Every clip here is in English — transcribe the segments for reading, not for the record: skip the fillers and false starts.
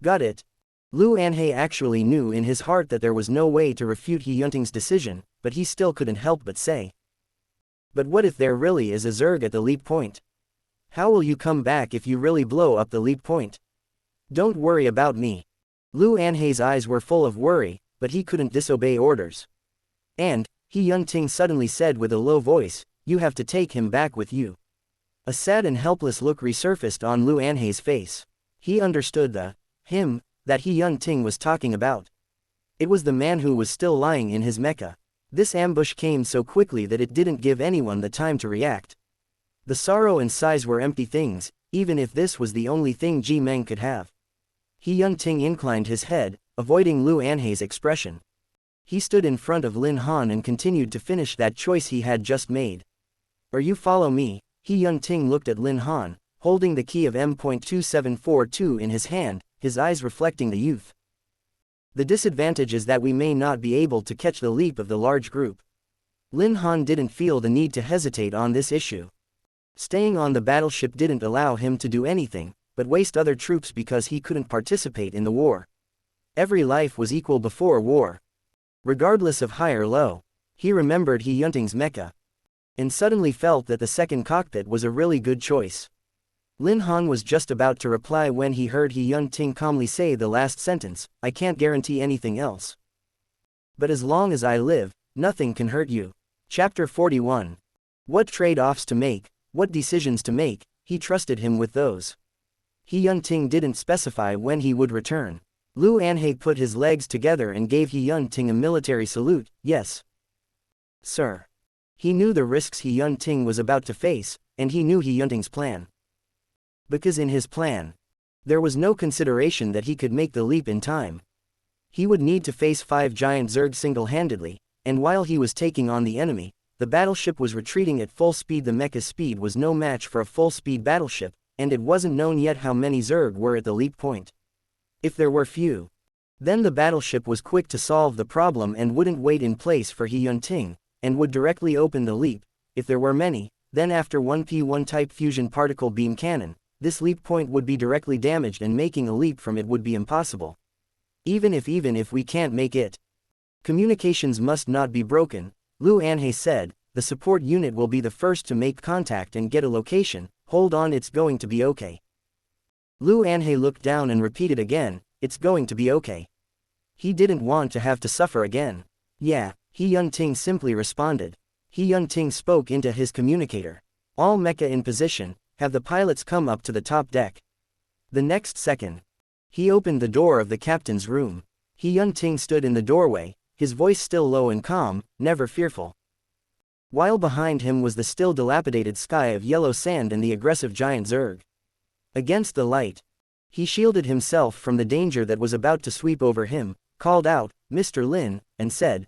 Got it. Lu Anhei actually knew in his heart that there was no way to refute He Yunting's decision, but he still couldn't help but say. But what if there really is a Zerg at the leap point? How will you come back if you really blow up the leap point? Don't worry about me. Lu Anhei's eyes were full of worry, but he couldn't disobey orders. And, He Yunting suddenly said with a low voice, you have to take him back with you. A sad and helpless look resurfaced on Lu Anhei's face. He understood the him that He Yunting was talking about. It was the man who was still lying in his mecha. This ambush came so quickly that it didn't give anyone the time to react. The sorrow and sighs were empty things, even if this was the only thing Ji Meng could have. He Yunting inclined his head, avoiding Lu Anhei's expression. He stood in front of Lin Han and continued to finish that choice he had just made. Or you follow me. He Yunting looked at Lin Han, holding the key of M.2742 in his hand, his eyes reflecting the youth. The disadvantage is that we may not be able to catch the leap of the large group. Lin Han didn't feel the need to hesitate on this issue. Staying on the battleship didn't allow him to do anything, but waste other troops because he couldn't participate in the war. Every life was equal before war. Regardless of high or low. He remembered He Yunting's mecha. And suddenly felt that the second cockpit was a really good choice. Lin Han was just about to reply when he heard He Yunting calmly say the last sentence, I can't guarantee anything else. But as long as I live, nothing can hurt you. Chapter 41. What trade-offs to make, what decisions to make, he trusted him with those. He Yunting didn't specify when he would return. Lu Anhei put his legs together and gave He Yunting a military salute, yes. Sir. He knew the risks He Yunting was about to face, and he knew He Yunting's plan. Because in his plan, there was no consideration that he could make the leap in time. He would need to face 5 giant Zerg single-handedly, and while he was taking on the enemy, the battleship was retreating at full speed. The mecha's speed was no match for a full-speed battleship, and it wasn't known yet how many Zerg were at the leap point. If there were few, then the battleship was quick to solve the problem and wouldn't wait in place for He Yunting, and would directly open the leap. If there were many, then after 1P1 type fusion particle beam cannon, this leap point would be directly damaged and making a leap from it would be impossible. Even if we can't make it. Communications must not be broken, Lu Anhei said, the support unit will be the first to make contact and get a location, hold on, it's going to be okay. Lu Anhei looked down and repeated again, it's going to be okay. He didn't want to have to suffer again. Yeah, He Yunting simply responded. He Yunting spoke into his communicator. All mecha in position, have the pilots come up to the top deck. The next second, he opened the door of the captain's room. He Yunting stood in the doorway, his voice still low and calm, never fearful. While behind him was the still dilapidated sky of yellow sand and the aggressive giant Zerg. Against the light, he shielded himself from the danger that was about to sweep over him, called out, Mr. Lin, and said,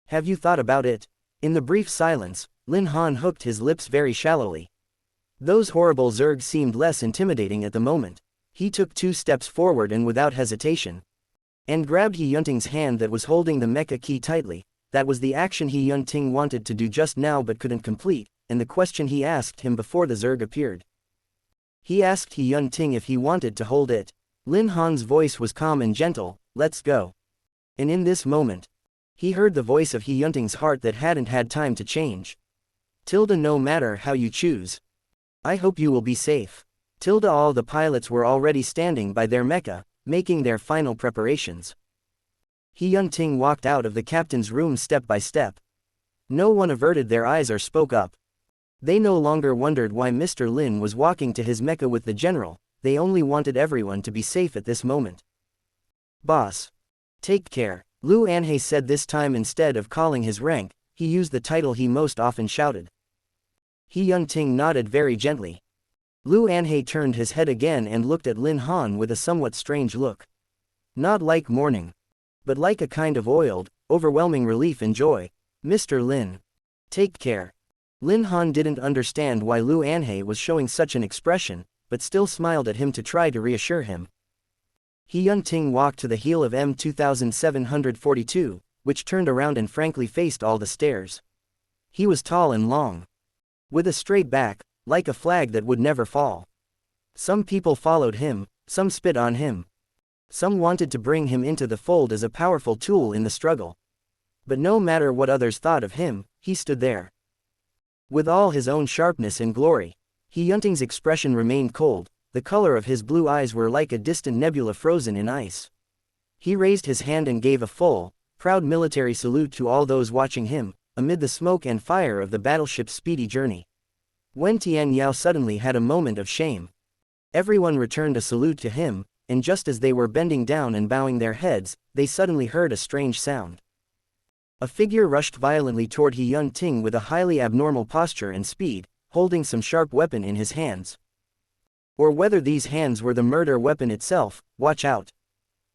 have you thought about it? In the brief silence, Lin Han hooked his lips very shallowly. Those horrible Zerg seemed less intimidating at the moment. He took 2 steps forward and without hesitation. And grabbed He Yunting's hand that was holding the mecha key tightly. That was the action He Yunting wanted to do just now but couldn't complete, and the question he asked him before the Zerg appeared. He asked He Yunting if he wanted to hold it. Lin Han's voice was calm and gentle, let's go. And in this moment, he heard the voice of He Yunting's heart that hadn't had time to change. Tilda, no matter how you choose, I hope you will be safe. Tilda. All the pilots were already standing by their mecha, making their final preparations. He Yunting walked out of the captain's room step by step. No one averted their eyes or spoke up. They no longer wondered why Mr. Lin was walking to his mecha with the general, they only wanted everyone to be safe at this moment. Boss. Take care, Lu Anhei said this time. Instead of calling his rank, he used the title he most often shouted. He Yunting nodded very gently. Lu Anhei turned his head again and looked at Lin Han with a somewhat strange look. Not like mourning, but like a kind of oiled, overwhelming relief and joy. Mr. Lin. Take care. Lin Han didn't understand why Lu Anhei was showing such an expression, but still smiled at him to try to reassure him. He Yunting walked to the heel of M2742, which turned around and frankly faced all the stairs. He was tall and long, with a straight back, like a flag that would never fall. Some people followed him, some spit on him. Some wanted to bring him into the fold as a powerful tool in the struggle. But no matter what others thought of him, he stood there. With all his own sharpness and glory, He Yunting's expression remained cold, the color of his blue eyes were like a distant nebula frozen in ice. He raised his hand and gave a full, proud military salute to all those watching him, amid the smoke and fire of the battleship's speedy journey. Wen Tianyao suddenly had a moment of shame. Everyone returned a salute to him, and just as they were bending down and bowing their heads, they suddenly heard a strange sound. A figure rushed violently toward He Yunting with a highly abnormal posture and speed, holding some sharp weapon in his hands. Or whether these hands were the murder weapon itself, watch out.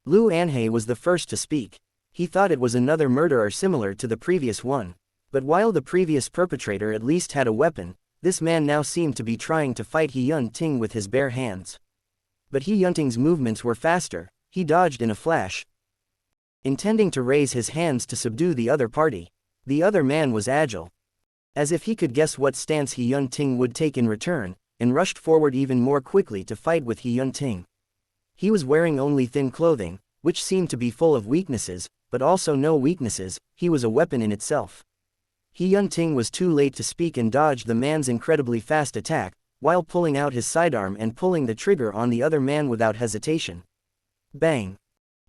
Lu Anhei was the first to speak. He thought it was another murderer similar to the previous one. But while the previous perpetrator at least had a weapon, this man now seemed to be trying to fight He Yunting with his bare hands. But He Yunting's movements were faster, he dodged in a flash, intending to raise his hands to subdue the other party. The other man was agile. As if he could guess what stance He Yunting would take in return, and rushed forward even more quickly to fight with He Yunting. He was wearing only thin clothing, which seemed to be full of weaknesses, but also no weaknesses, he was a weapon in itself. He Yunting was too late to speak and dodged the man's incredibly fast attack, while pulling out his sidearm and pulling the trigger on the other man without hesitation. Bang!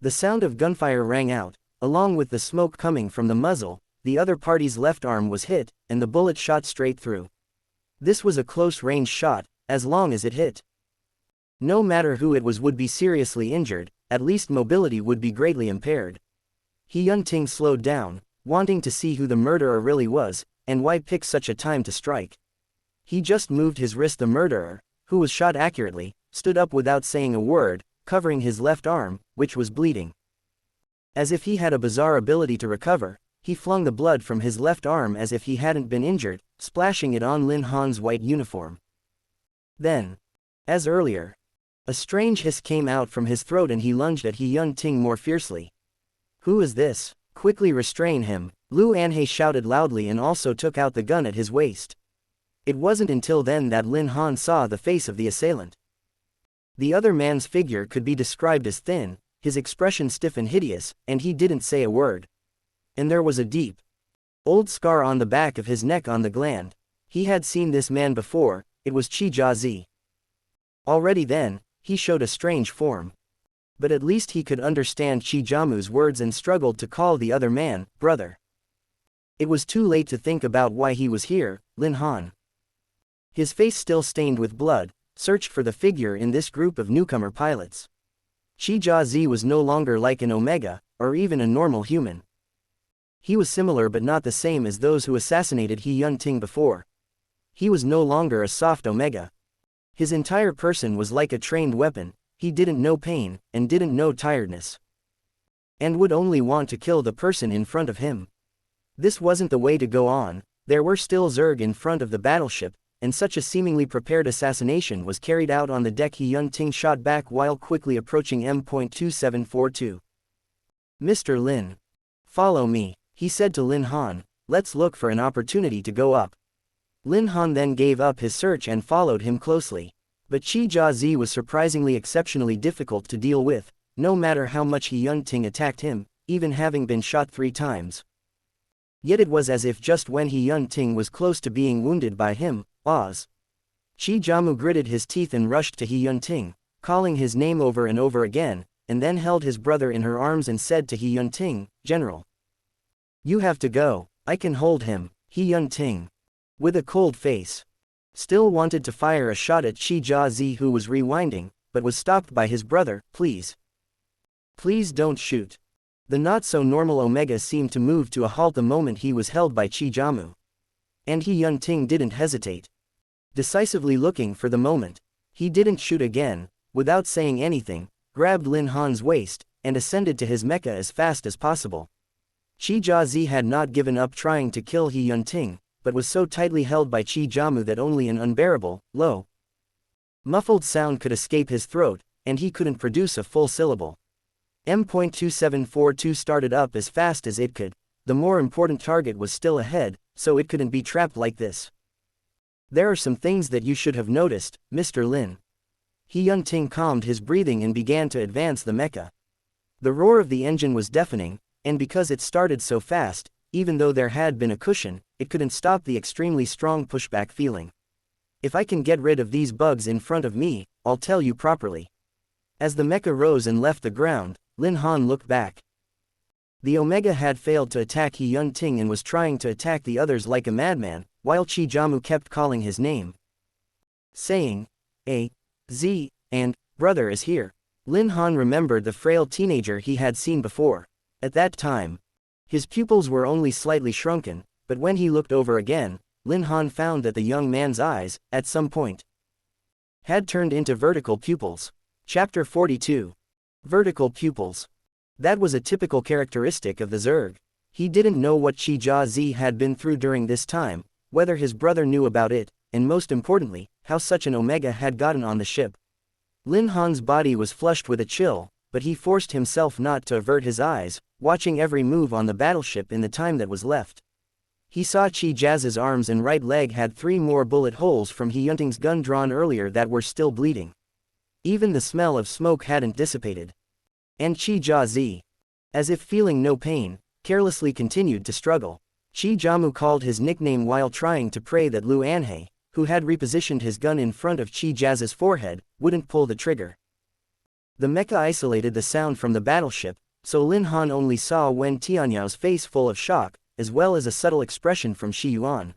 The sound of gunfire rang out, along with the smoke coming from the muzzle. The other party's left arm was hit, and the bullet shot straight through. This was a close-range shot, as long as it hit. No matter who it was would be seriously injured, at least mobility would be greatly impaired. He Yunting slowed down, wanting to see who the murderer really was, and why pick such a time to strike. He just moved his wrist. The murderer, who was shot accurately, stood up without saying a word, covering his left arm, which was bleeding. As if he had a bizarre ability to recover, he flung the blood from his left arm as if he hadn't been injured, splashing it on Lin Han's white uniform. Then, as earlier, a strange hiss came out from his throat and he lunged at He Yunting more fiercely. "Who is this? Quickly restrain him," Lu Anhei shouted loudly and also took out the gun at his waist. It wasn't until then that Lin Han saw the face of the assailant. The other man's figure could be described as thin, his expression stiff and hideous, and he didn't say a word. And there was a deep, old scar on the back of his neck on the gland. He had seen this man before, it was Qi Jiazi. Already then, he showed a strange form. But at least he could understand Qi Jiamu's words and struggled to call the other man, brother. It was too late to think about why he was here. Lin Han, his face still stained with blood, searched for the figure in this group of newcomer pilots. Qi Jiazi was no longer like an Omega, or even a normal human. He was similar but not the same as those who assassinated He Yunting before. He was no longer a soft Omega. His entire person was like a trained weapon. He didn't know pain, and didn't know tiredness. And would only want to kill the person in front of him. This wasn't the way to go on. There were still Zerg in front of the battleship, and such a seemingly prepared assassination was carried out on the deck. He Yunting shot back while quickly approaching M.2742. "Mr. Lin. Follow me," he said to Lin Han. "Let's look for an opportunity to go up." Lin Han then gave up his search and followed him closely. But Qi Jiazi was surprisingly exceptionally difficult to deal with, no matter how much He Yunting attacked him, even having been shot 3 times. Yet it was as if just when He Yunting was close to being wounded by him, Oz. Qi Jiamu gritted his teeth and rushed to He Yunting, calling his name over and over again, and then held his brother in her arms and said to He Yunting, "General, you have to go, I can hold him." He Yunting, with a cold face, still wanted to fire a shot at Qi Jiazi, who was rewinding, but was stopped by his brother. "Please. Please don't shoot." The not-so-normal Omega seemed to move to a halt the moment he was held by Qi Jiamu. And He Yunting didn't hesitate. Decisively looking for the moment, he didn't shoot again, without saying anything, grabbed Lin Han's waist, and ascended to his mecha as fast as possible. Qi Jiazi had not given up trying to kill He Yunting, but was so tightly held by Qi Jiamu that only an unbearable, low, muffled sound could escape his throat, and he couldn't produce a full syllable. M.2742 started up as fast as it could. The more important target was still ahead, so it couldn't be trapped like this. "There are some things that you should have noticed, Mr. Lin." He Yun-ting calmed his breathing and began to advance the mecha. The roar of the engine was deafening, and because it started so fast, even though there had been a cushion, it couldn't stop the extremely strong pushback feeling. If I can get rid of these bugs in front of me, I'll tell you properly. As the mecha rose and left the ground, Lin Han looked back. The Omega had failed to attack He Yun-ting and was trying to attack the others like a madman, while Chi Jamu kept calling his name, saying, "A, Z, and, brother is here." Lin Han remembered the frail teenager he had seen before. At that time, his pupils were only slightly shrunken, but when he looked over again, Lin Han found that the young man's eyes, at some point, had turned into vertical pupils. Chapter 42. Vertical pupils. That was a typical characteristic of the Zerg. He didn't know what Chi Jia had been through during this time, whether his brother knew about it, and most importantly, how such an Omega had gotten on the ship. Lin Han's body was flushed with a chill, but he forced himself not to avert his eyes, watching every move on the battleship in the time that was left. He saw Chi Jazz's arms and right leg had 3 more bullet holes from He Yunting's gun drawn earlier that were still bleeding. Even the smell of smoke hadn't dissipated. And Chi Jia, as if feeling no pain, carelessly continued to struggle. Chi Jamu called his nickname while trying to pray that Lu Anhe, who had repositioned his gun in front of Chi Jazz's forehead, wouldn't pull the trigger. The mecha isolated the sound from the battleship, so Lin Han only saw Wen Tianyao's face full of shock, as well as a subtle expression from Shi Yuan.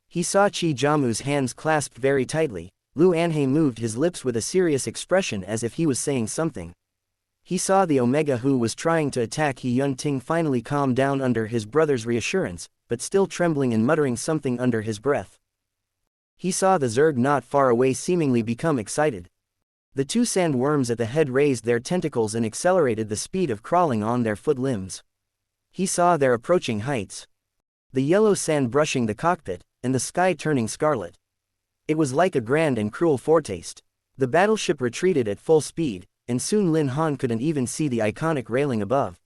He saw Chi Jamu's hands clasped very tightly. Lu Anhe moved his lips with a serious expression as if he was saying something. He saw the Omega who was trying to attack He Yun-ting finally calm down under his brother's reassurance, but still trembling and muttering something under his breath. He saw the Zerg not far away seemingly become excited. The 2 sandworms at the head raised their tentacles and accelerated the speed of crawling on their foot limbs. He saw their approaching heights. The yellow sand brushing the cockpit, and the sky turning scarlet. It was like a grand and cruel foretaste. The battleship retreated at full speed, and soon Lin Han couldn't even see the iconic railing above.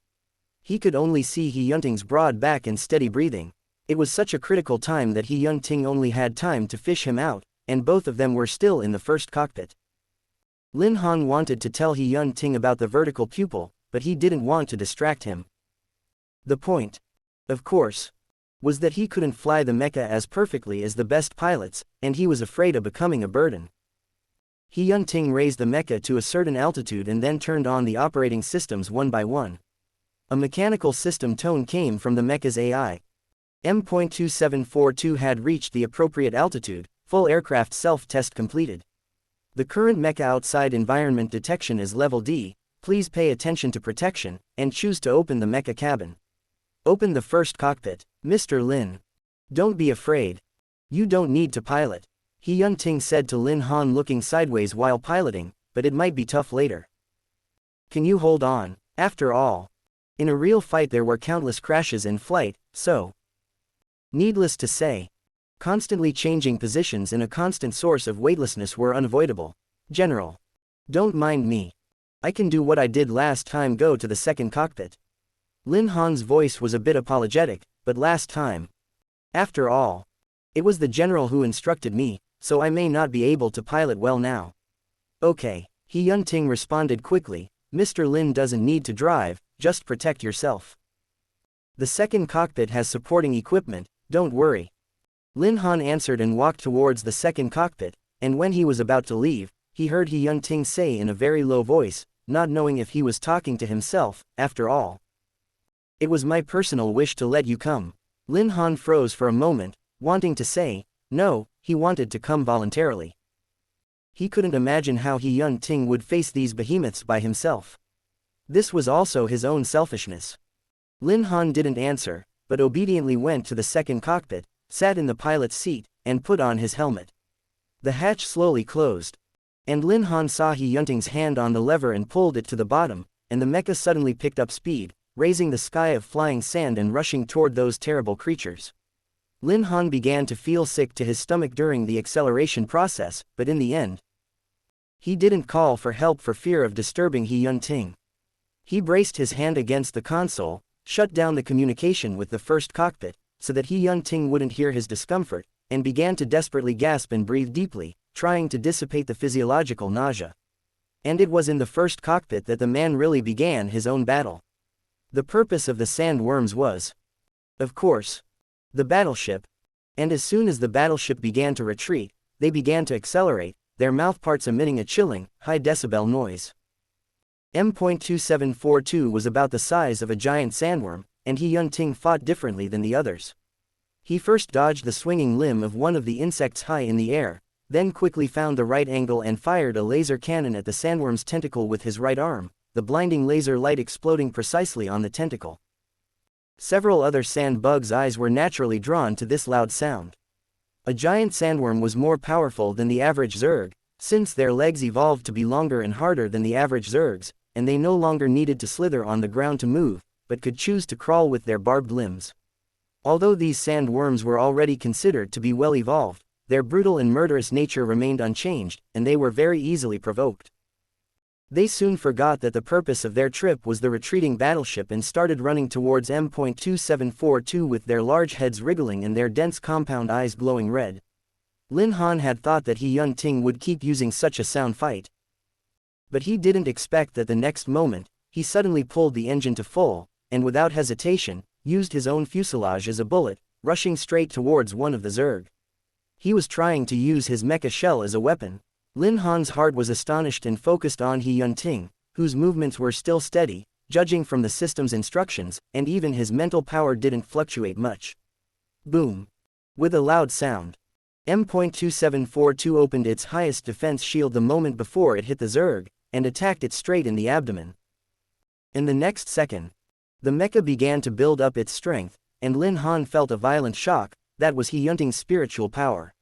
He could only see He Yunting's broad back and steady breathing. It was such a critical time that He Yun-ting only had time to fish him out, and both of them were still in the first cockpit. Lin Han wanted to tell He Yun-ting about the vertical pupil, but he didn't want to distract him. The point, of course, was that he couldn't fly the mecha as perfectly as the best pilots, and he was afraid of becoming a burden. He Yun-ting raised the mecha to a certain altitude and then turned on the operating systems one by one. A mechanical system tone came from the mecha's AI. M.2742 had reached the appropriate altitude, full aircraft self-test completed. The current mecha outside environment detection is level D, please pay attention to protection, and choose to open the mecha cabin. Open the first cockpit. Mr. Lin. Don't be afraid. You don't need to pilot. He Yun-ting said to Lin Han looking sideways while piloting, but it might be tough later. Can you hold on? After all, in a real fight there were countless crashes in flight, so needless to say, constantly changing positions in a constant source of weightlessness were unavoidable. General. Don't mind me. I can do what I did last time, go to the second cockpit. Lin Han's voice was a bit apologetic, but last time. After all, it was the general who instructed me, so I may not be able to pilot well now. Okay, He Yun-ting responded quickly, Mr. Lin doesn't need to drive, just protect yourself. The second cockpit has supporting equipment, don't worry. Lin Han answered and walked towards the second cockpit, and when he was about to leave, he heard He Yun-ting say in a very low voice, not knowing if he was talking to himself, after all. It was my personal wish to let you come. Lin Han froze for a moment, wanting to say, no, he wanted to come voluntarily. He couldn't imagine how He Yun-ting would face these behemoths by himself. This was also his own selfishness. Lin Han didn't answer, but obediently went to the second cockpit, sat in the pilot's seat, and put on his helmet. The hatch slowly closed. And Lin Han saw He Yunting's hand on the lever and pulled it to the bottom, and the mecha suddenly picked up speed, raising the sky of flying sand and rushing toward those terrible creatures. Lin Han began to feel sick to his stomach during the acceleration process, but in the end, he didn't call for help for fear of disturbing He Yun-ting. He braced his hand against the console, shut down the communication with the first cockpit, so that He Yun-ting wouldn't hear his discomfort, and began to desperately gasp and breathe deeply, trying to dissipate the physiological nausea. And it was in the first cockpit that the man really began his own battle. The purpose of the sandworms was, of course, the battleship. And as soon as the battleship began to retreat, they began to accelerate, their mouthparts emitting a chilling, high-decibel noise. M.2742 was about the size of a giant sandworm, and He Yun-ting fought differently than the others. He first dodged the swinging limb of one of the insects high in the air, then quickly found the right angle and fired a laser cannon at the sandworm's tentacle with his right arm, the blinding laser light exploding precisely on the tentacle. Several other sand bugs' eyes were naturally drawn to this loud sound. A giant sandworm was more powerful than the average zerg, since their legs evolved to be longer and harder than the average zergs, and they no longer needed to slither on the ground to move, but could choose to crawl with their barbed limbs. Although these sandworms were already considered to be well evolved, their brutal and murderous nature remained unchanged, and they were very easily provoked. They soon forgot that the purpose of their trip was the retreating battleship and started running towards M.2742 with their large heads wriggling and their dense compound eyes glowing red. Lin Han had thought that He Yun-ting would keep using such a sound fight. But he didn't expect that the next moment, he suddenly pulled the engine to full, and without hesitation, used his own fuselage as a bullet, rushing straight towards one of the zerg. He was trying to use his mecha shell as a weapon. Lin Han's heart was astonished and focused on He Yun-ting, whose movements were still steady, judging from the system's instructions, and even his mental power didn't fluctuate much. Boom! With a loud sound, M.2742 opened its highest defense shield the moment before it hit the zerg, and attacked it straight in the abdomen. In the next second, the mecha began to build up its strength, and Lin Han felt a violent shock. That was He Yun-ting's spiritual power.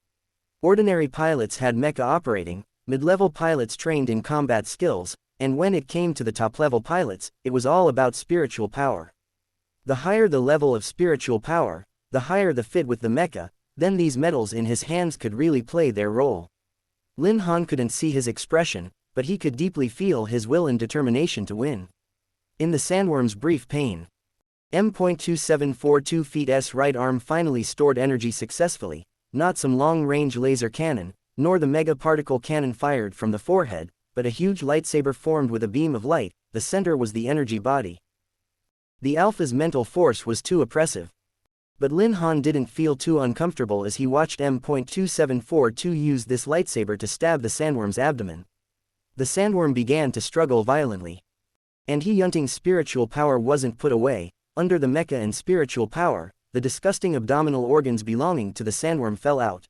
Ordinary pilots had mecha operating, mid-level pilots trained in combat skills, and when it came to the top-level pilots, it was all about spiritual power. The higher the level of spiritual power, the higher the fit with the mecha, then these metals in his hands could really play their role. Lin Han couldn't see his expression, but he could deeply feel his will and determination to win. In the sandworm's brief pain, M.2742 feet's right arm finally stored energy successfully, not some long-range laser cannon, nor the mega-particle cannon fired from the forehead, but a huge lightsaber formed with a beam of light. The center was the energy body. The Alpha's mental force was too oppressive. But Lin Han didn't feel too uncomfortable as he watched M.2742 use this lightsaber to stab the sandworm's abdomen. The sandworm began to struggle violently. And He Yun-ting's spiritual power wasn't put away. Under the mecha and spiritual power, the disgusting abdominal organs belonging to the sandworm fell out.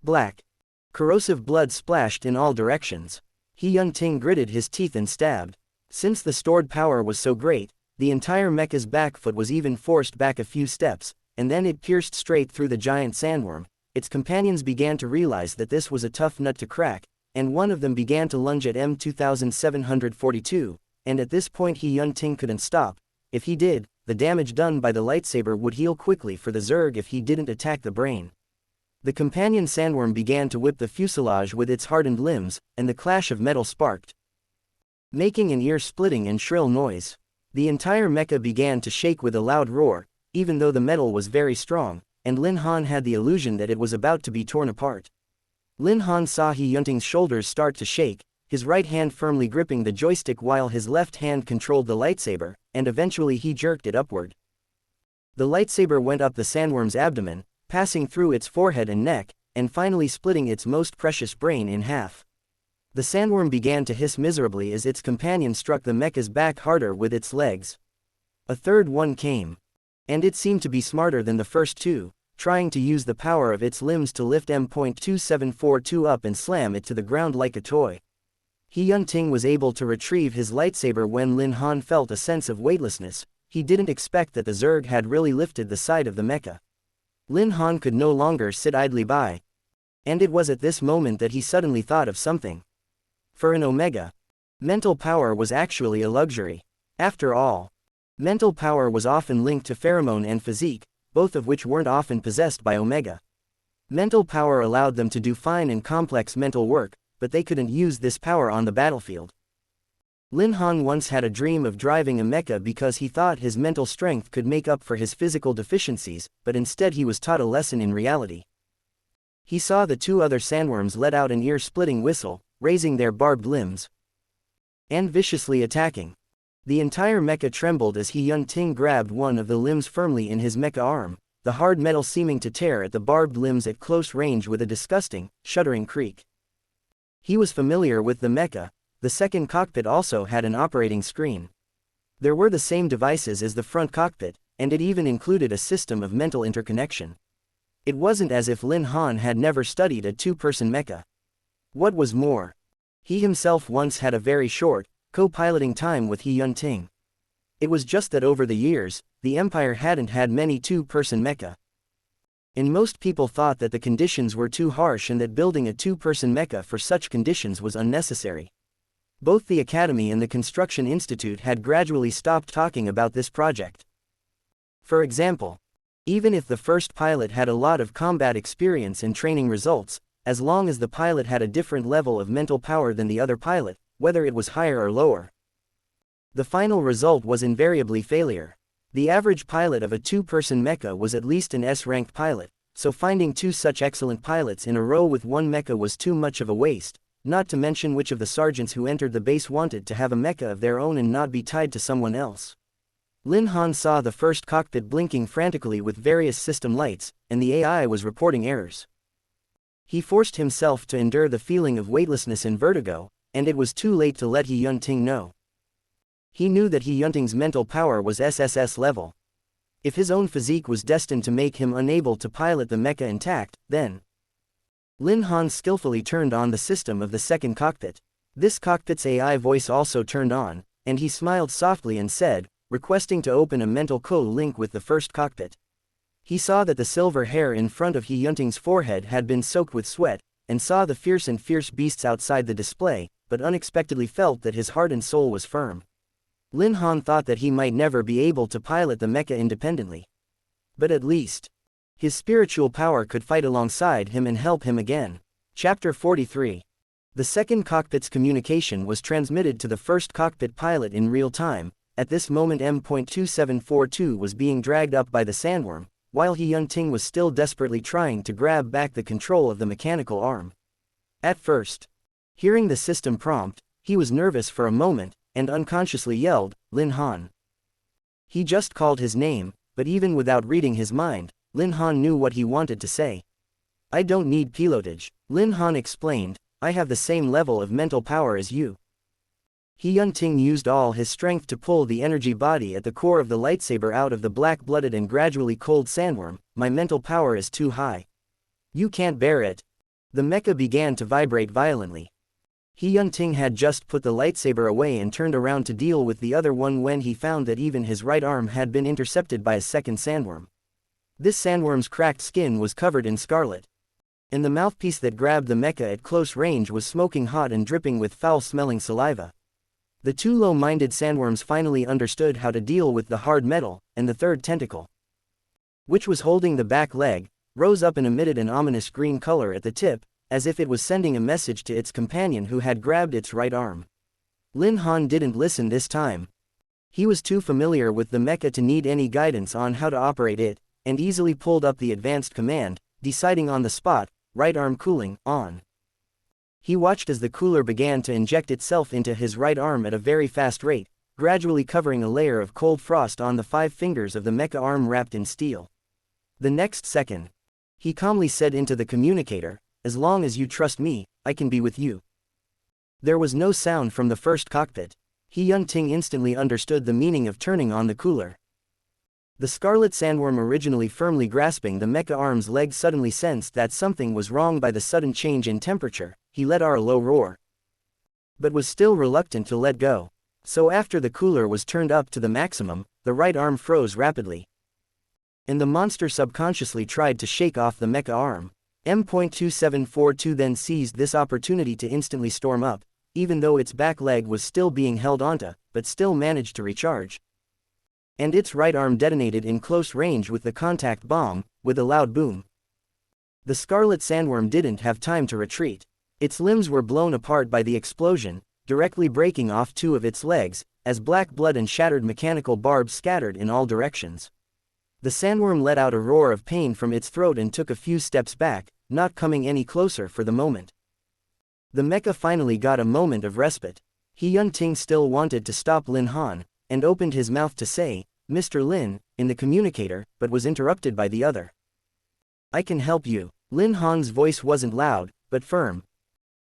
Black, corrosive blood splashed in all directions. He Yun-ting gritted his teeth and stabbed. Since the stored power was so great, the entire mecha's back foot was even forced back a few steps, and then it pierced straight through the giant sandworm. Its companions began to realize that this was a tough nut to crack, and one of them began to lunge at M.2742, and at this point He Yun-ting couldn't stop. If he did, the damage done by the lightsaber would heal quickly for the zerg if he didn't attack the brain. The companion sandworm began to whip the fuselage with its hardened limbs, and the clash of metal sparked, making an ear-splitting and shrill noise. The entire mecha began to shake with a loud roar, even though the metal was very strong, and Lin Han had the illusion that it was about to be torn apart. Lin Han saw He Yun-ting's shoulders start to shake, his right hand firmly gripping the joystick while his left hand controlled the lightsaber, and eventually he jerked it upward. The lightsaber went up the sandworm's abdomen, passing through its forehead and neck, and finally splitting its most precious brain in half. The sandworm began to hiss miserably as its companion struck the mecha's back harder with its legs. A third one came. And it seemed to be smarter than the first two, trying to use the power of its limbs to lift M.2742 up and slam it to the ground like a toy. He Yun-ting was able to retrieve his lightsaber when Lin Han felt a sense of weightlessness. He didn't expect that the zerg had really lifted the side of the mecha. Lin Han could no longer sit idly by. And it was at this moment that he suddenly thought of something. For an Omega, mental power was actually a luxury. After all, mental power was often linked to pheromone and physique, both of which weren't often possessed by Omega. Mental power allowed them to do fine and complex mental work, but they couldn't use this power on the battlefield. Lin Han once had a dream of driving a mecha because he thought his mental strength could make up for his physical deficiencies, but instead he was taught a lesson in reality. He saw the two other sandworms let out an ear-splitting whistle, raising their barbed limbs. and viciously attacking. The entire mecha trembled as Hyun-Ting grabbed one of the limbs firmly in his mecha arm, the hard metal seeming to tear at the barbed limbs at close range with a disgusting, shuddering creak. He was familiar with the mecha. The second cockpit also had an operating screen. There were the same devices as the front cockpit, and it even included a system of mental interconnection. It wasn't as if Lin Han had never studied a two-person mecha. What was more, he himself once had a very short, co-piloting time with Hyun-Ting. It was just that over the years, the Empire hadn't had many two-person mecha. And most people thought that the conditions were too harsh and that building a two-person mecha for such conditions was unnecessary. Both the Academy and the Construction Institute had gradually stopped talking about this project. For example, even if the first pilot had a lot of combat experience and training results, as long as the pilot had a different level of mental power than the other pilot, whether it was higher or lower, the final result was invariably failure. The average pilot of a two-person mecha was at least an S-ranked pilot, so finding two such excellent pilots in a row with one mecha was too much of a waste, not to mention which of the sergeants who entered the base wanted to have a mecha of their own and not be tied to someone else. Lin Han saw the first cockpit blinking frantically with various system lights, and the AI was reporting errors. He forced himself to endure the feeling of weightlessness and vertigo, and it was too late to let Hyun-Ting know. He knew that Hyun-Ting's mental power was SSS level. If his own physique was destined to make him unable to pilot the mecha intact, then Lin Han skillfully turned on the system of the second cockpit. This cockpit's AI voice also turned on, and he smiled softly and said, requesting to open a mental co-link with the first cockpit. He saw that the silver hair in front of Hyun-Ting's forehead had been soaked with sweat, and saw the fierce beasts outside the display, but unexpectedly felt that his heart and soul was firm. Lin Han thought that he might never be able to pilot the mecha independently. But at least his spiritual power could fight alongside him and help him again. Chapter 43. The second cockpit's communication was transmitted to the first cockpit pilot in real time. At this moment M.2742 was being dragged up by the sandworm, while Hyun-Ting was still desperately trying to grab back the control of the mechanical arm. At first, hearing the system prompt, he was nervous for a moment, and unconsciously yelled, Lin Han. He just called his name, but even without reading his mind, Lin Han knew what he wanted to say. I don't need pilotage, Lin Han explained, I have the same level of mental power as you. Hyun-Ting used all his strength to pull the energy body at the core of the lightsaber out of the black-blooded and gradually cold sandworm. My mental power is too high. You can't bear it. The mecha began to vibrate violently. Hyun-Ting had just put the lightsaber away and turned around to deal with the other one when he found that even his right arm had been intercepted by a second sandworm. This sandworm's cracked skin was covered in scarlet. And the mouthpiece that grabbed the mecha at close range was smoking hot and dripping with foul-smelling saliva. The two low-minded sandworms finally understood how to deal with the hard metal, and the third tentacle, which was holding the back leg, rose up and emitted an ominous green color at the tip, as if it was sending a message to its companion who had grabbed its right arm. Lin Han didn't listen this time. He was too familiar with the mecha to need any guidance on how to operate it, and easily pulled up the advanced command, deciding on the spot, right arm cooling, on. He watched as the cooler began to inject itself into his right arm at a very fast rate, gradually covering a layer of cold frost on the 5 fingers of the mecha arm wrapped in steel. The next second, he calmly said into the communicator, as long as you trust me, I can be with you. There was no sound from the first cockpit. Hyun-Ting instantly understood the meaning of turning on the cooler. The scarlet sandworm, originally firmly grasping the mecha arm's leg, suddenly sensed that something was wrong by the sudden change in temperature. He let out a low roar, but was still reluctant to let go. So after the cooler was turned up to the maximum, the right arm froze rapidly. And the monster subconsciously tried to shake off the mecha arm. M.2742 then seized this opportunity to instantly storm up, even though its back leg was still being held onto, but still managed to recharge. And its right arm detonated in close range with the contact bomb, with a loud boom. The scarlet sandworm didn't have time to retreat. Its limbs were blown apart by the explosion, directly breaking off 2 of its legs, as black blood and shattered mechanical barbs scattered in all directions. The sandworm let out a roar of pain from its throat and took a few steps back, not coming any closer for the moment. The mecha finally got a moment of respite. He Yun-ting still wanted to stop Lin Han, and opened his mouth to say, "Mr. Lin," in the communicator, but was interrupted by the other. "I can help you." Lin Han's voice wasn't loud, but firm.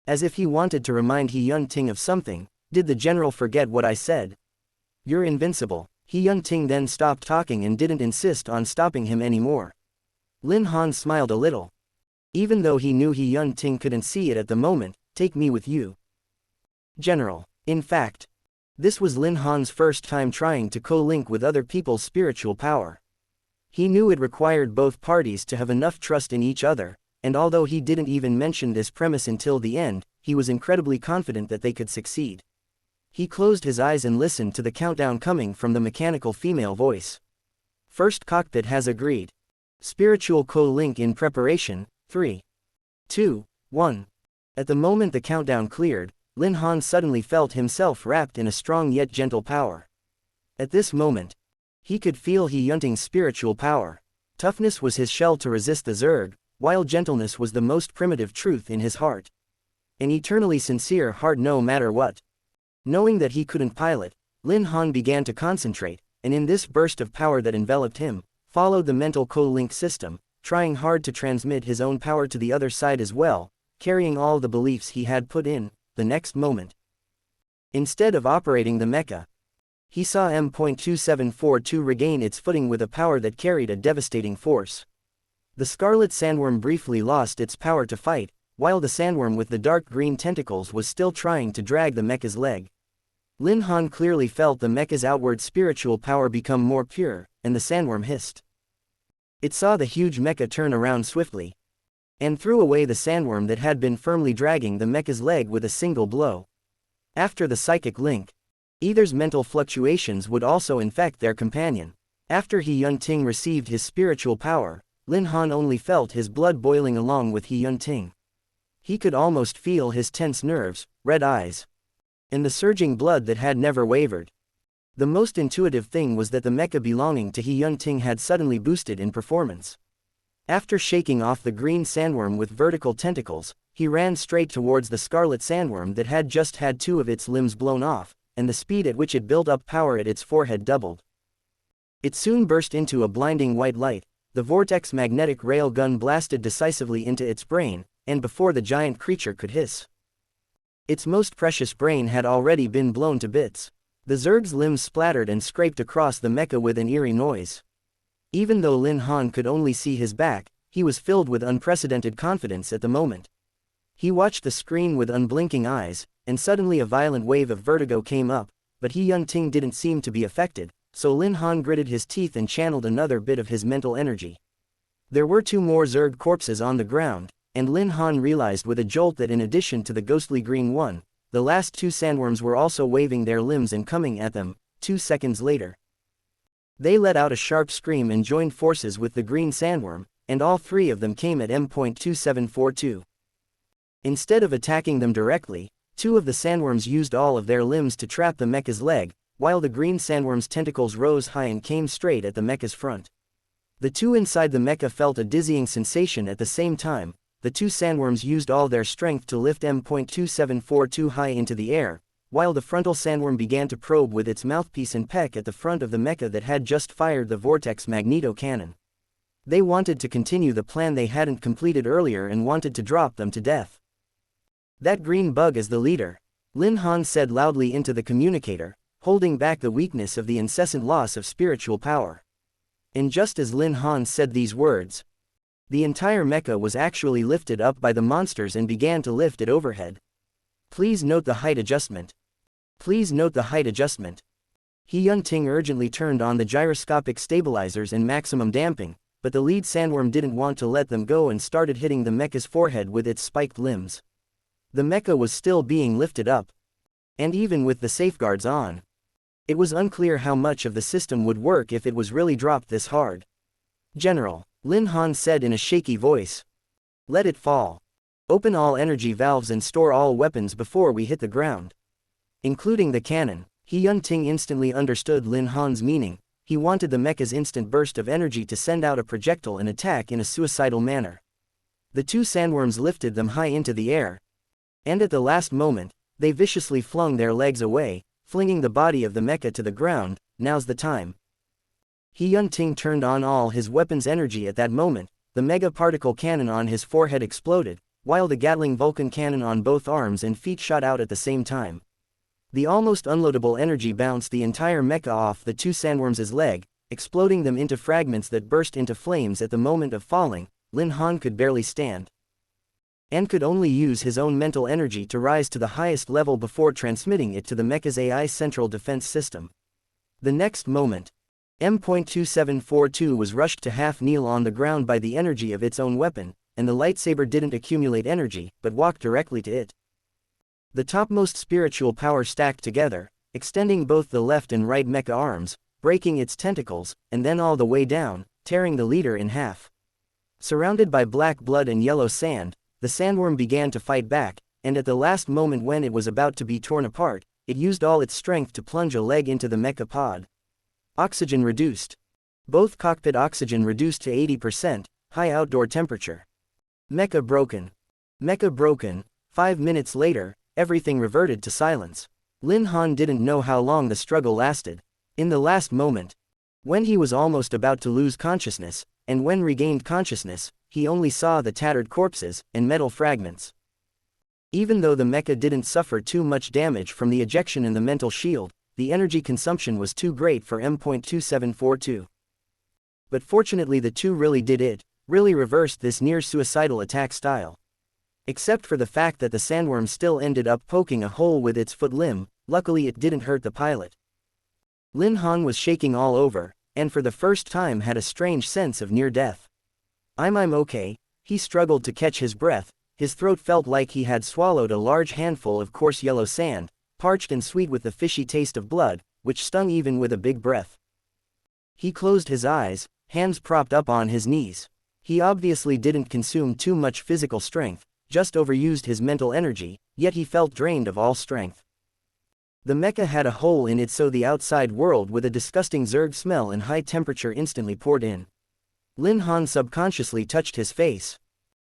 As if he wanted to remind He Yun-ting of something. "Did the general forget what I said? You're invincible." He Yun-ting then stopped talking and didn't insist on stopping him anymore. Lin Han smiled a little. Even though he knew He Yun-ting couldn't see it at the moment, "Take me with you, General." In fact, this was Lin Han's first time trying to co-link with other people's spiritual power. He knew it required both parties to have enough trust in each other, and although he didn't even mention this premise until the end, he was incredibly confident that they could succeed. He closed his eyes and listened to the countdown coming from the mechanical female voice. "First cockpit has agreed. Spiritual co-link in preparation, 3, 2, 1. At the moment the countdown cleared, Lin Han suddenly felt himself wrapped in a strong yet gentle power. At this moment, he could feel He Yun-ting's spiritual power. Toughness was his shell to resist the Zerg, while gentleness was the most primitive truth in his heart. An eternally sincere heart no matter what. Knowing that he couldn't pilot, Lin Han began to concentrate, and in this burst of power that enveloped him, followed the mental co-link system, trying hard to transmit his own power to the other side as well, carrying all the beliefs he had put in. The next moment, instead of operating the mecha, he saw M.2742 regain its footing with a power that carried a devastating force. The scarlet sandworm briefly lost its power to fight, while the sandworm with the dark green tentacles was still trying to drag the mecha's leg. Lin Han clearly felt the mecha's outward spiritual power become more pure, and the sandworm hissed. It saw the huge mecha turn around swiftly, and threw away the sandworm that had been firmly dragging the mecha's leg with a single blow. After the psychic link, either's mental fluctuations would also infect their companion. After He Yun-ting received his spiritual power, Lin Han only felt his blood boiling along with He Yun-ting. He could almost feel his tense nerves, red eyes, and the surging blood that had never wavered. The most intuitive thing was that the mecha belonging to He Yun-ting had suddenly boosted in performance. After shaking off the green sandworm with vertical tentacles, he ran straight towards the scarlet sandworm that had just had 2 of its limbs blown off, and the speed at which it built up power at its forehead doubled. It soon burst into a blinding white light. The vortex magnetic rail gun blasted decisively into its brain, and before the giant creature could hiss, its most precious brain had already been blown to bits. The Zerg's limbs splattered and scraped across the mecha with an eerie noise. Even though Lin Han could only see his back, he was filled with unprecedented confidence at the moment. He watched the screen with unblinking eyes, and suddenly a violent wave of vertigo came up, but He Yun-ting didn't seem to be affected, so Lin Han gritted his teeth and channeled another bit of his mental energy. There were 2 more Zerg corpses on the ground, and Lin Han realized with a jolt that in addition to the ghostly green one, the last 2 sandworms were also waving their limbs and coming at them. 2 seconds later, they let out a sharp scream and joined forces with the green sandworm, and all 3 of them came at M.2742. Instead of attacking them directly, 2 of the sandworms used all of their limbs to trap the mecha's leg, while the green sandworm's tentacles rose high and came straight at the mecha's front. The 2 inside the mecha felt a dizzying sensation at the same time. The 2 sandworms used all their strength to lift M.2742 high into the air, while the frontal sandworm began to probe with its mouthpiece and peck at the front of the mecha that had just fired the vortex magneto cannon. They wanted to continue the plan they hadn't completed earlier and wanted to drop them to death. "That green bug is the leader," Lin Han said loudly into the communicator, holding back the weakness of the incessant loss of spiritual power. And just as Lin Han said these words, the entire mecha was actually lifted up by the monsters and began to lift it overhead. "Please note the height adjustment. Please note the height adjustment." He Yun-ting urgently turned on the gyroscopic stabilizers and maximum damping, but the lead sandworm didn't want to let them go and started hitting the mecha's forehead with its spiked limbs. The mecha was still being lifted up, and even with the safeguards on, it was unclear how much of the system would work if it was really dropped this hard. "General," Lin Han said in a shaky voice, "let it fall. Open all energy valves and store all weapons before we hit the ground, including the cannon." He Yun-ting instantly understood Lin Han's meaning. He wanted the mecha's instant burst of energy to send out a projectile and attack in a suicidal manner. The 2 sandworms lifted them high into the air, and at the last moment, They viciously flung their legs away, flinging the body of the mecha to the ground. Now's the time. He Yunting turned on all his weapon's energy at that moment. The mega particle cannon on his forehead exploded, while the Gatling Vulcan cannon on both arms and feet shot out at the same time. The almost unloadable energy bounced the entire mecha off the two sandworms' leg, exploding them into fragments that burst into flames at the moment of falling. Lin Han could barely stand, and could only use his own mental energy to rise to the highest level before transmitting it to the mecha's AI central defense system. The next moment, M.2742 was rushed to half-kneel on the ground by the energy of its own weapon, and the lightsaber didn't accumulate energy, but walked directly to it. The topmost spiritual power stacked together, extending both the left and right mecha arms, breaking its tentacles, and then all the way down, tearing the leader in half. Surrounded by black blood and yellow sand, the sandworm began to fight back, and at the last moment when it was about to be torn apart, it used all its strength to plunge a leg into the mecha pod. Oxygen reduced. Both cockpit oxygen reduced to 80%, high outdoor temperature. Mecha broken. Mecha broken. 5 minutes later, everything reverted to silence. Lin Han didn't know how long the struggle lasted. In the last moment, when he was almost about to lose consciousness, and when regained consciousness, he only saw the tattered corpses and metal fragments. Even though the mecha didn't suffer too much damage from the ejection in the mental shield, the energy consumption was too great for M.2742. But fortunately the two really reversed this near-suicidal attack style. Except for the fact that the sandworm still ended up poking a hole with its foot limb, luckily it didn't hurt the pilot. Lin Han was shaking all over, and for the first time had a strange sense of near-death. I'm okay. He struggled to catch his breath. His throat felt like he had swallowed a large handful of coarse yellow sand, parched and sweet with the fishy taste of blood, which stung even with a big breath. He closed his eyes, hands propped up on his knees. He obviously didn't consume too much physical strength, just overused his mental energy, yet he felt drained of all strength. The mecha had a hole in it, so the outside world with a disgusting zerg smell and high temperature instantly poured in. Lin Han subconsciously touched his face.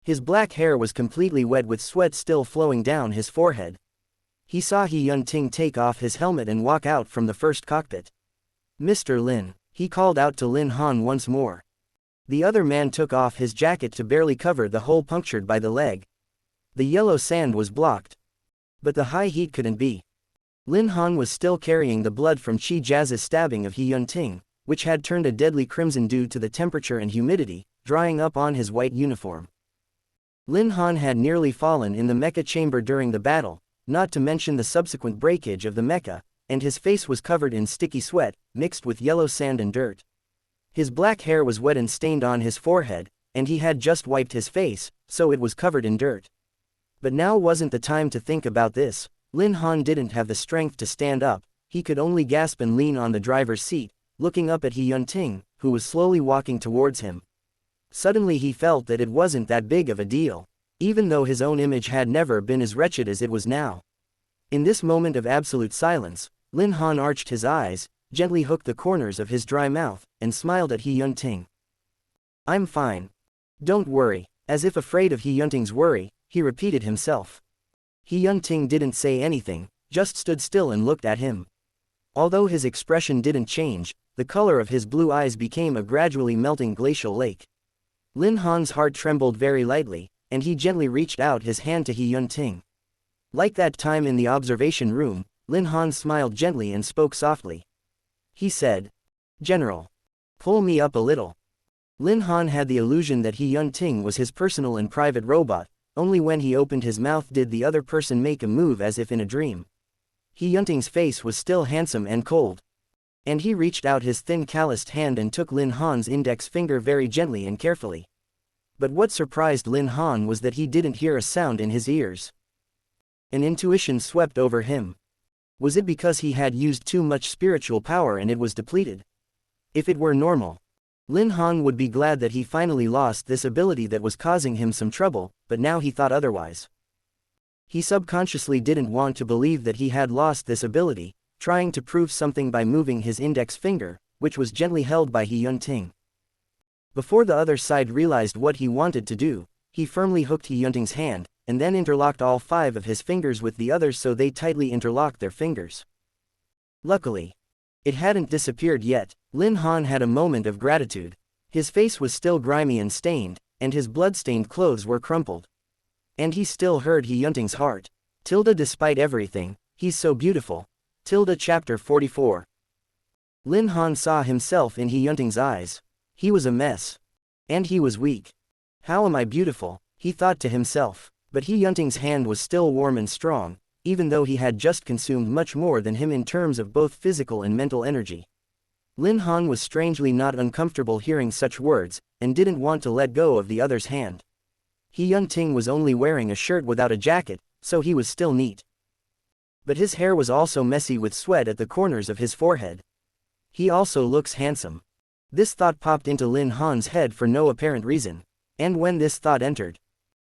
His black hair was completely wet with sweat still flowing down his forehead. He saw He Yunting take off his helmet and walk out from the first cockpit. Mr. Lin, he called out to Lin Han once more. The other man took off his jacket to barely cover the hole punctured by the leg. The yellow sand was blocked, but the high heat couldn't be. Lin Han was still carrying the blood from Qi Jia's stabbing of He Yunting, which had turned a deadly crimson due to the temperature and humidity, drying up on his white uniform. Lin Han had nearly fallen in the mecha chamber during the battle, not to mention the subsequent breakage of the mecha, and his face was covered in sticky sweat, mixed with yellow sand and dirt. His black hair was wet and stained on his forehead, and he had just wiped his face, so it was covered in dirt. But now wasn't the time to think about this. Lin Han didn't have the strength to stand up. He could only gasp and lean on the driver's seat, looking up at He Yunting, who was slowly walking towards him. Suddenly he felt that it wasn't that big of a deal, even though his own image had never been as wretched as it was now. In this moment of absolute silence, Lin Han arched his eyes, gently hooked the corners of his dry mouth, and smiled at He Yunting. I'm fine. Don't worry. As if afraid of He Yunting's worry, he repeated himself. He Yunting didn't say anything, just stood still and looked at him. Although his expression didn't change, the color of his blue eyes became a gradually melting glacial lake. Lin Han's heart trembled very lightly, and he gently reached out his hand to He Yunting. Like that time in the observation room, Lin Han smiled gently and spoke softly. He said, "General, pull me up a little." Lin Han had the illusion that He Yunting was his personal and private robot. Only when he opened his mouth did the other person make a move as if in a dream. He Yunting's face was still handsome and cold. And he reached out his thin calloused hand and took Lin Han's index finger very gently and carefully. But what surprised Lin Han was that he didn't hear a sound in his ears. An intuition swept over him. Was it because he had used too much spiritual power and it was depleted? If it were normal, Lin Han would be glad that he finally lost this ability that was causing him some trouble, but now he thought otherwise. He subconsciously didn't want to believe that he had lost this ability, trying to prove something by moving his index finger, which was gently held by He Yunting. Before the other side realized what he wanted to do, he firmly hooked He Yunting's hand, and then interlocked all 5 of his fingers with the others so they tightly interlocked their fingers. Luckily, it hadn't disappeared yet. Lin Han had a moment of gratitude. His face was still grimy and stained, and his blood-stained clothes were crumpled. And he still heard He Yunting's heart. Despite everything, he's so beautiful. Chapter 44. Lin Han saw himself in He Yunting's eyes. He was a mess. And he was weak. How am I beautiful? He thought to himself. But He Yunting's hand was still warm and strong, even though he had just consumed much more than him in terms of both physical and mental energy. Lin Han was strangely not uncomfortable hearing such words, and didn't want to let go of the other's hand. He Yunting was only wearing a shirt without a jacket, so he was still neat. But his hair was also messy with sweat at the corners of his forehead. He also looks handsome. This thought popped into Lin Han's head for no apparent reason, and when this thought entered,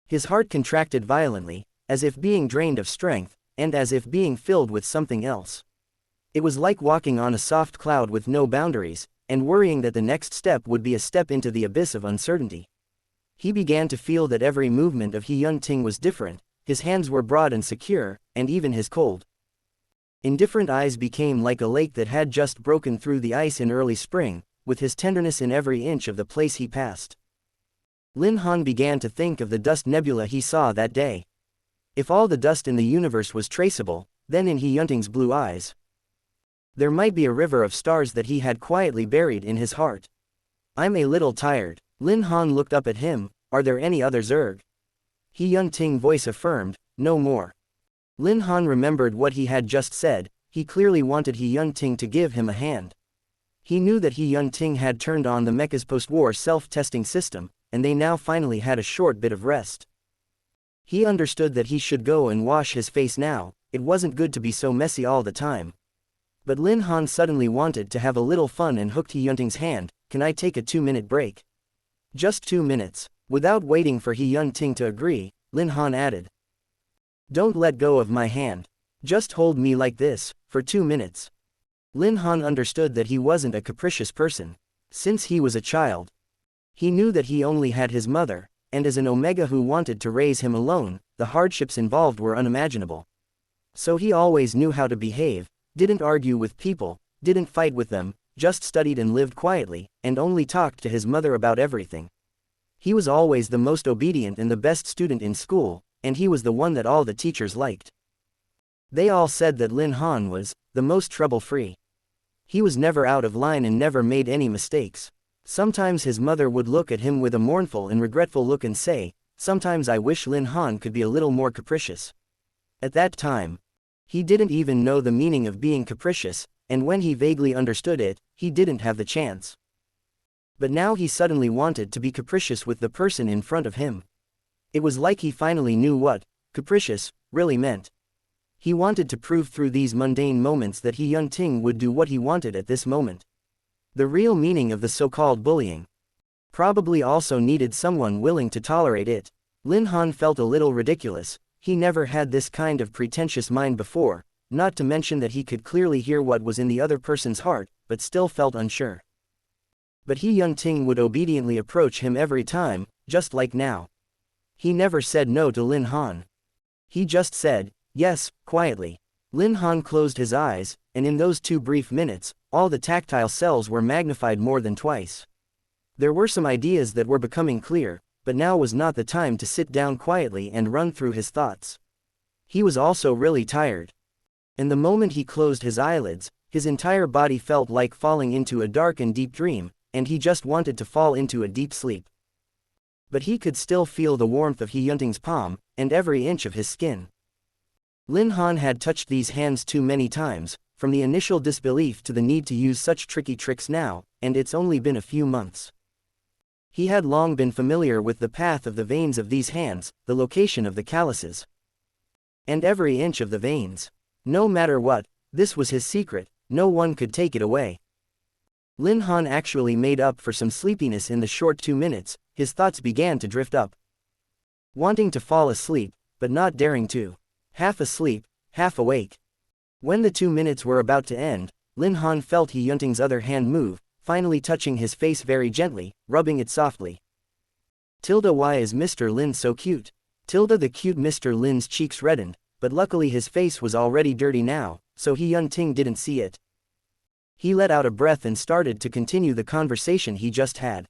his heart contracted violently, as if being drained of strength, and as if being filled with something else. It was like walking on a soft cloud with no boundaries, and worrying that the next step would be a step into the abyss of uncertainty. He began to feel that every movement of He Yunting was different, his hands were broad and secure, and even his cold, indifferent eyes became like a lake that had just broken through the ice in early spring, with his tenderness in every inch of the place he passed. Lin Han began to think of the dust nebula he saw that day. If all the dust in the universe was traceable, then in He Yunting's blue eyes, there might be a river of stars that he had quietly buried in his heart. I'm a little tired. Lin Han looked up at him. Are there any other Zerg? He Yunting voice affirmed, no more. Lin Han remembered what he had just said. He clearly wanted He Yunting to give him a hand. He knew that He Yunting had turned on the mecha's post-war self-testing system, and they now finally had a short bit of rest. He understood that he should go and wash his face now. It wasn't good to be so messy all the time. But Lin Han suddenly wanted to have a little fun and hooked He Yunting's hand. Can I take a 2-minute break? Just 2 minutes. Without waiting for He Yunting to agree, Lin Han added. Don't let go of my hand. Just hold me like this, for 2 minutes. Lin Han understood that he wasn't a capricious person. Since he was a child, he knew that he only had his mother, and as an Omega who wanted to raise him alone, the hardships involved were unimaginable. So he always knew how to behave, didn't argue with people, didn't fight with them, just studied and lived quietly, and only talked to his mother about everything. He was always the most obedient and the best student in school, and he was the one that all the teachers liked. They all said that Lin Han was the most trouble-free. He was never out of line and never made any mistakes. Sometimes his mother would look at him with a mournful and regretful look and say, sometimes I wish Lin Han could be a little more capricious. At that time, he didn't even know the meaning of being capricious, and when he vaguely understood it, he didn't have the chance. But now he suddenly wanted to be capricious with the person in front of him. It was like he finally knew what capricious really meant. He wanted to prove through these mundane moments that He Yunting would do what he wanted at this moment. The real meaning of the so-called bullying probably also needed someone willing to tolerate it. Lin Han felt a little ridiculous. He never had this kind of pretentious mind before, not to mention that he could clearly hear what was in the other person's heart, but still felt unsure. But He Yunting would obediently approach him every time, just like now. He never said no to Lin Han. He just said, yes, quietly. Lin Han closed his eyes, and in those 2 brief minutes, all the tactile cells were magnified more than twice. There were some ideas that were becoming clear, but now was not the time to sit down quietly and run through his thoughts. He was also really tired. And the moment he closed his eyelids, his entire body felt like falling into a dark and deep dream, and he just wanted to fall into a deep sleep. But he could still feel the warmth of He Yunting's palm, and every inch of his skin. Lin Han had touched these hands too many times, from the initial disbelief to the need to use such tricky tricks now, and it's only been a few months. He had long been familiar with the path of the veins of these hands, the location of the calluses, and every inch of the veins. No matter what, this was his secret, no one could take it away. Lin Han actually made up for some sleepiness in the short 2 minutes. His thoughts began to drift up. Wanting to fall asleep, but not daring to. Half asleep, half awake. When the 2 minutes were about to end, Lin Han felt He Yunting's other hand move, finally touching his face very gently, rubbing it softly. Why is Mr. Lin so cute? The cute Mr. Lin's cheeks reddened, but luckily his face was already dirty now, so He Yun-ting didn't see it. He let out a breath and started to continue the conversation he just had.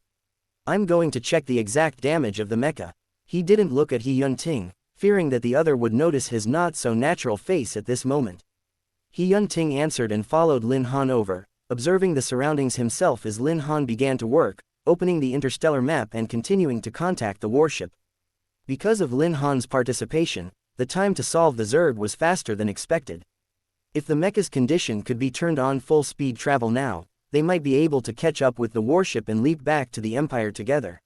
I'm going to check the exact damage of the mecha. He didn't look at He Yun-ting, fearing that the other would notice his not-so-natural face at this moment. He Yun-ting answered and followed Lin Han over, observing the surroundings himself as Lin Han began to work, opening the interstellar map and continuing to contact the warship. Because of Lin Han's participation, the time to solve the Zerg was faster than expected. If the mecha's condition could be turned on full-speed travel now, they might be able to catch up with the warship and leap back to the Empire together.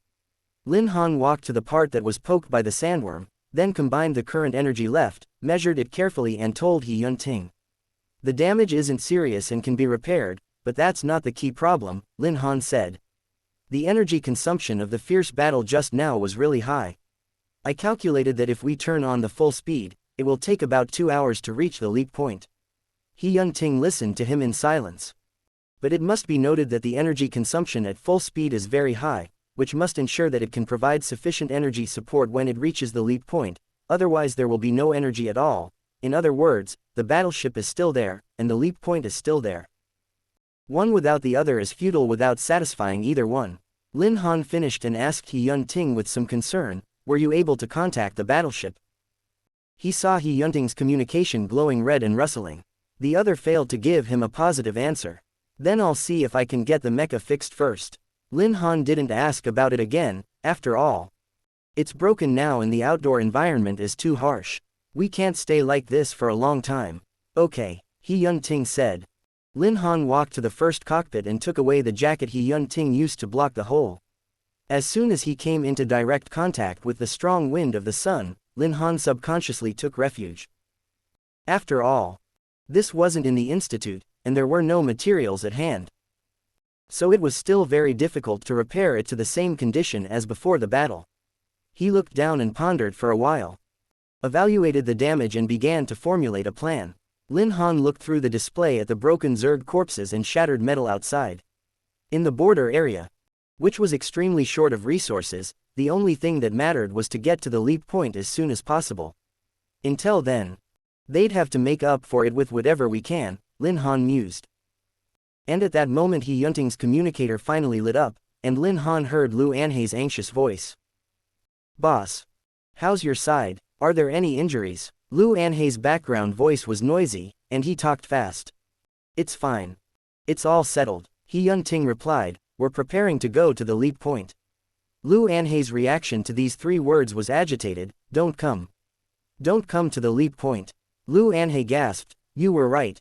Lin Han walked to the part that was poked by the sandworm, then combined the current energy left, measured it carefully and told He Yun-ting. The damage isn't serious and can be repaired, but that's not the key problem, Lin Han said. The energy consumption of the fierce battle just now was really high. I calculated that if we turn on the full speed, it will take about 2 hours to reach the leap point. He Yun-ting listened to him in silence. But it must be noted that the energy consumption at full speed is very high, which must ensure that it can provide sufficient energy support when it reaches the leap point, otherwise there will be no energy at all. In other words, the battleship is still there, and the leap point is still there. One without the other is futile without satisfying either one. Lin Han finished and asked He Yun-ting with some concern, were you able to contact the battleship? He saw He Yun-ting's communication glowing red and rustling. The other failed to give him a positive answer. Then I'll see if I can get the mecha fixed first. Lin Han didn't ask about it again, after all. It's broken now and the outdoor environment is too harsh. We can't stay like this for a long time. Okay, He Yun-ting said. Lin Han walked to the first cockpit and took away the jacket He Yun-ting used to block the hole. As soon as he came into direct contact with the strong wind of the sun, Lin Han subconsciously took refuge. After all, this wasn't in the institute, and there were no materials at hand. So it was still very difficult to repair it to the same condition as before the battle. He looked down and pondered for a while. Evaluated the damage and began to formulate a plan. Lin Han looked through the display at the broken Zerg corpses and shattered metal outside. In the border area, which was extremely short of resources, the only thing that mattered was to get to the leap point as soon as possible. Until then, they'd have to make up for it with whatever we can, Lin Han mused. And at that moment He Yun-ting's communicator finally lit up, and Lin Han heard Lu Anhei's anxious voice. Boss. How's your side? Are there any injuries? Lu Anhei's background voice was noisy, and he talked fast. It's fine. It's all settled, He Yun-ting replied, we're preparing to go to the leap point. Lu Anhei's reaction to these 3 words was agitated, don't come. Don't come to the leap point. Lu Anhei gasped, you were right.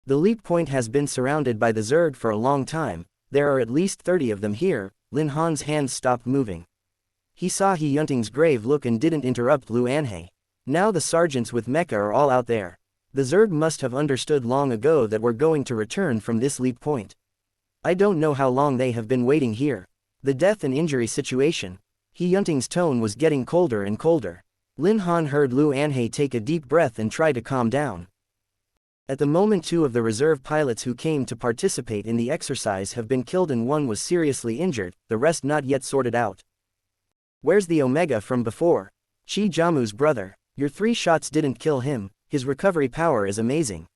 The leap point has been surrounded by the Zerg for a long time, there are at least 30 of them here. Lin Han's hands stopped moving. He saw He Yun-ting's grave look and didn't interrupt Lu Anhei. Now the sergeants with mecha are all out there. The Zerg must have understood long ago that we're going to return from this leap point. I don't know how long they have been waiting here. The death and injury situation. He Yun-ting's tone was getting colder and colder. Lin Han heard Lu Anhei take a deep breath and try to calm down. At the moment 2 of the reserve pilots who came to participate in the exercise have been killed and 1 was seriously injured, the rest not yet sorted out. Where's the Omega from before? Chi Jamu's brother. Your 3 shots didn't kill him, his recovery power is amazing.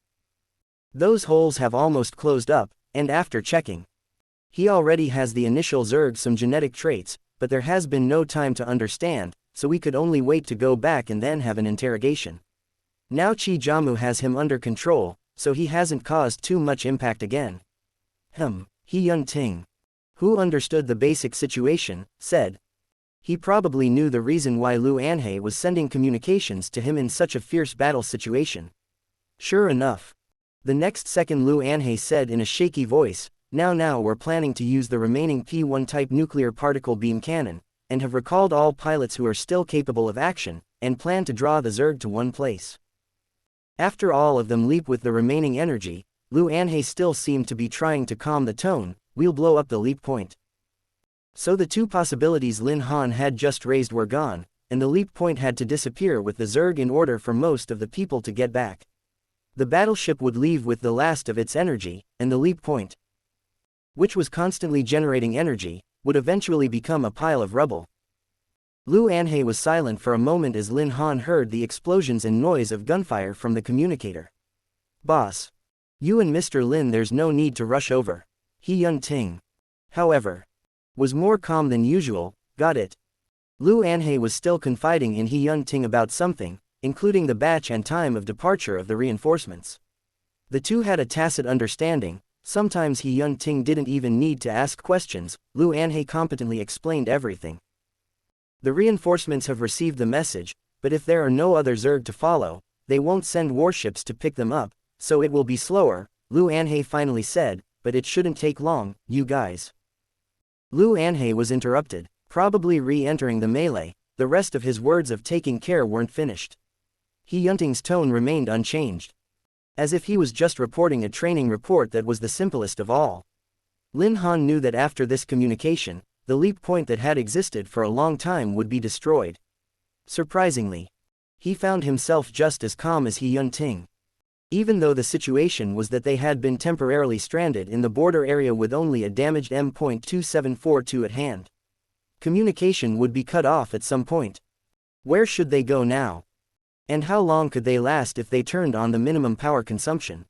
Those holes have almost closed up, and after checking, he already has the initial Zerg some genetic traits, but there has been no time to understand, so we could only wait to go back and then have an interrogation. Now Chi Jamu has him under control, so he hasn't caused too much impact again. He Yun-ting, who understood the basic situation, said. He probably knew the reason why Lu Anhei was sending communications to him in such a fierce battle situation. Sure enough. The next second Lu Anhei said in a shaky voice, now we're planning to use the remaining P1 type nuclear particle beam cannon, and have recalled all pilots who are still capable of action, and plan to draw the Zerg to one place. After all of them leap with the remaining energy, Lu Anhei still seemed to be trying to calm the tone, we'll blow up the leap point. So the 2 possibilities Lin Han had just raised were gone, and the leap point had to disappear with the Zerg in order for most of the people to get back. The battleship would leave with the last of its energy, and the leap point, which was constantly generating energy, would eventually become a pile of rubble. Lu Anhe was silent for a moment as Lin Han heard the explosions and noise of gunfire from the communicator. "Boss. You and Mr. Lin, there's no need to rush over." He Yun-ting, however, was more calm than usual. "Got it." Lu Anhe was still confiding in He Yun-ting about something, including the batch and time of departure of the reinforcements. The two had a tacit understanding. Sometimes He Yun-ting didn't even need to ask questions. Lu Anhe competently explained everything. "The reinforcements have received the message, but if there are no other Zerg to follow, they won't send warships to pick them up, so it will be slower," Lu Anhe finally said, "but it shouldn't take long, you guys." Lu Anhe was interrupted, probably re-entering the melee. The rest of his words of taking care weren't finished. He Yunting's tone remained unchanged, as if he was just reporting a training report that was the simplest of all. Lin Han knew that after this communication, the leap point that had existed for a long time would be destroyed. Surprisingly, he found himself just as calm as He Yun-ting. Even though the situation was that they had been temporarily stranded in the border area with only a damaged M.2742 at hand. Communication would be cut off at some point. Where should they go now? And how long could they last if they turned on the minimum power consumption?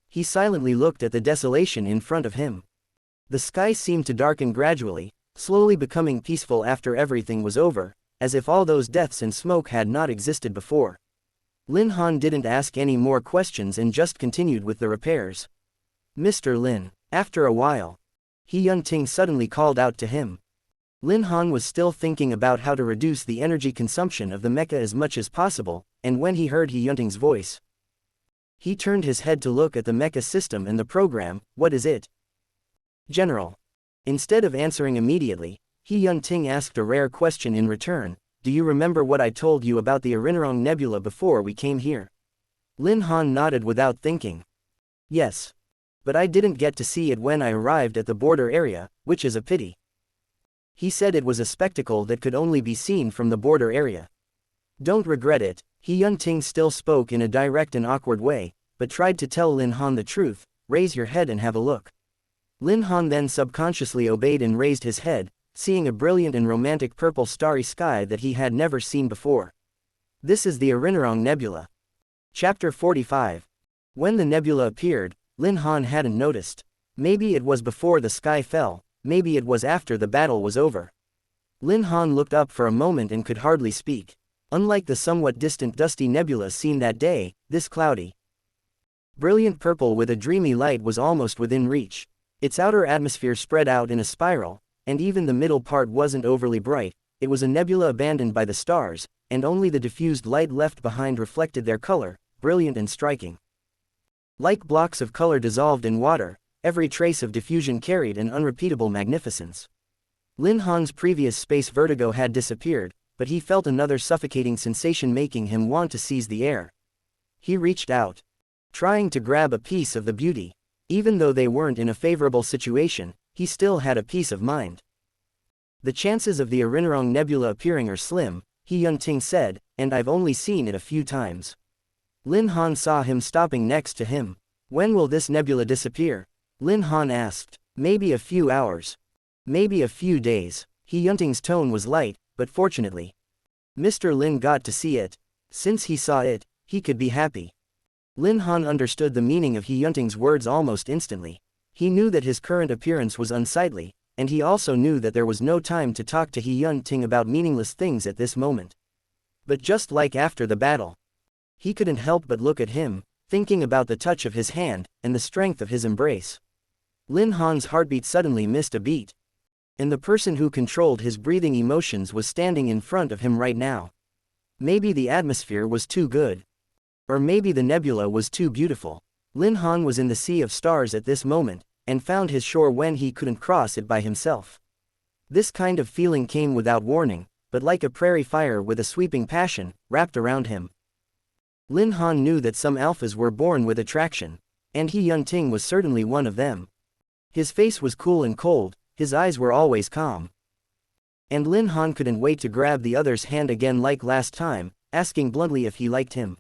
He silently looked at the desolation in front of him. The sky seemed to darken gradually, slowly becoming peaceful after everything was over, as if all those deaths and smoke had not existed before. Lin Han didn't ask any more questions and just continued with the repairs. "Mr. Lin." After a while, He Yun-ting suddenly called out to him. Lin Han was still thinking about how to reduce the energy consumption of the mecha as much as possible, and when he heard He Yun-ting's voice, he turned his head to look at the mecha system and the program. "What is it, General?" Instead of answering immediately, He Yun-ting asked a rare question in return. "Do you remember what I told you about the Arinarong Nebula before we came here?" Lin Han nodded without thinking. "Yes. But I didn't get to see it when I arrived at the border area, which is a pity." He said it was a spectacle that could only be seen from the border area. "Don't regret it." He Yun-ting still spoke in a direct and awkward way, but tried to tell Lin Han the truth. "Raise your head and have a look." Lin Han then subconsciously obeyed and raised his head, seeing a brilliant and romantic purple starry sky that he had never seen before. This is the Arinarong Nebula. Chapter 45. When the nebula appeared, Lin Han hadn't noticed. Maybe it was before the sky fell, maybe it was after the battle was over. Lin Han looked up for a moment and could hardly speak. Unlike the somewhat distant dusty nebula seen that day, this cloudy, brilliant purple with a dreamy light was almost within reach. Its outer atmosphere spread out in a spiral, and even the middle part wasn't overly bright. It was a nebula abandoned by the stars, and only the diffused light left behind reflected their color, brilliant and striking. Like blocks of color dissolved in water, every trace of diffusion carried an unrepeatable magnificence. Lin Han's previous space vertigo had disappeared, but he felt another suffocating sensation making him want to seize the air. He reached out, trying to grab a piece of the beauty. Even though they weren't in a favorable situation, he still had a peace of mind. "The chances of the Arinarong Nebula appearing are slim," He Yun-ting said, "and I've only seen it a few times." Lin Han saw him stopping next to him. "When will this nebula disappear?" Lin Han asked. "Maybe a few hours. Maybe a few days." He Yun-ting's tone was light, but fortunately, Mr. Lin got to see it. Since he saw it, he could be happy. Lin Han understood the meaning of He Yun-ting's words almost instantly. He knew that his current appearance was unsightly, and he also knew that there was no time to talk to He Yun-ting about meaningless things at this moment. But just like after the battle, he couldn't help but look at him, thinking about the touch of his hand, and the strength of his embrace. Lin Han's heartbeat suddenly missed a beat. And the person who controlled his breathing emotions was standing in front of him right now. Maybe the atmosphere was too good. Or maybe the nebula was too beautiful. Lin Han was in the sea of stars at this moment, and found his shore when he couldn't cross it by himself. This kind of feeling came without warning, but like a prairie fire with a sweeping passion, wrapped around him. Lin Han knew that some alphas were born with attraction, and He Yun-ting was certainly one of them. His face was cool and cold, his eyes were always calm. And Lin Han couldn't wait to grab the other's hand again like last time, asking bluntly if he liked him.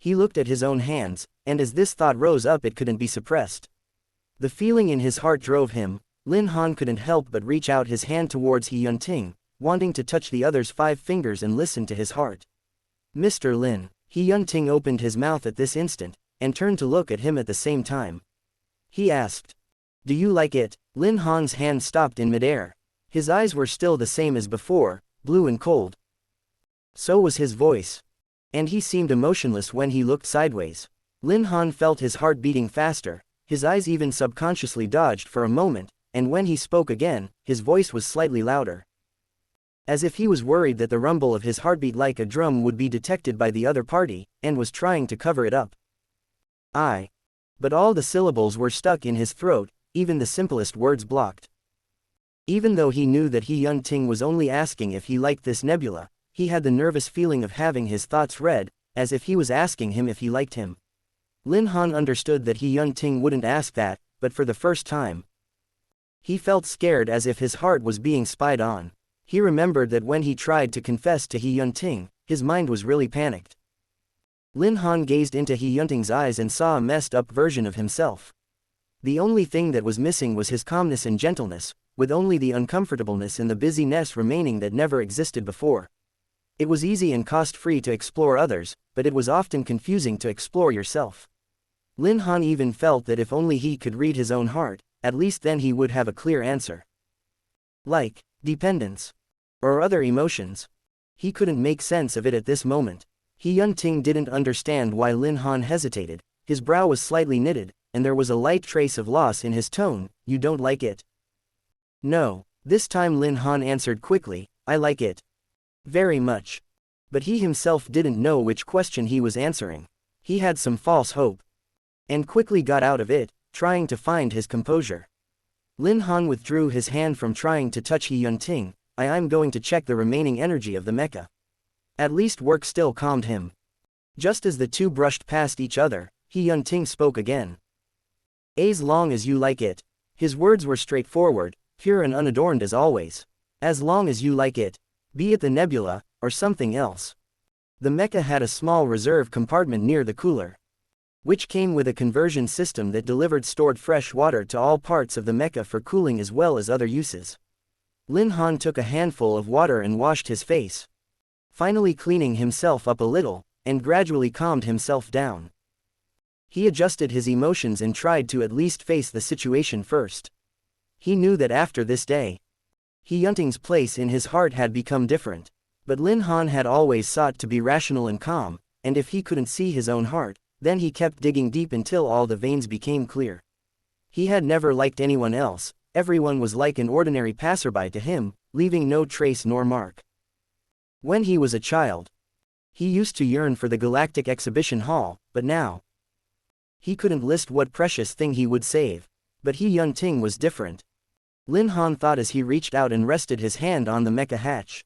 He looked at his own hands, and as this thought rose up it couldn't be suppressed. The feeling in his heart drove him. Lin Han couldn't help but reach out his hand towards He Yun-ting, wanting to touch the other's 5 fingers and listen to his heart. Mr. Lin. He Yunting opened his mouth at this instant, and turned to look at him at the same time. He asked, "Do you like it?" Lin Han's hand stopped in midair. His eyes were still the same as before, blue and cold. So was his voice. And he seemed emotionless when he looked sideways. Lin Han felt his heart beating faster, his eyes even subconsciously dodged for a moment, and when he spoke again, his voice was slightly louder. As if he was worried that the rumble of his heartbeat like a drum would be detected by the other party, and was trying to cover it up. But all the syllables were stuck in his throat, even the simplest words blocked. Even though he knew that He Yunting was only asking if he liked this nebula, he had the nervous feeling of having his thoughts read, as if he was asking him if he liked him. Lin Han understood that He Yunting wouldn't ask that, but for the first time, he felt scared as if his heart was being spied on. He remembered that when he tried to confess to He Yunting, his mind was really panicked. Lin Han gazed into He Yunting's eyes and saw a messed up version of himself. The only thing that was missing was his calmness and gentleness, with only the uncomfortableness and the busyness remaining that never existed before. It was easy and cost-free to explore others, but it was often confusing to explore yourself. Lin Han even felt that if only he could read his own heart, at least then he would have a clear answer. Like dependence or other emotions. He couldn't make sense of it at this moment. He Yunting didn't understand why Lin Han hesitated. His brow was slightly knitted, and there was a light trace of loss in his tone. "You don't like it?" "No." This time Lin Han answered quickly, "I like it. Very much." But he himself didn't know which question he was answering. He had some false hope. And quickly got out of it, trying to find his composure. Lin Han withdrew his hand from trying to touch He Yunting. I'm going to check the remaining energy of the mecha. At least work still calmed him. Just as the two brushed past each other, He Yunting spoke again. "As long as you like it." His words were straightforward, pure and unadorned as always. "As long as you like it. Be it the nebula, or something else." The mecha had a small reserve compartment near the cooler, which came with a conversion system that delivered stored fresh water to all parts of the mecha for cooling as well as other uses. Lin Han took a handful of water and washed his face, finally cleaning himself up a little, and gradually calmed himself down. He adjusted his emotions and tried to at least face the situation first. He knew that after this day, He Yunting's place in his heart had become different. But Lin Han had always sought to be rational and calm, and if he couldn't see his own heart, then he kept digging deep until all the veins became clear. He had never liked anyone else. Everyone was like an ordinary passerby to him, leaving no trace nor mark. When he was a child, he used to yearn for the Galactic Exhibition Hall, but now, he couldn't list what precious thing he would save. But He Yunting was different. Lin Han thought as he reached out and rested his hand on the mecha hatch.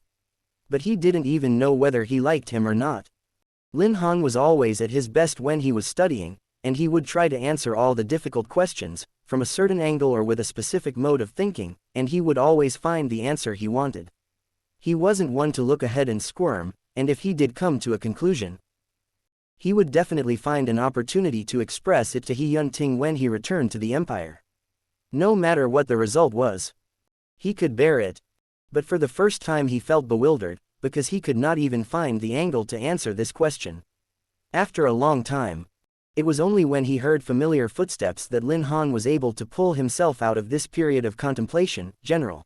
But he didn't even know whether he liked him or not. Lin Han was always at his best when he was studying, and he would try to answer all the difficult questions, from a certain angle or with a specific mode of thinking, and he would always find the answer he wanted. He wasn't one to look ahead and squirm, and if he did come to a conclusion, he would definitely find an opportunity to express it to He Yunting when he returned to the Empire. No matter what the result was, he could bear it. But for the first time he felt bewildered, because he could not even find the angle to answer this question. After a long time, it was only when he heard familiar footsteps that Lin Han was able to pull himself out of this period of contemplation. "General."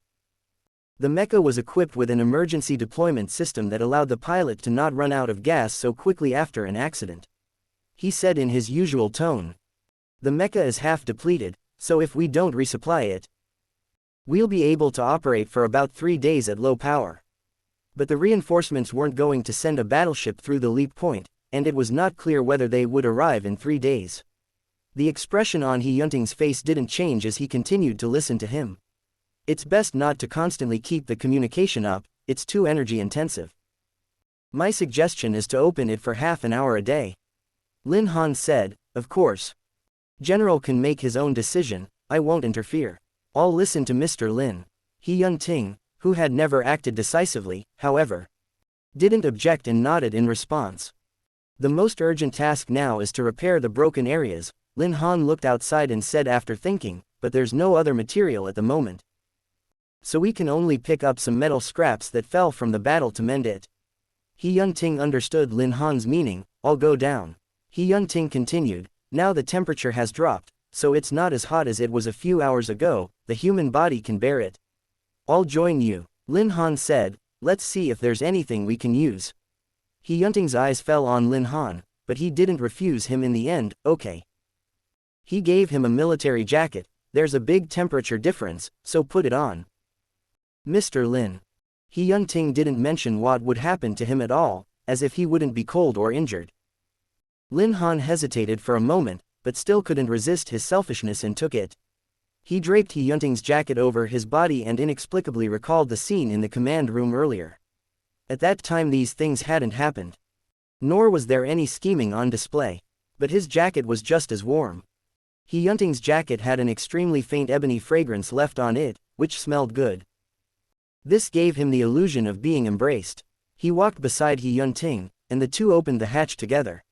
The mecha was equipped with an emergency deployment system that allowed the pilot to not run out of gas so quickly after an accident. He said in his usual tone, "The mecha is half depleted, so if we don't resupply it, we'll be able to operate for about 3 days at low power." But the reinforcements weren't going to send a battleship through the leap point, and it was not clear whether they would arrive in 3 days. The expression on He Yunting's face didn't change as he continued to listen to him. "It's best not to constantly keep the communication up, it's too energy intensive. My suggestion is to open it for half an hour a day." Lin Han said, "Of course. General can make his own decision, I won't interfere. I'll listen to Mr. Lin." He Yunting, who had never acted decisively, however, didn't object and nodded in response. "The most urgent task now is to repair the broken areas," Lin Han looked outside and said after thinking, "but there's no other material at the moment." So we can only pick up some metal scraps that fell from the battle to mend it. He Yunting understood Lin Han's meaning. I'll go down. He Yunting continued, now the temperature has dropped, so it's not as hot as it was a few hours ago, the human body can bear it. I'll join you. Lin Han said, let's see if there's anything we can use. He Yunting's eyes fell on Lin Han, but he didn't refuse him in the end. Okay. He gave him a military jacket. There's a big temperature difference, so put it on. Mr. Lin. He Yunting didn't mention what would happen to him at all, as if he wouldn't be cold or injured. Lin Han hesitated for a moment, but still couldn't resist his selfishness and took it. He draped He Yunting's jacket over his body and inexplicably recalled the scene in the command room earlier. At that time these things hadn't happened. Nor was there any scheming on display. But his jacket was just as warm. He Yunting's jacket had an extremely faint ebony fragrance left on it, which smelled good. This gave him the illusion of being embraced. He walked beside He Yunting, and the two opened the hatch together.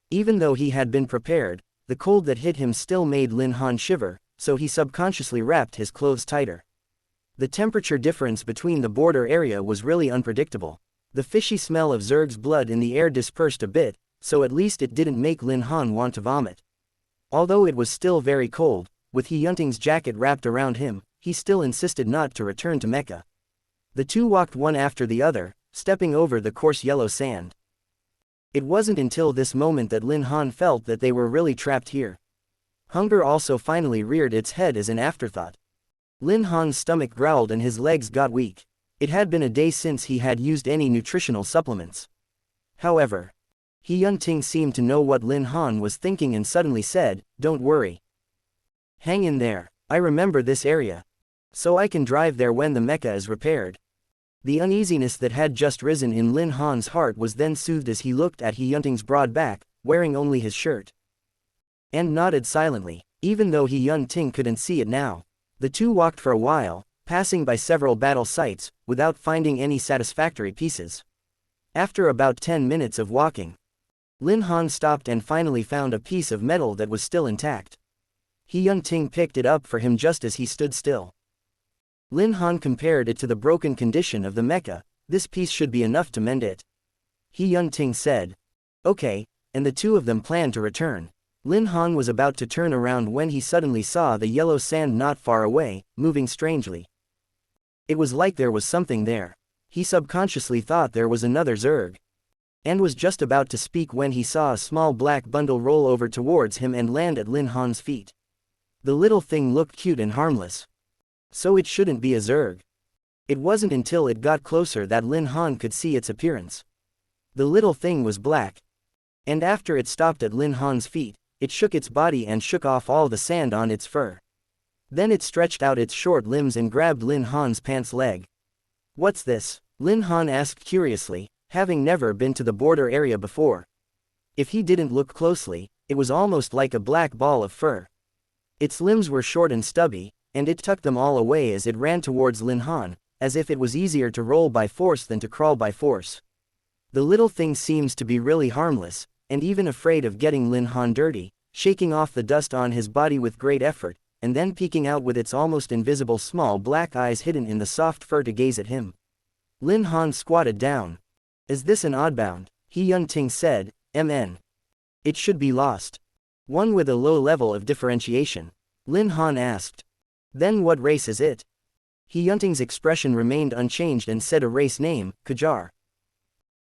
Even though he had been prepared, the cold that hit him still made Lin Han shiver, so he subconsciously wrapped his clothes tighter. The temperature difference between the border area was really unpredictable. The fishy smell of Zerg's blood in the air dispersed a bit, so at least it didn't make Lin Han want to vomit. Although it was still very cold, with He Yunting's jacket wrapped around him, he still insisted not to return to Mecca. The two walked one after the other, stepping over the coarse yellow sand. It wasn't until this moment that Lin Han felt that they were really trapped here. Hunger also finally reared its head as an afterthought. Lin Han's stomach growled and his legs got weak. It had been a day since he had used any nutritional supplements. However, He Yunting seemed to know what Lin Han was thinking and suddenly said, don't worry. Hang in there, I remember this area. So I can drive there when the mecha is repaired. The uneasiness that had just risen in Lin Han's heart was then soothed as he looked at He Yunting's broad back, wearing only his shirt. And nodded silently, even though He Yunting couldn't see it now. The two walked for a while, passing by several battle sites, without finding any satisfactory pieces. After about 10 minutes of walking, Lin Han stopped and finally found a piece of metal that was still intact. He Yunting picked it up for him just as he stood still. Lin Han compared it to the broken condition of the mecha. This piece should be enough to mend it. He Yunting said. Okay, and the two of them planned to return. Lin Han was about to turn around when he suddenly saw the yellow sand not far away, moving strangely. It was like there was something there. He subconsciously thought there was another Zerg. And was just about to speak when he saw a small black bundle roll over towards him and land at Lin Han's feet. The little thing looked cute and harmless. So it shouldn't be a Zerg. It wasn't until it got closer that Lin Han could see its appearance. The little thing was black. And after it stopped at Lin Han's feet, it shook its body and shook off all the sand on its fur. Then it stretched out its short limbs and grabbed Lin Han's pants leg. What's this? Lin Han asked curiously, having never been to the border area before. If he didn't look closely, it was almost like a black ball of fur. Its limbs were short and stubby, and it tucked them all away as it ran towards Lin Han, as if it was easier to roll by force than to crawl by force. The little thing seems to be really harmless, and even afraid of getting Lin Han dirty, shaking off the dust on his body with great effort, and then peeking out with its almost invisible small black eyes hidden in the soft fur to gaze at him. Lin Han squatted down. Is this an oddbound? He Yunting said, MN. It should be lost. One with a low level of differentiation. Lin Han asked. Then what race is it? He Yunting's expression remained unchanged and said a race name, Qajar.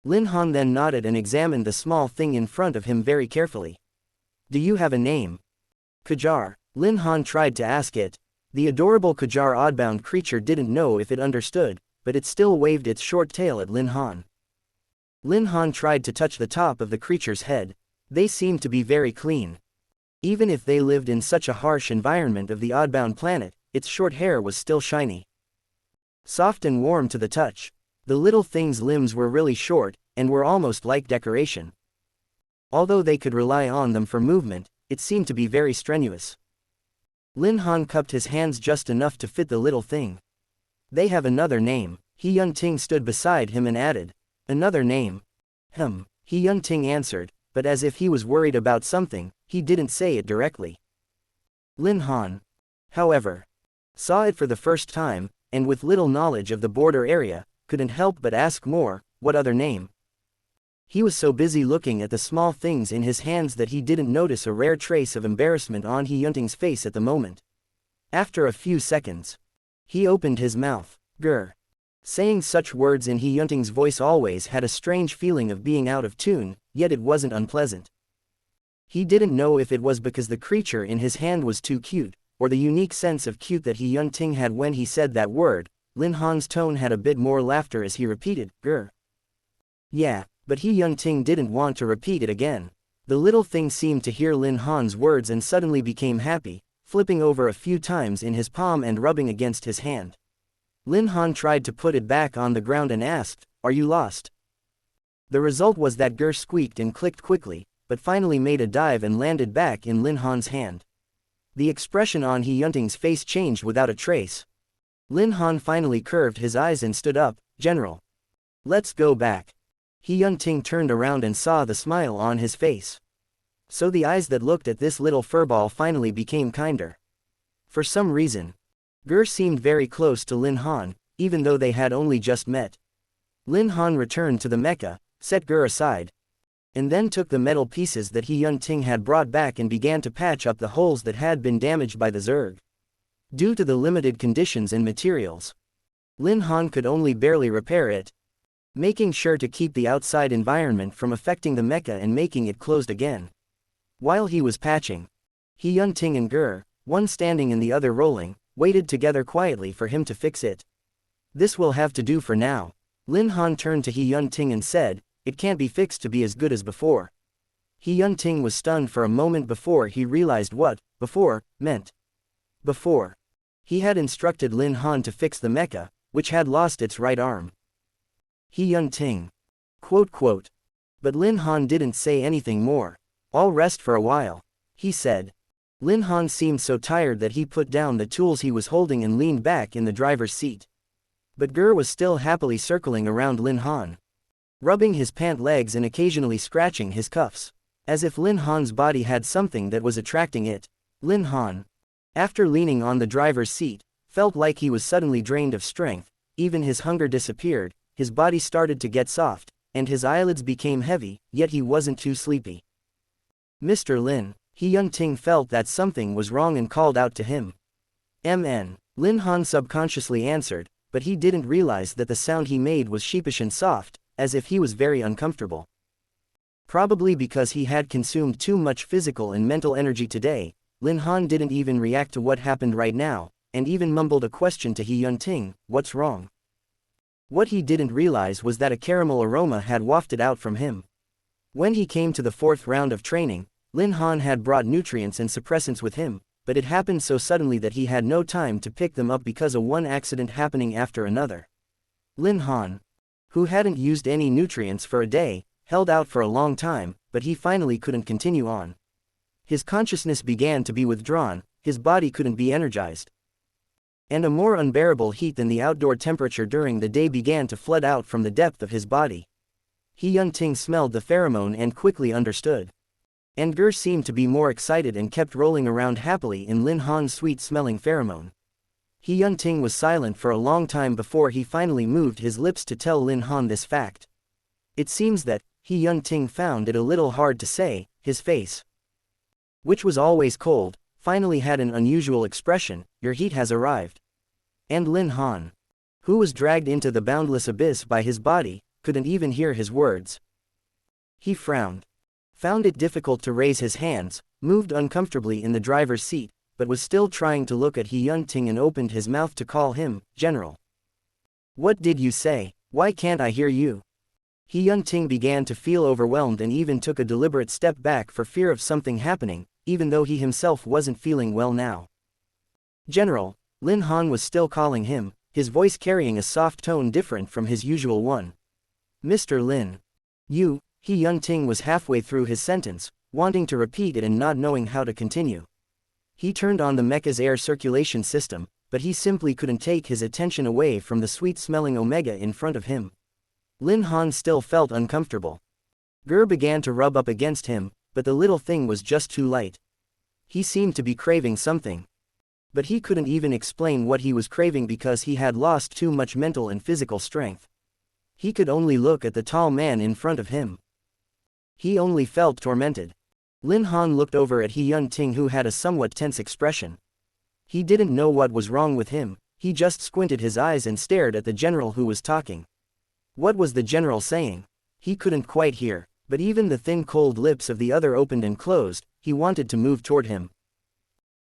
Lin Han then nodded and examined the small thing in front of him very carefully. Do you have a name? Qajar. Lin Han tried to ask it. The adorable Qajar oddbound creature didn't know if it understood, but it still waved its short tail at Lin Han. Lin Han tried to touch the top of the creature's head. They seemed to be very clean. Even if they lived in such a harsh environment of the oddbound planet, its short hair was still shiny. Soft and warm to the touch. The little thing's limbs were really short, and were almost like decoration. Although they could rely on them for movement, it seemed to be very strenuous. Lin Han cupped his hands just enough to fit the little thing. They have another name. He Yunting stood beside him and added. Another name? He Yunting answered, but as if he was worried about something, he didn't say it directly. Lin Han, however, saw it for the first time, and with little knowledge of the border area, couldn't help but ask more, what other name? He was so busy looking at the small things in his hands that he didn't notice a rare trace of embarrassment on He Yunting's face at the moment. After a few seconds, he opened his mouth. Grr. Saying such words in He Yunting's voice always had a strange feeling of being out of tune, yet it wasn't unpleasant. He didn't know if it was because the creature in his hand was too cute, or the unique sense of cute that He Yunting had when he said that word. Lin Han's tone had a bit more laughter as he repeated, Grr. Yeah, but He Yunting didn't want to repeat it again. The little thing seemed to hear Lin Han's words and suddenly became happy, flipping over a few times in his palm and rubbing against his hand. Lin Han tried to put it back on the ground and asked, Are you lost? The result was that Grr squeaked and clicked quickly, but finally made a dive and landed back in Lin Han's hand. The expression on He Yunting's face changed without a trace. Lin Han finally curved his eyes and stood up, General. Let's go back. He Yunting turned around and saw the smile on his face. So the eyes that looked at this little furball finally became kinder. For some reason, Grr seemed very close to Lin Han, even though they had only just met. Lin Han returned to the mecha, set Grr aside, and then took the metal pieces that He Yunting had brought back and began to patch up the holes that had been damaged by the Zerg. Due to the limited conditions and materials, Lin Han could only barely repair it, making sure to keep the outside environment from affecting the mecha and making it closed again. While he was patching, He Yunting and Grr, one standing and the other rolling, waited together quietly for him to fix it. This will have to do for now. Lin Han turned to He Yunting and said, It can't be fixed to be as good as before. He Yunting was stunned for a moment before he realized what before meant. Before, he had instructed Lin Han to fix the mecha, which had lost its right arm. He Yunting. Quote. But Lin Han didn't say anything more. I'll rest for a while, he said. Lin Han seemed so tired that he put down the tools he was holding and leaned back in the driver's seat. But Grr was still happily circling around Lin Han, rubbing his pant legs and occasionally scratching his cuffs, as if Lin Han's body had something that was attracting it. Lin Han, after leaning on the driver's seat, felt like he was suddenly drained of strength, even his hunger disappeared, his body started to get soft, and his eyelids became heavy, yet he wasn't too sleepy. Mr. Lin. He Yunting felt that something was wrong and called out to him. MN. Lin Han subconsciously answered, but he didn't realize that the sound he made was sheepish and soft, as if he was very uncomfortable. Probably because he had consumed too much physical and mental energy today, Lin Han didn't even react to what happened right now, and even mumbled a question to He Yunting, What's wrong? What he didn't realize was that a caramel aroma had wafted out from him. When he came to the fourth round of training, Lin Han had brought nutrients and suppressants with him, but it happened so suddenly that he had no time to pick them up because of one accident happening after another. Lin Han, who hadn't used any nutrients for a day, held out for a long time, but he finally couldn't continue on. His consciousness began to be withdrawn, his body couldn't be energized. And a more unbearable heat than the outdoor temperature during the day began to flood out from the depth of his body. He Yunting smelled the pheromone and quickly understood. And Grr seemed to be more excited and kept rolling around happily in Lin Han's sweet-smelling pheromone. He Yunting was silent for a long time before he finally moved his lips to tell Lin Han this fact. It seems that He Yunting found it a little hard to say. His face, which was always cold, finally had an unusual expression. Your heat has arrived. And Lin Han, who was dragged into the boundless abyss by his body, couldn't even hear his words. He frowned, found it difficult to raise his hands, moved uncomfortably in the driver's seat, but was still trying to look at He Yunting and opened his mouth to call him, General. What did you say? Why can't I hear you? He Yunting began to feel overwhelmed and even took a deliberate step back for fear of something happening, even though he himself wasn't feeling well now. General, Lin Han was still calling him, his voice carrying a soft tone different from his usual one. Mr. Lin. You. He Yunting was halfway through his sentence, wanting to repeat it and not knowing how to continue. He turned on the mecha's air circulation system, but he simply couldn't take his attention away from the sweet-smelling Omega in front of him. Lin Han still felt uncomfortable. Grr began to rub up against him, but the little thing was just too light. He seemed to be craving something. But he couldn't even explain what he was craving because he had lost too much mental and physical strength. He could only look at the tall man in front of him. He only felt tormented. Lin Han looked over at He Yun-ting, who had a somewhat tense expression. He didn't know what was wrong with him, he just squinted his eyes and stared at the general who was talking. What was the general saying? He couldn't quite hear, but even the thin cold lips of the other opened and closed. He wanted to move toward him.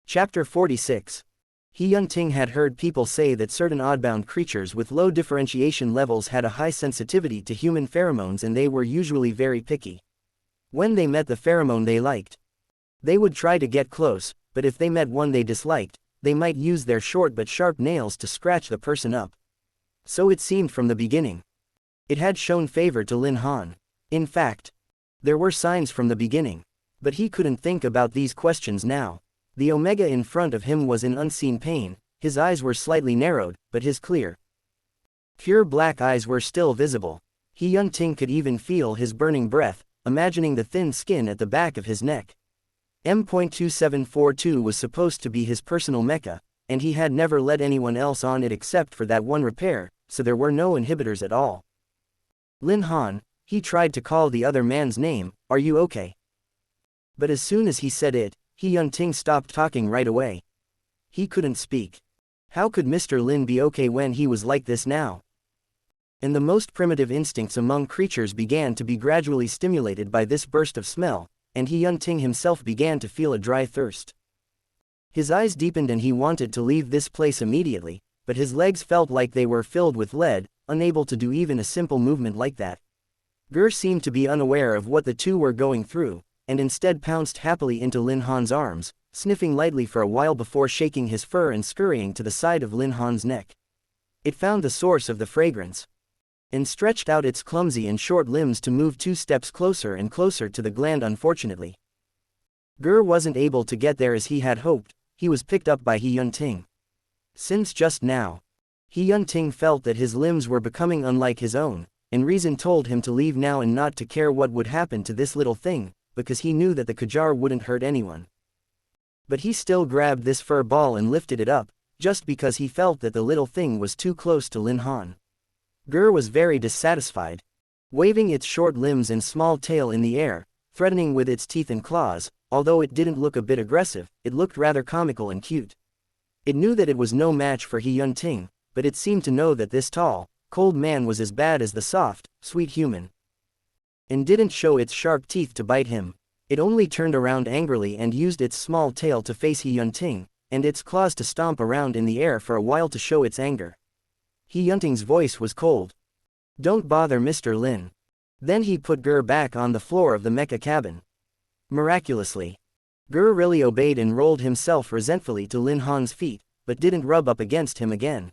Chapter 46. He Yun-ting had heard people say that certain oddbound creatures with low differentiation levels had a high sensitivity to human pheromones, and they were usually very picky. When they met the pheromone they liked, they would try to get close, but if they met one they disliked, they might use their short but sharp nails to scratch the person up. So it seemed from the beginning. It had shown favor to Lin Han. In fact, there were signs from the beginning. But he couldn't think about these questions now. The Omega in front of him was in unseen pain, his eyes were slightly narrowed, but his clear, pure black eyes were still visible. He Yun-ting could even feel his burning breath, imagining the thin skin at the back of his neck. M.2742 was supposed to be his personal mecha, and he had never let anyone else on it except for that one repair, so there were no inhibitors at all. Lin Han, he tried to call the other man's name, "Are you okay?" But as soon as he said it, He Yun-ting stopped talking right away. He couldn't speak. How could Mr. Lin be okay when he was like this now? And the most primitive instincts among creatures began to be gradually stimulated by this burst of smell, and He Yun-ting himself began to feel a dry thirst. His eyes deepened and he wanted to leave this place immediately, but his legs felt like they were filled with lead, unable to do even a simple movement like that. Ger seemed to be unaware of what the two were going through, and instead pounced happily into Lin Han's arms, sniffing lightly for a while before shaking his fur and scurrying to the side of Lin Han's neck. It found the source of the fragrance, and stretched out its clumsy and short limbs to move 2 steps closer and closer to the gland. Unfortunately, Ger wasn't able to get there as he had hoped. He was picked up by He Yun-ting. Since just now, He Yun-ting felt that his limbs were becoming unlike his own, and reason told him to leave now and not to care what would happen to this little thing, because he knew that the Kajar wouldn't hurt anyone. But he still grabbed this fur ball and lifted it up, just because he felt that the little thing was too close to Lin Han. Ger was very dissatisfied. Waving its short limbs and small tail in the air, threatening with its teeth and claws, although it didn't look a bit aggressive, it looked rather comical and cute. It knew that it was no match for He Yun-ting, but it seemed to know that this tall, cold man was as bad as the soft, sweet human, and didn't show its sharp teeth to bite him. It only turned around angrily and used its small tail to face He Yun-ting, and its claws to stomp around in the air for a while to show its anger. He Yun-ting's voice was cold. "Don't bother Mr. Lin." Then he put Ger back on the floor of the mecha cabin. Miraculously, Ger really obeyed and rolled himself resentfully to Lin Han's feet, but didn't rub up against him again.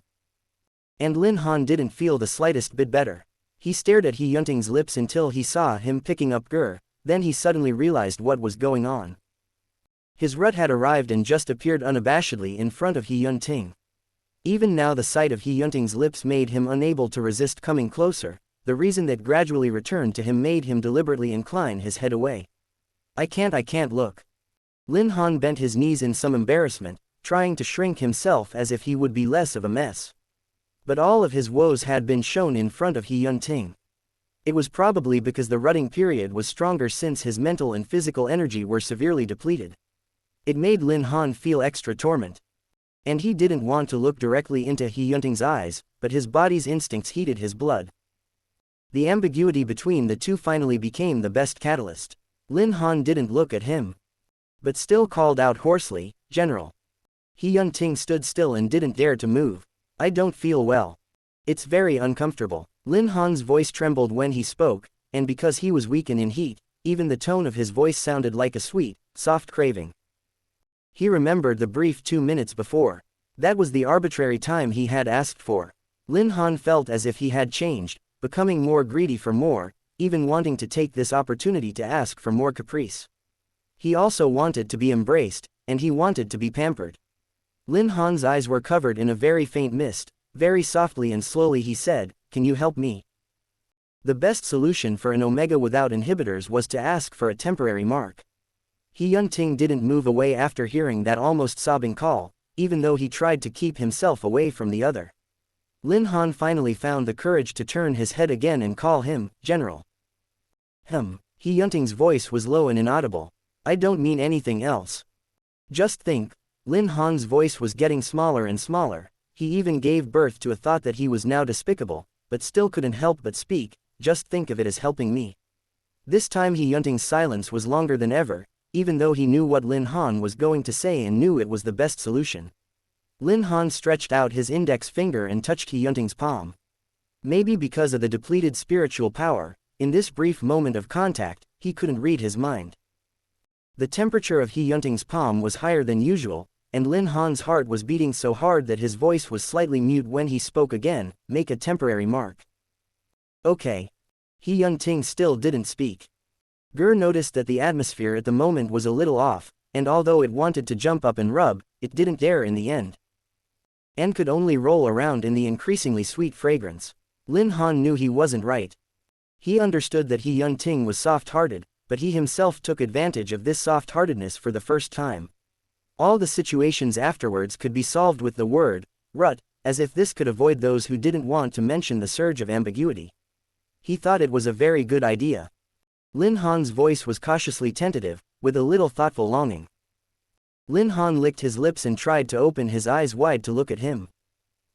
And Lin Han didn't feel the slightest bit better. He stared at He Yun-ting's lips until he saw him picking up Ger, then he suddenly realized what was going on. His rut had arrived and just appeared unabashedly in front of He Yun-ting. Even now the sight of He Yun-ting's lips made him unable to resist coming closer. The reason that gradually returned to him made him deliberately incline his head away. I can't look." Lin Han bent his knees in some embarrassment, trying to shrink himself as if he would be less of a mess. But all of his woes had been shown in front of He Yun-ting. It was probably because the rutting period was stronger since his mental and physical energy were severely depleted. It made Lin Han feel extra torment. And he didn't want to look directly into He Yun-ting's eyes, but his body's instincts heated his blood. The ambiguity between the two finally became the best catalyst. Lin Han didn't look at him, but still called out hoarsely, "General." He Yun-ting stood still and didn't dare to move. "I don't feel well. It's very uncomfortable." Lin Han's voice trembled when he spoke, and because he was weak and in heat, even the tone of his voice sounded like a sweet, soft craving. He remembered the brief 2 minutes before. That was the arbitrary time he had asked for. Lin Han felt as if he had changed, becoming more greedy for more, even wanting to take this opportunity to ask for more caprice. He also wanted to be embraced, and he wanted to be pampered. Lin Han's eyes were covered in a very faint mist. Very softly and slowly he said, "Can you help me?" The best solution for an Omega without inhibitors was to ask for a temporary mark. He Yun-ting didn't move away after hearing that almost sobbing call, even though he tried to keep himself away from the other. Lin Han finally found the courage to turn his head again and call him, General. He Yunting's voice was low and inaudible. I don't mean anything else. Just think. Lin Han's voice was getting smaller and smaller. He even gave birth to a thought that he was now despicable, but still couldn't help but speak. Just think of it as helping me. This time He Yunting's silence was longer than ever, even though he knew what Lin Han was going to say and knew it was the best solution. Lin Han stretched out his index finger and touched He Yunting's palm. Maybe because of the depleted spiritual power, in this brief moment of contact, he couldn't read his mind. The temperature of He Yunting's palm was higher than usual, and Lin Han's heart was beating so hard that his voice was slightly mute when he spoke again. Make a temporary mark. Okay. He Yunting still didn't speak. Ger noticed that the atmosphere at the moment was a little off, and although it wanted to jump up and rub, it didn't dare in the end. And could only roll around in the increasingly sweet fragrance. Lin Han knew he wasn't right. He understood that He Yunting was soft-hearted, but he himself took advantage of this soft-heartedness for the first time. All the situations afterwards could be solved with the word, rut, as if this could avoid those who didn't want to mention the surge of ambiguity. He thought it was a very good idea. Lin Han's voice was cautiously tentative, with a little thoughtful longing. Lin Han licked his lips and tried to open his eyes wide to look at him.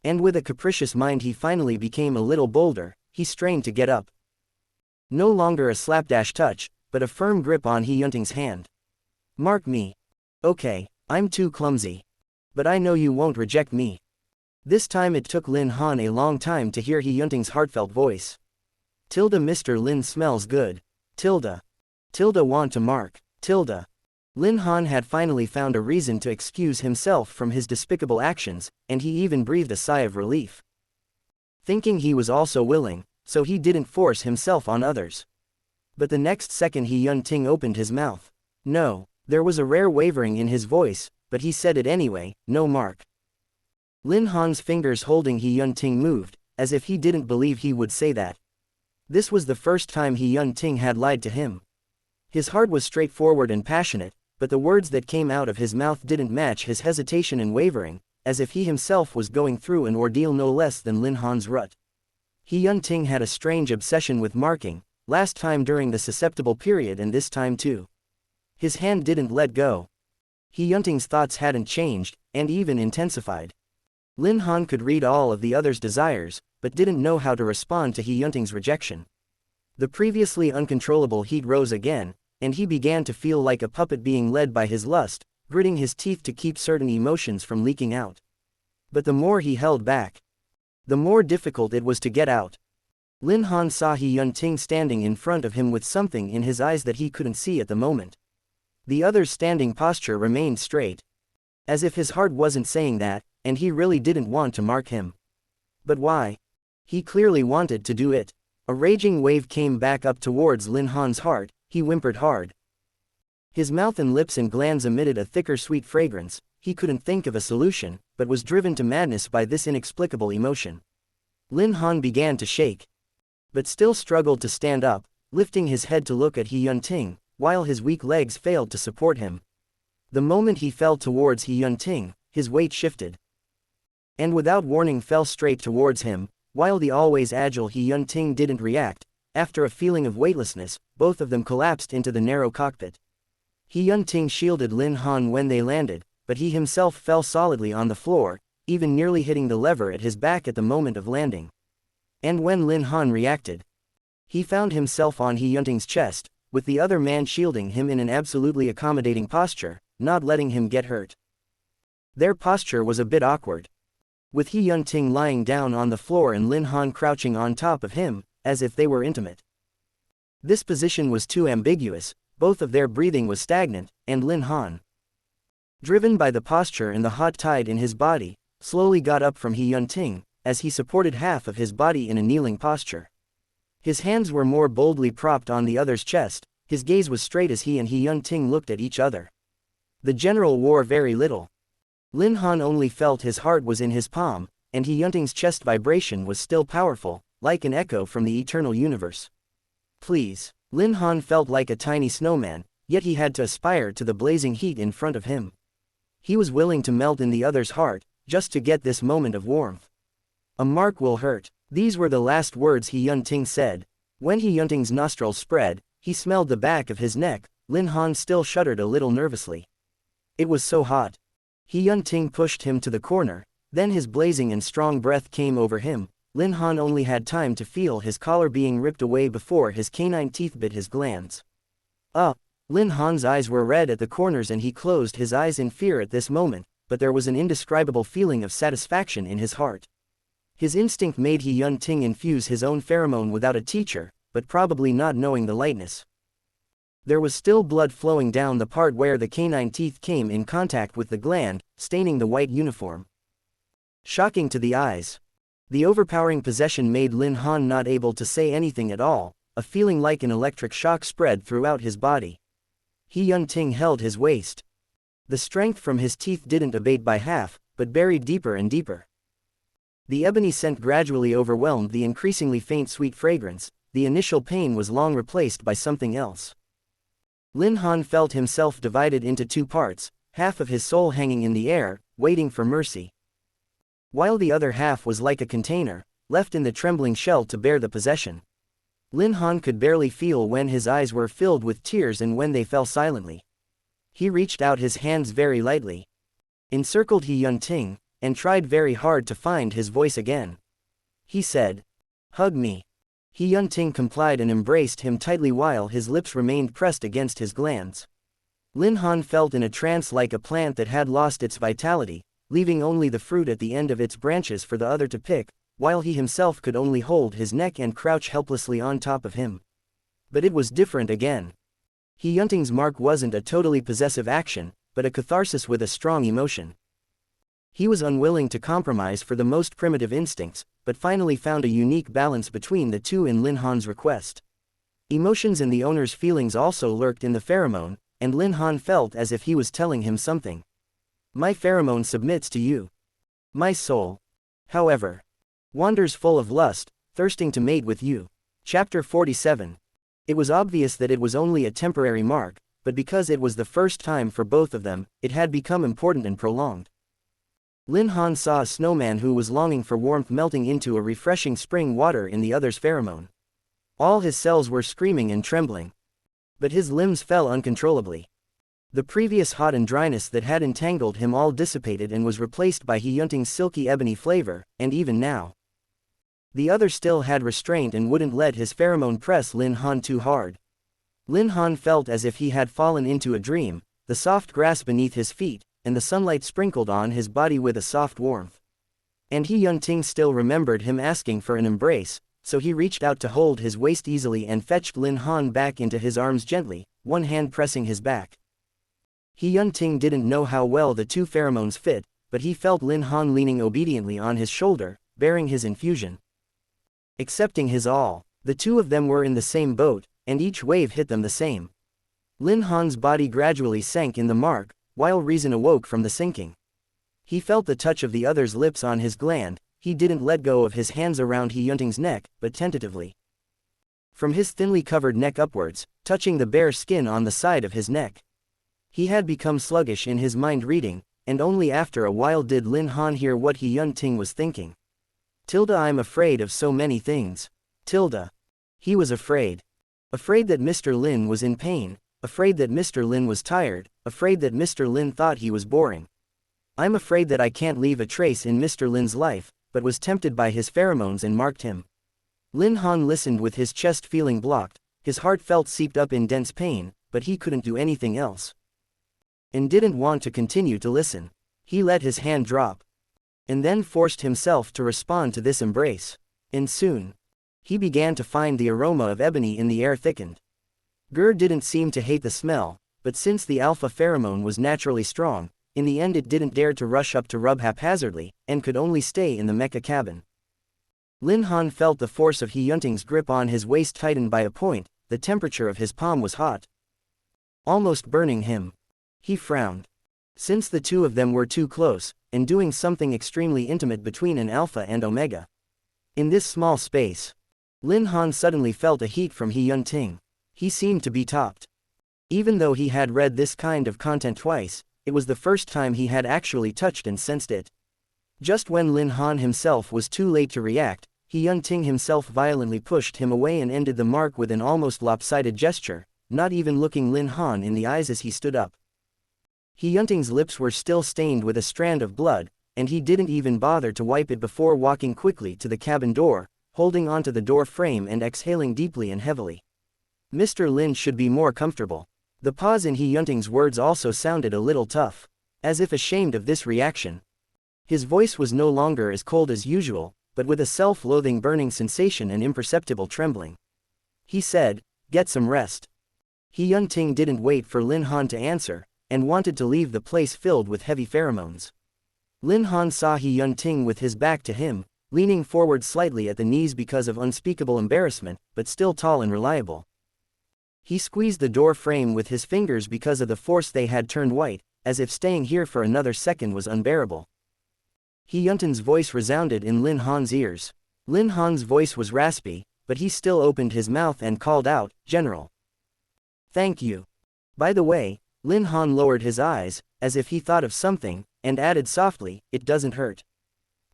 And with a capricious mind he finally became a little bolder. He strained to get up. No longer a slapdash touch, but a firm grip on He Yunting's hand. Mark me. Okay, I'm too clumsy. But I know you won't reject me. This time it took Lin Han a long time to hear He Yunting's heartfelt voice. Mr. Lin smells good. Want to mark. Lin Han had finally found a reason to excuse himself from his despicable actions, and he even breathed a sigh of relief. Thinking he was also willing, so he didn't force himself on others. But the next second He Yunting opened his mouth. No, there was a rare wavering in his voice, but he said it anyway, no mark. Lin Han's fingers holding He Yunting moved, as if he didn't believe he would say that. This was the first time He Yunting had lied to him. His heart was straightforward and passionate, but the words that came out of his mouth didn't match his hesitation and wavering, as if he himself was going through an ordeal no less than Lin Han's rut. He Yunting had a strange obsession with marking, last time during the susceptible period and this time too. His hand didn't let go. He Yunting's thoughts hadn't changed, and even intensified. Lin Han could read all of the other's desires, but didn't know how to respond to He Yunting's rejection. The previously uncontrollable heat rose again, and he began to feel like a puppet being led by his lust, gritting his teeth to keep certain emotions from leaking out. But the more he held back, the more difficult it was to get out. Lin Han saw He Yunting standing in front of him with something in his eyes that he couldn't see at the moment. The other's standing posture remained straight. As if his heart wasn't saying that, and he really didn't want to mark him. But why? He clearly wanted to do it. A raging wave came back up towards Lin Han's heart. He whimpered hard. His mouth and lips and glands emitted a thicker sweet fragrance. He couldn't think of a solution, but was driven to madness by this inexplicable emotion. Lin Han began to shake, but still struggled to stand up, lifting his head to look at He Yunting, while his weak legs failed to support him. The moment he fell towards He Yunting, his weight shifted, and without warning fell straight towards him, while the always agile He Yunting didn't react. After a feeling of weightlessness, both of them collapsed into the narrow cockpit. He Yunting shielded Lin Han when they landed, but he himself fell solidly on the floor, even nearly hitting the lever at his back at the moment of landing. And when Lin Han reacted, he found himself on He Yunting's chest, with the other man shielding him in an absolutely accommodating posture, not letting him get hurt. Their posture was a bit awkward, with He Yunting lying down on the floor and Lin Han crouching on top of him, as if they were intimate. This position was too ambiguous, both of their breathing was stagnant, and Lin Han, driven by the posture and the hot tide in his body, slowly got up from He Yunting, as he supported half of his body in a kneeling posture. His hands were more boldly propped on the other's chest, his gaze was straight as he and He Yunting looked at each other. The general wore very little. Lin Han only felt his heart was in his palm, and He Yunting's chest vibration was still powerful, like an echo from the eternal universe. Please. Lin Han felt like a tiny snowman, yet he had to aspire to the blazing heat in front of him. He was willing to melt in the other's heart, just to get this moment of warmth. A mark will hurt. These were the last words He Yunting said. When He Yunting's nostrils spread, he smelled the back of his neck. Lin Han still shuddered a little nervously. It was so hot. He Yunting pushed him to the corner, then his blazing and strong breath came over him. Lin Han only had time to feel his collar being ripped away before his canine teeth bit his glands. Lin Han's eyes were red at the corners and he closed his eyes in fear at this moment, but there was an indescribable feeling of satisfaction in his heart. His instinct made He Yunting infuse his own pheromone without a teacher, but probably not knowing the lightness. There was still blood flowing down the part where the canine teeth came in contact with the gland, staining the white uniform. Shocking to the eyes. The overpowering possession made Lin Han not able to say anything at all. A feeling like an electric shock spread throughout his body. He Yunting held his waist. The strength from his teeth didn't abate by half, but buried deeper and deeper. The ebony scent gradually overwhelmed the increasingly faint sweet fragrance. The initial pain was long replaced by something else. Lin Han felt himself divided into two parts, half of his soul hanging in the air, waiting for mercy, while the other half was like a container, left in the trembling shell to bear the possession. Lin Han could barely feel when his eyes were filled with tears and when they fell silently. He reached out his hands very lightly, encircled He Yunting, and tried very hard to find his voice again. He said, "Hug me." He Yunting complied and embraced him tightly while his lips remained pressed against his glands. Lin Han felt in a trance like a plant that had lost its vitality, leaving only the fruit at the end of its branches for the other to pick, while he himself could only hold his neck and crouch helplessly on top of him. But it was different again. He Yunting's mark wasn't a totally possessive action, but a catharsis with a strong emotion. He was unwilling to compromise for the most primitive instincts, but finally found a unique balance between the two in Lin Han's request. Emotions and the owner's feelings also lurked in the pheromone, and Lin Han felt as if he was telling him something. My pheromone submits to you. My soul, however, wanders full of lust, thirsting to mate with you. Chapter 47. It was obvious that it was only a temporary mark, but because it was the first time for both of them, it had become important and prolonged. Lin Han saw a snowman who was longing for warmth melting into a refreshing spring water in the other's pheromone. All his cells were screaming and trembling. But his limbs fell uncontrollably. The previous hot and dryness that had entangled him all dissipated and was replaced by He Yunting's silky ebony flavor, and even now, the other still had restraint and wouldn't let his pheromone press Lin Han too hard. Lin Han felt as if he had fallen into a dream, the soft grass beneath his feet, and the sunlight sprinkled on his body with a soft warmth. And He Yunting still remembered him asking for an embrace, so he reached out to hold his waist easily and fetched Lin Han back into his arms gently, one hand pressing his back. He Yunting didn't know how well the two pheromones fit, but he felt Lin Han leaning obediently on his shoulder, bearing his infusion, accepting his all. The two of them were in the same boat, and each wave hit them the same. Lin Han's body gradually sank in the mark, while reason awoke from the sinking. He felt the touch of the other's lips on his gland. He didn't let go of his hands around He Yunting's neck, but tentatively, from his thinly covered neck upwards, touching the bare skin on the side of his neck. He had become sluggish in his mind reading, and only after a while did Lin Han hear what He Yunting was thinking. I'm afraid of so many things. He was afraid. Afraid that Mr. Lin was in pain, afraid that Mr. Lin was tired, afraid that Mr. Lin thought he was boring. I'm afraid that I can't leave a trace in Mr. Lin's life, but was tempted by his pheromones and marked him. Lin Han listened with his chest feeling blocked, his heart felt seeped up in dense pain, but he couldn't do anything else. And didn't want to continue to listen. He let his hand drop, and then forced himself to respond to this embrace. And soon, he began to find the aroma of ebony in the air thickened. Gur didn't seem to hate the smell, but since the alpha pheromone was naturally strong, in the end it didn't dare to rush up to rub haphazardly, and could only stay in the mecha cabin. Lin Han felt the force of He Yunting's grip on his waist tighten by a point. The temperature of his palm was hot, almost burning him. He frowned. Since the two of them were too close, and doing something extremely intimate between an alpha and omega. In this small space, Lin Han suddenly felt a heat from He Yunting. He seemed to be topped. Even though he had read this kind of content twice, it was the first time he had actually touched and sensed it. Just when Lin Han himself was too late to react, He Yunting himself violently pushed him away and ended the mark with an almost lopsided gesture, not even looking Lin Han in the eyes as he stood up. He Yunting's lips were still stained with a strand of blood, and he didn't even bother to wipe it before walking quickly to the cabin door, holding onto the door frame and exhaling deeply and heavily. Mr. Lin should be more comfortable. The pause in He Yunting's words also sounded a little tough, as if ashamed of this reaction. His voice was no longer as cold as usual, but with a self-loathing burning sensation and imperceptible trembling. He said, "Get some rest." He Yunting didn't wait for Lin Han to answer, and wanted to leave the place filled with heavy pheromones. Lin Han saw He Yunting with his back to him, leaning forward slightly at the knees because of unspeakable embarrassment, but still tall and reliable. He squeezed the door frame with his fingers because of the force they had turned white, as if staying here for another second was unbearable. He Yunting's voice resounded in Lin Han's ears. Lin Han's voice was raspy, but he still opened his mouth and called out, "General." "Thank you." By the way, Lin Han lowered his eyes, as if he thought of something, and added softly, "It doesn't hurt."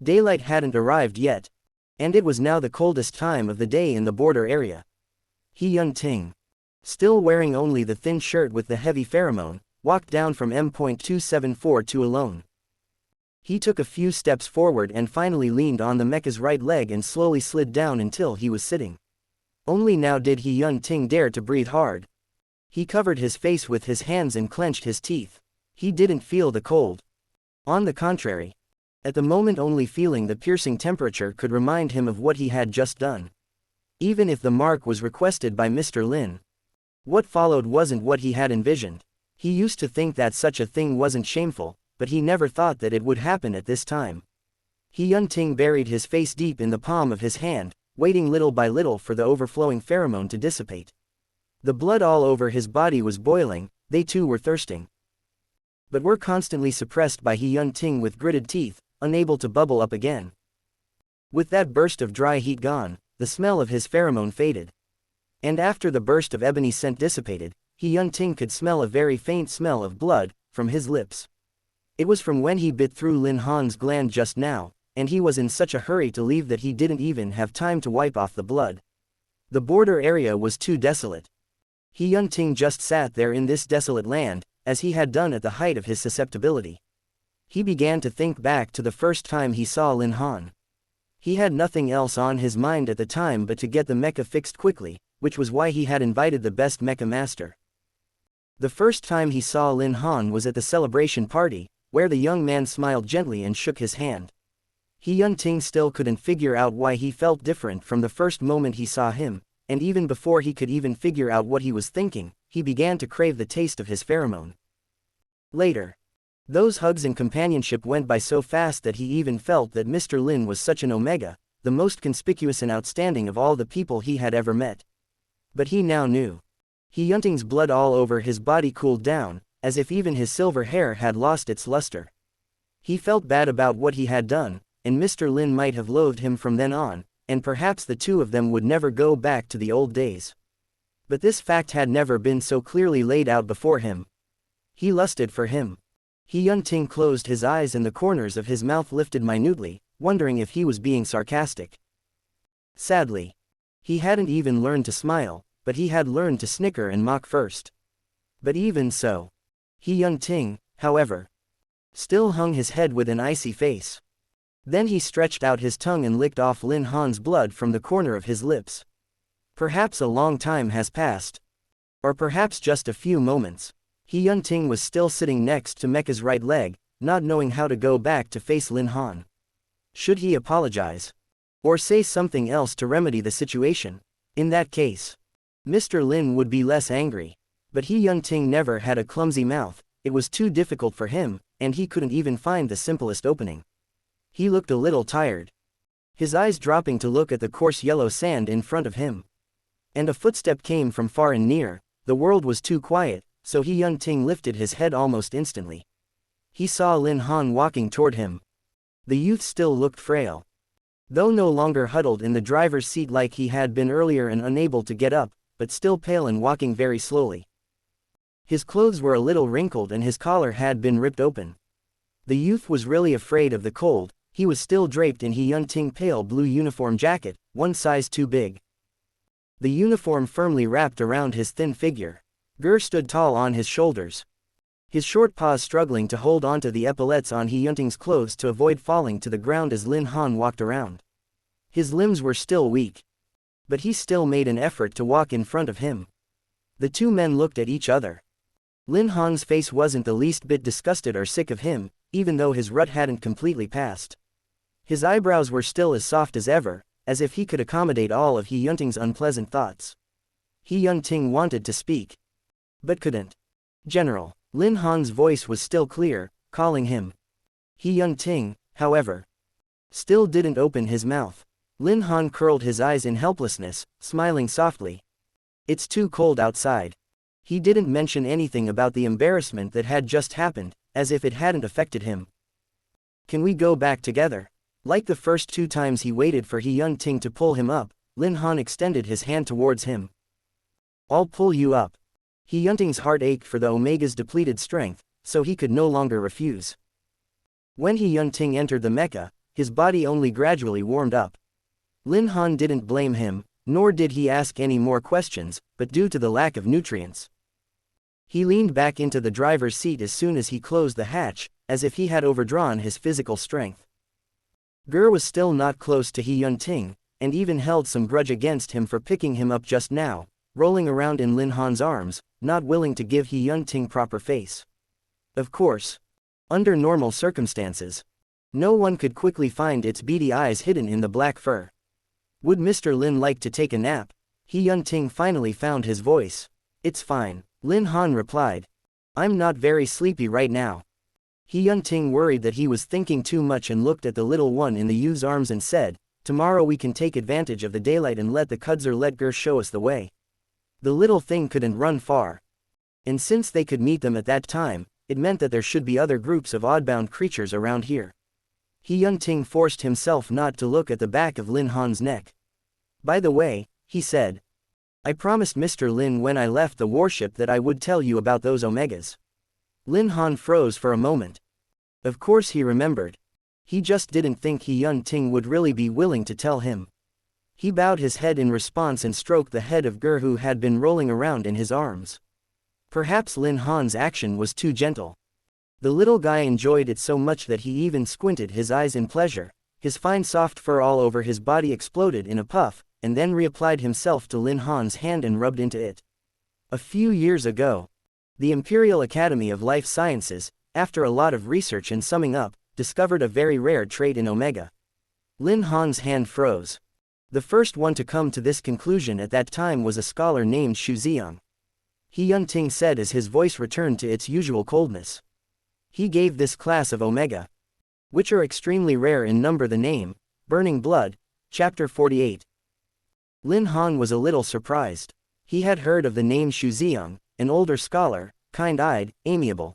Daylight hadn't arrived yet, and it was now the coldest time of the day in the border area. He Yunting, still wearing only the thin shirt with the heavy pheromone, walked down from M.274 alone. He took a few steps forward and finally leaned on the mecha's right leg and slowly slid down until he was sitting. Only now did He Yunting dare to breathe hard. He covered his face with his hands and clenched his teeth. He didn't feel the cold. On the contrary, at the moment only feeling the piercing temperature could remind him of what he had just done. Even if the mark was requested by Mr. Lin, what followed wasn't what he had envisioned. He used to think that such a thing wasn't shameful, but he never thought that it would happen at this time. He Yunting buried his face deep in the palm of his hand, waiting little by little for the overflowing pheromone to dissipate. The blood all over his body was boiling, they too were thirsting, but were constantly suppressed by He Yunting with gritted teeth, unable to bubble up again. With that burst of dry heat gone, the smell of his pheromone faded. And after the burst of ebony scent dissipated, He Yunting could smell a very faint smell of blood from his lips. It was from when he bit through Lin Han's gland just now, and he was in such a hurry to leave that he didn't even have time to wipe off the blood. The border area was too desolate. He Yunting just sat there in this desolate land, as he had done at the height of his susceptibility. He began to think back to the first time he saw Lin Han. He had nothing else on his mind at the time but to get the mecha fixed quickly, which was why he had invited the best mecha master. The first time he saw Lin Han was at the celebration party, where the young man smiled gently and shook his hand. He Yunting still couldn't figure out why he felt different from the first moment he saw him, and even before he could even figure out what he was thinking, he began to crave the taste of his pheromone. Later, those hugs and companionship went by so fast that he even felt that Mr. Lin was such an omega, the most conspicuous and outstanding of all the people he had ever met. But he now knew. He Yunting's blood all over his body cooled down, as if even his silver hair had lost its luster. He felt bad about what he had done, and Mr. Lin might have loathed him from then on, and perhaps the two of them would never go back to the old days. But this fact had never been so clearly laid out before him. He lusted for him. He Yunting closed his eyes and the corners of his mouth lifted minutely, wondering if he was being sarcastic. Sadly, he hadn't even learned to smile, but he had learned to snicker and mock first. But even so, He Yunting, however, still hung his head with an icy face. Then he stretched out his tongue and licked off Lin Han's blood from the corner of his lips. Perhaps a long time has passed. Or perhaps just a few moments. He Yunting was still sitting next to Mecha's right leg, not knowing how to go back to face Lin Han. Should he apologize? Or say something else to remedy the situation? In that case, Mr. Lin would be less angry. But He Yunting never had a clumsy mouth, it was too difficult for him, and he couldn't even find the simplest opening. He looked a little tired, his eyes dropping to look at the coarse yellow sand in front of him. And a footstep came from far and near. The world was too quiet, so He Yunting lifted his head almost instantly. He saw Lin Han walking toward him. The youth still looked frail. Though no longer huddled in the driver's seat like he had been earlier and unable to get up, but still pale and walking very slowly. His clothes were a little wrinkled and his collar had been ripped open. The youth was really afraid of the cold. He was still draped in He Yun-ting pale blue uniform jacket, one size too big. The uniform firmly wrapped around his thin figure. Ger stood tall on his shoulders, his short paws struggling to hold onto the epaulettes on He Yun-ting's clothes to avoid falling to the ground as Lin Han walked around. His limbs were still weak, but he still made an effort to walk in front of him. The two men looked at each other. Lin Han's face wasn't the least bit disgusted or sick of him, even though his rut hadn't completely passed. His eyebrows were still as soft as ever, as if he could accommodate all of He Yun-ting's unpleasant thoughts. He Yun-ting wanted to speak, but couldn't. General. Lin Han's voice was still clear, calling him. He Yun-ting, however, still didn't open his mouth. Lin Han curled his eyes in helplessness, smiling softly. It's too cold outside. He didn't mention anything about the embarrassment that had just happened, as if it hadn't affected him. Can we go back together? Like the first two times he waited for He Yun-ting to pull him up, Lin Han extended his hand towards him. I'll pull you up. He Yun-ting's heart ached for the Omega's depleted strength, so he could no longer refuse. When He Yun-ting entered the mecha, his body only gradually warmed up. Lin Han didn't blame him, nor did he ask any more questions, but due to the lack of nutrients. He leaned back into the driver's seat as soon as he closed the hatch, as if he had overdrawn his physical strength. Ger was still not close to He Yun-ting, and even held some grudge against him for picking him up just now, rolling around in Lin Han's arms, not willing to give He Yun-ting proper face. Of course, under normal circumstances, no one could quickly find its beady eyes hidden in the black fur. Would Mr. Lin like to take a nap? He Yun-ting finally found his voice. It's fine, Lin Han replied. I'm not very sleepy right now. He Yun-ting worried that he was thinking too much and looked at the little one in the youth's arms and said, tomorrow we can take advantage of the daylight and let the Kudzer let Ger show us the way. The little thing couldn't run far. And since they could meet them at that time, it meant that there should be other groups of oddbound creatures around here. He Yun-ting forced himself not to look at the back of Lin Han's neck. By the way, he said, I promised Mr. Lin when I left the warship that I would tell you about those Omegas. Lin Han froze for a moment. Of course he remembered. He just didn't think He Yun-ting would really be willing to tell him. He bowed his head in response and stroked the head of Ger who had been rolling around in his arms. Perhaps Lin Han's action was too gentle. The little guy enjoyed it so much that he even squinted his eyes in pleasure. His fine soft fur all over his body exploded in a puff, and then reapplied himself to Lin Han's hand and rubbed into it. A few years ago, the Imperial Academy of Life Sciences, after a lot of research and summing up, discovered a very rare trait in Omega. Lin Han's hand froze. The first one to come to this conclusion at that time was a scholar named Xu Ziyang. He Yun-ting said as his voice returned to its usual coldness. He gave this class of Omega, which are extremely rare in number, the name, Burning Blood, Chapter 48. Lin Han was a little surprised. He had heard of the name Xu Ziyang, an older scholar, kind-eyed, amiable,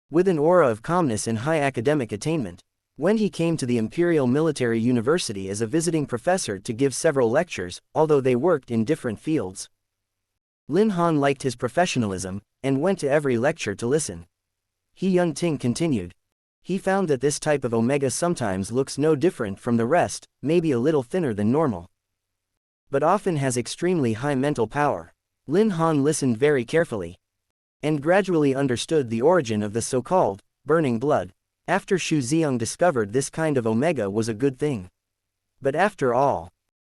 with an aura of calmness and high academic attainment. When he came to the Imperial Military University as a visiting professor to give several lectures, although they worked in different fields, Lin Han liked his professionalism, and went to every lecture to listen. He Yun-ting continued. He found that this type of Omega sometimes looks no different from the rest, maybe a little thinner than normal, but often has extremely high mental power. Lin Han listened very carefully, and gradually understood the origin of the so-called burning blood. After Xu Ziyang discovered this kind of Omega was a good thing. But after all,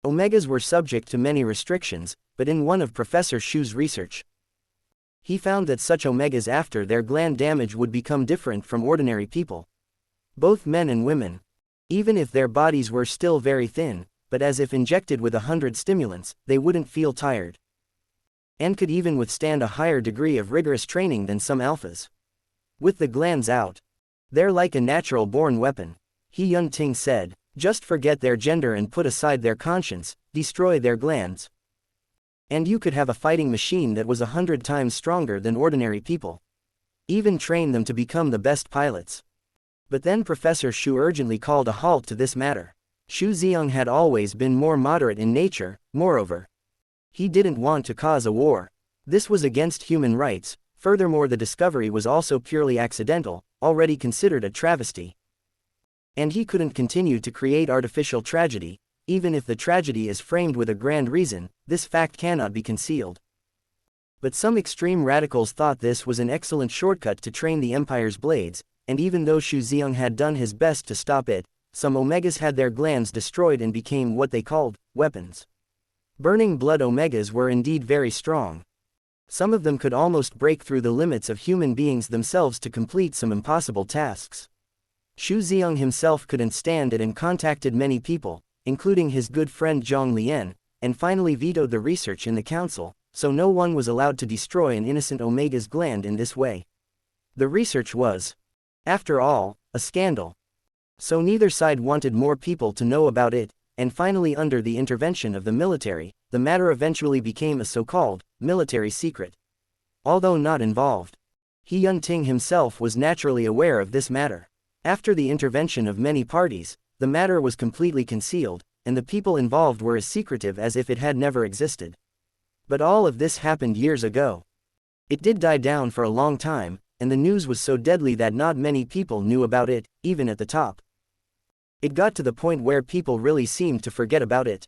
Omegas were subject to many restrictions, but in one of Professor Xu's research, he found that such Omegas after their gland damage would become different from ordinary people. Both men and women. Even if their bodies were still very thin, but as if injected with 100 stimulants, they wouldn't feel tired, and could even withstand a higher degree of rigorous training than some alphas. With the glands out, they're like a natural-born weapon. He Yun-ting said, just forget their gender and put aside their conscience, destroy their glands, and you could have a fighting machine that was 100 times stronger than ordinary people. Even train them to become the best pilots. But then Professor Xu urgently called a halt to this matter. Xu Ziyang had always been more moderate in nature, moreover, he didn't want to cause a war. This was against human rights, Furthermore, the discovery was also purely accidental, already considered a travesty. And he couldn't continue to create artificial tragedy, even if the tragedy is framed with a grand reason. This fact cannot be concealed. But some extreme radicals thought this was an excellent shortcut to train the Empire's blades, and even though Xu Ziyang had done his best to stop it, some Omegas had their glands destroyed and became what they called weapons. Burning blood Omegas were indeed very strong. Some of them could almost break through the limits of human beings themselves to complete some impossible tasks. Xu Ziyang himself couldn't stand it and contacted many people, including his good friend Zhang Lian, and finally vetoed the research in the council, so no one was allowed to destroy an innocent Omega's gland in this way. The research was, after all, a scandal. So neither side wanted more people to know about it, and finally under the intervention of the military, the matter eventually became a so-called military secret. Although not involved, He Yunting himself was naturally aware of this matter. After the intervention of many parties, the matter was completely concealed, and the people involved were as secretive as if it had never existed. But all of this happened years ago. It did die down for a long time, and the news was so deadly that not many people knew about it, even at the top. It got to the point where people really seemed to forget about it.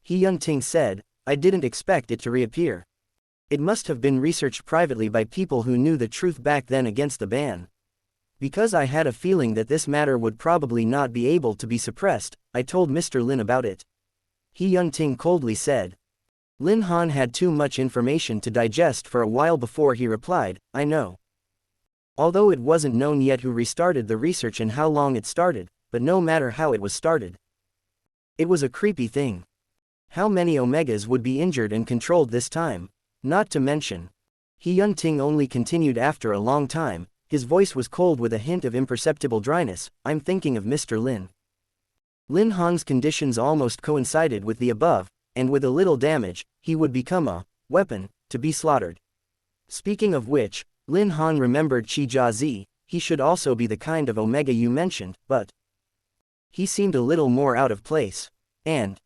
He Yunting said, "I didn't expect it to reappear. It must have been researched privately by people who knew the truth back then against the ban. Because I had a feeling that this matter would probably not be able to be suppressed, I told Mr. Lin about it." He Yunting coldly said. Lin Han had too much information to digest for a while before he replied, "I know." Although it wasn't known yet who restarted the research and how long it started, but no matter how it was started, it was a creepy thing. How many Omegas would be injured and controlled this time? Not to mention. He Yunting only continued after a long time, his voice was cold with a hint of imperceptible dryness, "I'm thinking of Mr. Lin." Lin Han's conditions almost coincided with the above, and with a little damage, he would become a weapon to be slaughtered. Speaking of which, Lin Han remembered Qi Jiazi. He should also be the kind of Omega you mentioned, but he seemed a little more out of place. And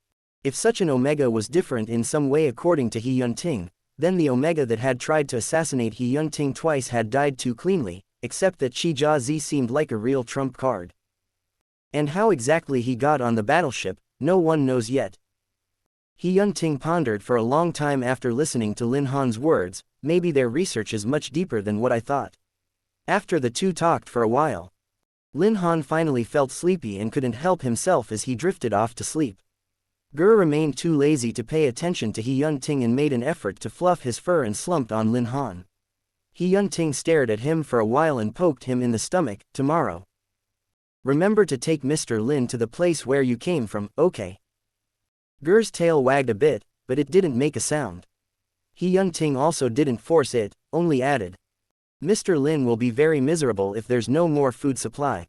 if such an Omega was different in some way according to He Yunting, then the Omega that had tried to assassinate He Yunting twice had died too cleanly, except that Qi Jiazi seemed like a real trump card. And how exactly he got on the battleship, no one knows yet. He Yunting pondered for a long time after listening to Lin Han's words. Maybe their research is much deeper than what I thought. After the two talked for a while, Lin Han finally felt sleepy and couldn't help himself as he drifted off to sleep. Ger remained too lazy to pay attention to He Yunting and made an effort to fluff his fur and slumped on Lin Han. He Yunting stared at him for a while and poked him in the stomach. "Tomorrow, remember to take Mr. Lin to the place where you came from, okay?" Ger's tail wagged a bit, but it didn't make a sound. He Yunting also didn't force it, only added, "Mr. Lin will be very miserable if there's no more food supply."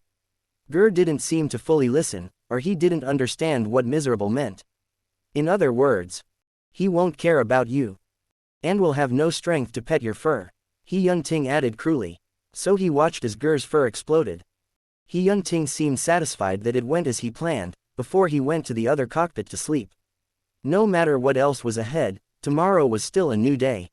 Ger didn't seem to fully listen, or he didn't understand what miserable meant. In other words, he won't care about you. And will have no strength to pet your fur. He Yunting added cruelly. So he watched as Ger's fur exploded. He Yunting seemed satisfied that it went as he planned, before he went to the other cockpit to sleep. No matter what else was ahead, tomorrow was still a new day.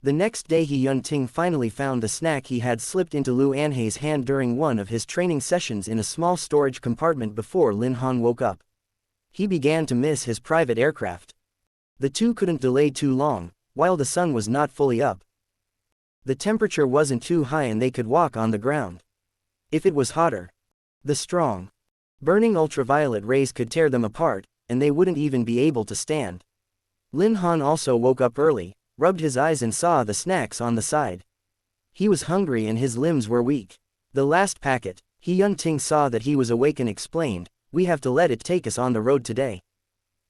The next day He Yunting finally found the snack he had slipped into Lu Anhei's hand during one of his training sessions in a small storage compartment before Lin Han woke up. He began to miss his private aircraft. The two couldn't delay too long, while the sun was not fully up. The temperature wasn't too high and they could walk on the ground. If it was hotter, the strong, burning ultraviolet rays could tear them apart, and they wouldn't even be able to stand. Lin Han also woke up early, rubbed his eyes and saw the snacks on the side. He was hungry and his limbs were weak. The last packet. He Yunting saw that he was awake and explained, "We have to let it take us on the road today."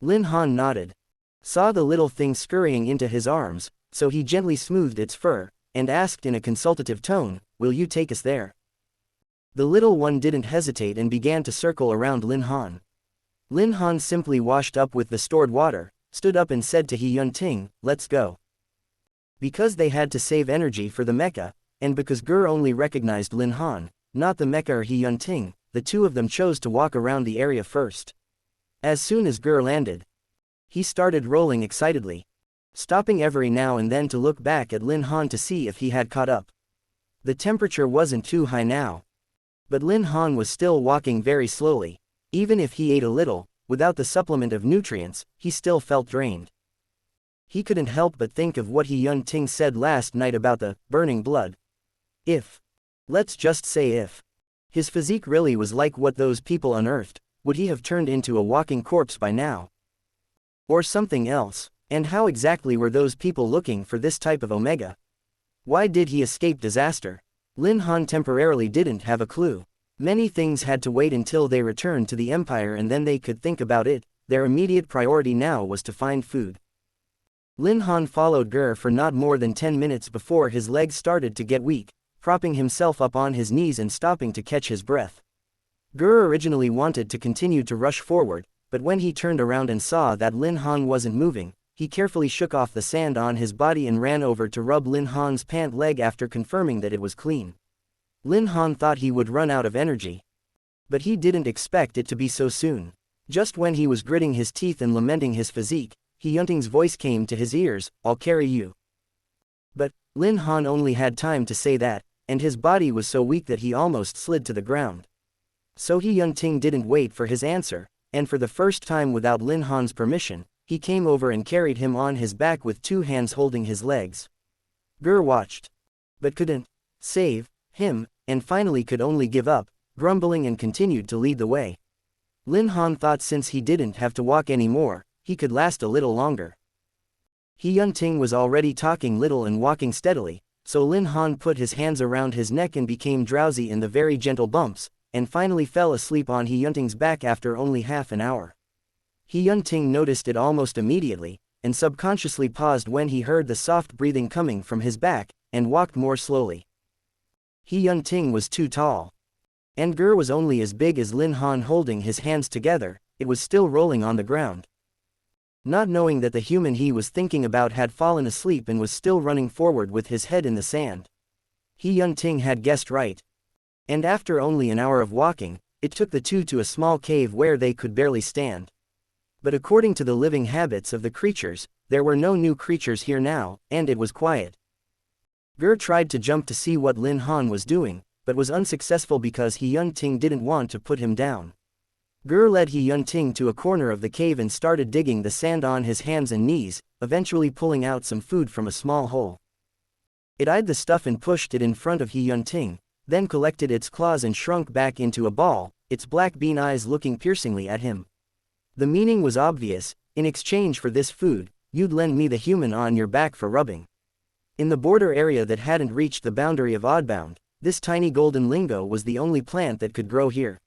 Lin Han nodded. Saw the little thing scurrying into his arms, so he gently smoothed its fur, and asked in a consultative tone, "Will you take us there?" The little one didn't hesitate and began to circle around Lin Han. Lin Han simply washed up with the stored water, stood up and said to He Yunting, "Let's go." Because they had to save energy for the mecha, and because Ger only recognized Lin Han, not the mecha or He Yunting, the two of them chose to walk around the area first. As soon as Ger landed, he started rolling excitedly. stopping every now and then to look back at Lin Han to see if he had caught up. The temperature wasn't too high now. But Lin Han was still walking very slowly. Even if he ate a little, without the supplement of nutrients, he still felt drained. He couldn't help but think of what He Yun Ting said last night about the burning blood. Let's just say if his physique really was like what those people unearthed, would he have turned into a walking corpse by now? Or something else? And how exactly were those people looking for this type of omega? Why did he escape disaster? Lin Han temporarily didn't have a clue. Many things had to wait until they returned to the empire and then they could think about it. Their immediate priority now was to find food. Lin Han followed Ger for not more than 10 minutes before his legs started to get weak, propping himself up on his knees and stopping to catch his breath. Ger originally wanted to continue to rush forward, but when he turned around and saw that Lin Han wasn't moving, he carefully shook off the sand on his body and ran over to rub Lin Han's pant leg after confirming that it was clean. Lin Han thought he would run out of energy. But he didn't expect it to be so soon. Just when he was gritting his teeth and lamenting his physique, He Yun Ting's voice came to his ears, "I'll carry you." But Lin Han only had time to say that, and his body was so weak that he almost slid to the ground. So He Yun Ting didn't wait for his answer, and for the first time without Lin Han's permission, he came over and carried him on his back with 2 hands holding his legs. Ger watched, but couldn't save him, and finally could only give up, grumbling, and continued to lead the way. Lin Han thought since he didn't have to walk anymore, he could last a little longer. He Yun Ting was already talking little and walking steadily, so Lin Han put his hands around his neck and became drowsy in the very gentle bumps, and finally fell asleep on He Yun Ting's back after only half an hour. He Yun Ting noticed it almost immediately, and subconsciously paused when he heard the soft breathing coming from his back, and walked more slowly. He Yun Ting was too tall. And Ger was only as big as Lin Han. Holding his hands together, it was still rolling on the ground. Not knowing that the human he was thinking about had fallen asleep and was still running forward with his head in the sand. He Yun Ting had guessed right. And after only an hour of walking, it took the two to a small cave where they could barely stand. But according to the living habits of the creatures, there were no new creatures here now, and it was quiet. Ger tried to jump to see what Lin Han was doing, but was unsuccessful because He Yun Ting didn't want to put him down. Ger led He Yun Ting to a corner of the cave and started digging the sand on his hands and knees, eventually pulling out some food from a small hole. It eyed the stuff and pushed it in front of He Yun Ting, then collected its claws and shrunk back into a ball, its black bean eyes looking piercingly at him. The meaning was obvious: in exchange for this food, you'd lend me the human on your back for rubbing. In the border area that hadn't reached the boundary of Oddbound, this tiny golden lingo was the only plant that could grow here.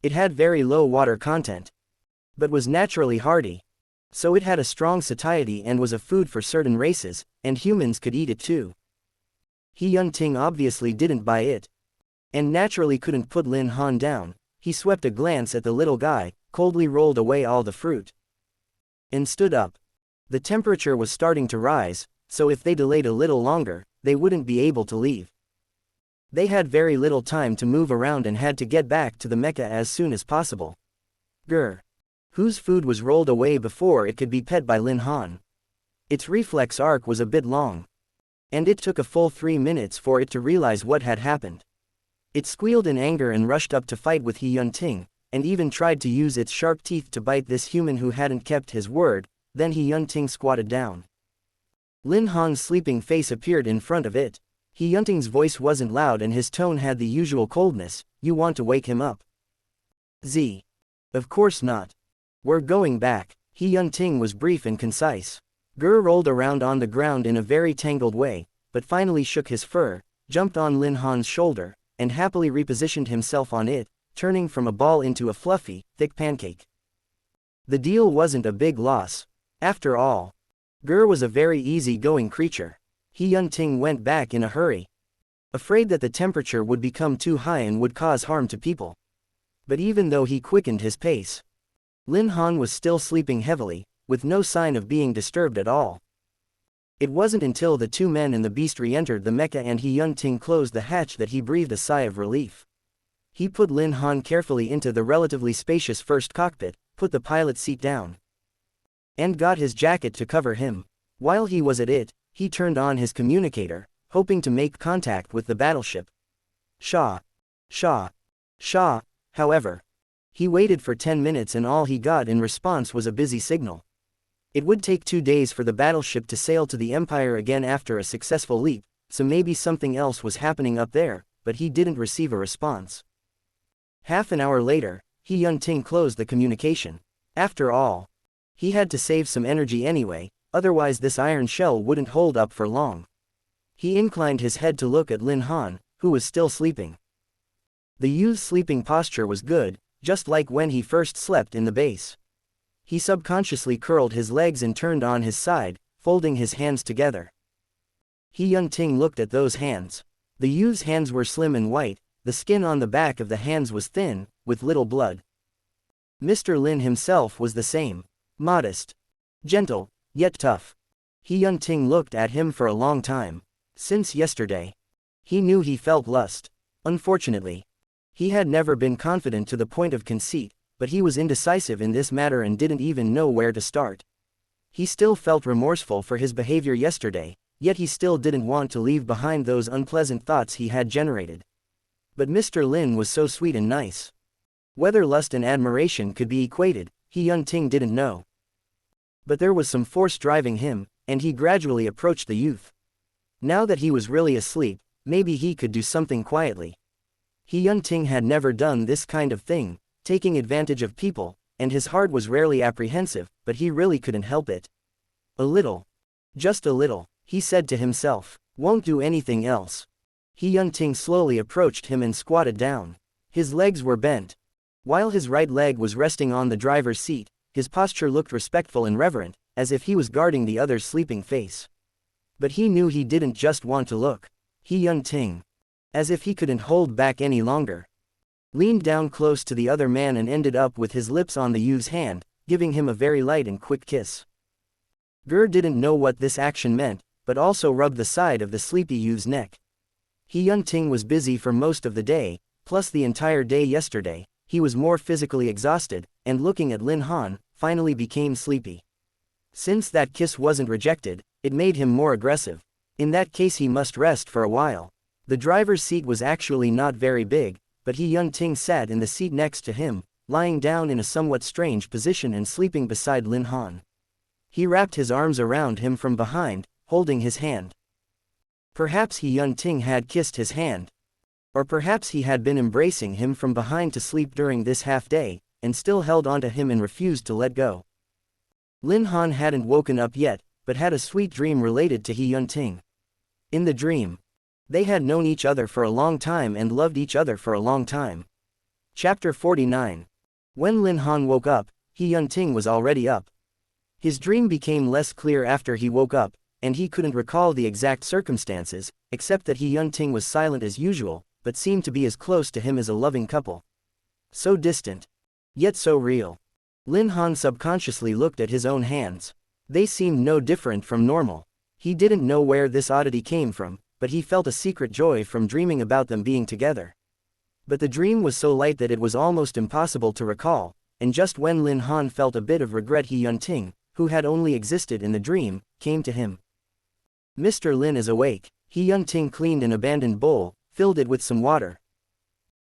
It had very low water content, but was naturally hardy. So it had a strong satiety and was a food for certain races, and humans could eat it too. He Yun Ting obviously didn't buy it, and naturally couldn't put Lin Han down. He swept a glance at the little guy, coldly rolled away all the fruit, and stood up. The temperature was starting to rise, so if they delayed a little longer, they wouldn't be able to leave. They had very little time to move around and had to get back to the Mecca as soon as possible. Ger, whose food was rolled away before it could be pet by Lin Han. Its reflex arc was a bit long, and it took a full 3 minutes for it to realize what had happened. It squealed in anger and rushed up to fight with He Yun Ting, and even tried to use its sharp teeth to bite this human who hadn't kept his word. Then He Yun Ting squatted down. Lin Han's sleeping face appeared in front of it. He Yun Ting's voice wasn't loud and his tone had the usual coldness. "You want to wake him up?" "Z. Of course not. We're going back." He Yun Ting was brief and concise. Ger rolled around on the ground in a very tangled way, but finally shook his fur, jumped on Lin Han's shoulder, and happily repositioned himself on it, turning from a ball into a fluffy, thick pancake. The deal wasn't a big loss. After all, Ger was a very easy-going creature. He Yun Ting went back in a hurry, afraid that the temperature would become too high and would cause harm to people. But even though he quickened his pace, Lin Han was still sleeping heavily, with no sign of being disturbed at all. It wasn't until the two men and the beast re-entered the Mecca and He Yun Ting closed the hatch that he breathed a sigh of relief. He put Lin Han carefully into the relatively spacious first cockpit, put the pilot seat down, and got his jacket to cover him. While he was at it, he turned on his communicator, hoping to make contact with the battleship. Shaw. Shaw. Shaw, however. He waited for 10 minutes and all he got in response was a busy signal. It would take 2 days for the battleship to sail to the Empire again after a successful leap, so maybe something else was happening up there, but he didn't receive a response. Half an hour later, He Yun-ting closed the communication. After all, he had to save some energy anyway, otherwise this iron shell wouldn't hold up for long. He inclined his head to look at Lin Han, who was still sleeping. The youth's sleeping posture was good, just like when he first slept in the base. He subconsciously curled his legs and turned on his side, folding his hands together. He Yun-ting looked at those hands. The youth's hands were slim and white, the skin on the back of the hands was thin, with little blood. Mr. Lin himself was the same. Modest. Gentle, yet tough. He Yun-ting looked at him for a long time. Since yesterday. He knew he felt lust. Unfortunately. He had never been confident to the point of conceit, but he was indecisive in this matter and didn't even know where to start. He still felt remorseful for his behavior yesterday, yet he still didn't want to leave behind those unpleasant thoughts he had generated. But Mr. Lin was so sweet and nice. Whether lust and admiration could be equated, He Yun-ting didn't know. But there was some force driving him, and he gradually approached the youth. Now that he was really asleep, maybe he could do something quietly. He Yun-ting had never done this kind of thing, taking advantage of people, and his heart was rarely apprehensive, but he really couldn't help it. A little. Just a little, he said to himself. Won't do anything else. He Yun-ting slowly approached him and squatted down. His legs were bent. While his right leg was resting on the driver's seat, his posture looked respectful and reverent, as if he was guarding the other's sleeping face. But he knew he didn't just want to look. He Yun-ting, as if he couldn't hold back any longer, leaned down close to the other man and ended up with his lips on the youth's hand, giving him a very light and quick kiss. Ger didn't know what this action meant, but also rubbed the side of the sleepy youth's neck. He Yun-ting was busy for most of the day, plus the entire day yesterday. He was more physically exhausted, and looking at Lin Han, finally became sleepy. Since that kiss wasn't rejected, it made him more aggressive. In that case he must rest for a while. The driver's seat was actually not very big, but He Yun-ting sat in the seat next to him, lying down in a somewhat strange position and sleeping beside Lin Han. He wrapped his arms around him from behind, holding his hand. Perhaps He Yun-ting had kissed his hand. Or perhaps he had been embracing him from behind to sleep during this half-day, and still held onto him and refused to let go. Lin Han hadn't woken up yet, but had a sweet dream related to He Yun-ting. In the dream, they had known each other for a long time and loved each other for a long time. Chapter 49. When Lin Han woke up, He Yun-ting was already up. His dream became less clear after he woke up, and he couldn't recall the exact circumstances, except that He Yun-ting was silent as usual, but seemed to be as close to him as a loving couple. So distant, yet so real. Lin Han subconsciously looked at his own hands. They seemed no different from normal. He didn't know where this oddity came from, but he felt a secret joy from dreaming about them being together. But the dream was so light that it was almost impossible to recall, and just when Lin Han felt a bit of regret, He Yun-ting, who had only existed in the dream, came to him. Mr. Lin is awake. He Yun-ting cleaned an abandoned bowl, filled it with some water,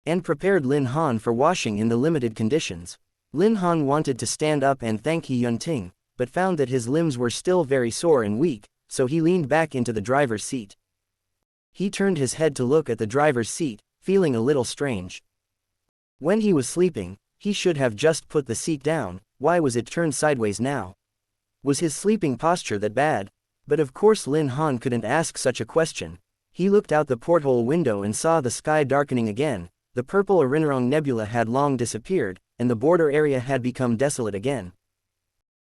and prepared Lin Han for washing in the limited conditions. Lin Han wanted to stand up and thank He Yun-ting, but found that his limbs were still very sore and weak, so he leaned back into the driver's seat. He turned his head to look at the driver's seat, feeling a little strange. When he was sleeping, he should have just put the seat down. Why was it turned sideways now? Was his sleeping posture that bad? But of course Lin Han couldn't ask such a question. He looked out the porthole window and saw the sky darkening again. The purple Arinarong Nebula had long disappeared, and the border area had become desolate again.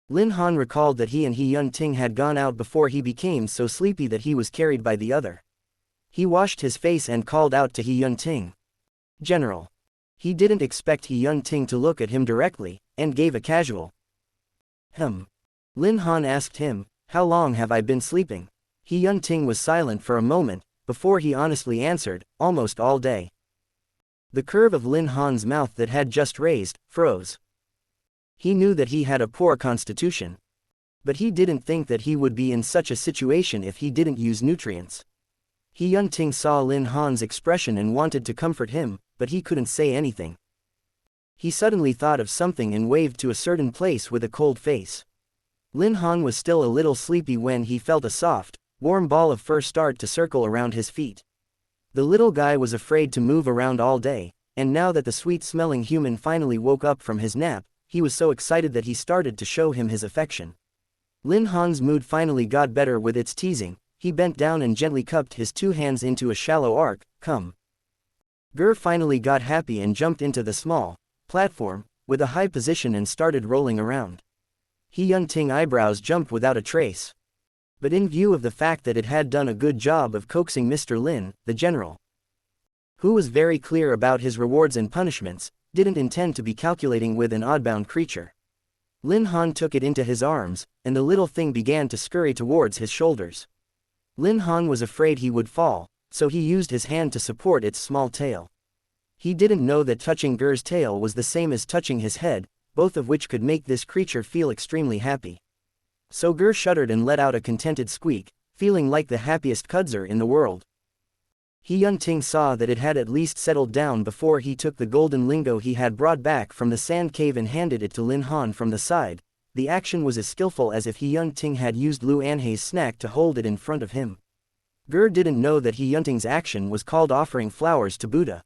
Lin Han recalled that he and He Yun-ting had gone out before he became so sleepy that he was carried by the other. He washed his face and called out to He Yun-ting. General. He didn't expect He Yun-ting to look at him directly, and gave a casual Lin Han asked him, "How long have I been sleeping?" He Yun-ting was silent for a moment, before he honestly answered, "Almost all day." The curve of Lin Han's mouth that had just raised, froze. He knew that he had a poor constitution. But he didn't think that he would be in such a situation if he didn't use nutrients. He Yunting saw Lin Han's expression and wanted to comfort him, but he couldn't say anything. He suddenly thought of something and waved to a certain place with a cold face. Lin Han was still a little sleepy when he felt a soft, warm ball of fur start to circle around his feet. The little guy was afraid to move around all day, and now that the sweet-smelling human finally woke up from his nap, he was so excited that he started to show him his affection. Lin Han's mood finally got better with its teasing. He bent down and gently cupped his two hands into a shallow arc. Come. Ger finally got happy and jumped into the small platform with a high position and started rolling around. He Yunting eyebrows jumped without a trace. But in view of the fact that it had done a good job of coaxing Mr. Lin, the general, who was very clear about his rewards and punishments, didn't intend to be calculating with an oddbound creature. Lin Han took it into his arms, and the little thing began to scurry towards his shoulders. Lin Han was afraid he would fall, so he used his hand to support its small tail. He didn't know that touching Ger's tail was the same as touching his head, both of which could make this creature feel extremely happy. So Ger shuddered and let out a contented squeak, feeling like the happiest kudzer in the world. He Yunting saw that it had at least settled down before he took the golden lingo he had brought back from the sand cave and handed it to Lin Han from the side. The action was as skillful as if He Yunting had used Lu Anhei's snack to hold it in front of him. Ger didn't know that He Yunting's action was called offering flowers to Buddha.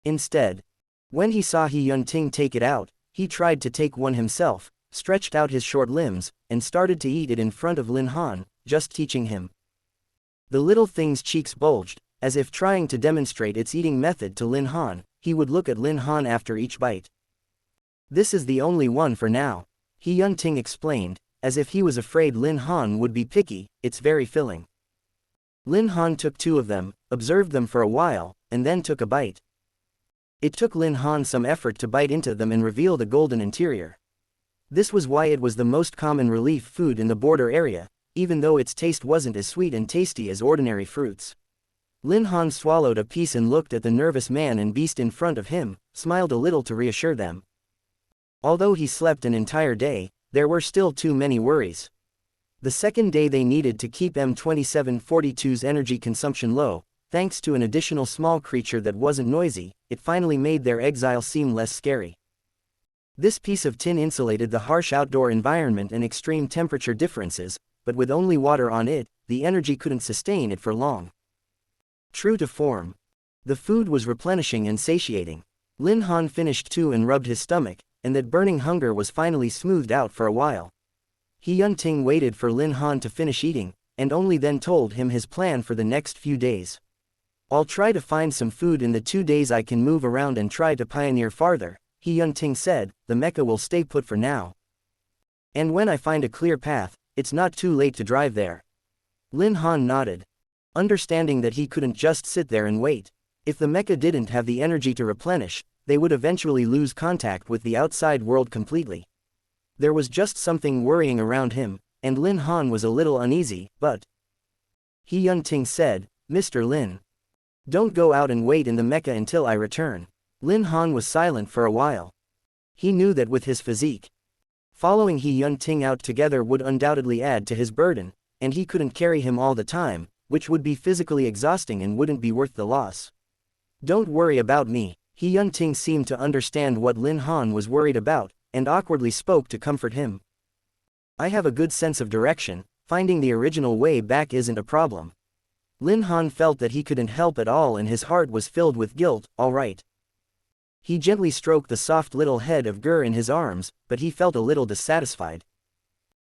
Instead, when he saw He Yunting take it out, he tried to take one himself, stretched out his short limbs, and started to eat it in front of Lin Han, just teaching him. The little thing's cheeks bulged, as if trying to demonstrate its eating method to Lin Han. He would look at Lin Han after each bite. This is the only one for now, He Yunting explained, as if he was afraid Lin Han would be picky. It's very filling. Lin Han took two of them, observed them for a while, and then took a bite. It took Lin Han some effort to bite into them and reveal the golden interior. This was why it was the most common relief food in the border area, even though its taste wasn't as sweet and tasty as ordinary fruits. Lin Han swallowed a piece and looked at the nervous man and beast in front of him, smiled a little to reassure them. Although he slept an entire day, there were still too many worries. The second day they needed to keep M2742's energy consumption low. Thanks to an additional small creature that wasn't noisy, it finally made their exile seem less scary. This piece of tin insulated the harsh outdoor environment and extreme temperature differences, but with only water on it, the energy couldn't sustain it for long. True to form, the food was replenishing and satiating. Lin Han finished two and rubbed his stomach, and that burning hunger was finally smoothed out for a while. He Yunting waited for Lin Han to finish eating, and only then told him his plan for the next few days. I'll try to find some food in the 2 days I can move around and try to pioneer farther, He Yunting said. The mecha will stay put for now. And when I find a clear path, it's not too late to drive there. Lin Han nodded, understanding that he couldn't just sit there and wait. If the mecha didn't have the energy to replenish, they would eventually lose contact with the outside world completely. There was just something worrying around him, and Lin Han was a little uneasy. But He Yunting said, Mr. Lin, don't go out and wait in the mecha until I return. Lin Han was silent for a while. He knew that with his physique, following He Yunting out together would undoubtedly add to his burden, and he couldn't carry him all the time, which would be physically exhausting and wouldn't be worth the loss. Don't worry about me. He Yunting seemed to understand what Lin Han was worried about, and awkwardly spoke to comfort him. I have a good sense of direction, finding the original way back isn't a problem. Lin Han felt that he couldn't help at all and his heart was filled with guilt. All right. He gently stroked the soft little head of Ger in his arms, but he felt a little dissatisfied.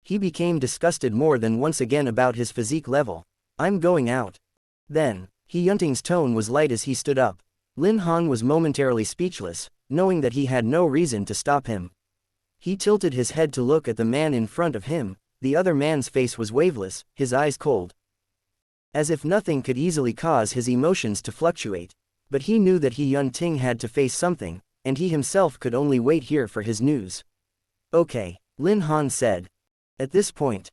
He became disgusted more than once again about his physique level. I'm going out. Then, He Yunting's tone was light as he stood up. Lin Han was momentarily speechless, knowing that he had no reason to stop him. He tilted his head to look at the man in front of him. The other man's face was waveless, his eyes cold, as if nothing could easily cause his emotions to fluctuate. But he knew that He Yunting had to face something, and he himself could only wait here for his news. Okay, Lin Han said. At this point,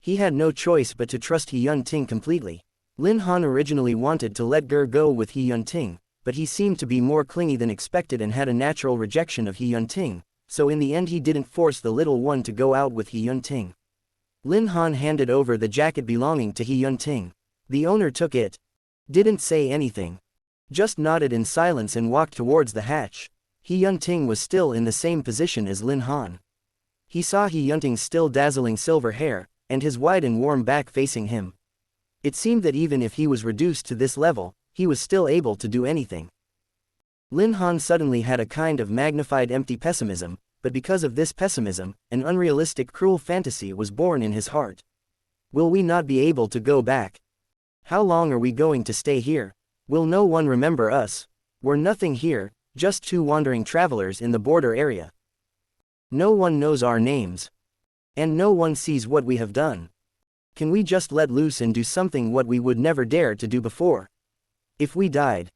he had no choice but to trust He Yunting completely. Lin Han originally wanted to let Ger go with He Yunting, but he seemed to be more clingy than expected and had a natural rejection of He Yunting, so in the end he didn't force the little one to go out with He Yunting. Lin Han handed over the jacket belonging to He Yunting. The owner took it. Didn't say anything. Just nodded in silence and walked towards the hatch. He Yunting was still in the same position as Lin Han. He saw He Yunting's still dazzling silver hair, and his wide and warm back facing him. It seemed that even if he was reduced to this level, he was still able to do anything. Lin Han suddenly had a kind of magnified empty pessimism, but because of this pessimism, an unrealistic cruel fantasy was born in his heart. Will we not be able to go back? How long are we going to stay here? Will no one remember us? We're nothing here, just two wandering travelers in the border area. No one knows our names. And no one sees what we have done. Can we just let loose and do something what we would never dare to do before? If we died,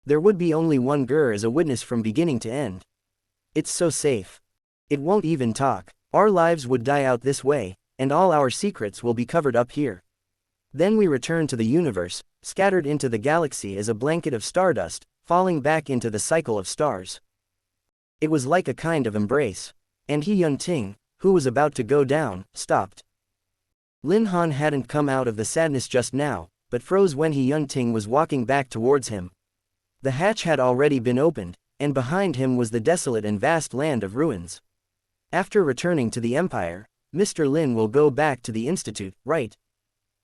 there would be only one Gur as a witness from beginning to end. It's so safe. It won't even talk. Our lives would die out this way, and all our secrets will be covered up here. Then we return to the universe, scattered into the galaxy as a blanket of stardust, falling back into the cycle of stars. It was like a kind of embrace. And He Yunting, who was about to go down, stopped. Lin Han hadn't come out of the sadness just now, but froze when He Yunting was walking back towards him. The hatch had already been opened, and behind him was the desolate and vast land of ruins. After returning to the Empire, Mr. Lin will go back to the Institute, right?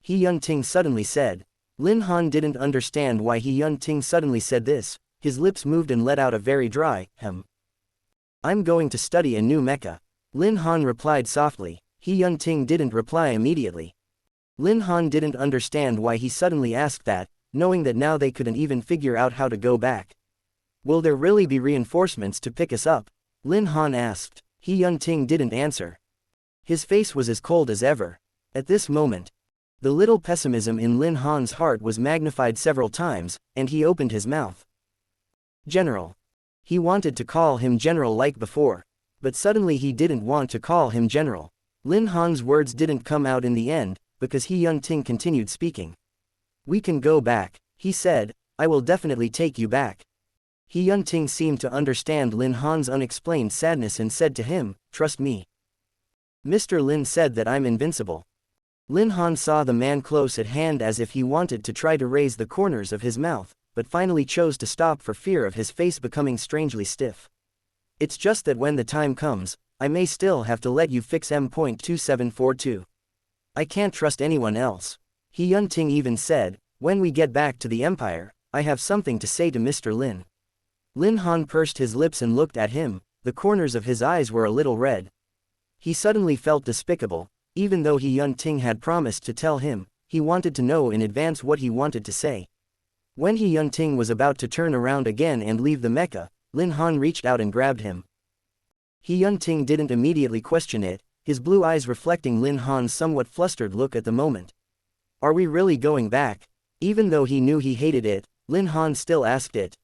He Yunting suddenly said. Lin Han didn't understand why He Yunting suddenly said this. His lips moved and let out a very dry, hem. I'm going to study a new mecha. Lin Han replied softly. He Yunting didn't reply immediately. Lin Han didn't understand why he suddenly asked that, knowing that now they couldn't even figure out how to go back. Will there really be reinforcements to pick us up? Lin Han asked. He Yunting didn't answer. His face was as cold as ever. At this moment, the little pessimism in Lin Han's heart was magnified several times, and he opened his mouth. General. He wanted to call him General like before. But suddenly he didn't want to call him General. Lin Han's words didn't come out in the end, because He Yunting continued speaking. We can go back, he said. I will definitely take you back. He Yunting seemed to understand Lin Han's unexplained sadness and said to him, trust me. Mr. Lin said that I'm invincible. Lin Han saw the man close at hand as if he wanted to try to raise the corners of his mouth, but finally chose to stop for fear of his face becoming strangely stiff. It's just that when the time comes, I may still have to let you fix M.2742. I can't trust anyone else. He Yunting even said, when we get back to the Empire, I have something to say to Mr. Lin. Lin Han pursed his lips and looked at him. The corners of his eyes were a little red. He suddenly felt despicable. Even though He Yunting had promised to tell him, he wanted to know in advance what he wanted to say. When He Yunting was about to turn around again and leave the mecha, Lin Han reached out and grabbed him. He Yunting didn't immediately question it, his blue eyes reflecting Lin Han's somewhat flustered look at the moment. Are we really going back? Even though he knew he hated it, Lin Han still asked it.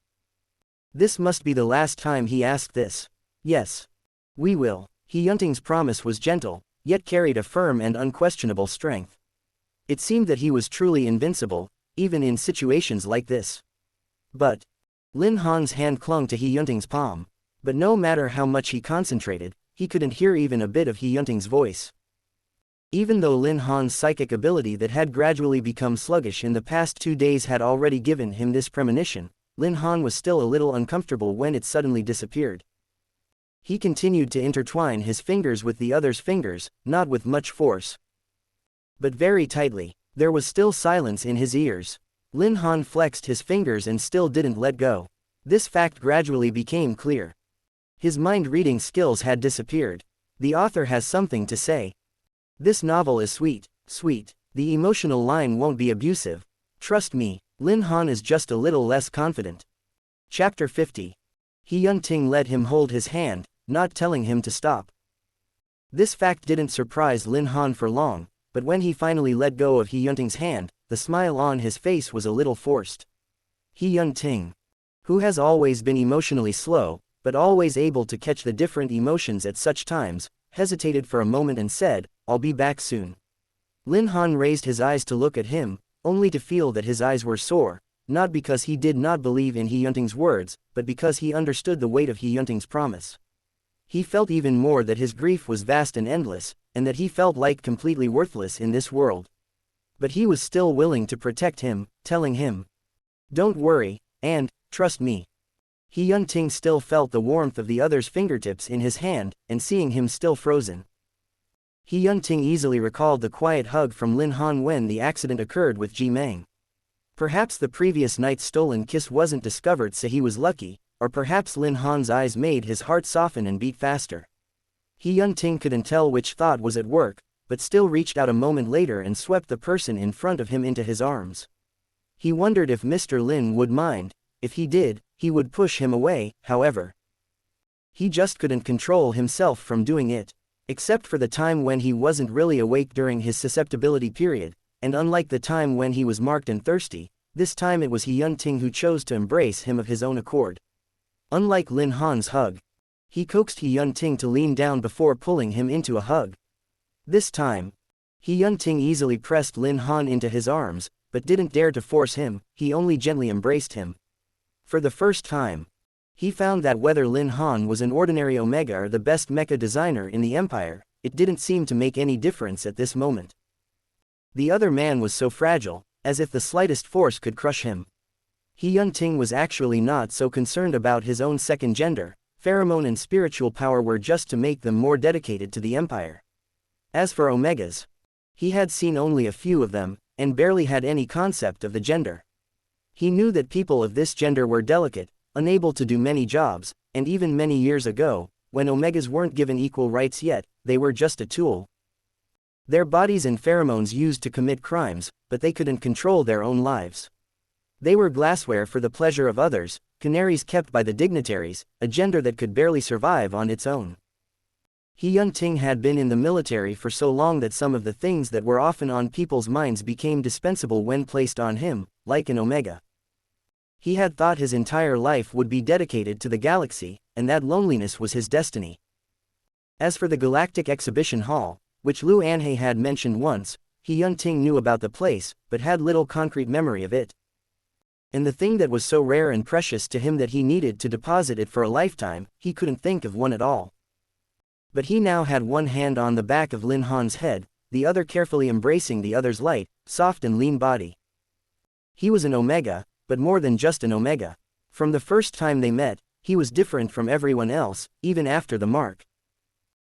This must be the last time he asked this. Yes. We will. He Yunting's promise was gentle, yet carried a firm and unquestionable strength. It seemed that he was truly invincible, even in situations like this. But Lin Han's hand clung to He Yunting's palm. But no matter how much he concentrated, he couldn't hear even a bit of He Yunting's voice. Even though Lin Han's psychic ability that had gradually become sluggish in the past 2 days had already given him this premonition, Lin Han was still a little uncomfortable when it suddenly disappeared. He continued to intertwine his fingers with the other's fingers, not with much force, but very tightly. There was still silence in his ears. Lin Han flexed his fingers and still didn't let go. This fact gradually became clear. His mind-reading skills had disappeared. The author has something to say. This novel is sweet, sweet. The emotional line won't be abusive. Trust me, Lin Han is just a little less confident. Chapter 50. He Yunting let him hold his hand, not telling him to stop. This fact didn't surprise Lin Han for long, but when he finally let go of He Yunting's hand, the smile on his face was a little forced. He Yunting, who has always been emotionally slow, but always able to catch the different emotions at such times, hesitated for a moment and said, I'll be back soon. Lin Han raised his eyes to look at him, only to feel that his eyes were sore, not because he did not believe in He Yunting's words, but because he understood the weight of He Yunting's promise. He felt even more that his grief was vast and endless, and that he felt like completely worthless in this world. But he was still willing to protect him, telling him, "Don't worry, and trust me." He Yunting still felt the warmth of the other's fingertips in his hand, and seeing him still frozen. He Yunting easily recalled the quiet hug from Lin Han when the accident occurred with Ji Meng. Perhaps the previous night's stolen kiss wasn't discovered, so he was lucky, or perhaps Lin Han's eyes made his heart soften and beat faster. He Yunting couldn't tell which thought was at work, but still reached out a moment later and swept the person in front of him into his arms. He wondered if Mr. Lin would mind. If he did, he would push him away, however. He just couldn't control himself from doing it. Except for the time when he wasn't really awake during his susceptibility period, and unlike the time when he was marked and thirsty, this time it was He Yunting who chose to embrace him of his own accord. Unlike Lin Han's hug, he coaxed He Yunting to lean down before pulling him into a hug. This time, He Yunting easily pressed Lin Han into his arms, but didn't dare to force him, he only gently embraced him. For the first time, he found that whether Lin Han was an ordinary Omega or the best mecha designer in the Empire, it didn't seem to make any difference at this moment. The other man was so fragile, as if the slightest force could crush him. He Yunting was actually not so concerned about his own second gender. Pheromone and spiritual power were just to make them more dedicated to the Empire. As for Omegas, he had seen only a few of them, and barely had any concept of the gender. He knew that people of this gender were delicate, unable to do many jobs, and even many years ago, when Omegas weren't given equal rights yet, they were just a tool. Their bodies and pheromones used to commit crimes, but they couldn't control their own lives. They were glassware for the pleasure of others, canaries kept by the dignitaries, a gender that could barely survive on its own. He Yunting had been in the military for so long that some of the things that were often on people's minds became dispensable when placed on him, like an Omega. He had thought his entire life would be dedicated to the galaxy, and that loneliness was his destiny. As for the Galactic Exhibition Hall, which Lu Anhe had mentioned once, He Yunting knew about the place, but had little concrete memory of it. And the thing that was so rare and precious to him that he needed to deposit it for a lifetime, he couldn't think of one at all. But he now had one hand on the back of Lin Han's head, the other carefully embracing the other's light, soft and lean body. He was an Omega, but more than just an Omega. From the first time they met, he was different from everyone else, even after the mark.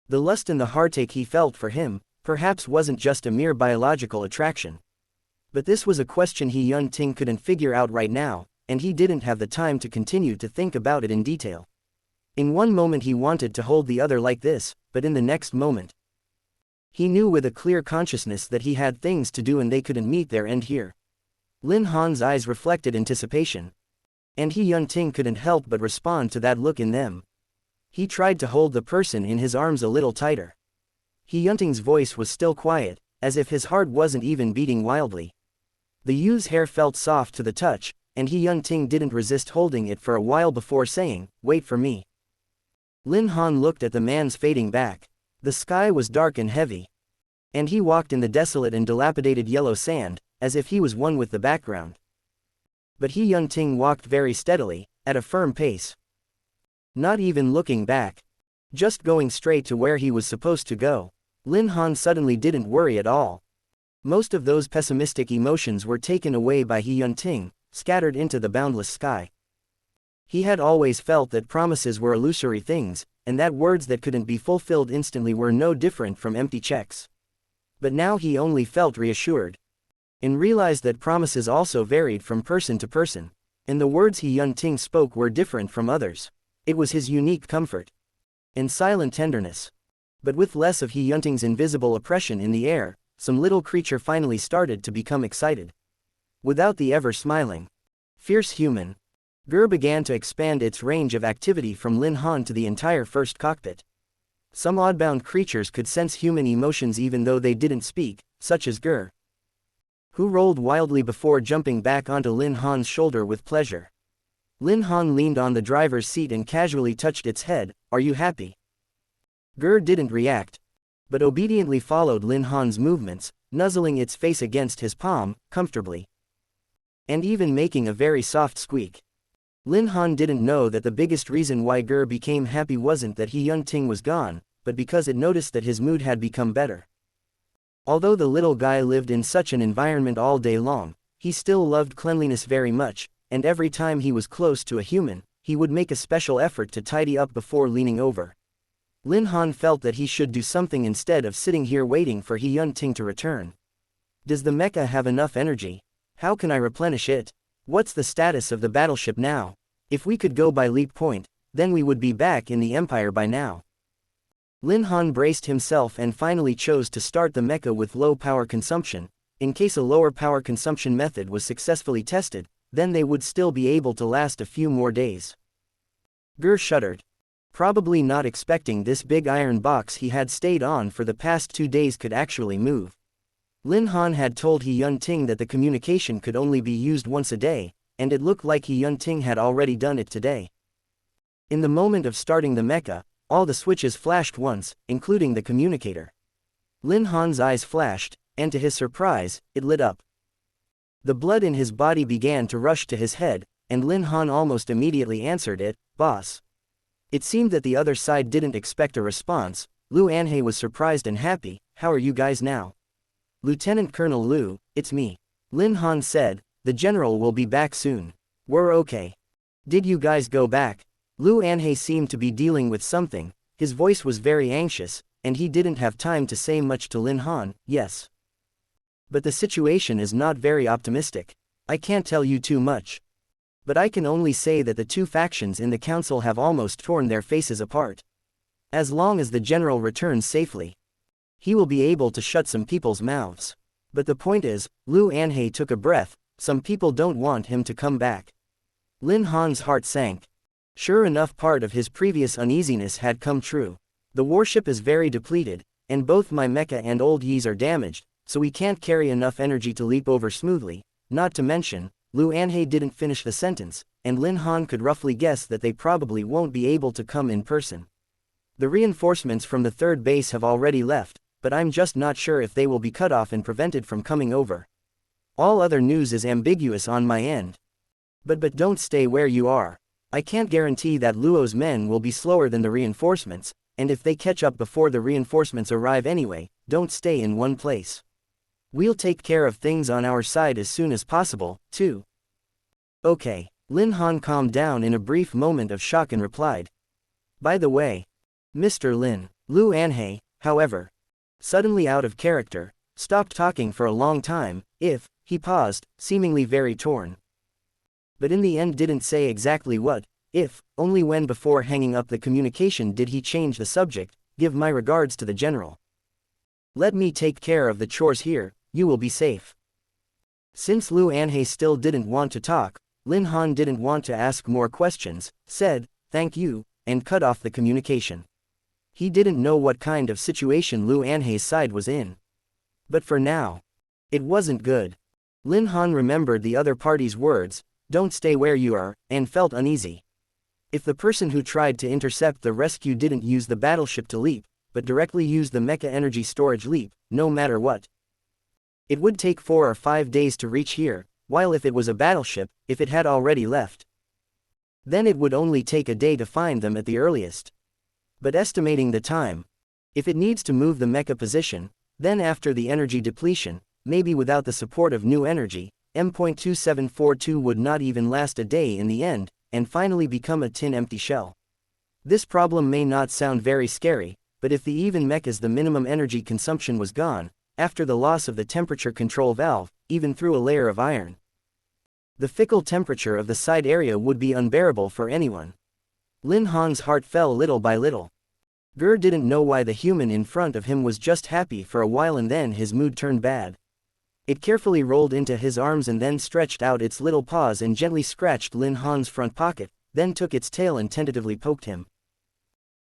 The lust and the heartache he felt for him, perhaps wasn't just a mere biological attraction. But this was a question He Yunting couldn't figure out right now, and he didn't have the time to continue to think about it in detail. In one moment he wanted to hold the other like this, but in the next moment, he knew with a clear consciousness that he had things to do and they couldn't meet their end here. Lin Han's eyes reflected anticipation. And He Yunting couldn't help but respond to that look in them. He tried to hold the person in his arms a little tighter. He Yunting's voice was still quiet, as if his heart wasn't even beating wildly. The youth's hair felt soft to the touch, and He Yunting didn't resist holding it for a while before saying, "Wait for me." Lin Han looked at the man's fading back. The sky was dark and heavy. And he walked in the desolate and dilapidated yellow sand, as if he was one with the background. But He Yunting walked very steadily, at a firm pace. Not even looking back. Just going straight to where he was supposed to go. Lin Han suddenly didn't worry at all. Most of those pessimistic emotions were taken away by He Yunting, scattered into the boundless sky. He had always felt that promises were illusory things, and that words that couldn't be fulfilled instantly were no different from empty checks. But now he only felt reassured. And realized that promises also varied from person to person. And the words He Yunting spoke were different from others. It was his unique comfort. And silent tenderness. But with less of He Yunting's invisible oppression in the air, some little creature finally started to become excited. Without the ever-smiling, fierce human, Ger began to expand its range of activity from Lin Han to the entire first cockpit. Some oddbound creatures could sense human emotions even though they didn't speak, such as Ger, who rolled wildly before jumping back onto Lin Han's shoulder with pleasure. Lin Han leaned on the driver's seat and casually touched its head. "Are you happy?" Ger didn't react, but obediently followed Lin Han's movements, nuzzling its face against his palm, comfortably. And even making a very soft squeak. Lin Han didn't know that the biggest reason why Ger became happy wasn't that He Yunting was gone, but because it noticed that his mood had become better. Although the little guy lived in such an environment all day long, he still loved cleanliness very much, and every time he was close to a human, he would make a special effort to tidy up before leaning over. Lin Han felt that he should do something instead of sitting here waiting for He Yun-ting to return. Does the mecha have enough energy? How can I replenish it? What's the status of the battleship now? If we could go by leap point, then we would be back in the Empire by now. Lin Han braced himself and finally chose to start the mecha with low power consumption. In case a lower power consumption method was successfully tested, then they would still be able to last a few more days. Ger shuddered. Probably not expecting this big iron box he had stayed on for the past 2 days could actually move. Lin Han had told He Yun-ting that the communication could only be used once a day, and it looked like He Yun-ting had already done it today. In the moment of starting the mecha, all the switches flashed once, including the communicator. Lin Han's eyes flashed, and to his surprise, it lit up. The blood in his body began to rush to his head, and Lin Han almost immediately answered it, "Boss." It seemed that the other side didn't expect a response. Lu Anhei was surprised and happy. "How are you guys now?" "Lieutenant Colonel Lu, it's me." Lin Han said, "The general will be back soon. We're okay." "Did you guys go back?" Lu Anhei seemed to be dealing with something. His voice was very anxious, and he didn't have time to say much to Lin Han. "Yes. But the situation is not very optimistic. I can't tell you too much. But I can only say that the two factions in the council have almost torn their faces apart. As long as the general returns safely, he will be able to shut some people's mouths. But the point is," Lu Anhei took a breath, "some people don't want him to come back." Lin Han's heart sank. Sure enough, part of his previous uneasiness had come true. The warship is very depleted, and both my mecha and old Yi's are damaged, so we can't carry enough energy to leap over smoothly. Not to mention, Lu Anhei didn't finish the sentence, and Lin Han could roughly guess that they probably won't be able to come in person. The reinforcements from the third base have already left, but I'm just not sure if they will be cut off and prevented from coming over. All other news is ambiguous on my end. But don't stay where you are. I can't guarantee that Luo's men will be slower than the reinforcements, and if they catch up before the reinforcements arrive anyway, don't stay in one place. We'll take care of things on our side as soon as possible, too." "Okay." Lin Han calmed down in a brief moment of shock and replied. "By the way, Mr. Lin." Lu Anhei, however, suddenly out of character, stopped talking for a long time. He paused, seemingly very torn. But in the end didn't say exactly what, only when before hanging up the communication did he change the subject. "Give my regards to the general. Let me take care of the chores here, you will be safe." Since Lu Anhei still didn't want to talk, Lin Han didn't want to ask more questions, said, "Thank you," and cut off the communication. He didn't know what kind of situation Lu Anhei's side was in. But for now, it wasn't good. Lin Han remembered the other party's words, "Don't stay where you are," and felt uneasy. If the person who tried to intercept the rescue didn't use the battleship to leap, but directly used the mecha energy storage leap, no matter what, it would take 4 or 5 days to reach here, while if it was a battleship, if it had already left, then it would only take a day to find them at the earliest. But estimating the time, if it needs to move the mecha position, then after the energy depletion, maybe without the support of new energy, M.2742 would not even last a day in the end, and finally become a tin empty shell. This problem may not sound very scary, but if the even mecha's the minimum energy consumption was gone, after the loss of the temperature control valve, even through a layer of iron, the fickle temperature of the side area would be unbearable for anyone. Lin Han's heart fell little by little. Ger didn't know why the human in front of him was just happy for a while and then his mood turned bad. It carefully rolled into his arms and then stretched out its little paws and gently scratched Lin Han's front pocket, then took its tail and tentatively poked him.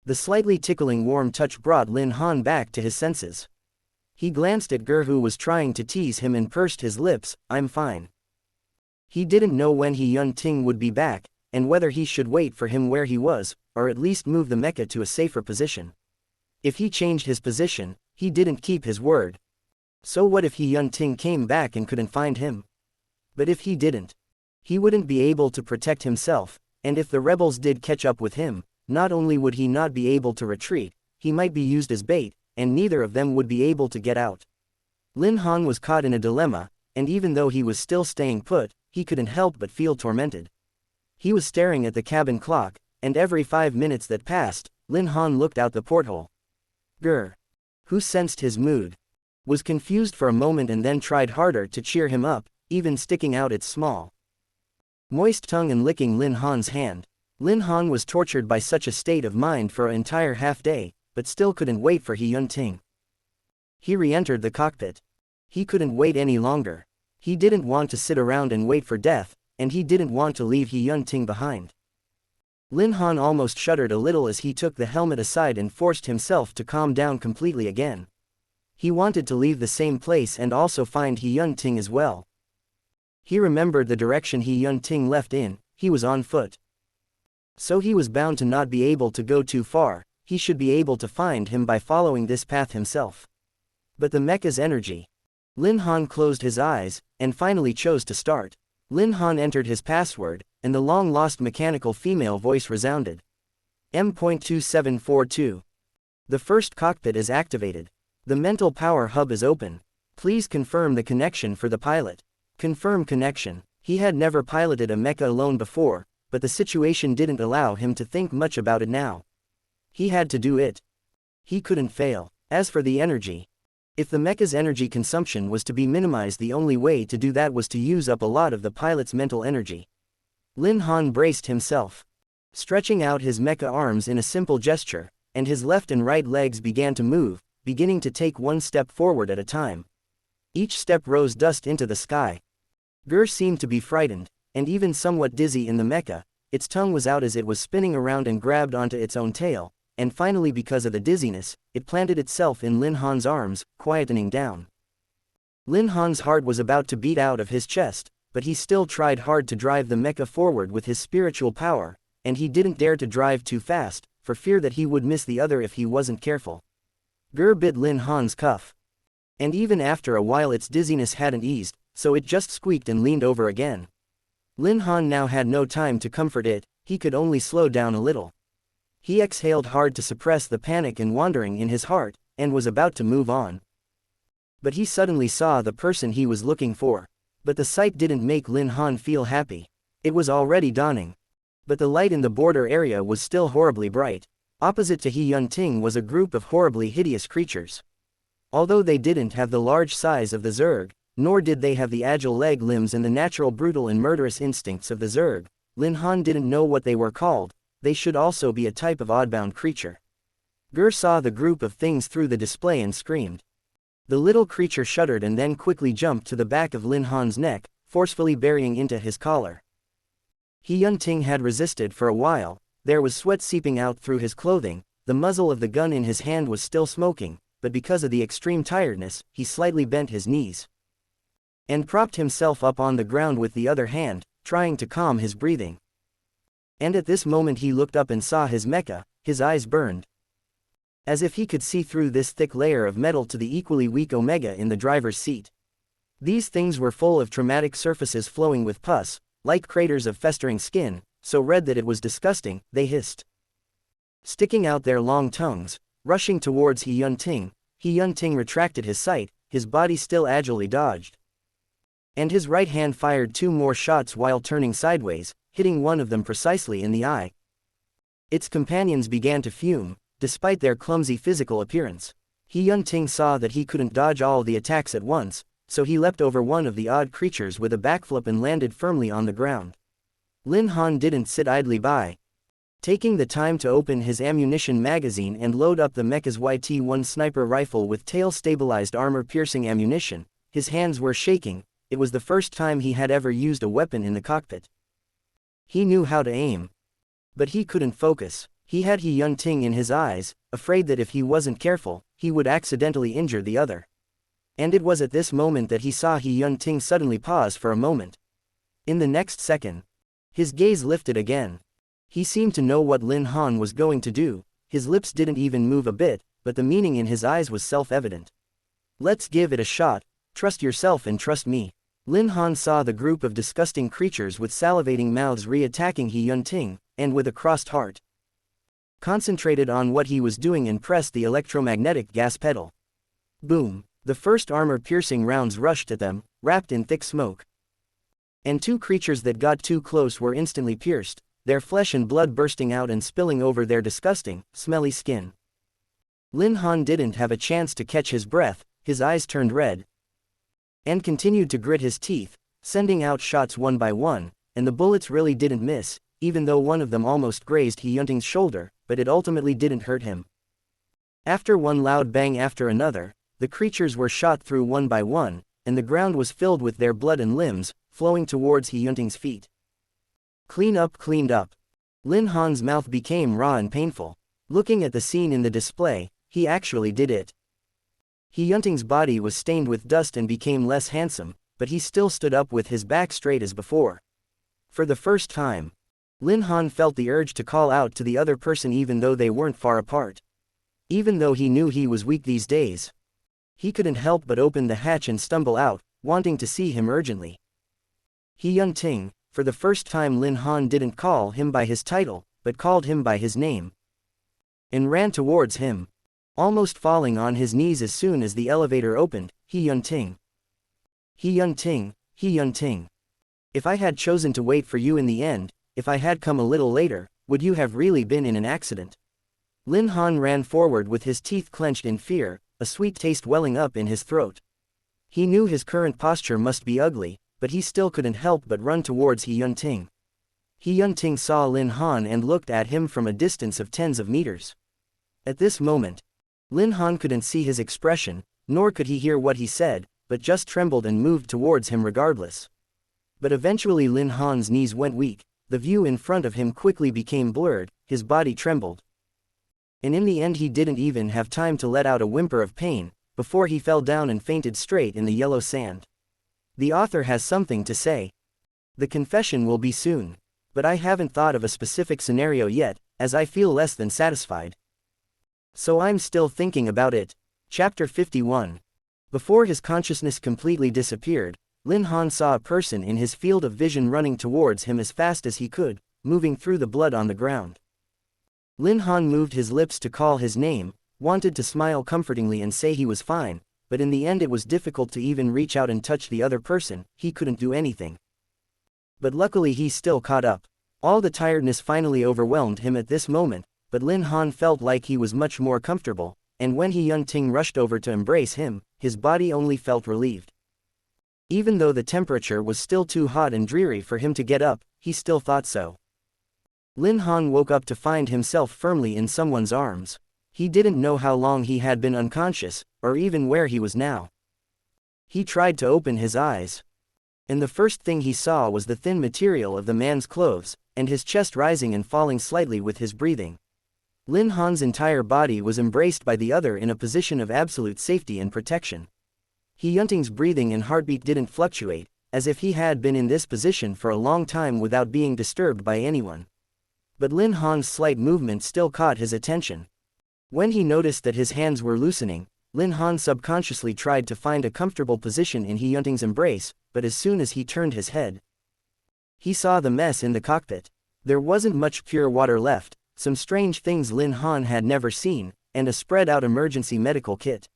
The slightly tickling warm touch brought Lin Han back to his senses. He glanced at Ger, who was trying to tease him, and pursed his lips. "I'm fine." He didn't know when He Yun-ting would be back, and whether he should wait for him where he was, or at least move the mecha to a safer position. If he changed his position, he didn't keep his word. So what if He Yun-ting came back and couldn't find him? But if he didn't, he wouldn't be able to protect himself, and if the rebels did catch up with him, not only would he not be able to retreat, he might be used as bait, and neither of them would be able to get out. Lin Han was caught in a dilemma, and even though he was still staying put, he couldn't help but feel tormented. He was staring at the cabin clock, and every 5 minutes that passed, Lin Han looked out the porthole. Grr, who sensed his mood, was confused for a moment and then tried harder to cheer him up, even sticking out its small, moist tongue and licking Lin Han's hand. Lin Han was tortured by such a state of mind for an entire half-day, but still couldn't wait for He Yun-ting. He re-entered the cockpit. He couldn't wait any longer. He didn't want to sit around and wait for death, and he didn't want to leave He Yun-ting behind. Lin Han almost shuddered a little as he took the helmet aside and forced himself to calm down completely again. He wanted to leave the same place and also find He Yun-ting as well. He remembered the direction He Yun-ting left in. He was on foot. So he was bound to not be able to go too far. He should be able to find him by following this path himself. But the mecha's energy. Lin Han closed his eyes, and finally chose to start. Lin Han entered his password, and the long-lost mechanical female voice resounded. M.2742. The first cockpit is activated. The mental power hub is open. Please confirm the connection for the pilot. Confirm connection. He had never piloted a mecha alone before, but the situation didn't allow him to think much about it now. He had to do it. He couldn't fail. As for the energy, if the mecha's energy consumption was to be minimized, the only way to do that was to use up a lot of the pilot's mental energy. Lin Han braced himself, stretching out his mecha arms in a simple gesture, and his left and right legs began to move, beginning to take one step forward at a time. Each step rose dust into the sky. Grr seemed to be frightened, and even somewhat dizzy in the mecha. Its tongue was out as it was spinning around and grabbed onto its own tail, and finally, because of the dizziness, it planted itself in Lin Han's arms, quietening down. Lin Han's heart was about to beat out of his chest, but he still tried hard to drive the mecha forward with his spiritual power, and he didn't dare to drive too fast, for fear that he would miss the other if he wasn't careful. Grr bit Lin Han's cuff. And even after a while its dizziness hadn't eased, so it just squeaked and leaned over again. Lin Han now had no time to comfort it, he could only slow down a little. He exhaled hard to suppress the panic and wandering in his heart, and was about to move on. But he suddenly saw the person he was looking for. But the sight didn't make Lin Han feel happy. It was already dawning. But the light in the border area was still horribly bright. Opposite to He Yun-ting was a group of horribly hideous creatures. Although they didn't have the large size of the Zerg, nor did they have the agile leg limbs and the natural brutal and murderous instincts of the Zerg, Lin Han didn't know what they were called. They should also be a type of oddbound creature. Grr saw the group of things through the display and screamed. The little creature shuddered and then quickly jumped to the back of Lin Han's neck, forcefully burying into his collar. He Yun-ting had resisted for a while. There was sweat seeping out through his clothing. The muzzle of the gun in his hand was still smoking, but because of the extreme tiredness, he slightly bent his knees and propped himself up on the ground with the other hand, trying to calm his breathing. And at this moment he looked up and saw his mecha. His eyes burned, as if he could see through this thick layer of metal to the equally weak Omega in the driver's seat. These things were full of traumatic surfaces flowing with pus, like craters of festering skin, so red that it was disgusting. They hissed, sticking out their long tongues, rushing towards He Yun-ting. He Yun-ting retracted his sight, his body still agilely dodged. And his right hand fired 2 more shots while turning sideways, hitting one of them precisely in the eye. Its companions began to fume, despite their clumsy physical appearance. He Yun-ting saw that he couldn't dodge all the attacks at once, so he leapt over one of the odd creatures with a backflip and landed firmly on the ground. Lin Han didn't sit idly by, taking the time to open his ammunition magazine and load up the mecha's YT-1 sniper rifle with tail-stabilized armor-piercing ammunition. His hands were shaking. It was the first time he had ever used a weapon in the cockpit. He knew how to aim, but he couldn't focus. He had He Yun-ting in his eyes, afraid that if he wasn't careful, he would accidentally injure the other. And it was at this moment that he saw He Yun-ting suddenly pause for a moment. In the next second, his gaze lifted again. He seemed to know what Lin Han was going to do. His lips didn't even move a bit, but the meaning in his eyes was self-evident. Let's give it a shot. Trust yourself and trust me. Lin Han saw the group of disgusting creatures with salivating mouths re-attacking He Yun-ting, and with a crossed heart, concentrated on what he was doing and pressed the electromagnetic gas pedal. Boom! The first armor-piercing rounds rushed at them, wrapped in thick smoke. And two creatures that got too close were instantly pierced, their flesh and blood bursting out and spilling over their disgusting, smelly skin. Lin Han didn't have a chance to catch his breath, his eyes turned red, and continued to grit his teeth, sending out shots one by one, and the bullets really didn't miss, even though one of them almost grazed He Yunting's shoulder, but it ultimately didn't hurt him. After one loud bang after another, the creatures were shot through one by one, and the ground was filled with their blood and limbs, flowing towards He Yunting's feet. Clean up, cleaned up. Lin Han's mouth became raw and painful. Looking at the scene in the display, he actually did it. He Yunting's body was stained with dust and became less handsome, but he still stood up with his back straight as before. For the first time, Lin Han felt the urge to call out to the other person even though they weren't far apart. Even though he knew he was weak these days, he couldn't help but open the hatch and stumble out, wanting to see him urgently. He Yunting. For the first time Lin Han didn't call him by his title, but called him by his name, and ran towards him, almost falling on his knees as soon as the elevator opened. He Yunting. He Yunting, He Yunting. If I had chosen to wait for you in the end, if I had come a little later, would you have really been in an accident? Lin Han ran forward with his teeth clenched in fear, a sweet taste welling up in his throat. He knew his current posture must be ugly, but he still couldn't help but run towards He Yunting. He Yunting saw Lin Han and looked at him from a distance of tens of meters. At this moment, Lin Han couldn't see his expression, nor could he hear what he said, but just trembled and moved towards him regardless. But eventually Lin Han's knees went weak, the view in front of him quickly became blurred, his body trembled. And in the end he didn't even have time to let out a whimper of pain, before he fell down and fainted straight in the yellow sand. The author has something to say. The confession will be soon. But I haven't thought of a specific scenario yet, as I feel less than satisfied. So I'm still thinking about it. Chapter 51. Before his consciousness completely disappeared, Lin Han saw a person in his field of vision running towards him as fast as he could, moving through the blood on the ground. Lin Han moved his lips to call his name, wanted to smile comfortingly and say he was fine, but in the end it was difficult to even reach out and touch the other person. He couldn't do anything. But luckily he still caught up. All the tiredness finally overwhelmed him at this moment, but Lin Han felt like he was much more comfortable, and when He Yunting rushed over to embrace him, his body only felt relieved. Even though the temperature was still too hot and dreary for him to get up, he still thought so. Lin Han woke up to find himself firmly in someone's arms. He didn't know how long he had been unconscious, or even where he was now. He tried to open his eyes, and the first thing he saw was the thin material of the man's clothes, and his chest rising and falling slightly with his breathing. Lin Han's entire body was embraced by the other in a position of absolute safety and protection. He Yunting's breathing and heartbeat didn't fluctuate, as if he had been in this position for a long time without being disturbed by anyone. But Lin Han's slight movement still caught his attention. When he noticed that his hands were loosening, Lin Han subconsciously tried to find a comfortable position in He Yunting's embrace, but as soon as he turned his head, he saw the mess in the cockpit. There wasn't much pure water left, some strange things Lin Han had never seen, and a spread-out emergency medical kit.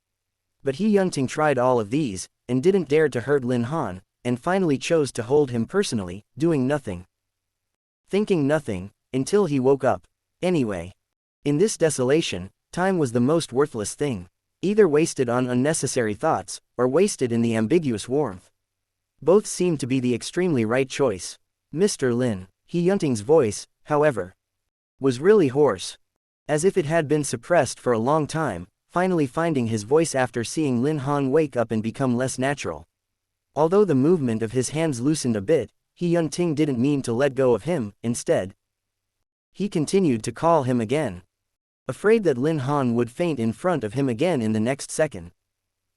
But He Yunting tried all of these, and didn't dare to hurt Lin Han, and finally chose to hold him personally, doing nothing, thinking nothing, until he woke up. Anyway, in this desolation, time was the most worthless thing. Either wasted on unnecessary thoughts, or wasted in the ambiguous warmth. Both seemed to be the extremely right choice. Mr. Lin. He Yunting's voice, however, was really hoarse, as if it had been suppressed for a long time, finally finding his voice after seeing Lin Han wake up and become less natural. Although the movement of his hands loosened a bit, He Yunting didn't mean to let go of him. Instead, he continued to call him again, afraid that Lin Han would faint in front of him again in the next second.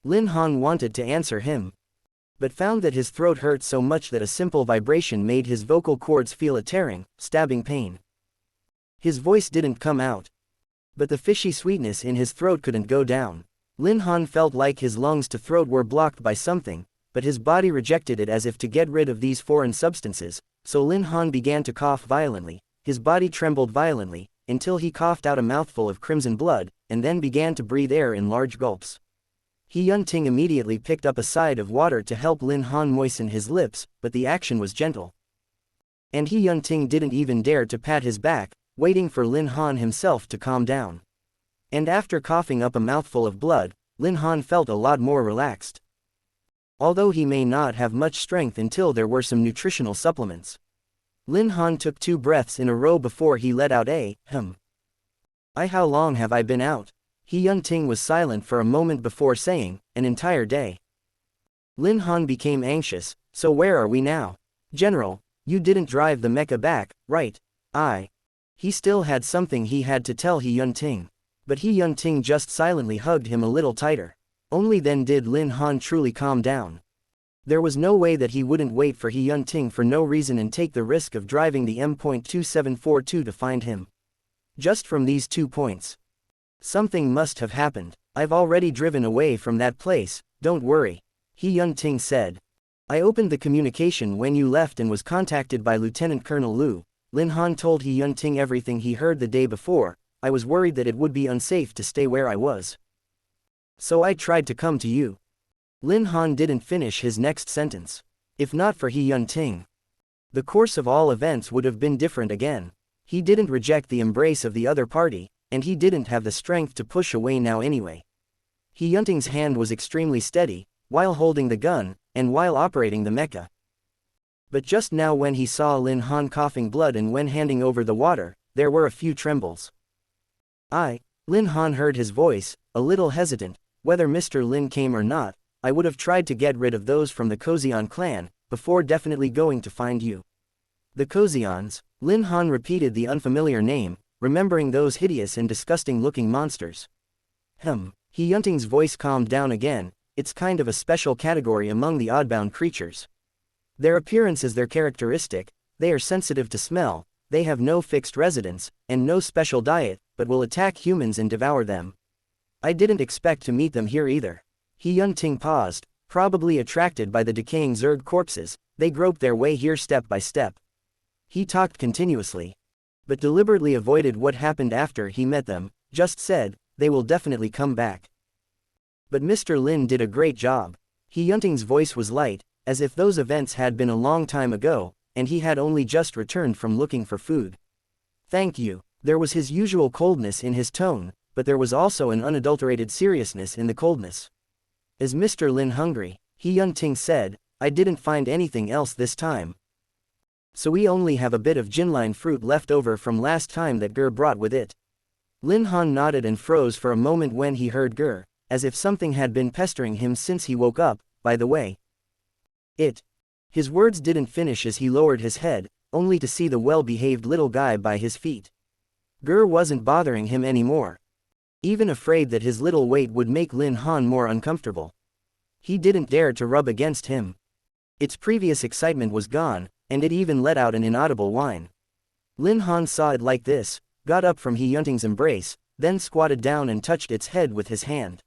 Lin Han wanted to answer him, but found that his throat hurt so much that a simple vibration made his vocal cords feel a tearing, stabbing pain. His voice didn't come out, but the fishy sweetness in his throat couldn't go down. Lin Han felt like his lungs to throat were blocked by something, but his body rejected it as if to get rid of these foreign substances, so Lin Han began to cough violently. His body trembled violently, until he coughed out a mouthful of crimson blood, and then began to breathe air in large gulps. He Yunting immediately picked up a side of water to help Lin Han moisten his lips, but the action was gentle. And He Yunting didn't even dare to pat his back, waiting for Lin Han himself to calm down. And after coughing up a mouthful of blood, Lin Han felt a lot more relaxed. Although he may not have much strength until there were some nutritional supplements. Lin Han took 2 breaths in a row before he let out a, How long have I been out? He Yunting was silent for a moment before saying, an entire day. Lin Han became anxious, so where are we now? General, you didn't drive the mecha back, right? He still had something he had to tell He Yunting. But He Yunting just silently hugged him a little tighter. Only then did Lin Han truly calm down. There was no way that he wouldn't wait for He Yunting for no reason and take the risk of driving the M.2742 to find him. Just from these 2 points. Something must have happened. I've already driven away from that place, don't worry. He Yunting said. I opened the communication when you left and was contacted by Lieutenant Colonel Liu. Lin Han told He Yunting everything he heard the day before. I was worried that it would be unsafe to stay where I was. So I tried to come to you. Lin Han didn't finish his next sentence. If not for He Yunting, the course of all events would have been different again. He didn't reject the embrace of the other party, and he didn't have the strength to push away now anyway. He Yunting's hand was extremely steady, while holding the gun, and while operating the mecha. But just now when he saw Lin Han coughing blood and when handing over the water, there were a few trembles. Lin Han heard his voice, a little hesitant. Whether Mr. Lin came or not, I would have tried to get rid of those from the Kozion clan, before definitely going to find you. The Kozions, Lin Han repeated the unfamiliar name, remembering those hideous and disgusting-looking monsters. He Yunting's voice calmed down again. It's kind of a special category among the oddbound creatures. Their appearance is their characteristic, they are sensitive to smell, they have no fixed residence, and no special diet, but will attack humans and devour them. I didn't expect to meet them here either. He Yunting paused, probably attracted by the decaying Zerg corpses, they groped their way here step by step. He talked continuously, but deliberately avoided what happened after he met them, just said, they will definitely come back. But Mr. Lin did a great job. He Yunting's voice was light, as if those events had been a long time ago, and he had only just returned from looking for food. Thank you. There was his usual coldness in his tone, but there was also an unadulterated seriousness in the coldness. Is Mr. Lin hungry? He Yunting said, I didn't find anything else this time. So we only have a bit of Jinline fruit left over from last time that Ger brought with it. Lin Han nodded and froze for a moment when he heard Ger, as if something had been pestering him since he woke up, by the way. His words didn't finish as he lowered his head, only to see the well-behaved little guy by his feet. Ger wasn't bothering him anymore. Even afraid that his little weight would make Lin Han more uncomfortable. He didn't dare to rub against him. Its previous excitement was gone, and it even let out an inaudible whine. Lin Han saw it like this, got up from He Yunting's embrace, then squatted down and touched its head with his hand.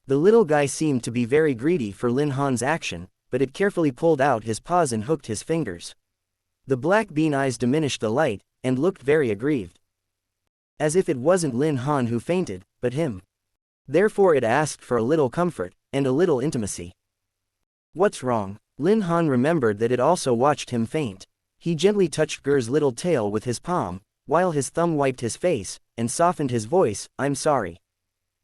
The little guy seemed to be very greedy for Lin Han's action, but it carefully pulled out his paws and hooked his fingers. The black bean eyes diminished the light, and looked very aggrieved. As if it wasn't Lin Han who fainted, but him. Therefore it asked for a little comfort, and a little intimacy. What's wrong? Lin Han remembered that it also watched him faint. He gently touched Ger's little tail with his palm, while his thumb wiped his face, and softened his voice, I'm sorry.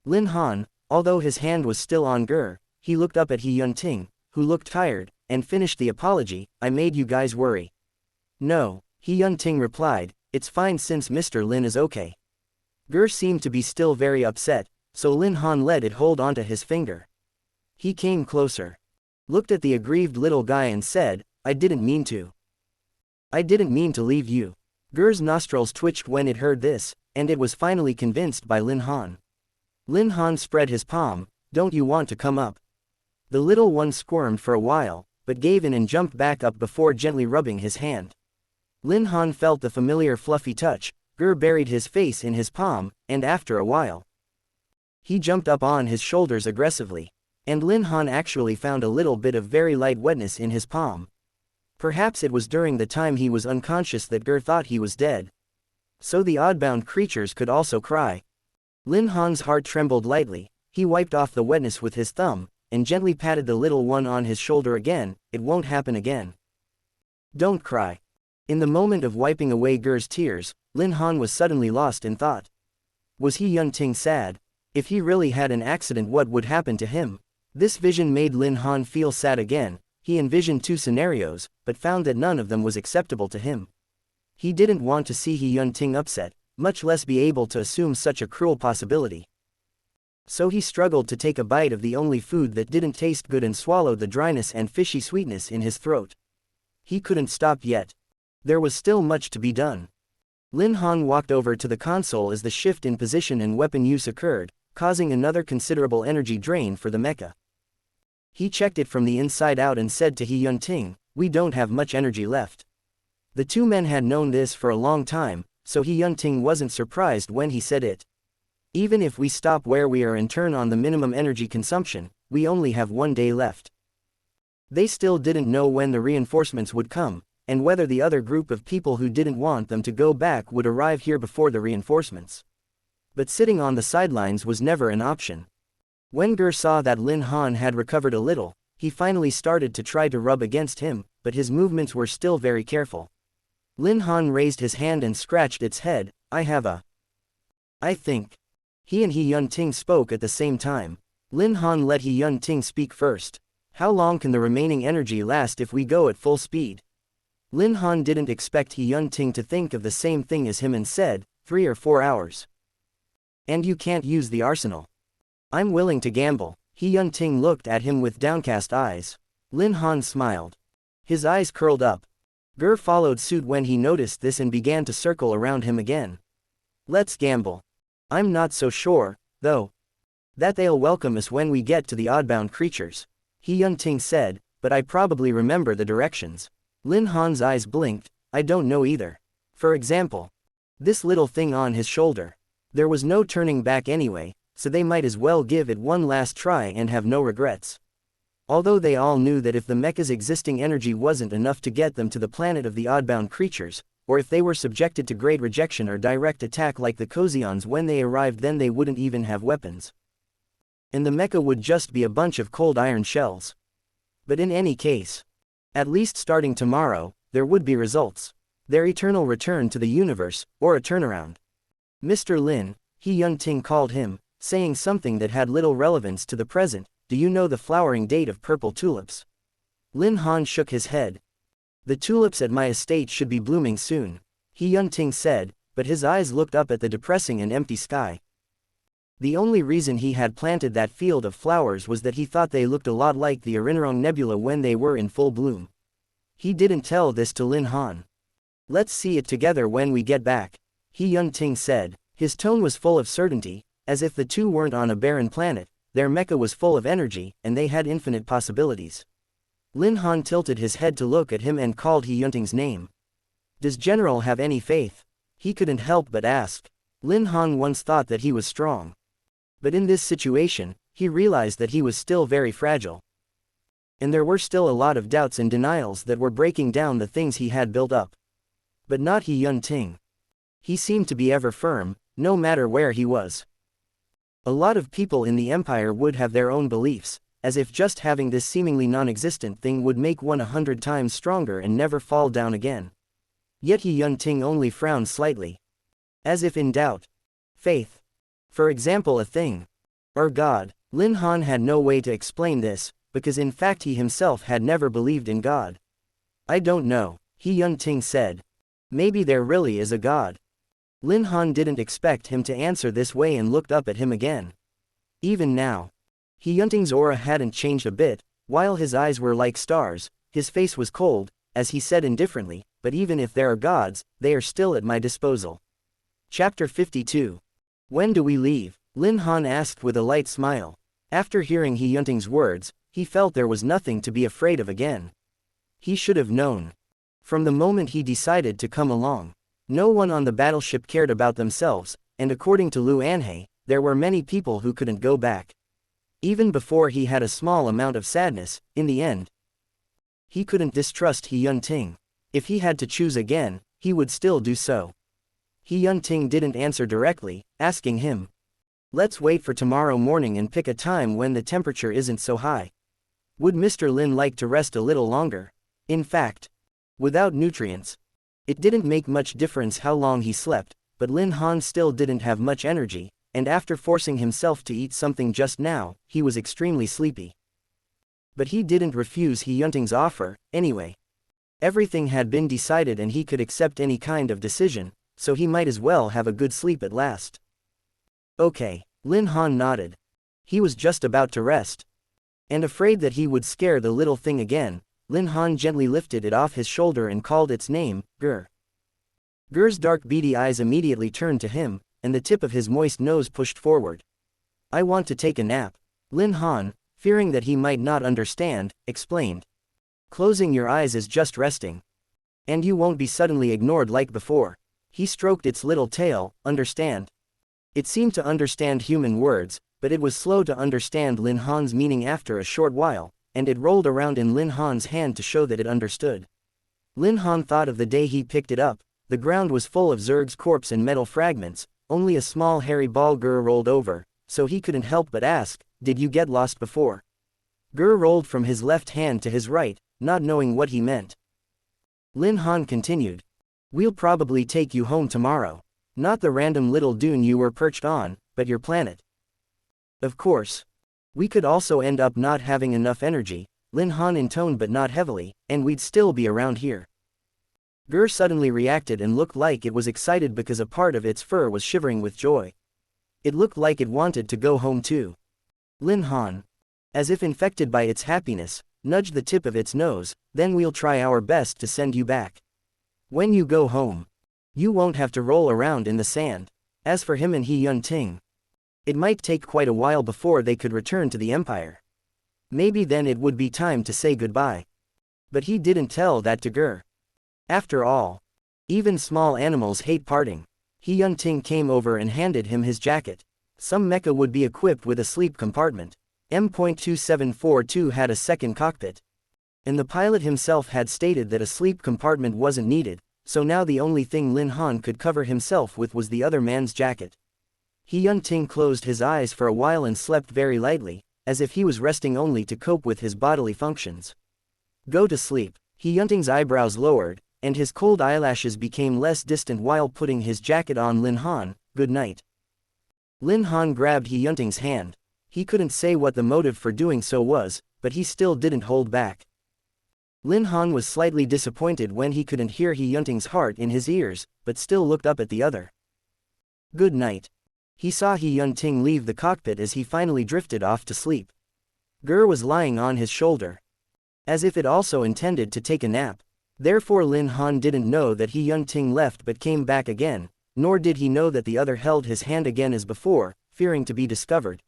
Lin Han, although his hand was still on Ger, he looked up at He Yunting, who looked tired, and finished the apology, I made you guys worry. No, He Yunting replied, it's fine since Mr. Lin is okay. Ger seemed to be still very upset, so Lin Han let it hold onto his finger. He came closer, looked at the aggrieved little guy and said, I didn't mean to. I didn't mean to leave you. Ger's nostrils twitched when it heard this, and it was finally convinced by Lin Han. Lin Han spread his palm, don't you want to come up? The little one squirmed for a while, but gave in and jumped back up before gently rubbing his hand. Lin Han felt the familiar fluffy touch. Ger buried his face in his palm, and after a while, he jumped up on his shoulders aggressively. And Lin Han actually found a little bit of very light wetness in his palm. Perhaps it was during the time he was unconscious that Ger thought he was dead. So the oddbound creatures could also cry. Lin Han's heart trembled lightly. He wiped off the wetness with his thumb, and gently patted the little one on his shoulder again. It won't happen again. Don't cry. In the moment of wiping away Ger's tears, Lin Han was suddenly lost in thought. Was he Yunting sad? If he really had an accident, what would happen to him? This vision made Lin Han feel sad again. He envisioned 2 scenarios, but found that none of them was acceptable to him. He didn't want to see He Yunting upset, much less be able to assume such a cruel possibility. So he struggled to take a bite of the only food that didn't taste good and swallowed the dryness and fishy sweetness in his throat. He couldn't stop yet. There was still much to be done. Lin Han walked over to the console as the shift in position and weapon use occurred, causing another considerable energy drain for the mecha. He checked it from the inside out and said to He Yunting, "We don't have much energy left." The 2 men had known this for a long time, so He Yunting wasn't surprised when he said it. Even if we stop where we are and turn on the minimum energy consumption, we only have 1 day left. They still didn't know when the reinforcements would come, and whether the other group of people who didn't want them to go back would arrive here before the reinforcements. But sitting on the sidelines was never an option. When Ger saw that Lin Han had recovered a little, he finally started to try to rub against him, but his movements were still very careful. Lin Han raised his hand and scratched its head. I think. He and He Yunting spoke at the same time. Lin Han let He Yunting speak first. How long can the remaining energy last if we go at full speed? Lin Han didn't expect He Yunting to think of the same thing as him and said, 3 or 4 hours. And you can't use the arsenal. I'm willing to gamble. He Yunting looked at him with downcast eyes. Lin Han smiled. His eyes curled up. Ger followed suit when he noticed this and began to circle around him again. Let's gamble. I'm not so sure, though, that they'll welcome us when we get to the oddbound creatures. He Yunting said, but I probably remember the directions. Lin Han's eyes blinked. I don't know either. For example, this little thing on his shoulder. There was no turning back anyway, so they might as well give it one last try and have no regrets. Although they all knew that if the mecha's existing energy wasn't enough to get them to the planet of the oddbound creatures, or if they were subjected to great rejection or direct attack like the Kozions when they arrived, then they wouldn't even have weapons. And the mecha would just be a bunch of cold iron shells. But in any case, at least starting tomorrow, there would be results. Their eternal return to the universe, or a turnaround. Mr. Lin, He Yunting called him, saying something that had little relevance to the present. Do you know the flowering date of purple tulips? Lin Han shook his head. The tulips at my estate should be blooming soon, He Yunting said, but his eyes looked up at the depressing and empty sky. The only reason he had planted that field of flowers was that he thought they looked a lot like the Arinarong Nebula when they were in full bloom. He didn't tell this to Lin Han. Let's see it together when we get back, He Yunting said. His tone was full of certainty, as if the 2 weren't on a barren planet. Their mecha was full of energy, and they had infinite possibilities. Lin Han tilted his head to look at him and called He Yunting's name. Does General have any faith? He couldn't help but ask. Lin Han once thought that he was strong. But in this situation, he realized that he was still very fragile. And there were still a lot of doubts and denials that were breaking down the things he had built up. But not He Yunting. He seemed to be ever firm, no matter where he was. A lot of people in the Empire would have their own beliefs, as if just having this seemingly non-existent thing would make one 100 times stronger and never fall down again. Yet He Yunting only frowned slightly. As if in doubt. Faith. For example, a thing. Or God. Lin Han had no way to explain this, because in fact he himself had never believed in God. I don't know, He Yunting said. Maybe there really is a God. Lin Han didn't expect him to answer this way and looked up at him again. Even now, He Yunting's aura hadn't changed a bit. While his eyes were like stars, his face was cold, as he said indifferently, but even if there are gods, they are still at my disposal. Chapter 52. When do we leave? Lin Han asked with a light smile. After hearing He Yunting's words, he felt there was nothing to be afraid of again. He should have known. From the moment he decided to come along. No one on the battleship cared about themselves, and according to Lu Anhei, there were many people who couldn't go back. Even before he had a small amount of sadness, in the end, he couldn't distrust He Yunting. If he had to choose again, he would still do so. He Yun-ting didn't answer directly, asking him. Let's wait for tomorrow morning and pick a time when the temperature isn't so high. Would Mr. Lin like to rest a little longer? In fact, without nutrients, it didn't make much difference how long he slept, but Lin Han still didn't have much energy, and after forcing himself to eat something just now, he was extremely sleepy. But he didn't refuse He Yunting's offer, anyway. Everything had been decided and he could accept any kind of decision, so he might as well have a good sleep at last. Okay, Lin Han nodded. He was just about to rest. And afraid that he would scare the little thing again, Lin Han gently lifted it off his shoulder and called its name, Ger. Ger's dark beady eyes immediately turned to him, and the tip of his moist nose pushed forward. I want to take a nap. Lin Han, fearing that he might not understand, explained. Closing your eyes is just resting. And you won't be suddenly ignored like before. He stroked its little tail, understand. It seemed to understand human words, but it was slow to understand Lin Han's meaning after a short while, and it rolled around in Lin Han's hand to show that it understood. Lin Han thought of the day he picked it up. The ground was full of Zerg's corpse and metal fragments, only a small hairy ball Ger rolled over, so he couldn't help but ask, did you get lost before? Ger rolled from his left hand to his right, not knowing what he meant. Lin Han continued. We'll probably take you home tomorrow. Not the random little dune you were perched on, but your planet. Of course. We could also end up not having enough energy, Lin Han intoned but not heavily, and we'd still be around here. Ger suddenly reacted and looked like it was excited because a part of its fur was shivering with joy. It looked like it wanted to go home too. Lin Han, as if infected by its happiness, nudged the tip of its nose, then we'll try our best to send you back. When you go home, you won't have to roll around in the sand. As for him and He Yun-ting, it might take quite a while before they could return to the Empire. Maybe then it would be time to say goodbye. But he didn't tell that to Ger. After all, even small animals hate parting. He Yun-ting came over and handed him his jacket. Some mecha would be equipped with a sleep compartment. M.2742 had a second cockpit. And the pilot himself had stated that a sleep compartment wasn't needed, so now the only thing Lin Han could cover himself with was the other man's jacket. He Yun-ting closed his eyes for a while and slept very lightly, as if he was resting only to cope with his bodily functions. Go to sleep. He Yun-ting's eyebrows lowered, and his cold eyelashes became less distant while putting his jacket on. Lin Han, good night. Lin Han grabbed He Yun-ting's hand. He couldn't say what the motive for doing so was, but he still didn't hold back. Lin Han was slightly disappointed when he couldn't hear He Yun-ting's heart in his ears, but still looked up at the other. Good night. He saw He Yun-ting leave the cockpit as he finally drifted off to sleep. Ger was lying on his shoulder, as if it also intended to take a nap. Therefore Lin Han didn't know that He Yun-ting left but came back again, nor did he know that the other held his hand again as before, fearing to be discovered.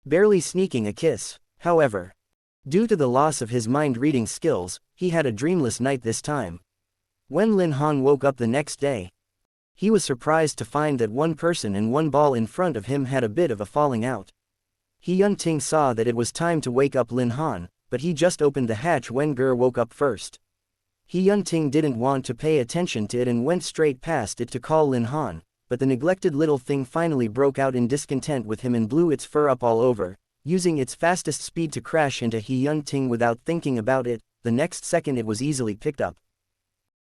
Barely sneaking a kiss, however. Due to the loss of his mind-reading skills, he had a dreamless night this time. When Lin Han woke up the next day, he was surprised to find that one person and one ball in front of him had a bit of a falling out. He Yun-ting saw that it was time to wake up Lin Han, but he just opened the hatch when Ger woke up first. He Yun-ting didn't want to pay attention to it and went straight past it to call Lin Han, but the neglected little thing finally broke out in discontent with him and blew its fur up all over, using its fastest speed to crash into He Yun-ting without thinking about it. The next second it was easily picked up.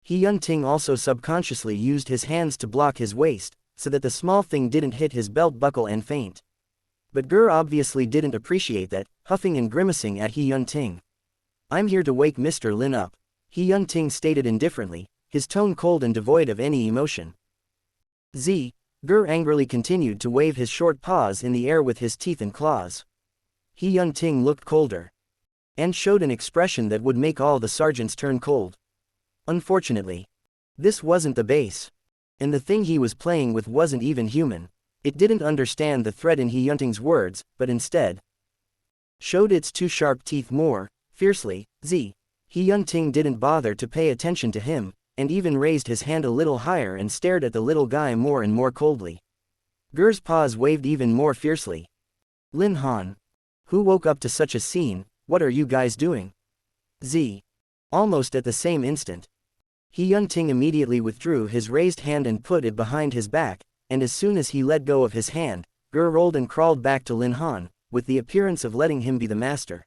He Yun-ting also subconsciously used his hands to block his waist, so that the small thing didn't hit his belt buckle and faint. But Ger obviously didn't appreciate that, huffing and grimacing at He Yun-ting. I'm here to wake Mr. Lin up. He Yun-ting stated indifferently, his tone cold and devoid of any emotion. Ger angrily continued to wave his short paws in the air with his teeth and claws. He Yun-ting looked colder, and showed an expression that would make all the sergeants turn cold. Unfortunately, this wasn't the base. And the thing he was playing with wasn't even human. It didn't understand the threat in He Yun-ting's words, but instead showed its two sharp teeth more fiercely. He Yun-ting didn't bother to pay attention to him, and even raised his hand a little higher and stared at the little guy more and more coldly. Ger's paws waved even more fiercely. Lin Han, who woke up to such a scene, what are you guys doing? Almost at the same instant, He Yunting immediately withdrew his raised hand and put it behind his back, and as soon as he let go of his hand, Ger rolled and crawled back to Lin Han, with the appearance of letting him be the master.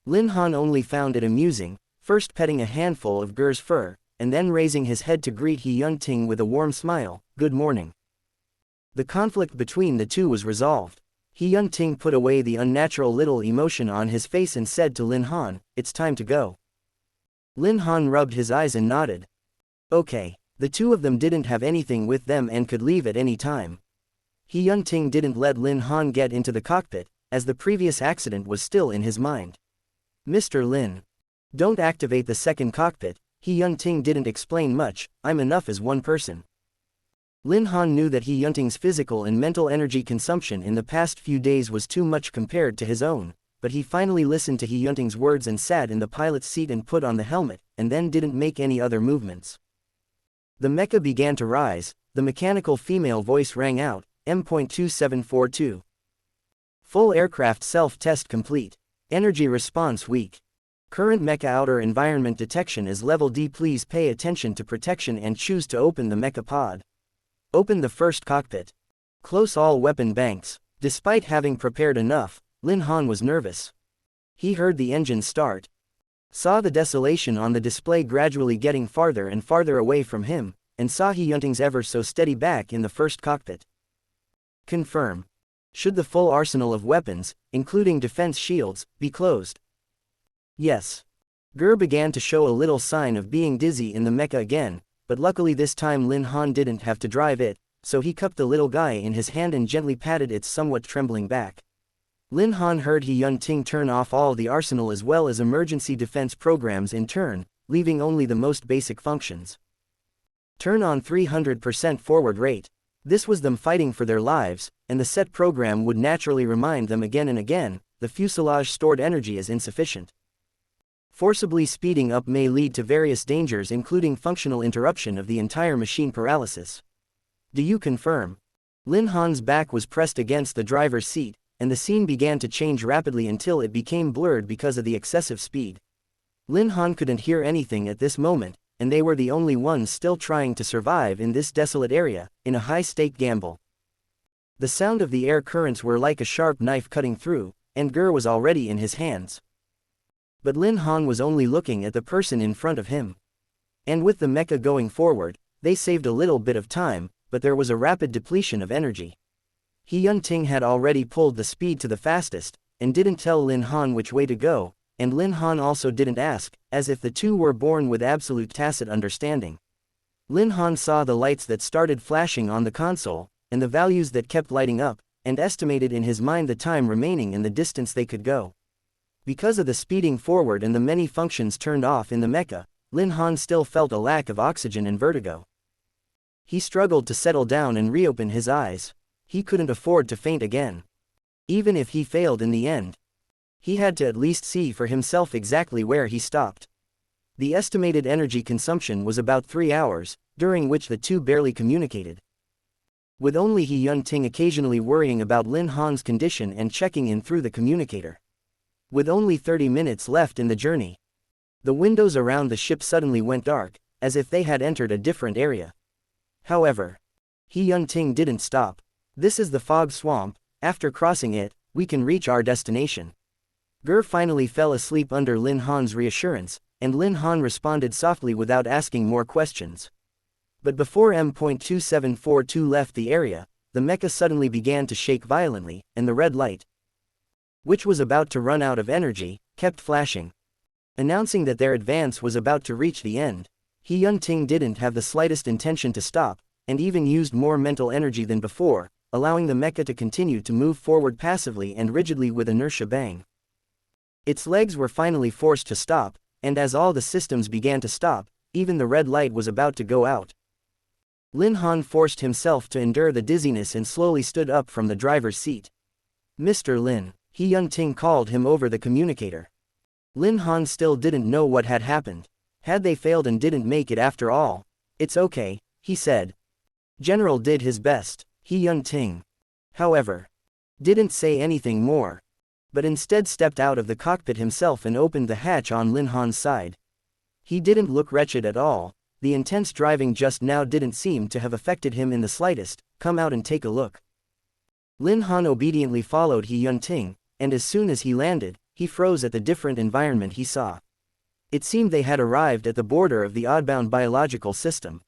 Lin Han only found it amusing, first petting a handful of Ger's fur, and then raising his head to greet He Yunting with a warm smile, "Good morning." The conflict between the two was resolved. He Yunting put away the unnatural little emotion on his face and said to Lin Han, "It's time to go." Lin Han rubbed his eyes and nodded. Okay, the two of them didn't have anything with them and could leave at any time. He Yunting didn't let Lin Han get into the cockpit, as the previous accident was still in his mind. "Mr. Lin. Don't activate the second cockpit," He Yunting didn't explain much, "I'm enough as one person." Lin Han knew that He Yunting's physical and mental energy consumption in the past few days was too much compared to his own, but he finally listened to He Yunting's words and sat in the pilot's seat and put on the helmet, and then didn't make any other movements. The mecha began to rise, the mechanical female voice rang out, M.2742. Full aircraft self-test complete. Energy response weak. Current mecha outer environment detection is level D. Please pay attention to protection and choose to open the mecha pod. Open the first cockpit. Close all weapon banks. Despite having prepared enough, Lin Han was nervous. He heard the engine start. Saw the desolation on the display gradually getting farther and farther away from him, and saw He Yunting's ever so steady back in the first cockpit. Confirm. Should the full arsenal of weapons, including defense shields, be closed? Yes. Ger began to show a little sign of being dizzy in the mecha again, but luckily this time Lin Han didn't have to drive it, so he cupped the little guy in his hand and gently patted its somewhat trembling back. Lin Han heard He Yunting turn off all the arsenal as well as emergency defense programs in turn, leaving only the most basic functions. Turn on 300% forward rate. This was them fighting for their lives, and the set program would naturally remind them again and again, the fuselage stored energy is insufficient. Forcibly speeding up may lead to various dangers including functional interruption of the entire machine paralysis. Do you confirm? Lin Han's back was pressed against the driver's seat, and the scene began to change rapidly until it became blurred because of the excessive speed. Lin Han couldn't hear anything at this moment, and they were the only ones still trying to survive in this desolate area, in a high-stake gamble. The sound of the air currents were like a sharp knife cutting through, and Ger was already in his hands. But Lin Han was only looking at the person in front of him. And with the mecha going forward, they saved a little bit of time, but there was a rapid depletion of energy. He Yunting had already pulled the speed to the fastest, and didn't tell Lin Han which way to go, and Lin Han also didn't ask, as if the two were born with absolute tacit understanding. Lin Han saw the lights that started flashing on the console, and the values that kept lighting up, and estimated in his mind the time remaining and the distance they could go. Because of the speeding forward and the many functions turned off in the mecha, Lin Han still felt a lack of oxygen and vertigo. He struggled to settle down and reopen his eyes. He couldn't afford to faint again. Even if he failed in the end, he had to at least see for himself exactly where he stopped. The estimated energy consumption was about 3 hours, during which the two barely communicated. With only He Yunting occasionally worrying about Lin Han's condition and checking in through the communicator. With only 30 minutes left in the journey, the windows around the ship suddenly went dark, as if they had entered a different area. However, He Yunting didn't stop. "This is the fog swamp, after crossing it, we can reach our destination." Ger finally fell asleep under Lin Han's reassurance, and Lin Han responded softly without asking more questions. But before M.2742 left the area, the mecha suddenly began to shake violently, and the red light, which was about to run out of energy, kept flashing, announcing that their advance was about to reach the end. He Yunting didn't have the slightest intention to stop, and even used more mental energy than before, allowing the mecha to continue to move forward passively and rigidly with inertia. Bang. Its legs were finally forced to stop, and as all the systems began to stop, even the red light was about to go out. Lin Han forced himself to endure the dizziness and slowly stood up from the driver's seat. "Mr. Lin," He Yunting called him over the communicator. Lin Han still didn't know what had happened. Had they failed and didn't make it after all? "It's okay," he said. General did his best. He Yunting, however, didn't say anything more, but instead stepped out of the cockpit himself and opened the hatch on Lin Han's side. He didn't look wretched at all, the intense driving just now didn't seem to have affected him in the slightest. Come out and take a look. Lin Han obediently followed He Yunting, and as soon as he landed, he froze at the different environment he saw. It seemed they had arrived at the border of the oddbound biological system.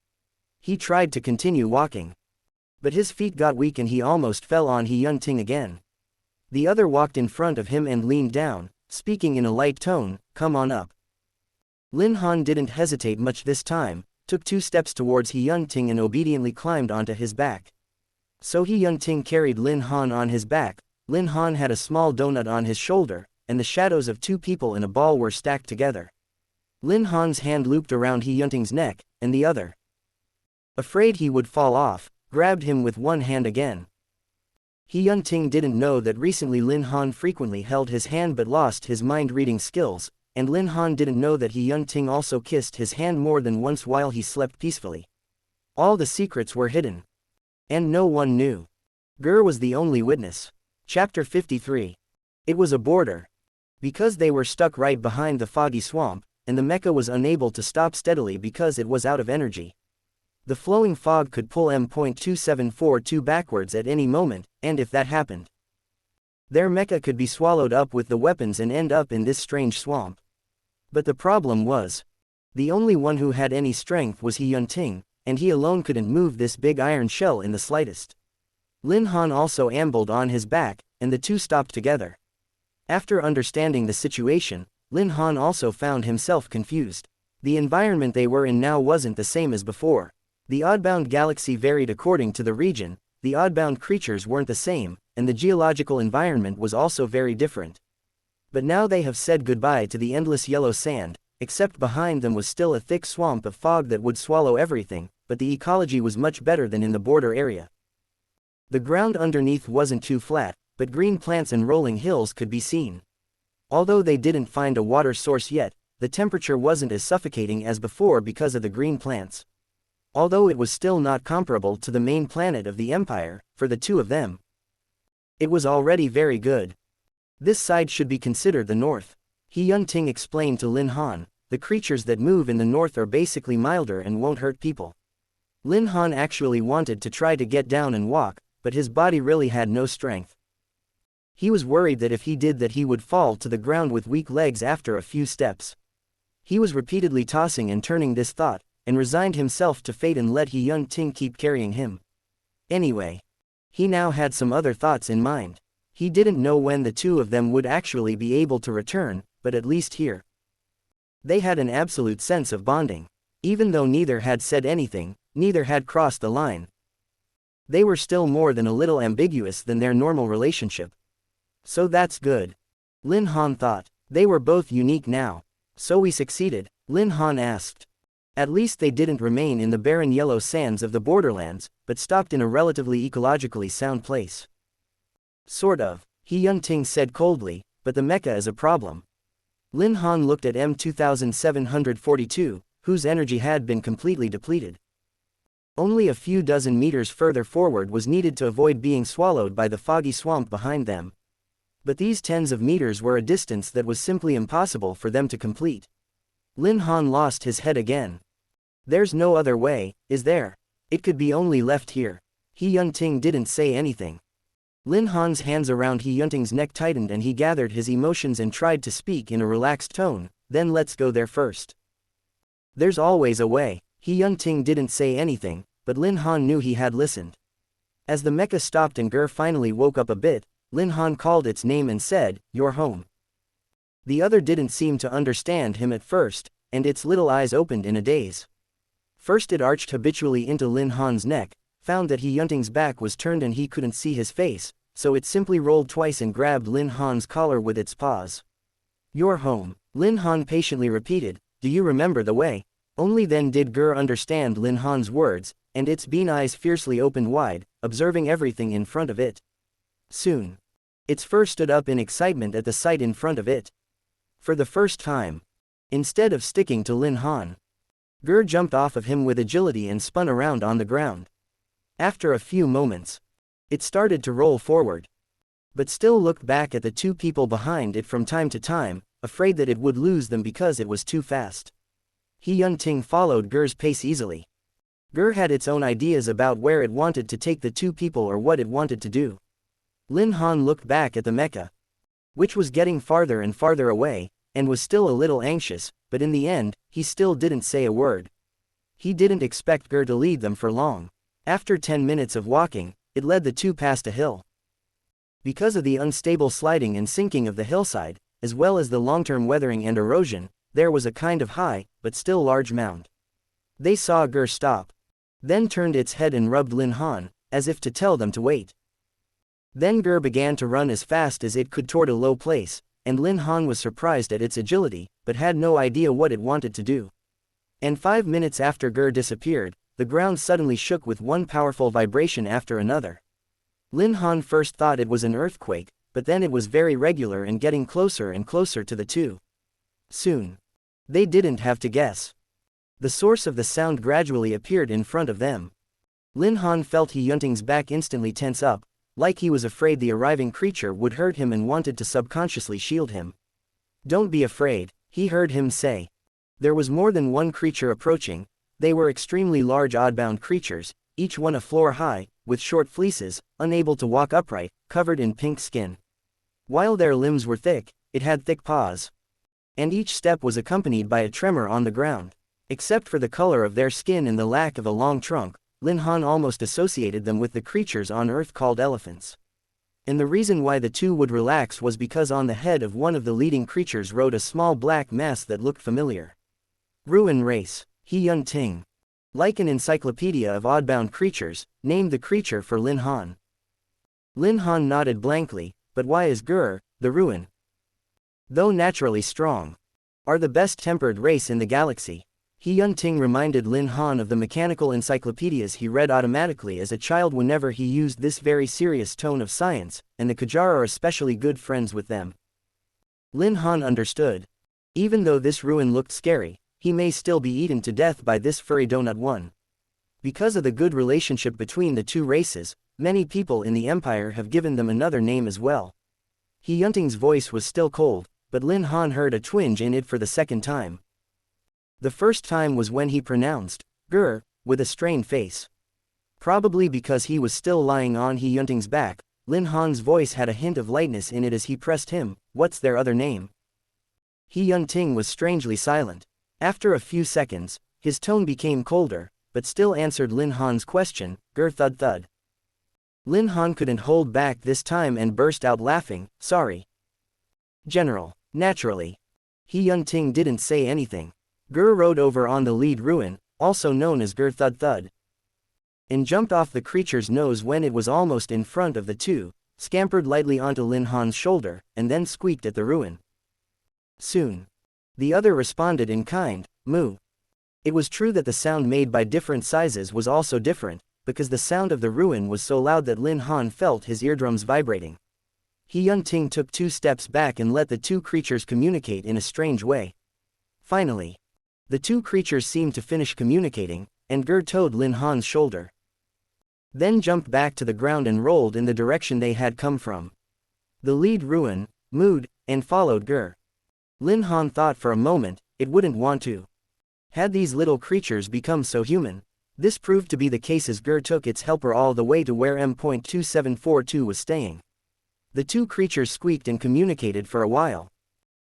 He tried to continue walking, but his feet got weak and he almost fell on He Yunting again. The other walked in front of him and leaned down, speaking in a light tone, "Come on up." Lin Han didn't hesitate much this time, took 2 steps towards He Yunting and obediently climbed onto his back. So He Yunting carried Lin Han on his back. Lin Han had a small donut on his shoulder, and the shadows of 2 people in a ball were stacked together. Lin Han's hand looped around He Yunting's neck, and the other, afraid he would fall off, grabbed him with one hand again. He Yunting didn't know that recently Lin Han frequently held his hand but lost his mind-reading skills, and Lin Han didn't know that He Yunting also kissed his hand more than once while he slept peacefully. All the secrets were hidden, and no one knew. Ger was the only witness. Chapter 53. It was a border. Because they were stuck right behind the foggy swamp, and the mecha was unable to stop steadily because it was out of energy. The flowing fog could pull M.2742 backwards at any moment, and if that happened, their mecha could be swallowed up with the weapons and end up in this strange swamp. But the problem was, the only one who had any strength was He Yunting, and he alone couldn't move this big iron shell in the slightest. Lin Han also ambled on his back, and the 2 stopped together. After understanding the situation, Lin Han also found himself confused. The environment they were in now wasn't the same as before. The oddbound galaxy varied according to the region, the oddbound creatures weren't the same, and the geological environment was also very different. But now they have said goodbye to the endless yellow sand, except behind them was still a thick swamp of fog that would swallow everything, but the ecology was much better than in the border area. The ground underneath wasn't too flat, but green plants and rolling hills could be seen. Although they didn't find a water source yet, the temperature wasn't as suffocating as before because of the green plants. Although it was still not comparable to the main planet of the Empire, for the 2 of them, it was already very good. This side should be considered the north. He Yunting explained to Lin Han, the creatures that move in the north are basically milder and won't hurt people. Lin Han actually wanted to try to get down and walk, but his body really had no strength. He was worried that if he did that he would fall to the ground with weak legs after a few steps. He was repeatedly tossing and turning this thought, and resigned himself to fate and let He Yunting keep carrying him. Anyway, he now had some other thoughts in mind. He didn't know when the 2 of them would actually be able to return, but at least here, they had an absolute sense of bonding. Even though neither had said anything, neither had crossed the line, they were still more than a little ambiguous than their normal relationship. So that's good. Lin Han thought. They were both unique now. So we succeeded? Lin Han asked. At least they didn't remain in the barren yellow sands of the borderlands, but stopped in a relatively ecologically sound place. Sort of, He Yunting said coldly, but the mecha is a problem. Lin Han looked at M2742, whose energy had been completely depleted. Only a few dozen meters further forward was needed to avoid being swallowed by the foggy swamp behind them. But these tens of meters were a distance that was simply impossible for them to complete. Lin Han lost his head again. There's no other way, is there? It could be only left here. He Yunting didn't say anything. Lin Han's hands around He Yunting's neck tightened and he gathered his emotions and tried to speak in a relaxed tone, then let's go there first. There's always a way. He Yunting didn't say anything, but Lin Han knew he had listened. As the mecha stopped and Ger finally woke up a bit, Lin Han called its name and said, "You're home." The other didn't seem to understand him at first, and its little eyes opened in a daze. First it arched habitually into Lin Han's neck, found that He Yunting's back was turned and he couldn't see his face, so it simply rolled twice and grabbed Lin Han's collar with its paws. "You're home," Lin Han patiently repeated, "do you remember the way?" Only then did Ger understand Lin Han's words, and its bean eyes fiercely opened wide, observing everything in front of it. Soon, its fur stood up in excitement at the sight in front of it. For the first time, instead of sticking to Lin Han, Ger jumped off of him with agility and spun around on the ground. After a few moments, it started to roll forward, but still looked back at the 2 people behind it from time to time, afraid that it would lose them because it was too fast. He Yun-ting followed Ger's pace easily. Ger had its own ideas about where it wanted to take the two people or what it wanted to do. Lin Han looked back at the mecha, which was getting farther and farther away, and was still a little anxious, but in the end, he still didn't say a word. He didn't expect Ger to lead them for long. After 10 minutes of walking, it led the two past a hill. Because of the unstable sliding and sinking of the hillside, as well as the long-term weathering and erosion, there was a kind of high, but still large mound. They saw Ger stop, then turned its head and rubbed Lin Han, as if to tell them to wait. Then Ger began to run as fast as it could toward a low place, and Lin Han was surprised at its agility, but had no idea what it wanted to do. And 5 minutes after Ger disappeared, the ground suddenly shook with one powerful vibration after another. Lin Han first thought it was an earthquake, but then it was very regular and getting closer and closer to the two. Soon, they didn't have to guess. The source of the sound gradually appeared in front of them. Lin Han felt He Yunting's back instantly tense up, like he was afraid the arriving creature would hurt him and wanted to subconsciously shield him. "Don't be afraid," he heard him say. There was more than one creature approaching. They were extremely large oddbound creatures, each one a floor high, with short fleeces, unable to walk upright, covered in pink skin. While their limbs were thick, it had thick paws. And each step was accompanied by a tremor on the ground. Except for the color of their skin and the lack of a long trunk, Lin Han almost associated them with the creatures on Earth called elephants. And the reason why the two would relax was because on the head of one of the leading creatures rode a small black mass that looked familiar. Ruin Race, He Yun-ting. Like an encyclopedia of oddbound creatures, named the creature for Lin Han. Lin Han nodded blankly, but why is Ger, the Ruin, though naturally strong, are the best-tempered race in the galaxy? He Yun-ting reminded Lin Han of the mechanical encyclopedias he read automatically as a child whenever he used this very serious tone of science, and the Kajar are especially good friends with them. Lin Han understood. Even though this Ruin looked scary, he may still be eaten to death by this furry donut one. Because of the good relationship between the two races, many people in the Empire have given them another name as well. He Yunting's voice was still cold, but Lin Han heard a twinge in it for the second time. The first time was when he pronounced, "Ger," with a strained face. Probably because he was still lying on He Yunting's back, Lin Han's voice had a hint of lightness in it as he pressed him, "What's their other name?" He Yun-ting was strangely silent. After a few seconds, his tone became colder, but still answered Lin Han's question, "Ger thud thud." Lin Han couldn't hold back this time and burst out laughing, "Sorry, General." Naturally, He Yun-ting didn't say anything. Ger rode over on the lead Ruin, also known as Ger thud thud, and jumped off the creature's nose when it was almost in front of the two, scampered lightly onto Lin Han's shoulder, and then squeaked at the Ruin. Soon, the other responded in kind, "Moo." It was true that the sound made by different sizes was also different, because the sound of the Ruin was so loud that Lin Han felt his eardrums vibrating. He Yun-ting took 2 steps back and let the two creatures communicate in a strange way. Finally, the two creatures seemed to finish communicating, and Ger toed Lin Han's shoulder. Then jumped back to the ground and rolled in the direction they had come from. The lead Ruin mooed, and followed Ger. Lin Han thought for a moment, it wouldn't want to. Had these little creatures become so human? This proved to be the case as Ger took its helper all the way to where M.2742 was staying. The two creatures squeaked and communicated for a while.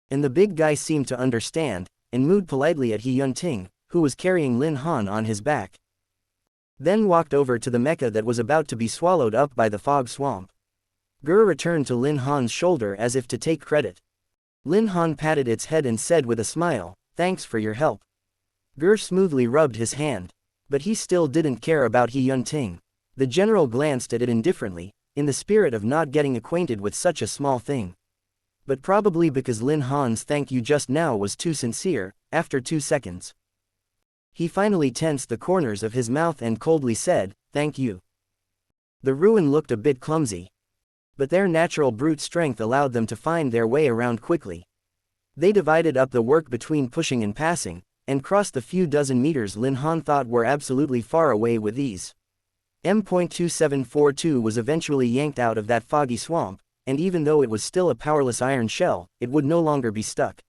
And the big guy seemed to understand, and mooed politely at He Yun-ting, who was carrying Lin Han on his back. Then walked over to the mecha that was about to be swallowed up by the fog swamp. Ger returned to Lin Han's shoulder as if to take credit. Lin Han patted its head and said with a smile, "Thanks for your help." Ger smoothly rubbed his hand. But he still didn't care about He Yun-ting. The general glanced at it indifferently, in the spirit of not getting acquainted with such a small thing. But probably because Lin Han's thank you just now was too sincere, after 2 seconds, he finally tensed the corners of his mouth and coldly said, "Thank you." The Ruin looked a bit clumsy, but their natural brute strength allowed them to find their way around quickly. They divided up the work between pushing and passing, and crossed the few dozen meters Lin Han thought were absolutely far away with ease. M.2742 was eventually yanked out of that foggy swamp, and even though it was still a powerless iron shell, it would no longer be stuck.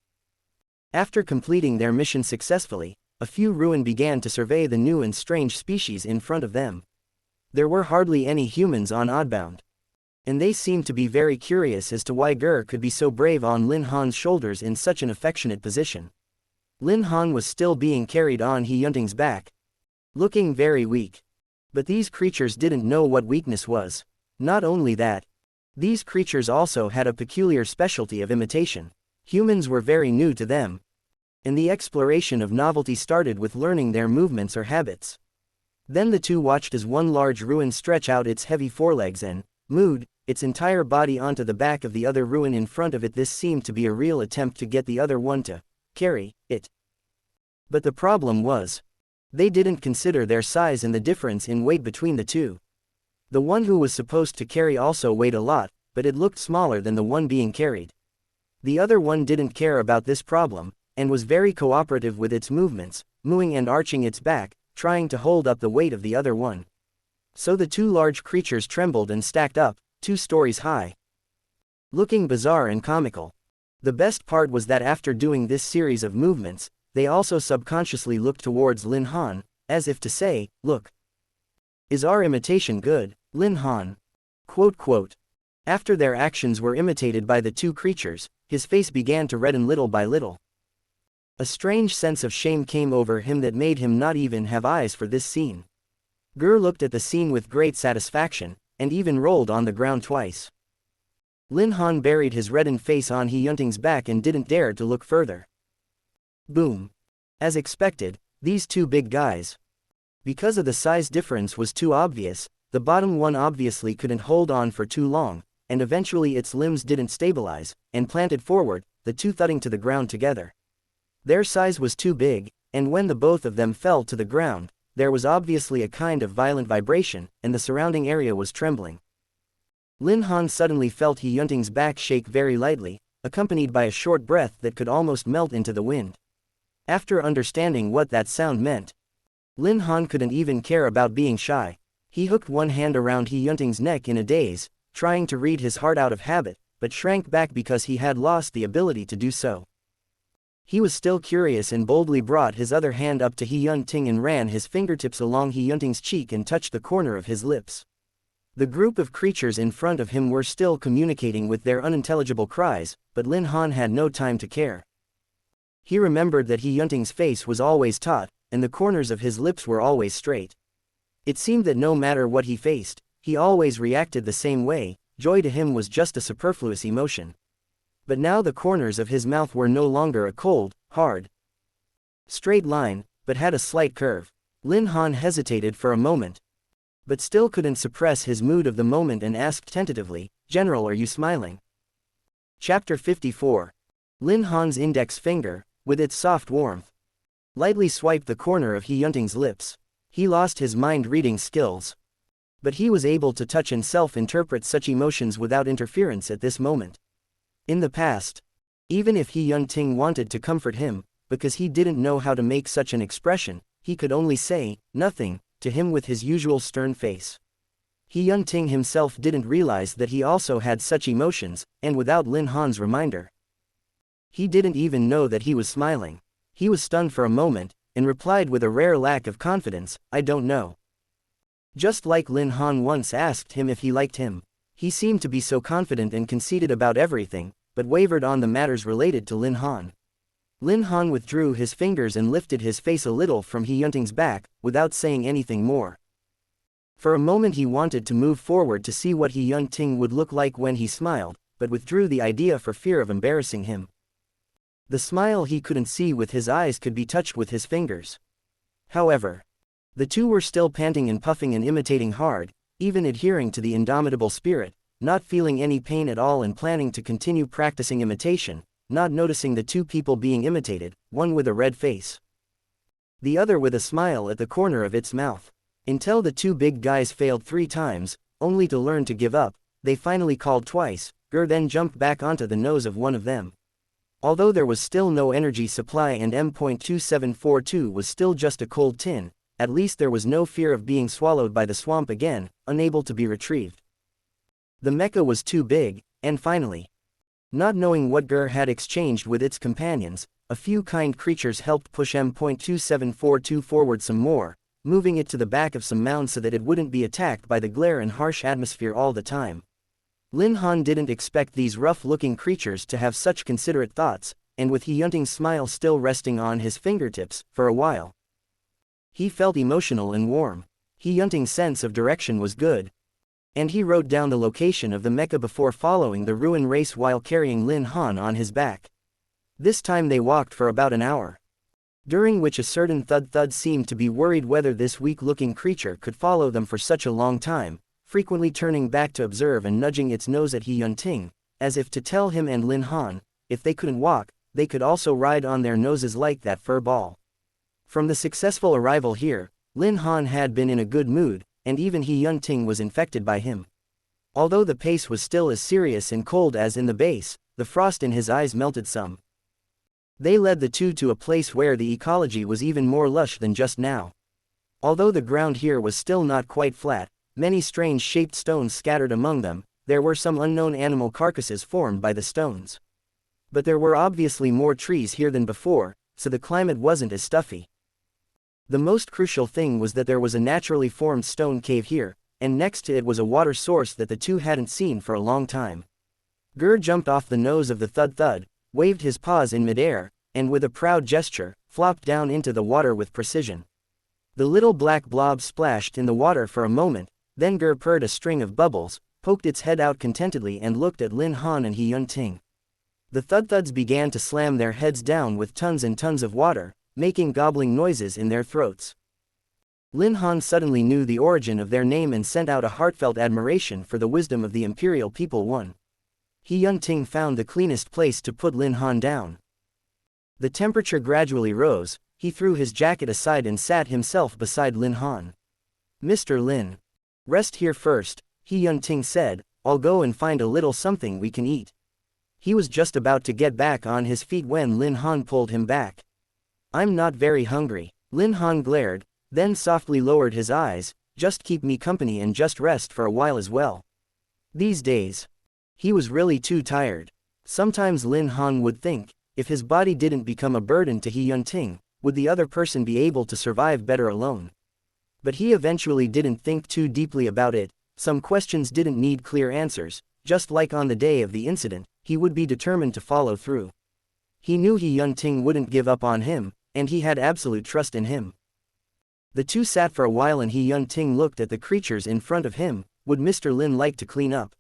After completing their mission successfully, a few Ruin began to survey the new and strange species in front of them. There were hardly any humans on Oddbound. And they seemed to be very curious as to why Ger could be so brave on Lin Han's shoulders in such an affectionate position. Lin Han was still being carried on He Yunting's back, looking very weak. But these creatures didn't know what weakness was. Not only that, these creatures also had a peculiar specialty of imitation. Humans were very new to them, and the exploration of novelty started with learning their movements or habits. Then the two watched as one large Ruin stretch out its heavy forelegs and moved its entire body onto the back of the other Ruin in front of it. This seemed to be a real attempt to get the other one to carry it. But the problem was, they didn't consider their size and the difference in weight between the two. The one who was supposed to carry also weighed a lot, but it looked smaller than the one being carried. The other one didn't care about this problem, and was very cooperative with its movements, mooing and arching its back, trying to hold up the weight of the other one. So the two large creatures trembled and stacked up, 2 stories high, looking bizarre and comical. The best part was that after doing this series of movements, they also subconsciously looked towards Lin Han, as if to say, "Look, is our imitation good, Lin Han?" Quote. After their actions were imitated by the two creatures, his face began to redden little by little. A strange sense of shame came over him that made him not even have eyes for this scene. Ger looked at the scene with great satisfaction, and even rolled on the ground twice. Lin Han buried his reddened face on He Yunting's back and didn't dare to look further. Boom. As expected, these two big guys, because of the size difference was too obvious, the bottom one obviously couldn't hold on for too long, and eventually its limbs didn't stabilize, and planted forward, the two thudding to the ground together. Their size was too big, and when the both of them fell to the ground, there was obviously a kind of violent vibration, and the surrounding area was trembling. Lin Han suddenly felt He Yunting's back shake very lightly, accompanied by a short breath that could almost melt into the wind. After understanding what that sound meant, Lin Han couldn't even care about being shy. He hooked one hand around He Yunting's neck in a daze, trying to read his heart out of habit, but shrank back because he had lost the ability to do so. He was still curious and boldly brought his other hand up to He Yunting and ran his fingertips along He Yunting's cheek and touched the corner of his lips. The group of creatures in front of him were still communicating with their unintelligible cries, but Lin Han had no time to care. He remembered that He Yunting's face was always taut, and the corners of his lips were always straight. It seemed that no matter what he faced, he always reacted the same way. Joy to him was just a superfluous emotion. But now the corners of his mouth were no longer a cold, hard, straight line, but had a slight curve. Lin Han hesitated for a moment, but still couldn't suppress his mood of the moment and asked tentatively, "General, are you smiling?" Chapter 54. Lin Han's index finger, with its soft warmth, lightly swiped the corner of He Yunting's lips. He lost his mind-reading skills, but he was able to touch and self-interpret such emotions without interference at this moment. In the past, even if He Yunting wanted to comfort him, because he didn't know how to make such an expression, he could only say nothing to him with his usual stern face. He Yunting himself didn't realize that he also had such emotions, and without Lin Han's reminder, he didn't even know that he was smiling. He was stunned for a moment, and replied with a rare lack of confidence, "I don't know." Just like Lin Han once asked him if he liked him. He seemed to be so confident and conceited about everything, but wavered on the matters related to Lin Han. Lin Han withdrew his fingers and lifted his face a little from He Yunting's back, without saying anything more. For a moment he wanted to move forward to see what He Yunting would look like when he smiled, but withdrew the idea for fear of embarrassing him. The smile he couldn't see with his eyes could be touched with his fingers. However, the two were still panting and puffing and imitating hard, even adhering to the indomitable spirit, not feeling any pain at all and planning to continue practicing imitation, not noticing the two people being imitated, one with a red face, the other with a smile at the corner of its mouth. Until the two big guys failed 3 times, only to learn to give up. They finally called twice. Ger then jumped back onto the nose of one of them. Although there was still no energy supply and M.2742 was still just a cold tin, at least there was no fear of being swallowed by the swamp again, unable to be retrieved. The mecha was too big, and finally, not knowing what Ger had exchanged with its companions, a few kind creatures helped push M.2742 forward some more, moving it to the back of some mounds so that it wouldn't be attacked by the glare and harsh atmosphere all the time. Lin Han didn't expect these rough-looking creatures to have such considerate thoughts, and with He Yunting's smile still resting on his fingertips, for a while, he felt emotional and warm. He Yunting's sense of direction was good, and he wrote down the location of the mecha before following the ruin race while carrying Lin Han on his back. This time they walked for about an hour, during which a certain Thud seemed to be worried whether this weak-looking creature could follow them for such a long time, frequently turning back to observe and nudging its nose at He Yunting, as if to tell him and Lin Han, if they couldn't walk, they could also ride on their noses like that fur ball. From the successful arrival here, Lin Han had been in a good mood, and even He Yunting was infected by him. Although the pace was still as serious and cold as in the base, the frost in his eyes melted some. They led the two to a place where the ecology was even more lush than just now. Although the ground here was still not quite flat, many strange-shaped stones scattered among them, there were some unknown animal carcasses formed by the stones. But there were obviously more trees here than before, so the climate wasn't as stuffy. The most crucial thing was that there was a naturally formed stone cave here, and next to it was a water source that the two hadn't seen for a long time. Gur jumped off the nose of the Thud, waved his paws in midair, and with a proud gesture, flopped down into the water with precision. The little black blob splashed in the water for a moment, then Gur purred a string of bubbles, poked its head out contentedly and looked at Lin Han and He Yunting. The Thuds began to slam their heads down with tons and tons of water, making gobbling noises in their throats. Lin Han suddenly knew the origin of their name and sent out a heartfelt admiration for the wisdom of the Imperial People One. He Yunting found the cleanest place to put Lin Han down. The temperature gradually rose, he threw his jacket aside and sat himself beside Lin Han. "Mr. Lin. Rest here first," He Yunting said, "I'll go and find a little something we can eat." He was just about to get back on his feet when Lin Han pulled him back. "I'm not very hungry." Lin Han glared, then softly lowered his eyes. "Just keep me company and just rest for a while as well." These days, he was really too tired. Sometimes Lin Han would think, if his body didn't become a burden to He Yunting, would the other person be able to survive better alone? But he eventually didn't think too deeply about it. Some questions didn't need clear answers. Just like on the day of the incident, he would be determined to follow through. He knew He Yunting wouldn't give up on him, and he had absolute trust in him. The two sat for a while and He Yunting looked at the creatures in front of him. Would Mr. Lin like to clean up?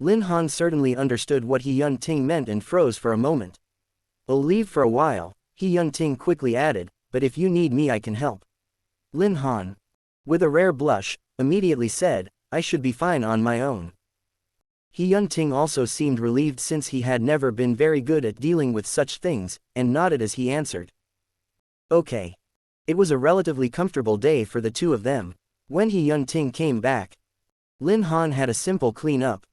Lin Han certainly understood what He Yunting meant and froze for a moment. "I'll leave for a while," He Yunting quickly added, "but if you need me I can help." Lin Han, with a rare blush, immediately said, "I should be fine on my own." He Yunting also seemed relieved since he had never been very good at dealing with such things, and nodded as he answered. Okay. It was a relatively comfortable day for the two of them. When He Yunting came back, Lin Han had a simple clean-up.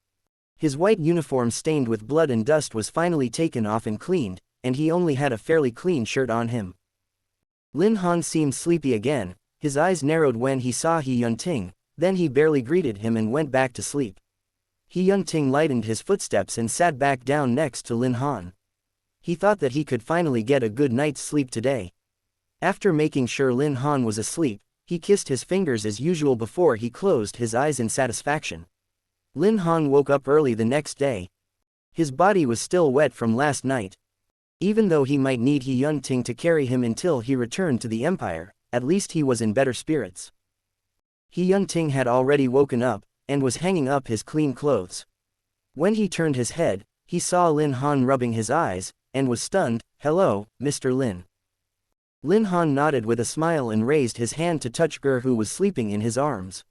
His white uniform stained with blood and dust was finally taken off and cleaned, and he only had a fairly clean shirt on him. Lin Han seemed sleepy again, his eyes narrowed when he saw He Yunting, then he barely greeted him and went back to sleep. He Yunting lightened his footsteps and sat back down next to Lin Han. He thought that he could finally get a good night's sleep today. After making sure Lin Han was asleep, he kissed his fingers as usual before he closed his eyes in satisfaction. Lin Han woke up early the next day. His body was still wet from last night. Even though he might need He Yunting to carry him until he returned to the Empire, at least he was in better spirits. He Yunting had already woken up, and was hanging up his clean clothes. When he turned his head, he saw Lin Han rubbing his eyes, and was stunned. "Hello, Mr. Lin." Lin Han nodded with a smile and raised his hand to touch Gur who was sleeping in his arms.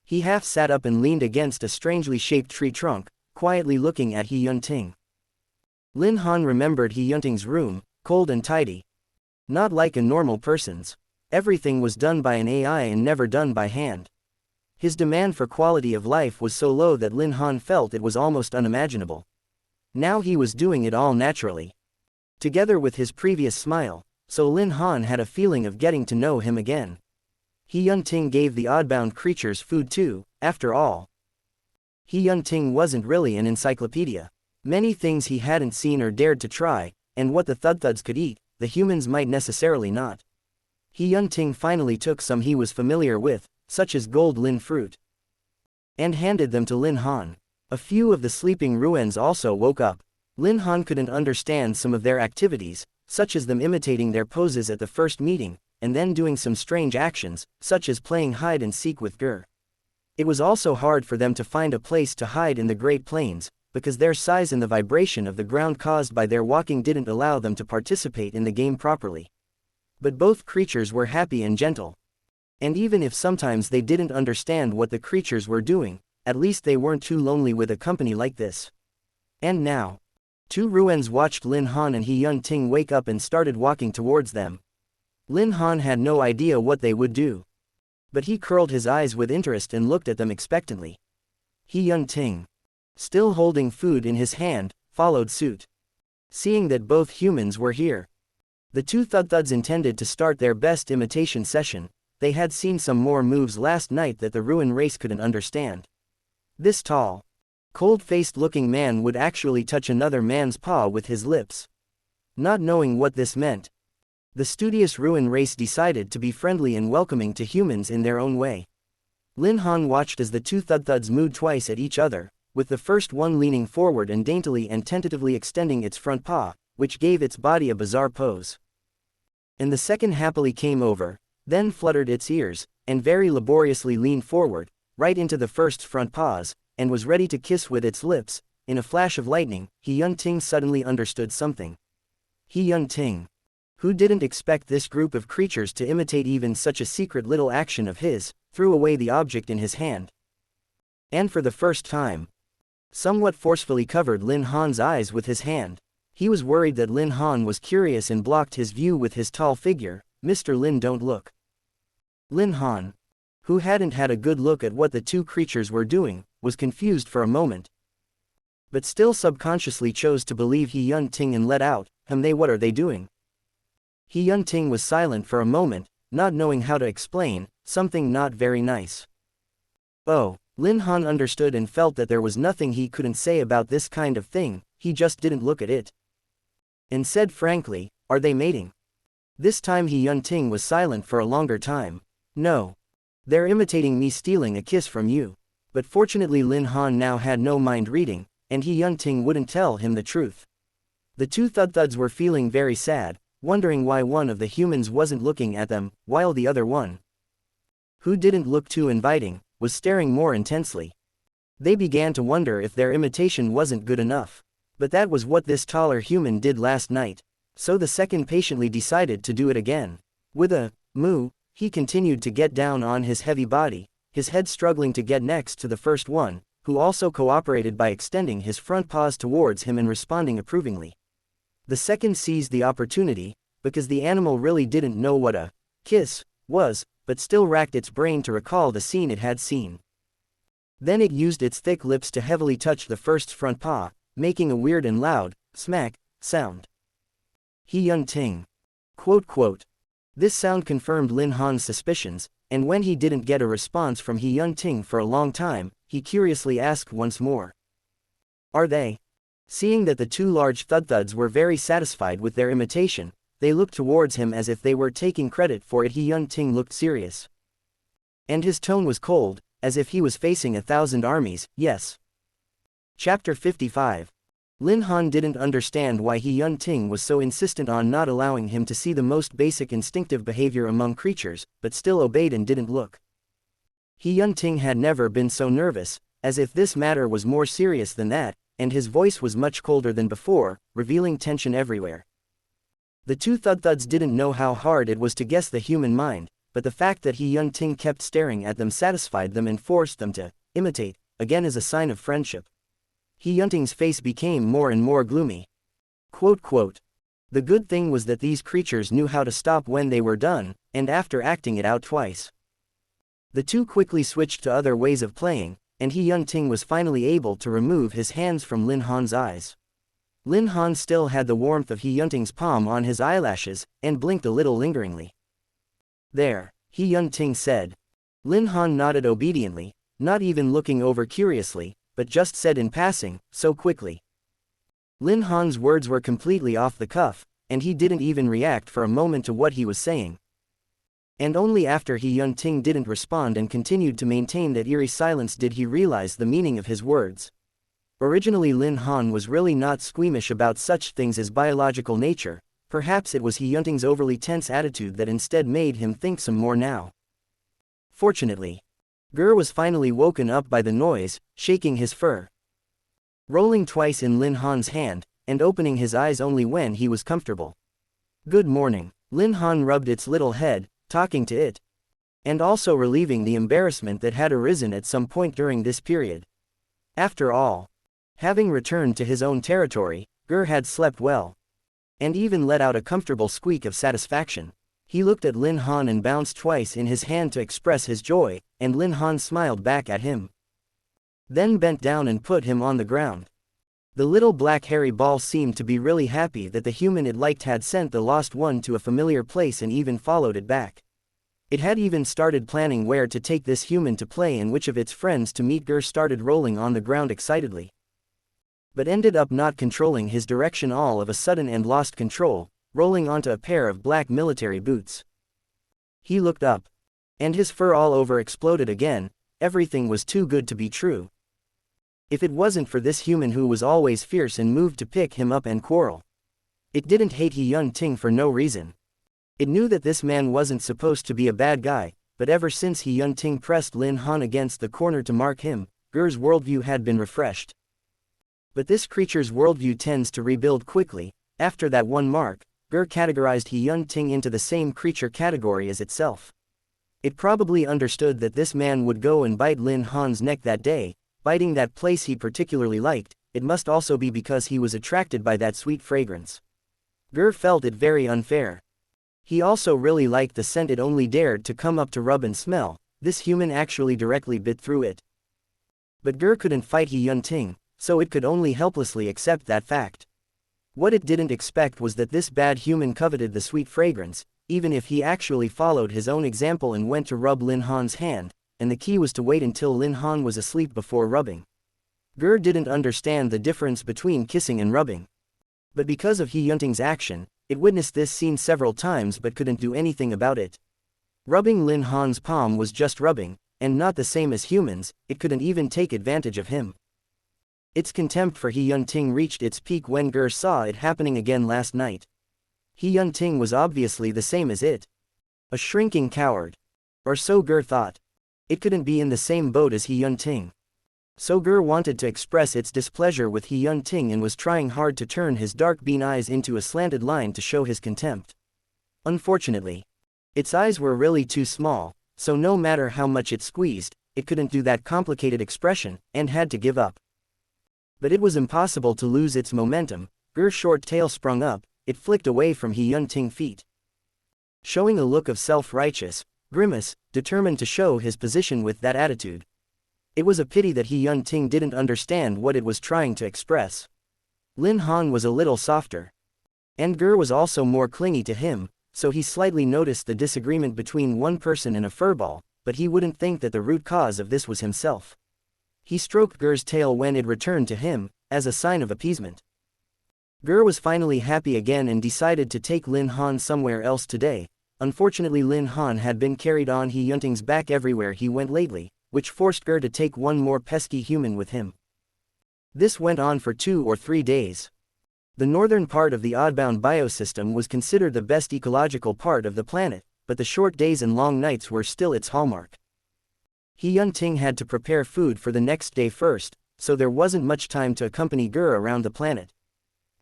He half sat up and leaned against a strangely shaped tree trunk, quietly looking at He Yunting. Lin Han remembered He Yunting's room, cold and tidy. Not like a normal person's. Everything was done by an AI and never done by hand. His demand for quality of life was so low that Lin Han felt it was almost unimaginable. Now he was doing it all naturally. Together with his previous smile, so Lin Han had a feeling of getting to know him again. He Yunting gave the oddbound creatures food too, after all. He Yunting wasn't really an encyclopedia. Many things he hadn't seen or dared to try, and what the Thudthuds could eat, the humans might necessarily not. He Yunting finally took some he was familiar with, such as gold Lin fruit, and handed them to Lin Han. A few of the sleeping Ruens also woke up. Lin Han couldn't understand some of their activities, such as them imitating their poses at the first meeting, and then doing some strange actions, such as playing hide and seek with Ger. It was also hard for them to find a place to hide in the Great Plains, because their size and the vibration of the ground caused by their walking didn't allow them to participate in the game properly. But both creatures were happy and gentle. And even if sometimes they didn't understand what the creatures were doing, at least they weren't too lonely with a company like this. And now, two Ruens watched Lin Han and He Yunting wake up and started walking towards them. Lin Han had no idea what they would do, but he curled his eyes with interest and looked at them expectantly. He Yunting, still holding food in his hand, followed suit. Seeing that both humans were here, the two Thudthuds intended to start their best imitation session. They had seen some more moves last night that the Ruin race couldn't understand. This tall, cold-faced looking man would actually touch another man's paw with his lips. Not knowing what this meant, the studious Ruin race decided to be friendly and welcoming to humans in their own way. Lin Han watched as the two Thudthuds moved twice at each other, with the first one leaning forward and daintily and tentatively extending its front paw, which gave its body a bizarre pose. And the second happily came over, then fluttered its ears, and very laboriously leaned forward, right into the first's front paws, and was ready to kiss with its lips. In a flash of lightning, He Yunting suddenly understood something. He Yunting, who didn't expect this group of creatures to imitate even such a secret little action of his, threw away the object in his hand. And for the first time, somewhat forcefully covered Lin Han's eyes with his hand. He was worried that Lin Han was curious and blocked his view with his tall figure. Mr. Lin, don't look. Lin Han, who hadn't had a good look at what the two creatures were doing, was confused for a moment, but still subconsciously chose to believe He Yunting and let out, what are they doing? He Yunting was silent for a moment, not knowing how to explain, something not very nice. Oh, Lin Han understood and felt that there was nothing he couldn't say about this kind of thing. He just didn't look at it, and said frankly, are they mating? This time He Yunting was silent for a longer time. No. They're imitating me stealing a kiss from you. But fortunately Lin Han now had no mind reading, and He Yunting wouldn't tell him the truth. The two Thudthuds were feeling very sad, wondering why one of the humans wasn't looking at them, while the other one, who didn't look too inviting, was staring more intensely. They began to wonder if their imitation wasn't good enough. But that was what this taller human did last night. So the second patiently decided to do it again. With a moo, he continued to get down on his heavy body, his head struggling to get next to the first one, who also cooperated by extending his front paws towards him and responding approvingly. The second seized the opportunity, because the animal really didn't know what a kiss was, but still racked its brain to recall the scene it had seen. Then it used its thick lips to heavily touch the first's front paw, making a weird and loud smack sound. He Yunting. Quote. This sound confirmed Lin Han's suspicions, and when he didn't get a response from He Yunting for a long time, he curiously asked once more. Are they? Seeing that the two large Thudthuds were very satisfied with their imitation, they looked towards him as if they were taking credit for it. He Yunting looked serious, and his tone was cold, as if he was facing 1,000 armies. Yes. Chapter 55. Lin Han didn't understand why He Yunting was so insistent on not allowing him to see the most basic instinctive behavior among creatures, but still obeyed and didn't look. He Yunting had never been so nervous, as if this matter was more serious than that, and his voice was much colder than before, revealing tension everywhere. The two Thudthuds didn't know how hard it was to guess the human mind, but the fact that He Yunting kept staring at them satisfied them and forced them to imitate, again as a sign of friendship. He Yunting's face became more and more gloomy. Quote. The good thing was that these creatures knew how to stop when they were done, and after acting it out twice, the two quickly switched to other ways of playing, and He Yunting was finally able to remove his hands from Lin Han's eyes. Lin Han still had the warmth of He Yunting's palm on his eyelashes, and blinked a little lingeringly. There, He Yunting said. Lin Han nodded obediently, not even looking over curiously, but just said in passing, so quickly. Lin Han's words were completely off the cuff, and he didn't even react for a moment to what he was saying. And only after He Yun-ting didn't respond and continued to maintain that eerie silence did he realize the meaning of his words. Originally Lin Han was really not squeamish about such things as biological nature, perhaps it was He Yun-ting's overly tense attitude that instead made him think some more now. Fortunately, Ger was finally woken up by the noise, shaking his fur. Rolling twice in Lin Han's hand, and opening his eyes only when he was comfortable. Good morning. Lin Han rubbed its little head, talking to it, and also relieving the embarrassment that had arisen at some point during this period. After all, having returned to his own territory, Ger had slept well, and even let out a comfortable squeak of satisfaction. He looked at Lin Han and bounced twice in his hand to express his joy, and Lin Han smiled back at him. Then bent down and put him on the ground. The little black hairy ball seemed to be really happy that the human it liked had sent the lost one to a familiar place and even followed it back. It had even started planning where to take this human to play and which of its friends to meet. Ger started rolling on the ground excitedly, but ended up not controlling his direction all of a sudden and lost control, rolling onto a pair of black military boots. He looked up, and his fur all over exploded again. Everything was too good to be true. If it wasn't for this human who was always fierce and moved to pick him up and quarrel. It didn't hate He Yun-ting for no reason. It knew that this man wasn't supposed to be a bad guy, but ever since He Yun-ting pressed Lin Han against the corner to mark him, Ger's worldview had been refreshed. But this creature's worldview tends to rebuild quickly. After that one mark, Ger categorized He Yun-ting into the same creature category as itself. It probably understood that this man would go and bite Lin Han's neck that day, biting that place he particularly liked. It must also be because he was attracted by that sweet fragrance. Ger felt it very unfair. He also really liked the scent it only dared to come up to rub and smell. This human actually directly bit through it. But Ger couldn't fight He Yun-ting, so it could only helplessly accept that fact. What it didn't expect was that this bad human coveted the sweet fragrance, even if he actually followed his own example and went to rub Lin Han's hand, and the key was to wait until Lin Han was asleep before rubbing. Ger didn't understand the difference between kissing and rubbing. But because of He Yun-ting's action, it witnessed this scene several times but couldn't do anything about it. Rubbing Lin Han's palm was just rubbing, and not the same as humans. It couldn't even take advantage of him. Its contempt for He Yun-ting reached its peak when Ger saw it happening again last night. He Yun-ting was obviously the same as it. A shrinking coward. Or so Ger thought. It couldn't be in the same boat as He Yun-ting. So Ger wanted to express its displeasure with He Yun-ting and was trying hard to turn his dark bean eyes into a slanted line to show his contempt. Unfortunately, its eyes were really too small, so no matter how much it squeezed, it couldn't do that complicated expression, and had to give up. But it was impossible to lose its momentum. Ger's short tail sprung up, it flicked away from He Yun-ting's feet. Showing a look of self-righteous grimace, determined to show his position with that attitude. It was a pity that He Yun-ting didn't understand what it was trying to express. Lin Han was a little softer, and Ger was also more clingy to him, so he slightly noticed the disagreement between one person and a furball, but he wouldn't think that the root cause of this was himself. He stroked Ger's tail when it returned to him, as a sign of appeasement. Ger was finally happy again and decided to take Lin Han somewhere else today. Unfortunately Lin Han had been carried on He Yun-ting's back everywhere he went lately, which forced Ger to take one more pesky human with him. This went on for 2 or 3 days. The northern part of the Oddbound biosystem was considered the best ecological part of the planet, but the short days and long nights were still its hallmark. He Yun-ting had to prepare food for the next day first, so there wasn't much time to accompany Ger around the planet.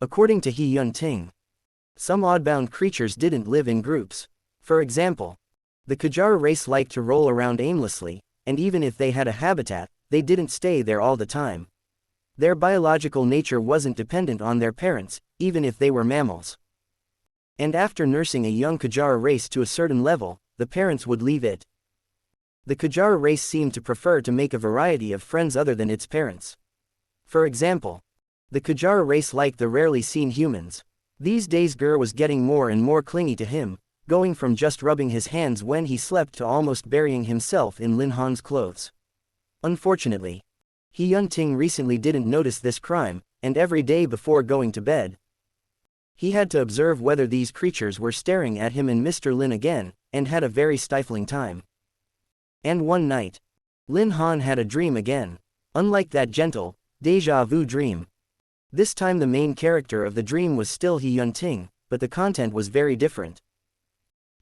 According to He Yun-ting, some oddbound creatures didn't live in groups. For example, the Kajara race liked to roll around aimlessly, and even if they had a habitat, they didn't stay there all the time. Their biological nature wasn't dependent on their parents, even if they were mammals. And after nursing a young Kajara race to a certain level, the parents would leave it. The Kajara race seemed to prefer to make a variety of friends other than its parents. For example, the Kajara race liked the rarely seen humans. These days Ger was getting more and more clingy to him, going from just rubbing his hands when he slept to almost burying himself in Lin Han's clothes. Unfortunately, He Yun-ting recently didn't notice this crime, and every day before going to bed, he had to observe whether these creatures were staring at him and Mr. Lin again, and had a very stifling time. And one night, Lin Han had a dream again. Unlike that gentle, déjà vu dream. This time the main character of the dream was still He Yun-ting, but the content was very different.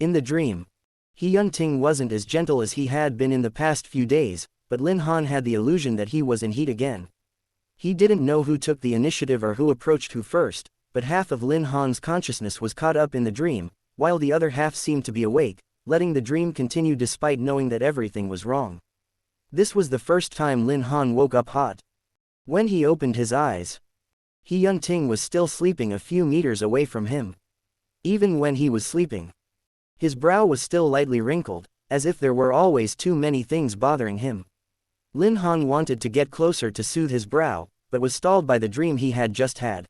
In the dream, He Yun-ting wasn't as gentle as he had been in the past few days, but Lin Han had the illusion that he was in heat again. He didn't know who took the initiative or who approached who first, but half of Lin Han's consciousness was caught up in the dream, while the other half seemed to be awake, letting the dream continue despite knowing that everything was wrong. This was the first time Lin Han woke up hot. When he opened his eyes, He Yun-ting was still sleeping a few meters away from him. Even when he was sleeping, his brow was still lightly wrinkled, as if there were always too many things bothering him. Lin Han wanted to get closer to soothe his brow, but was stalled by the dream he had just had.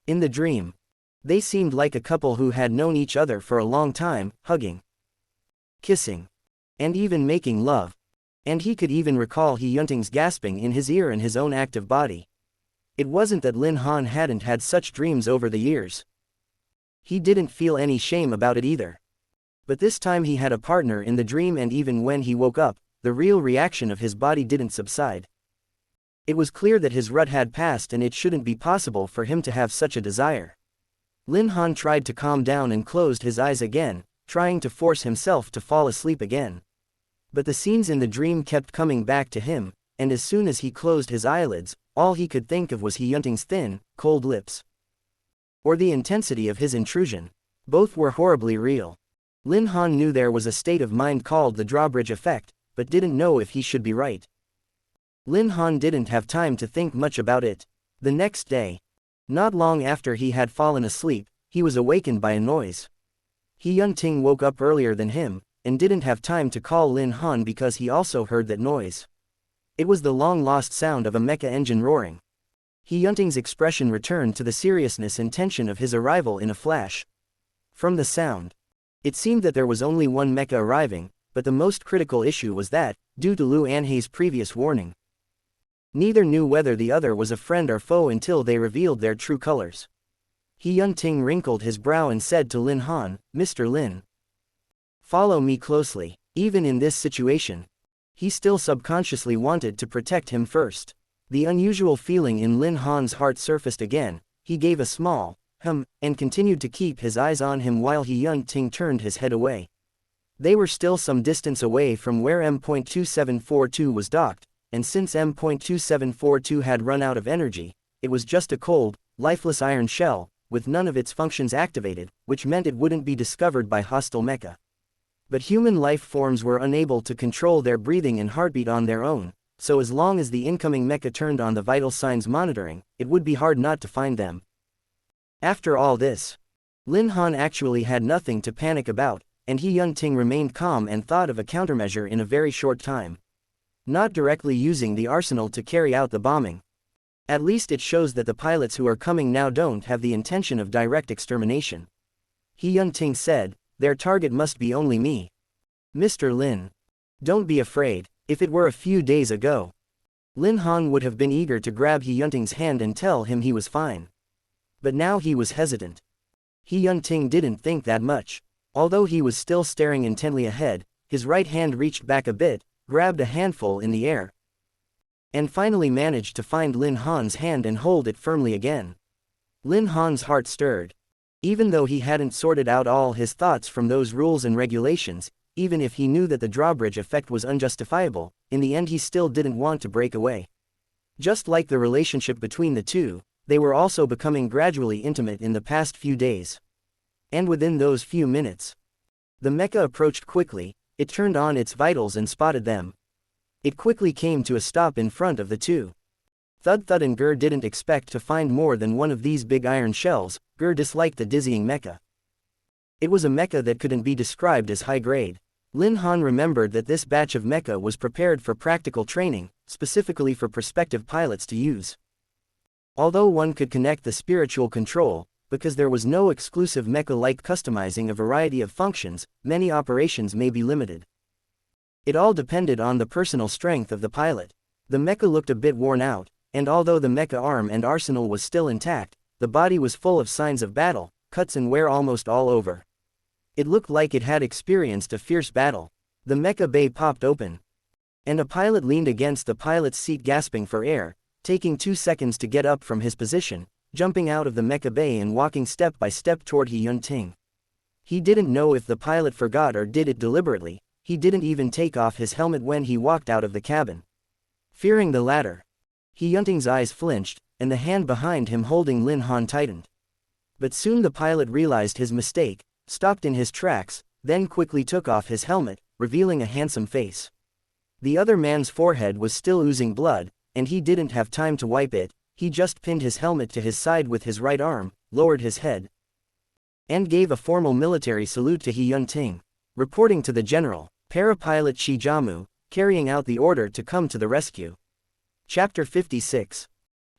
In the dream, they seemed like a couple who had known each other for a long time, hugging, kissing, and even making love. And he could even recall He Yun-ting's gasping in his ear and his own active body. It wasn't that Lin Han hadn't had such dreams over the years. He didn't feel any shame about it either. But this time he had a partner in the dream, and even when he woke up, the real reaction of his body didn't subside. It was clear that his rut had passed and it shouldn't be possible for him to have such a desire. Lin Han tried to calm down and closed his eyes again, trying to force himself to fall asleep again. But the scenes in the dream kept coming back to him, and as soon as he closed his eyelids, all he could think of was He Yun-ting's thin, cold lips. Or the intensity of his intrusion. Both were horribly real. Lin Han knew there was a state of mind called the drawbridge effect, but didn't know if he should be right. Lin Han didn't have time to think much about it. The next day, not long after he had fallen asleep, he was awakened by a noise. He Yun-ting woke up earlier than him, and didn't have time to call Lin Han because he also heard that noise. It was the long-lost sound of a mecha engine roaring. He Yun-ting's expression returned to the seriousness and tension of his arrival in a flash. From the sound, it seemed that there was only one mecha arriving, but the most critical issue was that, due to Lu Anhei's previous warning, neither knew whether the other was a friend or foe until they revealed their true colors. He Yun-ting wrinkled his brow and said to Lin Han, "Mr. Lin, follow me closely." Even in this situation, he still subconsciously wanted to protect him first. The unusual feeling in Lin Han's heart surfaced again. He gave a small and continued to keep his eyes on him while He Yun-ting turned his head away. They were still some distance away from where M.2742 was docked, and since M.2742 had run out of energy, it was just a cold, lifeless iron shell, with none of its functions activated, which meant it wouldn't be discovered by hostile mecha. But human life forms were unable to control their breathing and heartbeat on their own, so as long as the incoming mecha turned on the vital signs monitoring, it would be hard not to find them. After all this, Lin Han actually had nothing to panic about, and He Yun-ting remained calm and thought of a countermeasure in a very short time. Not directly using the arsenal to carry out the bombing. At least it shows that the pilots who are coming now don't have the intention of direct extermination. He Yun-ting said, "Their target must be only me. Mr. Lin, don't be afraid." If it were a few days ago, Lin Han would have been eager to grab He Yun-ting's hand and tell him he was fine. But now he was hesitant. He Yun-ting didn't think that much. Although he was still staring intently ahead, his right hand reached back a bit, grabbed a handful in the air, and finally managed to find Lin Han's hand and hold it firmly again. Lin Han's heart stirred. Even though he hadn't sorted out all his thoughts from those rules and regulations, even if he knew that the drawbridge effect was unjustifiable, in the end he still didn't want to break away. Just like the relationship between the two, they were also becoming gradually intimate in the past few days. And within those few minutes, the mecha approached quickly. It turned on its vitals and spotted them. It quickly came to a stop in front of the two. Thud and Gur didn't expect to find more than one of these big iron shells. Gur disliked the dizzying mecha. It was a mecha that couldn't be described as high grade. Lin Han remembered that this batch of mecha was prepared for practical training, specifically for prospective pilots to use. Although one could connect the spiritual control, because there was no exclusive mecha-like customizing a variety of functions, many operations may be limited. It all depended on the personal strength of the pilot. The mecha looked a bit worn out, and although the mecha arm and arsenal was still intact, the body was full of signs of battle, cuts and wear almost all over. It looked like it had experienced a fierce battle. The mecha bay popped open, and a pilot leaned against the pilot's seat gasping for air, taking 2 seconds to get up from his position, jumping out of the mecha bay and walking step by step toward Hyun-ting. He didn't know if the pilot forgot or did it deliberately. He didn't even take off his helmet when he walked out of the cabin. Fearing the latter, Hyun-ting's eyes flinched, and the hand behind him holding Lin Han tightened. But soon the pilot realized his mistake, stopped in his tracks, then quickly took off his helmet, revealing a handsome face. The other man's forehead was still oozing blood, and he didn't have time to wipe it. He just pinned his helmet to his side with his right arm, lowered his head, and gave a formal military salute to Hyun-ting. Reporting to the general, para-pilot Chi-jamu, carrying out the order to come to the rescue. Chapter 56.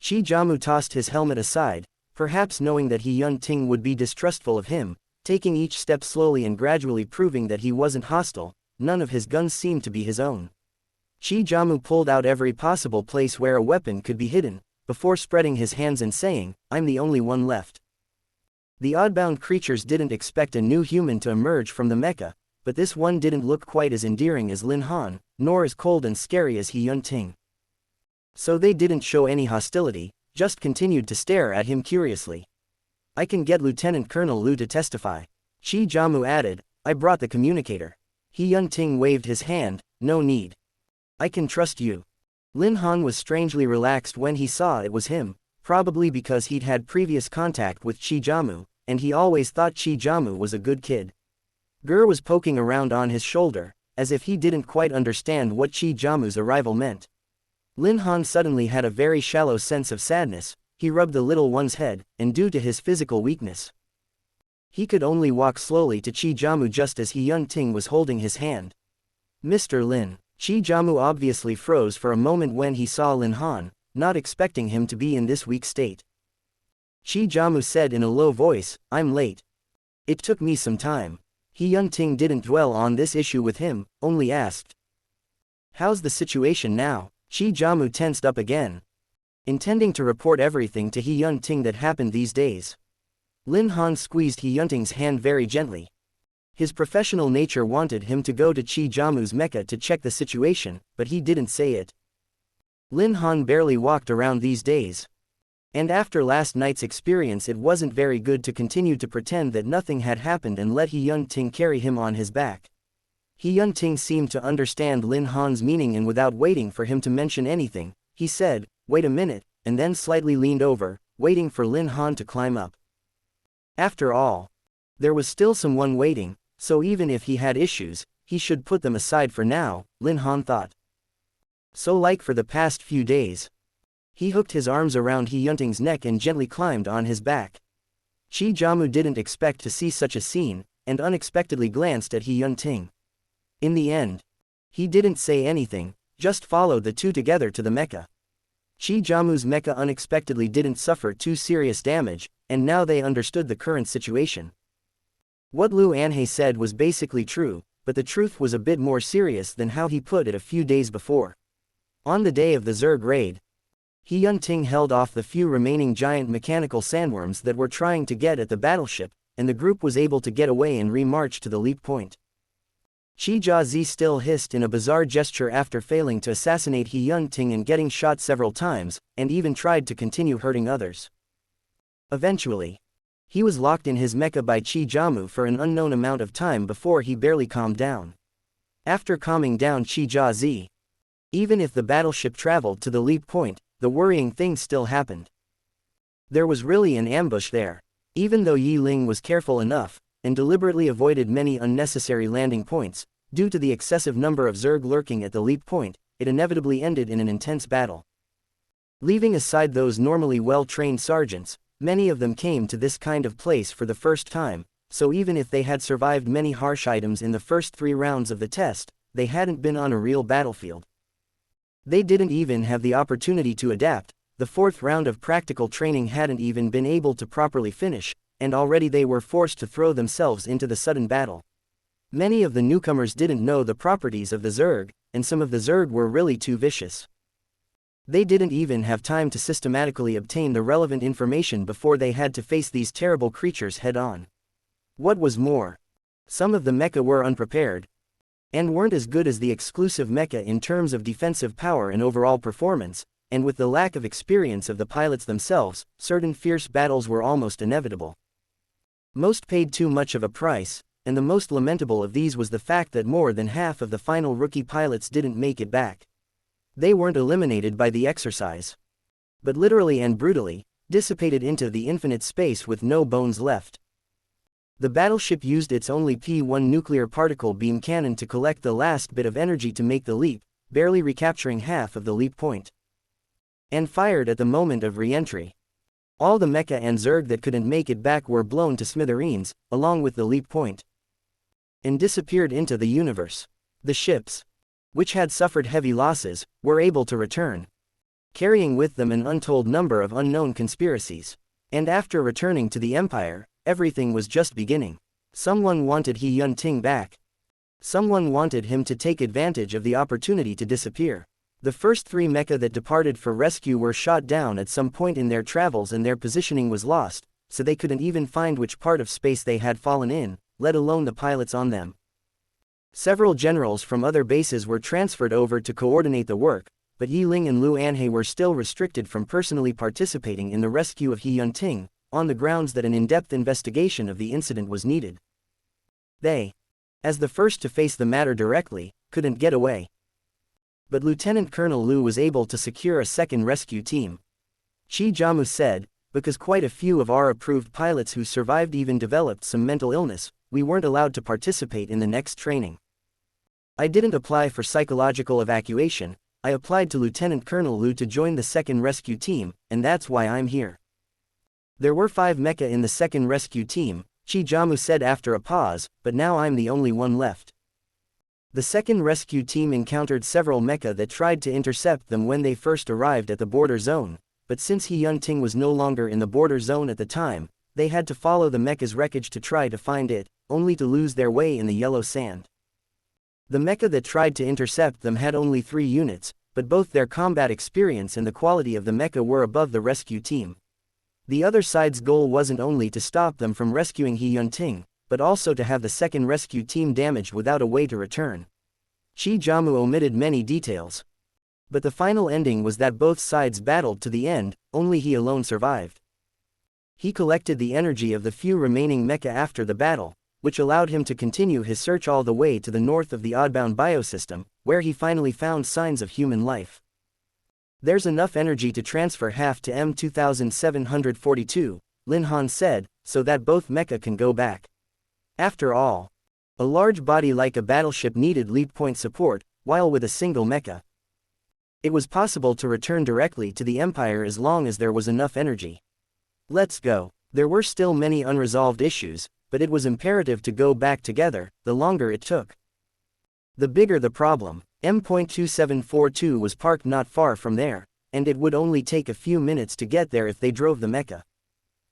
Chi-jamu tossed his helmet aside, perhaps knowing that Hyun-ting would be distrustful of him, taking each step slowly and gradually proving that he wasn't hostile. None of his guns seemed to be his own. Chi-jamu pulled out every possible place where a weapon could be hidden, before spreading his hands and saying, "I'm the only one left." The oddbound creatures didn't expect a new human to emerge from the mecha, but this one didn't look quite as endearing as Lin Han, nor as cold and scary as Hyun-ting. So they didn't show any hostility, just continued to stare at him curiously. "I can get Lieutenant Colonel Liu to testify," Chi-jamu added. "I brought the communicator." Hyun-ting waved his hand, "No need. I can trust you." Lin Han was strangely relaxed when he saw it was him, probably because he'd had previous contact with Chi-jamu, and he always thought Chi-jamu was a good kid. Gur was poking around on his shoulder, as if he didn't quite understand what Chi-jamu's arrival meant. Lin Han suddenly had a very shallow sense of sadness. He rubbed the little one's head, and due to his physical weakness, he could only walk slowly to Chi-jamu just as Hyun-ting was holding his hand. "Mr. Lin." Chi-jamu obviously froze for a moment when he saw Lin Han, not expecting him to be in this weak state. Chi-jamu said in a low voice, "I'm late. It took me some time." Hyun-ting didn't dwell on this issue with him, only asked, "How's the situation now?" Chi-jamu tensed up again, intending to report everything to Hyun-ting that happened these days. Lin Han squeezed Hyun-ting's hand very gently. His professional nature wanted him to go to Chi-jamu's mecha to check the situation, but he didn't say it. Lin Han barely walked around these days. And after last night's experience, it wasn't very good to continue to pretend that nothing had happened and let Hyun-ting carry him on his back. Hyun-ting seemed to understand Lin Han's meaning, and without waiting for him to mention anything, he said, "Wait a minute," and then slightly leaned over, waiting for Lin Han to climb up. After all, there was still someone waiting, so even if he had issues, he should put them aside for now, Lin Han thought. So like for the past few days. He hooked his arms around Hyun-ting's neck and gently climbed on his back. Chi-jamu didn't expect to see such a scene, and unexpectedly glanced at Hyun-ting. In the end, he didn't say anything, just followed the two together to the mecha. Chi-jamu's mecha unexpectedly didn't suffer too serious damage, and now they understood the current situation. What Liu Anhe said was basically true, but the truth was a bit more serious than how he put it a few days before. On the day of the Zerg raid, Hyun-ting held off the few remaining giant mechanical sandworms that were trying to get at the battleship, and the group was able to get away and re-march to the leap point. Chi-jazi still hissed in a bizarre gesture after failing to assassinate Hyun-ting and getting shot several times, and even tried to continue hurting others. Eventually, he was locked in his mecha by Chi-jamu for an unknown amount of time before he barely calmed down. After calming down Chi-jazi, even if the battleship traveled to the leap point, the worrying thing still happened. There was really an ambush there. Even though Yi Ling was careful enough, and deliberately avoided many unnecessary landing points, due to the excessive number of Zerg lurking at the leap point, it inevitably ended in an intense battle. Leaving aside those normally well-trained sergeants, many of them came to this kind of place for the first time, so even if they had survived many harsh items in the first 3 rounds of the test, they hadn't been on a real battlefield. They didn't even have the opportunity to adapt. The 4th round of practical training hadn't even been able to properly finish, and already they were forced to throw themselves into the sudden battle. Many of the newcomers didn't know the properties of the Zerg, and some of the Zerg were really too vicious. They didn't even have time to systematically obtain the relevant information before they had to face these terrible creatures head-on. What was more, some of the mecha were unprepared, and weren't as good as the exclusive mecha in terms of defensive power and overall performance, and with the lack of experience of the pilots themselves, certain fierce battles were almost inevitable. Most paid too much of a price, and the most lamentable of these was the fact that more than half of the final rookie pilots didn't make it back. They weren't eliminated by the exercise, but literally and brutally, dissipated into the infinite space with no bones left. The battleship used its only P-1 nuclear particle beam cannon to collect the last bit of energy to make the leap, barely recapturing half of the leap point, and fired at the moment of re-entry. All the mecha and Zerg that couldn't make it back were blown to smithereens, along with the leap point, and disappeared into the universe. The ships, which had suffered heavy losses, were able to return, carrying with them an untold number of unknown conspiracies. And after returning to the Empire, everything was just beginning. Someone wanted He Yun-ting back. Someone wanted him to take advantage of the opportunity to disappear. The first 3 mecha that departed for rescue were shot down at some point in their travels and their positioning was lost, so they couldn't even find which part of space they had fallen in, let alone the pilots on them. Several generals from other bases were transferred over to coordinate the work, but Yi Ling and Lu Anhe were still restricted from personally participating in the rescue of He Yun-ting, on the grounds that an in-depth investigation of the incident was needed. They, as the first to face the matter directly, couldn't get away. But Lieutenant Colonel Lu was able to secure a second rescue team. Chi Jamu said, because quite a few of our approved pilots who survived even developed some mental illness, we weren't allowed to participate in the next training. I didn't apply for psychological evacuation, I applied to Lieutenant Colonel Lu to join the second rescue team, and that's why I'm here. There were 5 mecha in the second rescue team, Chi Jamu said after a pause, but now I'm the only one left. The second rescue team encountered several mecha that tried to intercept them when they first arrived at the border zone, but since He Yun-ting was no longer in the border zone at the time, they had to follow the mecha's wreckage to try to find it, only to lose their way in the yellow sand. The mecha that tried to intercept them had only 3 units, but both their combat experience and the quality of the mecha were above the rescue team. The other side's goal wasn't only to stop them from rescuing He Yun-ting, but also to have the second rescue team damaged without a way to return. Chi Jamu omitted many details, but the final ending was that both sides battled to the end, only he alone survived. He collected the energy of the few remaining mecha after the battle, which allowed him to continue his search all the way to the north of the Oddbound biosystem, where he finally found signs of human life. There's enough energy to transfer half to M2742, Lin Han said, so that both mecha can go back. After all, a large body like a battleship needed leap point support, while with a single mecha, it was possible to return directly to the Empire as long as there was enough energy. Let's go. There were still many unresolved issues, but it was imperative to go back together, the longer it took, the bigger the problem. M.2742 was parked not far from there, and it would only take a few minutes to get there if they drove the mecha.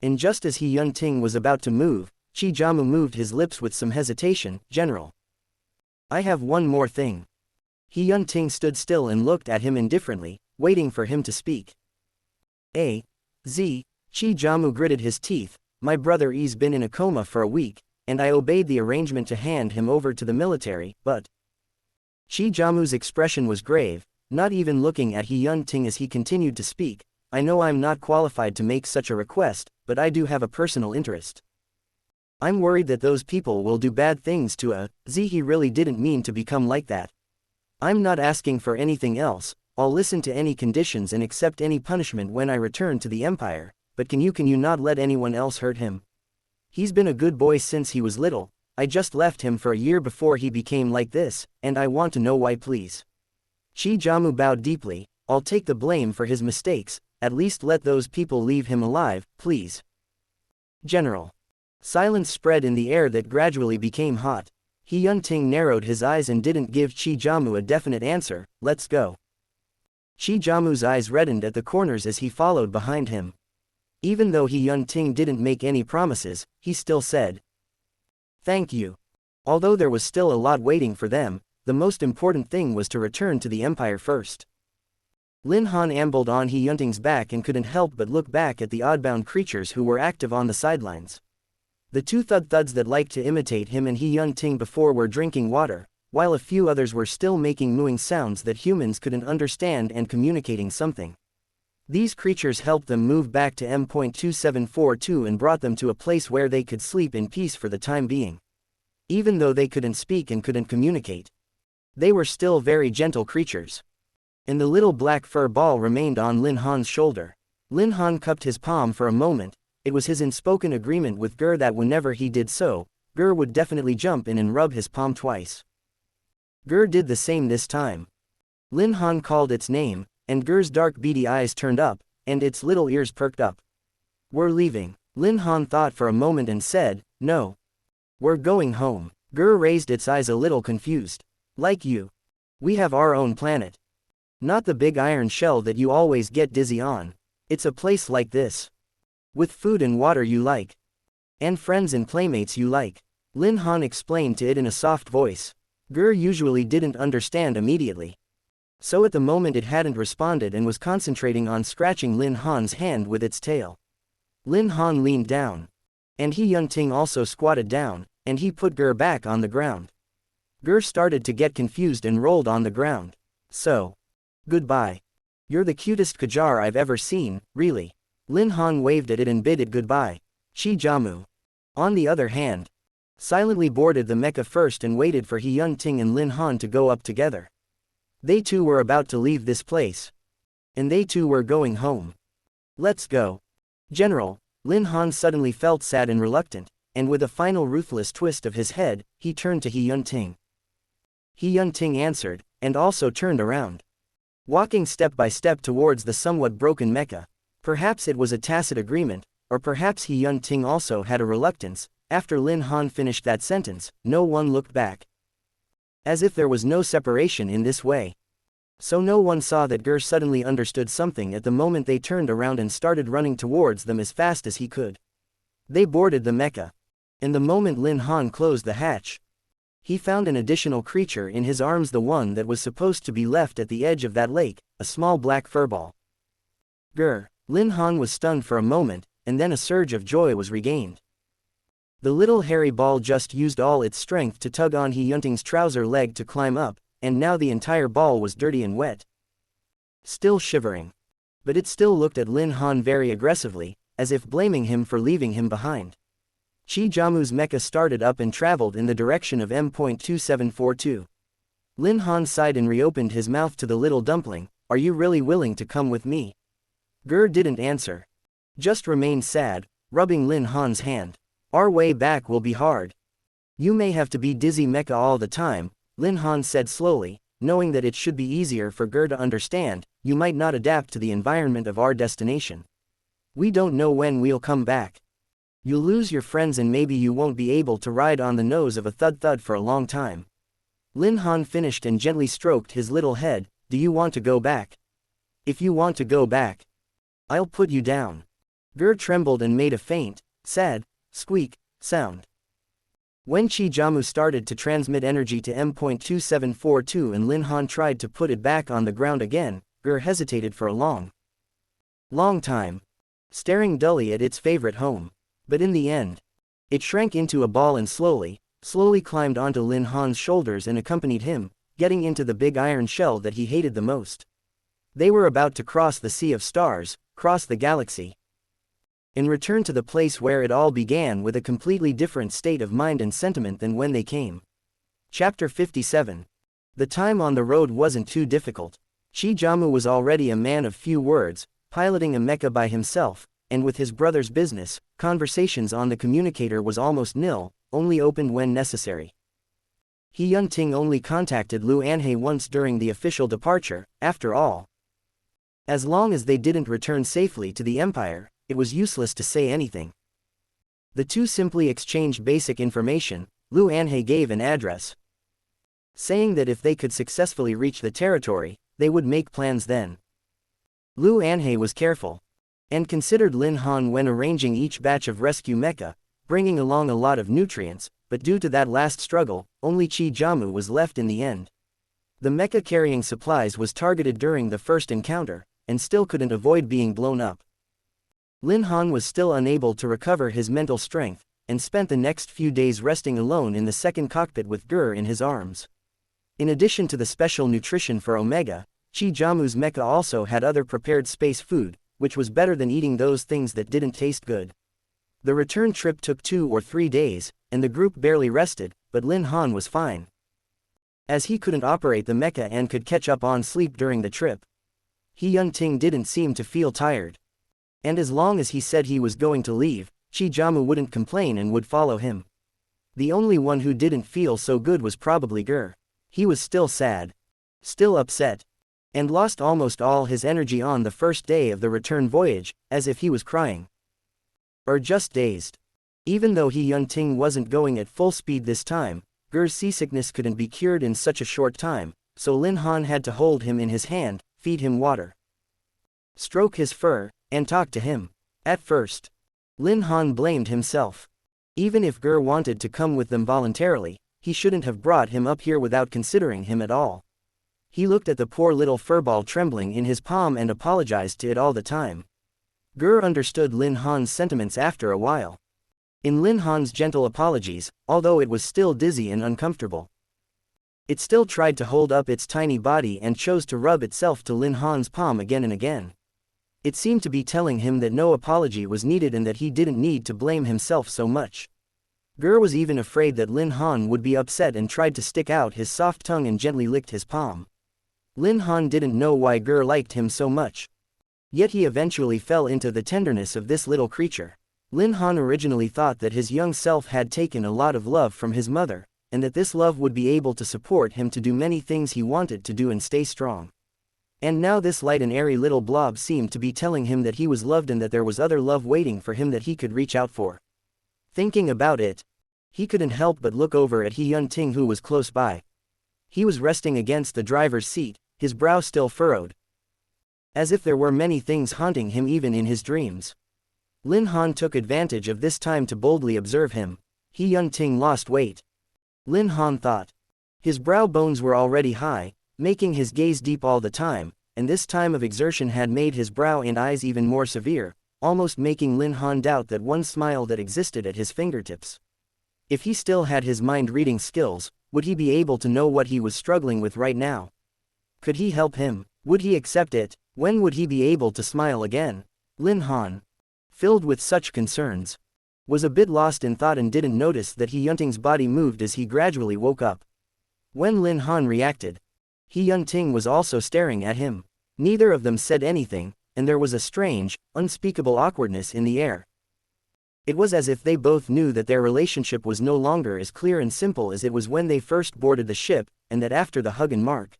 And just as He Yun-ting was about to move, Chi Jamu moved his lips with some hesitation. General, I have one more thing. He Yun-ting stood still and looked at him indifferently, waiting for him to speak. Chi Jamu gritted his teeth. My brother E's been in a coma for a week, and I obeyed the arrangement to hand him over to the military, but Chi Jamu's expression was grave, not even looking at He Yun-ting as he continued to speak. I know I'm not qualified to make such a request, but I do have a personal interest. I'm worried that those people will do bad things to he really didn't mean to become like that. I'm not asking for anything else, I'll listen to any conditions and accept any punishment when I return to the Empire, but can you not let anyone else hurt him? He's been a good boy since he was little, I just left him for a year before he became like this, and I want to know why, please. Chi Jamu bowed deeply. I'll take the blame for his mistakes, at least let those people leave him alive, please. General. Silence spread in the air that gradually became hot. He Yun-ting narrowed his eyes and didn't give Chi Jamu a definite answer. Let's go. Chi Jamu's eyes reddened at the corners as he followed behind him. Even though He Yun-ting didn't make any promises, he still said, thank you. Although there was still a lot waiting for them, the most important thing was to return to the Empire first. Lin Han ambled on He Yunting's back and couldn't help but look back at the oddbound creatures who were active on the sidelines. The two thuds that liked to imitate him and He Yunting before were drinking water, while a few others were still making mooing sounds that humans couldn't understand and communicating something. These creatures helped them move back to M.2742 and brought them to a place where they could sleep in peace for the time being. Even though they couldn't speak and couldn't communicate, they were still very gentle creatures. And the little black fur ball remained on Lin Han's shoulder. Lin Han cupped his palm for a moment. It was his unspoken agreement with Ger that whenever he did so, Ger would definitely jump in and rub his palm twice. Ger did the same this time. Lin Han called its name, and Ger's dark beady eyes turned up, and its little ears perked up. "We're leaving." Lin Han thought for a moment and said, "No. We're going home." Ger raised its eyes a little confused. "Like you. We have our own planet. Not the big iron shell that you always get dizzy on. It's a place like this. With food and water you like. And friends and playmates you like." Lin Han explained to it in a soft voice. Ger usually didn't understand immediately. So at the moment it hadn't responded and was concentrating on scratching Lin Han's hand with its tail. Lin Han leaned down. And He Yunting also squatted down, and he put Ger back on the ground. Ger started to get confused and rolled on the ground. "So. Goodbye. You're the cutest Kajar I've ever seen, really." Lin Han waved at it and bid it goodbye. Chi Jamu, on the other hand, silently boarded the mecha first and waited for He Yunting and Lin Han to go up together. They too were about to leave this place. And they too were going home. "Let's go. General." Lin Han suddenly felt sad and reluctant, and with a final ruthless twist of his head, he turned to He Yunting. He Yunting answered, and also turned around, walking step by step towards the somewhat broken mecha. Perhaps it was a tacit agreement, or perhaps He Yunting also had a reluctance. After Lin Han finished that sentence, no one looked back. As if there was no separation in this way. So no one saw that Ger suddenly understood something at the moment they turned around and started running towards them as fast as he could. They boarded the mecha. And the moment Lin Han closed the hatch, he found an additional creature in his arms, the one that was supposed to be left at the edge of that lake, a small black furball. Ger. Lin Han was stunned for a moment, and then a surge of joy was regained. The little hairy ball just used all its strength to tug on He Yunting's trouser leg to climb up, and now the entire ball was dirty and wet. Still shivering. But it still looked at Lin Han very aggressively, as if blaming him for leaving him behind. Chi Jamu's mecha started up and traveled in the direction of M.2742. Lin Han sighed and reopened his mouth to the little dumpling. "Are you really willing to come with me?" Ger didn't answer. Just remained sad, rubbing Lin Han's hand. "Our way back will be hard. You may have to be dizzy mecha all the time," Lin Han said slowly, knowing that it should be easier for Ger to understand. "You might not adapt to the environment of our destination. We don't know when we'll come back. You'll lose your friends and maybe you won't be able to ride on the nose of a thud for a long time." Lin Han finished and gently stroked his little head. "Do you want to go back? If you want to go back, I'll put you down." Ger trembled and made a faint, sad, squeak sound. When Chi Jamu started to transmit energy to M.2742 and Lin Han tried to put it back on the ground again, Ger hesitated for a long time, staring dully at its favorite home. But in the end, it shrank into a ball and slowly climbed onto Lin Han's shoulders and accompanied him, getting into the big iron shell that he hated the most. They were about to cross the sea of stars, cross the galaxy, and return to the place where it all began with a completely different state of mind and sentiment than when they came. Chapter 57. The time on the road wasn't too difficult. Chi Jamu was already a man of few words, piloting a mecha by himself, and with his brother's business, conversations on the communicator was almost nil, only opened when necessary. He Yunting only contacted Lu Anhe once during the official departure. After all, as long as they didn't return safely to the Empire, it was useless to say anything. The two simply exchanged basic information. Lu Anhe gave an address, saying that if they could successfully reach the territory, they would make plans then. Lu Anhe was careful, and considered Lin Han when arranging each batch of rescue mecha, bringing along a lot of nutrients, but due to that last struggle, only Chi Jamu was left in the end. The mecha carrying supplies was targeted during the first encounter, and still couldn't avoid being blown up. Lin Han was still unable to recover his mental strength, and spent the next few days resting alone in the second cockpit with Gur in his arms. In addition to the special nutrition for Omega, Chi Jamu's mecha also had other prepared space food, which was better than eating those things that didn't taste good. The return trip took 2 or 3 days, and the group barely rested, but Lin Han was fine. As he couldn't operate the mecha and could catch up on sleep during the trip, He Yun-ting didn't seem to feel tired. And as long as he said he was going to leave, Chi Jamu wouldn't complain and would follow him. The only one who didn't feel so good was probably Gur. He was still sad, still upset, and lost almost all his energy on the first day of the return voyage, as if he was crying. Or just dazed. Even though He Yun-ting wasn't going at full speed this time, Gur's seasickness couldn't be cured in such a short time, so Lin Han had to hold him in his hand, feed him water, stroke his fur, and talk to him. At first, Lin Han blamed himself. Even if Gur wanted to come with them voluntarily, he shouldn't have brought him up here without considering him at all. He looked at the poor little furball trembling in his palm and apologized to it all the time. Gur understood Lin Han's sentiments after a while. In Lin Han's gentle apologies, although it was still dizzy and uncomfortable, it still tried to hold up its tiny body and chose to rub itself to Lin Han's palm again and again. It seemed to be telling him that no apology was needed and that he didn't need to blame himself so much. Gur was even afraid that Lin Han would be upset and tried to stick out his soft tongue and gently licked his palm. Lin Han didn't know why Gur liked him so much. Yet he eventually fell into the tenderness of this little creature. Lin Han originally thought that his young self had taken a lot of love from his mother, and that this love would be able to support him to do many things he wanted to do and stay strong. And now this light and airy little blob seemed to be telling him that he was loved and that there was other love waiting for him that he could reach out for. Thinking about it, he couldn't help but look over at He Yun-ting, who was close by. He was resting against the driver's seat, his brow still furrowed, as if there were many things haunting him even in his dreams. Lin Han took advantage of this time to boldly observe him. He Yun-ting lost weight, Lin Han thought. His brow bones were already high, making his gaze deep all the time, and this time of exertion had made his brow and eyes even more severe, almost making Lin Han doubt that one smile that existed at his fingertips. If he still had his mind-reading skills, would he be able to know what he was struggling with right now? Could he help him? Would he accept it? When would he be able to smile again? Lin Han, filled with such concerns, was a bit lost in thought and didn't notice that He Yun-ting's body moved as he gradually woke up. When Lin Han reacted, He Yun-ting was also staring at him. Neither of them said anything, and there was a strange, unspeakable awkwardness in the air. It was as if they both knew that their relationship was no longer as clear and simple as it was when they first boarded the ship, and that after the hug and mark,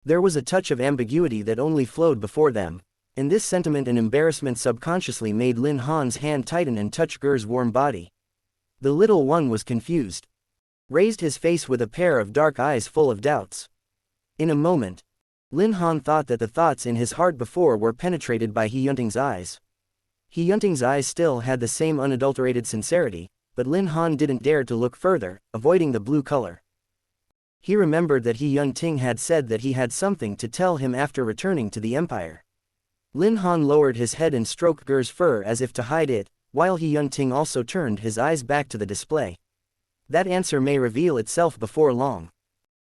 there was a touch of ambiguity that only flowed before them, and this sentiment and embarrassment subconsciously made Lin Han's hand tighten and touch Gur's warm body. The little one was confused, raised his face with a pair of dark eyes full of doubts. In a moment, Lin Han thought that the thoughts in his heart before were penetrated by He Yun-ting's eyes. He Yun-ting's eyes still had the same unadulterated sincerity, but Lin Han didn't dare to look further, avoiding the blue color. He remembered that He Yun-ting had said that he had something to tell him after returning to the Empire. Lin Han lowered his head and stroked Gur's fur as if to hide it, while He Yun-ting also turned his eyes back to the display. That answer may reveal itself before long.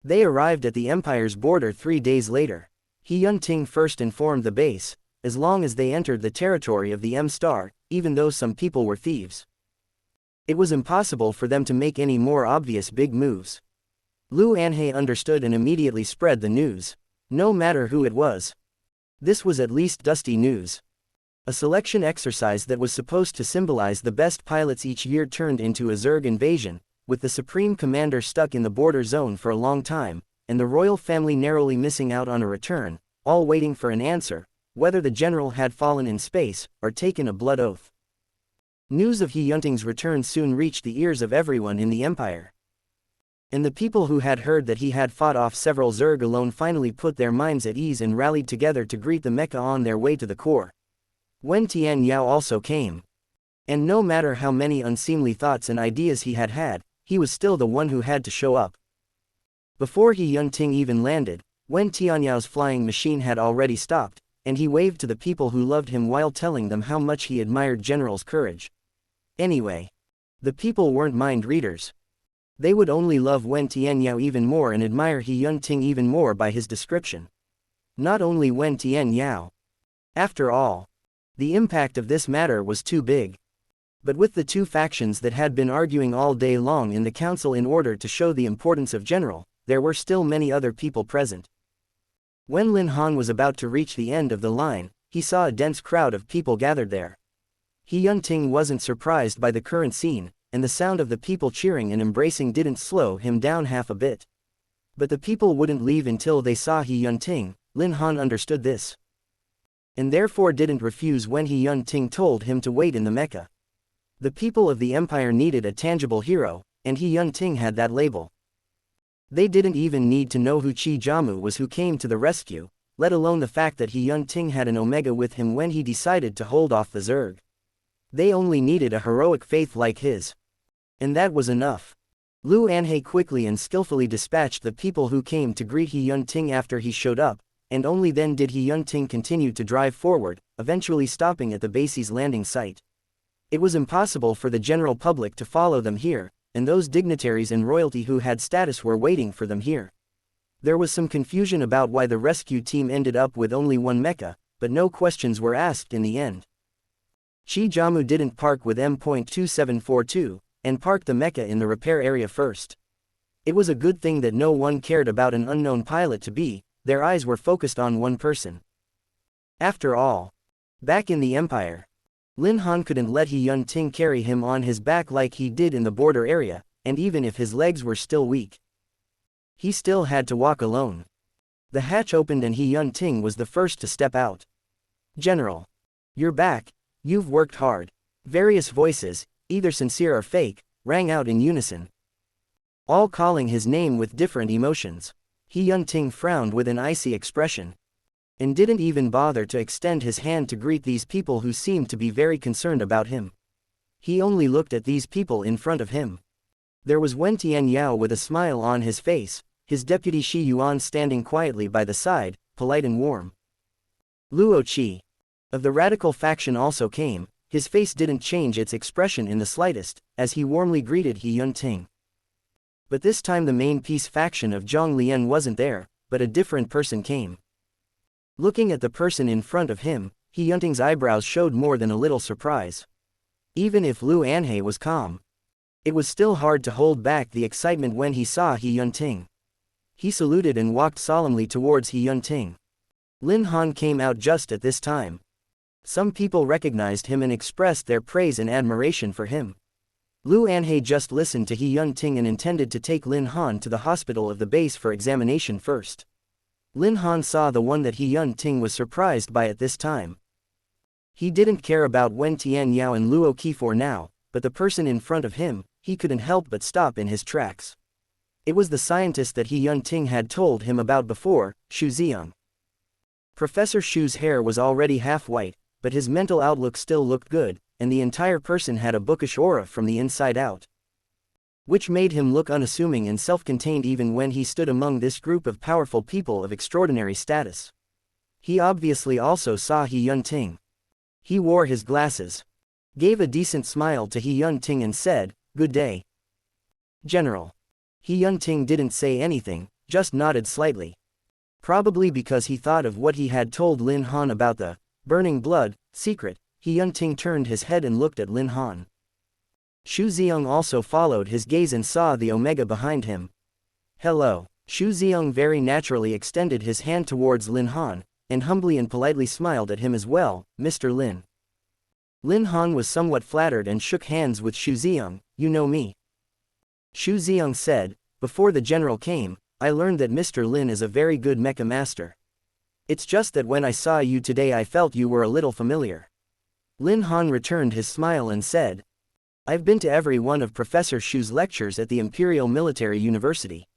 They arrived at the Empire's border 3 days later. He Yun-ting first informed the base, as long as they entered the territory of the M-Star, even though some people were thieves, it was impossible for them to make any more obvious big moves. Lu Anhei understood and immediately spread the news. No matter who it was, this was at least dusty news. A selection exercise that was supposed to symbolize the best pilots each year turned into a Zerg invasion, with the Supreme Commander stuck in the border zone for a long time, and the royal family narrowly missing out on a return, all waiting for an answer, whether the general had fallen in space, or taken a blood oath. News of He Yun-ting's return soon reached the ears of everyone in the Empire. And the people who had heard that he had fought off several Zerg alone finally put their minds at ease and rallied together to greet the mecha on their way to the core. Wen Tian Yao also came. And no matter how many unseemly thoughts and ideas he had, he was still the one who had to show up. Before He Yunting even landed, Wen Tianyao flying machine had already stopped, and he waved to the people who loved him while telling them how much he admired General's courage. Anyway, the people weren't mind readers. They would only love Wen Tianyao even more and admire He Yunting even more by his description. Not only Wen Tianyao. After all, the impact of this matter was too big. But with the two factions that had been arguing all day long in the council in order to show the importance of General, there were still many other people present. When Lin Han was about to reach the end of the line, he saw a dense crowd of people gathered there. He Yunting wasn't surprised by the current scene, and the sound of the people cheering and embracing didn't slow him down half a bit. But the people wouldn't leave until they saw He Yunting. Lin Han understood this, and therefore didn't refuse when He Yunting told him to wait in the Mecca. The people of the empire needed a tangible hero, and He Yunting had that label. They didn't even need to know who Chi Jamu was who came to the rescue, let alone the fact that He Yunting had an Omega with him when he decided to hold off the Zerg. They only needed a heroic faith like his. And that was enough. Lu Anhe quickly and skillfully dispatched the people who came to greet He Yunting after he showed up, and only then did He Yunting continue to drive forward, eventually stopping at the base's landing site. It was impossible for the general public to follow them here, and those dignitaries and royalty who had status were waiting for them here. There was some confusion about why the rescue team ended up with only one mecha, but no questions were asked in the end. Chi Jamu didn't park with M.2742, and parked the mecha in the repair area first. It was a good thing that no one cared about an unknown pilot to be, their eyes were focused on one person. After all, back in the Empire, Lin Han couldn't let He Yunting carry him on his back like he did in the border area, and even if his legs were still weak, he still had to walk alone. The hatch opened and He Yunting was the first to step out. "General, you're back, you've worked hard." Various voices, either sincere or fake, rang out in unison, all calling his name with different emotions. He Yunting frowned with an icy expression, and didn't even bother to extend his hand to greet these people who seemed to be very concerned about him. He only looked at these people in front of him. There was Wen Tianyao with a smile on his face, his deputy Shi Yuan standing quietly by the side, polite and warm. Luo Qi, of the radical faction, also came. His face didn't change its expression in the slightest, as he warmly greeted He Yunting. But this time the main peace faction of Zhang Lian wasn't there, but a different person came. Looking at the person in front of him, He Yunting's eyebrows showed more than a little surprise. Even if Lu Anhe was calm, it was still hard to hold back the excitement when he saw He Yunting. He saluted and walked solemnly towards He Yunting. Lin Han came out just at this time. Some people recognized him and expressed their praise and admiration for him. Lu Anhe just listened to He Yunting and intended to take Lin Han to the hospital of the base for examination first. Lin Han saw the one that He Yunting was surprised by at this time. He didn't care about Wen Tianyao and Luo Qi for now, but the person in front of him, he couldn't help but stop in his tracks. It was the scientist that He Yunting had told him about before, Xu Ziyang. Professor Xu's hair was already half white, but his mental outlook still looked good, and the entire person had a bookish aura from the inside out, which made him look unassuming and self-contained even when he stood among this group of powerful people of extraordinary status. He obviously also saw He Yunting. He wore his glasses, gave a decent smile to He Yunting and said, "Good day, General." He Yunting didn't say anything, just nodded slightly. Probably because he thought of what he had told Lin Han about the burning blood secret, He Yunting turned his head and looked at Lin Han. Xu Ziyang also followed his gaze and saw the Omega behind him. "Hello." Xu Ziyang very naturally extended his hand towards Lin Han, and humbly and politely smiled at him as well, "Mr. Lin." Lin Han was somewhat flattered and shook hands with Xu Ziyang. "You know me?" Xu Ziyang said, "Before the general came, I learned that Mr. Lin is a very good mecha master. It's just that when I saw you today I felt you were a little familiar." Lin Han returned his smile and said, "I've been to every one of Professor Xu's lectures at the Imperial Military University.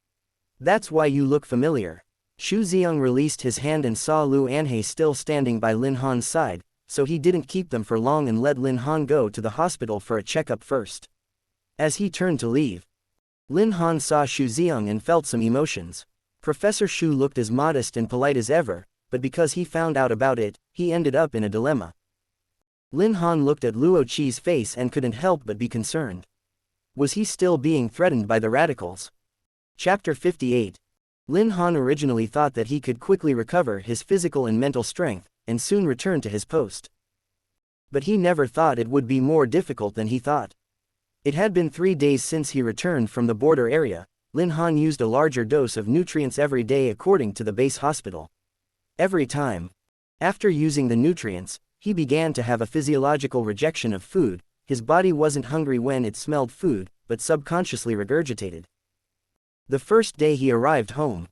That's why you look familiar." Xu Ziyang released his hand and saw Lu Anhe still standing by Lin Han's side, so he didn't keep them for long and let Lin Han go to the hospital for a checkup first. As he turned to leave, Lin Han saw Xu Ziang and felt some emotions. Professor Xu looked as modest and polite as ever, but because he found out about it, he ended up in a dilemma. Lin Han looked at Luo Qi's face and couldn't help but be concerned. Was he still being threatened by the radicals? Chapter 58. Lin Han originally thought that he could quickly recover his physical and mental strength, and soon return to his post. But he never thought it would be more difficult than he thought. It had been 3 days since he returned from the border area. Lin Han used a larger dose of nutrients every day according to the base hospital. Every time, after using the nutrients, he began to have a physiological rejection of food. His body wasn't hungry when it smelled food, but subconsciously regurgitated. The first day he arrived home,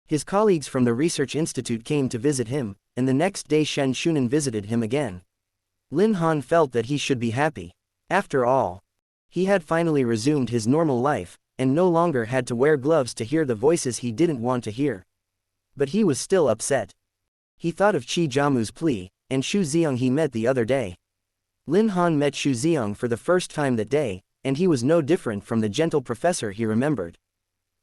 his colleagues from the research institute came to visit him, and the next day Shen Shunan visited him again. Lin Han felt that he should be happy. After all, he had finally resumed his normal life, and no longer had to wear gloves to hear the voices he didn't want to hear. But he was still upset. He thought of Qi Jiamu's plea, and Xu Ziang he met the other day. Lin Han met Xu Ziang for the first time that day, and he was no different from the gentle professor he remembered.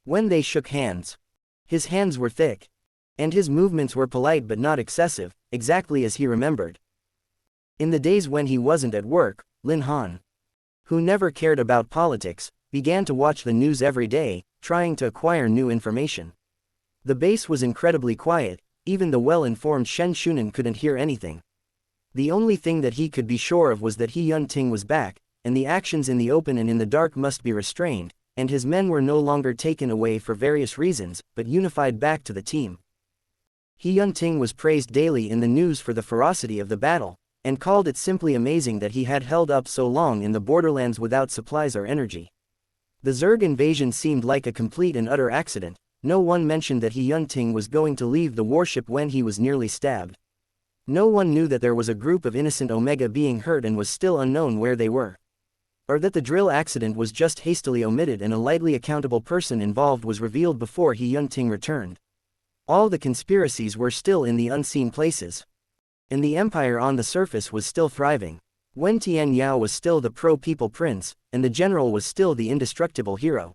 When they shook hands, his hands were thick, and his movements were polite but not excessive, exactly as he remembered. In the days when he wasn't at work, Lin Han, who never cared about politics, began to watch the news every day, trying to acquire new information. The base was incredibly quiet. Even the well-informed Shen Shunan couldn't hear anything. The only thing that he could be sure of was that He Yun-ting was back, and the actions in the open and in the dark must be restrained, and his men were no longer taken away for various reasons, but unified back to the team. He Yun-ting was praised daily in the news for the ferocity of the battle, and called it simply amazing that he had held up so long in the borderlands without supplies or energy. The Zerg invasion seemed like a complete and utter accident. No one mentioned that He Yun-ting was going to leave the warship when he was nearly stabbed. No one knew that there was a group of innocent Omega being hurt and was still unknown where they were. Or that the drill accident was just hastily omitted and a lightly accountable person involved was revealed before He Yun-ting returned. All the conspiracies were still in the unseen places. And the empire on the surface was still thriving. Wen Tianyao was still the pro-people prince, and the general was still the indestructible hero.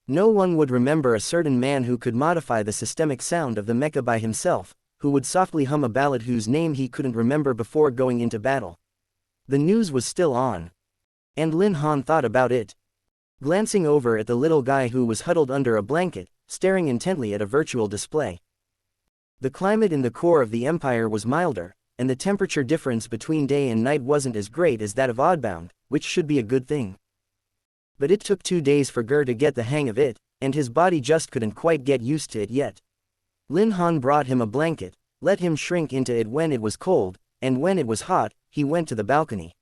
No one would remember a certain man who could modify the systemic sound of the mecha by himself, who would softly hum a ballad whose name he couldn't remember before going into battle. The news was still on. And Lin Han thought about it. Glancing over at the little guy who was huddled under a blanket, staring intently at a virtual display. The climate in the core of the empire was milder, and the temperature difference between day and night wasn't as great as that of Oddbound, which should be a good thing. But it took 2 days for Ger to get the hang of it, and his body just couldn't quite get used to it yet. Lin Han brought him a blanket, let him shrink into it when it was cold, and when it was hot, he went to the balcony.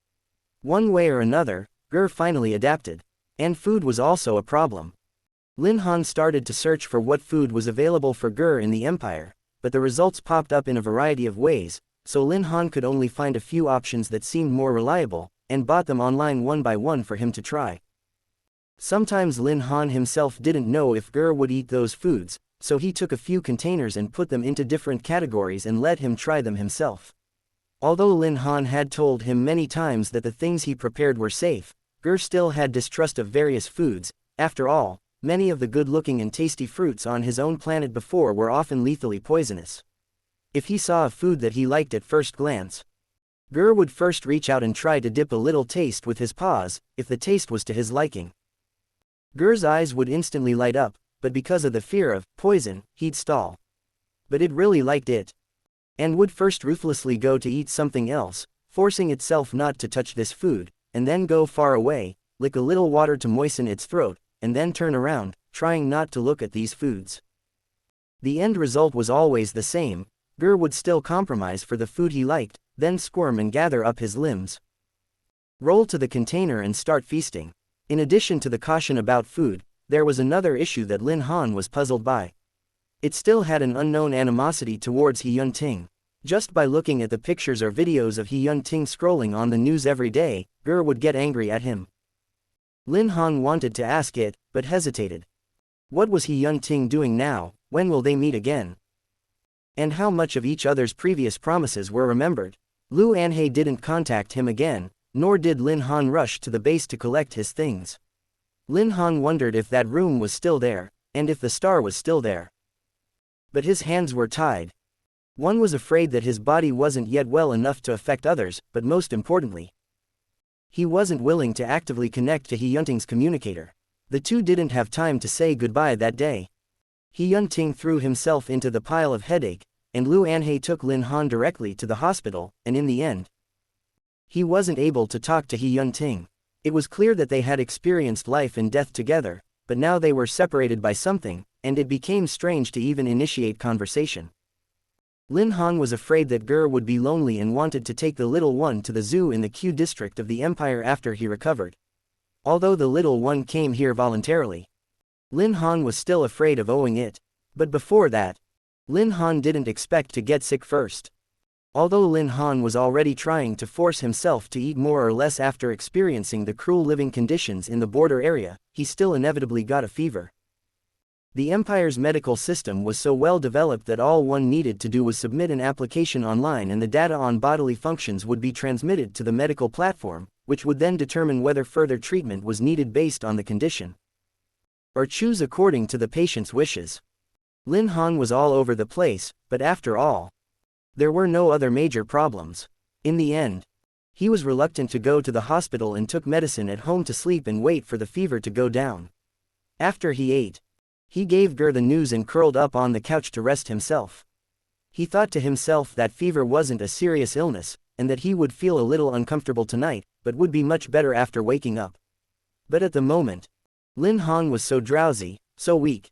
One way or another, Ger finally adapted. And food was also a problem. Lin Han started to search for what food was available for Ger in the empire, but the results popped up in a variety of ways, so Lin Han could only find a few options that seemed more reliable, and bought them online one by one for him to try. Sometimes Lin Han himself didn't know if Ger would eat those foods, so he took a few containers and put them into different categories and let him try them himself. Although Lin Han had told him many times that the things he prepared were safe, Ger still had distrust of various foods. After all, many of the good-looking and tasty fruits on his own planet before were often lethally poisonous. If he saw a food that he liked at first glance, Ger would first reach out and try to dip a little taste with his paws, if the taste was to his liking. Ger's eyes would instantly light up, but because of the fear of poison, he'd stall. But it really liked it, and would first ruthlessly go to eat something else, forcing itself not to touch this food, and then go far away, lick a little water to moisten its throat, and then turn around, trying not to look at these foods. The end result was always the same. Ger would still compromise for the food he liked, then squirm and gather up his limbs. Roll to the container and start feasting. In addition to the caution about food, there was another issue that Lin Han was puzzled by. It still had an unknown animosity towards He Yun-ting. Just by looking at the pictures or videos of He Yun-ting scrolling on the news every day, Ger would get angry at him. Lin Han wanted to ask it, but hesitated. What was He Yun-ting doing now? When will they meet again? And how much of each other's previous promises were remembered? Lu Anhei didn't contact him again, nor did Lin Han rush to the base to collect his things. Lin Han wondered if that room was still there, and if the star was still there. But his hands were tied. One was afraid that his body wasn't yet well enough to affect others, but most importantly, he wasn't willing to actively connect to He Yunting's communicator. The two didn't have time to say goodbye that day. He Yunting threw himself into the pile of headache, and Lu Anhei took Lin Han directly to the hospital, and in the end, he wasn't able to talk to He Yunting. It was clear that they had experienced life and death together, but now they were separated by something, and it became strange to even initiate conversation. Lin Han was afraid that Ger would be lonely and wanted to take the little one to the zoo in the Q district of the empire after he recovered. Although the little one came here voluntarily, Lin Han was still afraid of owing it. But before that, Lin Han didn't expect to get sick first. Although Lin Han was already trying to force himself to eat more or less after experiencing the cruel living conditions in the border area, he still inevitably got a fever. The Empire's medical system was so well developed that all one needed to do was submit an application online and the data on bodily functions would be transmitted to the medical platform, which would then determine whether further treatment was needed based on the condition, or choose according to the patient's wishes. Lin Han was all over the place, but after all, there were no other major problems. In the end, he was reluctant to go to the hospital and took medicine at home to sleep and wait for the fever to go down. After he ate, he gave Ger the news and curled up on the couch to rest himself. He thought to himself that fever wasn't a serious illness, and that he would feel a little uncomfortable tonight, but would be much better after waking up. But at the moment, Lin Han was so drowsy, so weak,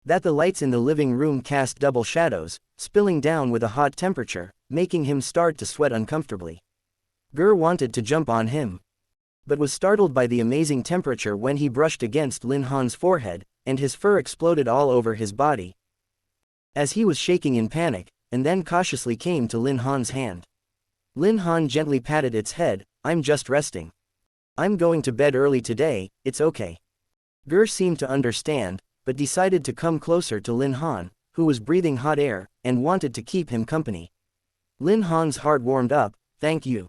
that the lights in the living room cast double shadows, spilling down with a hot temperature, making him start to sweat uncomfortably. Ger wanted to jump on him, but was startled by the amazing temperature when he brushed against Lin Han's forehead, and his fur exploded all over his body. As he was shaking in panic, and then cautiously came to Lin Han's hand. Lin Han gently patted its head. "I'm just resting. I'm going to bed early today, it's okay." Ger seemed to understand, but decided to come closer to Lin Han, who was breathing hot air, and wanted to keep him company. Lin Han's heart warmed up. "Thank you."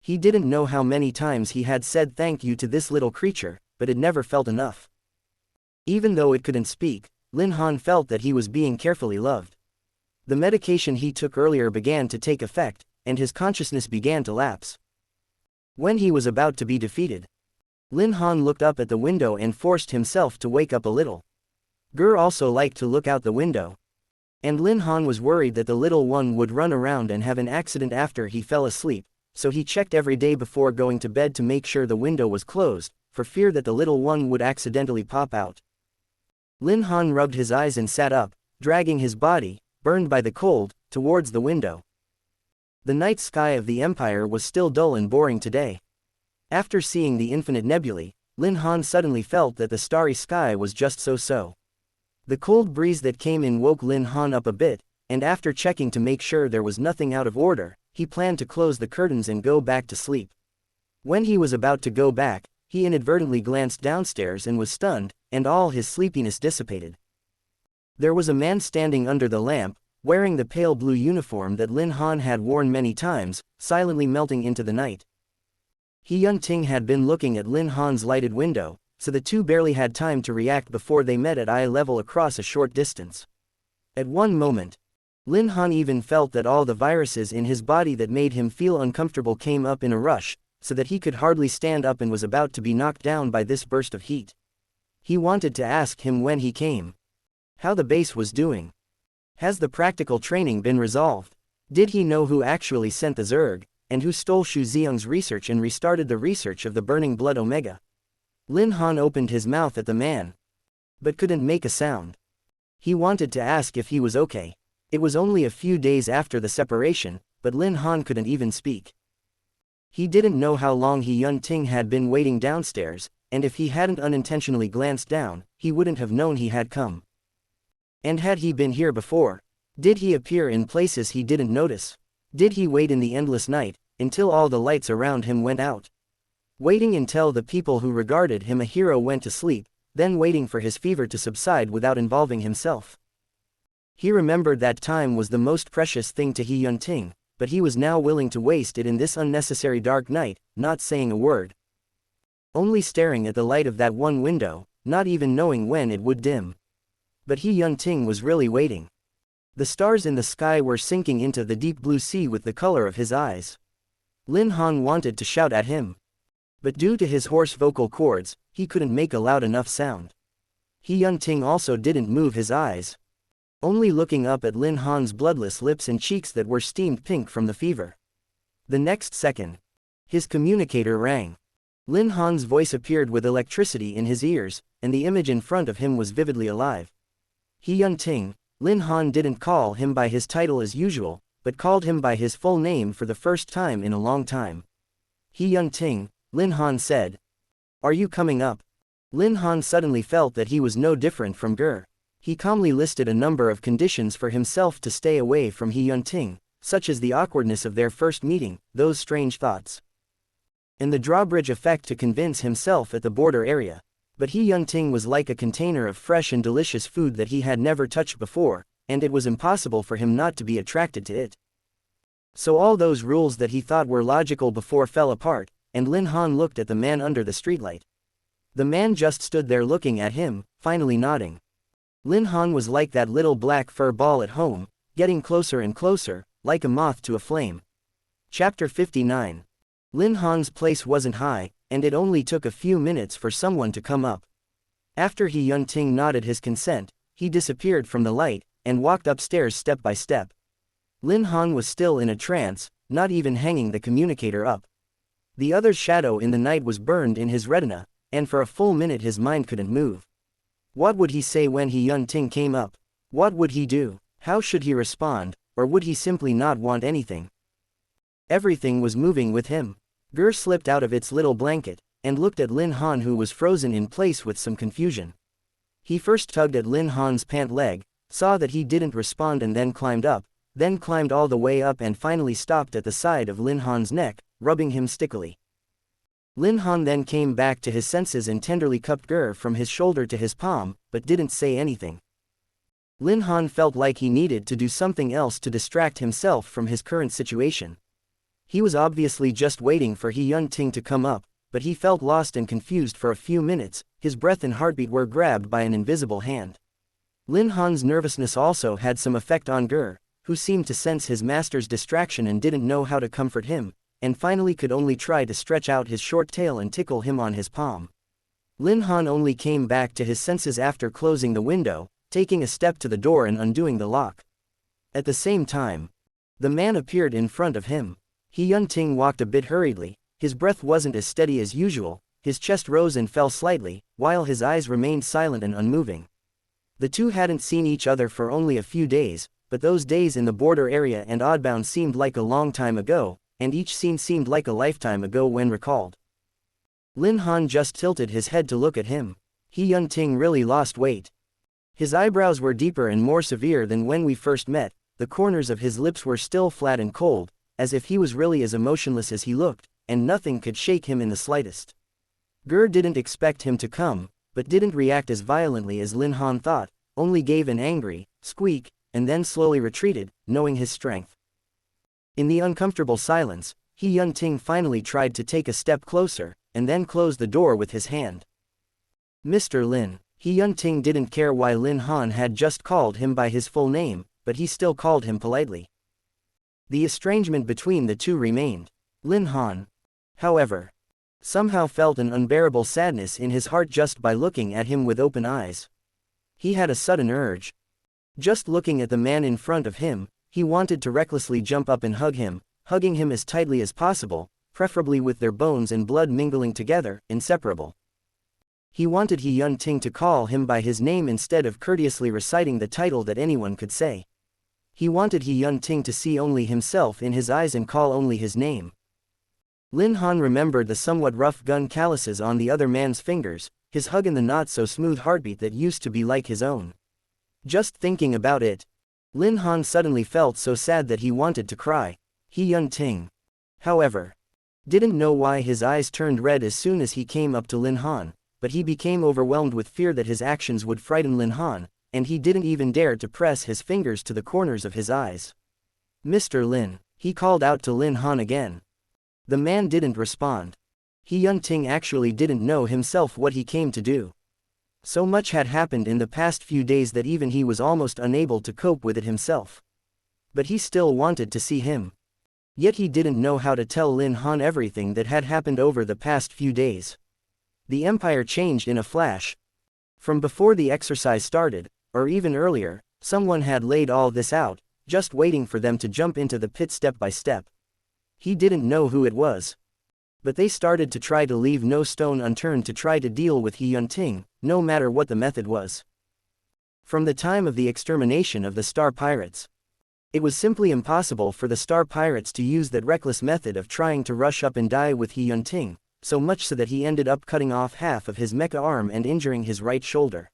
He didn't know how many times he had said thank you to this little creature, but it never felt enough. Even though it couldn't speak, Lin Han felt that he was being carefully loved. The medication he took earlier began to take effect, and his consciousness began to lapse. When he was about to be defeated, Lin Han looked up at the window and forced himself to wake up a little. Ger also liked to look out the window, and Lin Han was worried that the little one would run around and have an accident after he fell asleep, so he checked every day before going to bed to make sure the window was closed, for fear that the little one would accidentally pop out. Lin Han rubbed his eyes and sat up, dragging his body, burned by the cold, towards the window. The night sky of the Empire was still dull and boring today. After seeing the infinite nebulae, Lin Han suddenly felt that the starry sky was just so-so. The cold breeze that came in woke Lin Han up a bit, and after checking to make sure there was nothing out of order, he planned to close the curtains and go back to sleep. When he was about to go back, he inadvertently glanced downstairs and was stunned, and all his sleepiness dissipated. There was a man standing under the lamp, wearing the pale blue uniform that Lin Han had worn many times, silently melting into the night. He Yunting had been looking at Lin Han's lighted window, so the two barely had time to react before they met at eye level across a short distance. At one moment, Lin Han even felt that all the viruses in his body that made him feel uncomfortable came up in a rush, so that he could hardly stand up and was about to be knocked down by this burst of heat. He wanted to ask him when he came, how the base was doing. Has the practical training been resolved? Did he know who actually sent the Zerg, and who stole Xu Xiang's research and restarted the research of the Burning Blood Omega? Lin Han opened his mouth at the man, but couldn't make a sound. He wanted to ask if he was okay. It was only a few days after the separation, but Lin Han couldn't even speak. He didn't know how long He Yunting had been waiting downstairs, and if he hadn't unintentionally glanced down, he wouldn't have known he had come. And had he been here before? Did he appear in places he didn't notice? Did he wait in the endless night, until all the lights around him went out? Waiting until the people who regarded him a hero went to sleep, then waiting for his fever to subside without involving himself. He remembered that time was the most precious thing to He Yunting, but he was now willing to waste it in this unnecessary dark night, not saying a word. only staring at the light of that one window, not even knowing when it would dim. But He Yun-ting was really waiting. The stars in the sky were sinking into the deep blue sea with the color of his eyes. Lin Han wanted to shout at him. But due to his hoarse vocal cords, he couldn't make a loud enough sound. He Yun-ting also didn't move his eyes, only looking up at Lin Han's bloodless lips and cheeks that were steamed pink from the fever. The next second, his communicator rang. Lin Han's voice appeared with electricity in his ears, and the image in front of him was vividly alive. He Yun-ting. Lin Han didn't call him by his title as usual, but called him by his full name for the first time in a long time. He Yun-ting, Lin Han said. Are you coming up? Lin Han suddenly felt that he was no different from Ger. He calmly listed a number of conditions for himself to stay away from He Yun-ting, such as the awkwardness of their first meeting, those strange thoughts, and the drawbridge effect to convince himself at the border area. But He Yun-ting was like a container of fresh and delicious food that he had never touched before, and it was impossible for him not to be attracted to it. So all those rules that he thought were logical before fell apart, and Lin Han looked at the man under the streetlight. The man just stood there looking at him, finally nodding. Lin Han was like that little black fur ball at home, getting closer and closer, like a moth to a flame. Chapter 59. Lin Han's place wasn't high, and it only took a few minutes for someone to come up. After He Yun-ting nodded his consent, he disappeared from the light, and walked upstairs step by step. Lin Han was still in a trance, not even hanging the communicator up. The other's shadow in the night was burned in his retina, and for a full minute his mind couldn't move. What would he say when He Yun-ting came up? What would he do? How should he respond, or would he simply not want anything? Everything was moving with him. Ger slipped out of its little blanket, and looked at Lin Han, who was frozen in place with some confusion. He first tugged at Lin Han's pant leg, saw that he didn't respond, and then climbed all the way up and finally stopped at the side of Lin Han's neck, rubbing him stickily. Lin Han then came back to his senses and tenderly cupped Ger from his shoulder to his palm, but didn't say anything. Lin Han felt like he needed to do something else to distract himself from his current situation. He was obviously just waiting for He Yun-ting to come up, but he felt lost and confused for a few minutes. His breath and heartbeat were grabbed by an invisible hand. Lin Han's nervousness also had some effect on Ger, who seemed to sense his master's distraction and didn't know how to comfort him, and finally could only try to stretch out his short tail and tickle him on his palm. Lin Han only came back to his senses after closing the window, taking a step to the door and undoing the lock. At the same time, the man appeared in front of him. He Yun-ting walked a bit hurriedly, his breath wasn't as steady as usual, his chest rose and fell slightly, while his eyes remained silent and unmoving. The two hadn't seen each other for only a few days, but those days in the border area and Oddbound seemed like a long time ago, and each scene seemed like a lifetime ago when recalled. Lin Han just tilted his head to look at him. He Yun-ting really lost weight. His eyebrows were deeper and more severe than when we first met, the corners of his lips were still flat and cold, as if he was really as emotionless as he looked, and nothing could shake him in the slightest. Ger didn't expect him to come, but didn't react as violently as Lin Han thought, only gave an angry squeak, and then slowly retreated, knowing his strength. In the uncomfortable silence, He Yun-ting finally tried to take a step closer, and then closed the door with his hand. Mr. Lin. He Yun-ting didn't care why Lin Han had just called him by his full name, but he still called him politely. The estrangement between the two remained. Lin Han, however, somehow felt an unbearable sadness in his heart just by looking at him with open eyes. He had a sudden urge. Just looking at the man in front of him, he wanted to recklessly jump up and hug him, hugging him as tightly as possible, preferably with their bones and blood mingling together, inseparable. He wanted He Yun-ting to call him by his name instead of courteously reciting the title that anyone could say. He wanted He Yun-ting to see only himself in his eyes and call only his name. Lin Han remembered the somewhat rough gun calluses on the other man's fingers, his hug and the not-so-smooth heartbeat that used to be like his own. Just thinking about it, Lin Han suddenly felt so sad that he wanted to cry. He Yun-ting, however, didn't know why his eyes turned red as soon as he came up to Lin Han, but he became overwhelmed with fear that his actions would frighten Lin Han, and he didn't even dare to press his fingers to the corners of his eyes. Mr. Lin, he called out to Lin Han again. The man didn't respond. He Yunting actually didn't know himself what he came to do. So much had happened in the past few days that even he was almost unable to cope with it himself. But he still wanted to see him. Yet he didn't know how to tell Lin Han everything that had happened over the past few days. The empire changed in a flash. From before the exercise started, or even earlier, someone had laid all this out, just waiting for them to jump into the pit step by step. He didn't know who it was. But they started to try to leave no stone unturned to try to deal with He Yunting, no matter what the method was. From the time of the extermination of the Star Pirates, it was simply impossible for the Star Pirates to use that reckless method of trying to rush up and die with He Yunting, so much so that he ended up cutting off half of his mecha arm and injuring his right shoulder.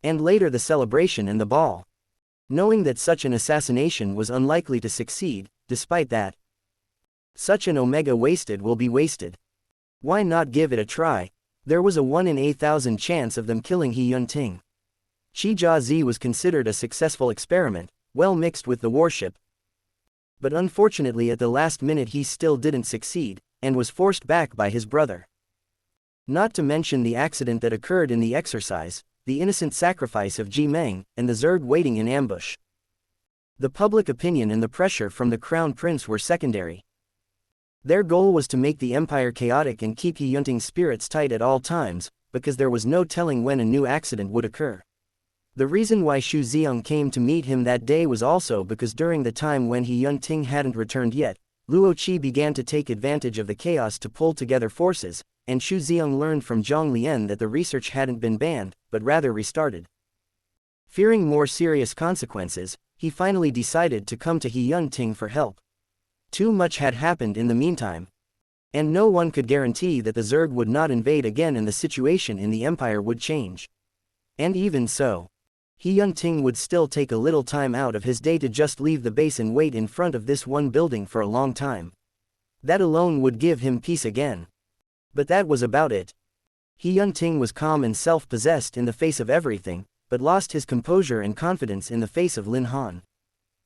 And later the celebration and the ball. Knowing that such an assassination was unlikely to succeed, despite that, such an omega wasted will be wasted. Why not give it a try? There was a 1 in 8,000 chance of them killing He Yunting. Shi Jiazi was considered a successful experiment, well mixed with the warship. But unfortunately at the last minute he still didn't succeed, and was forced back by his brother. Not to mention the accident that occurred in the exercise, the innocent sacrifice of Ji Meng, and the Zerg waiting in ambush. The public opinion and the pressure from the Crown Prince were secondary. Their goal was to make the empire chaotic and keep He Yunting's spirits tight at all times, because there was no telling when a new accident would occur. The reason why Xu Xiong came to meet him that day was also because during the time when He Yunting hadn't returned yet, Luo Qi began to take advantage of the chaos to pull together forces, and Xu Xiong learned from Zhang Lian that the research hadn't been banned, but rather restarted. Fearing more serious consequences, he finally decided to come to He Yunting for help. Too much had happened in the meantime. And no one could guarantee that the Zerg would not invade again and the situation in the empire would change. And even so, He Yunting would still take a little time out of his day to just leave the base and wait in front of this one building for a long time. That alone would give him peace again. But that was about it. He Yunting was calm and self-possessed in the face of everything, but lost his composure and confidence in the face of Lin Han.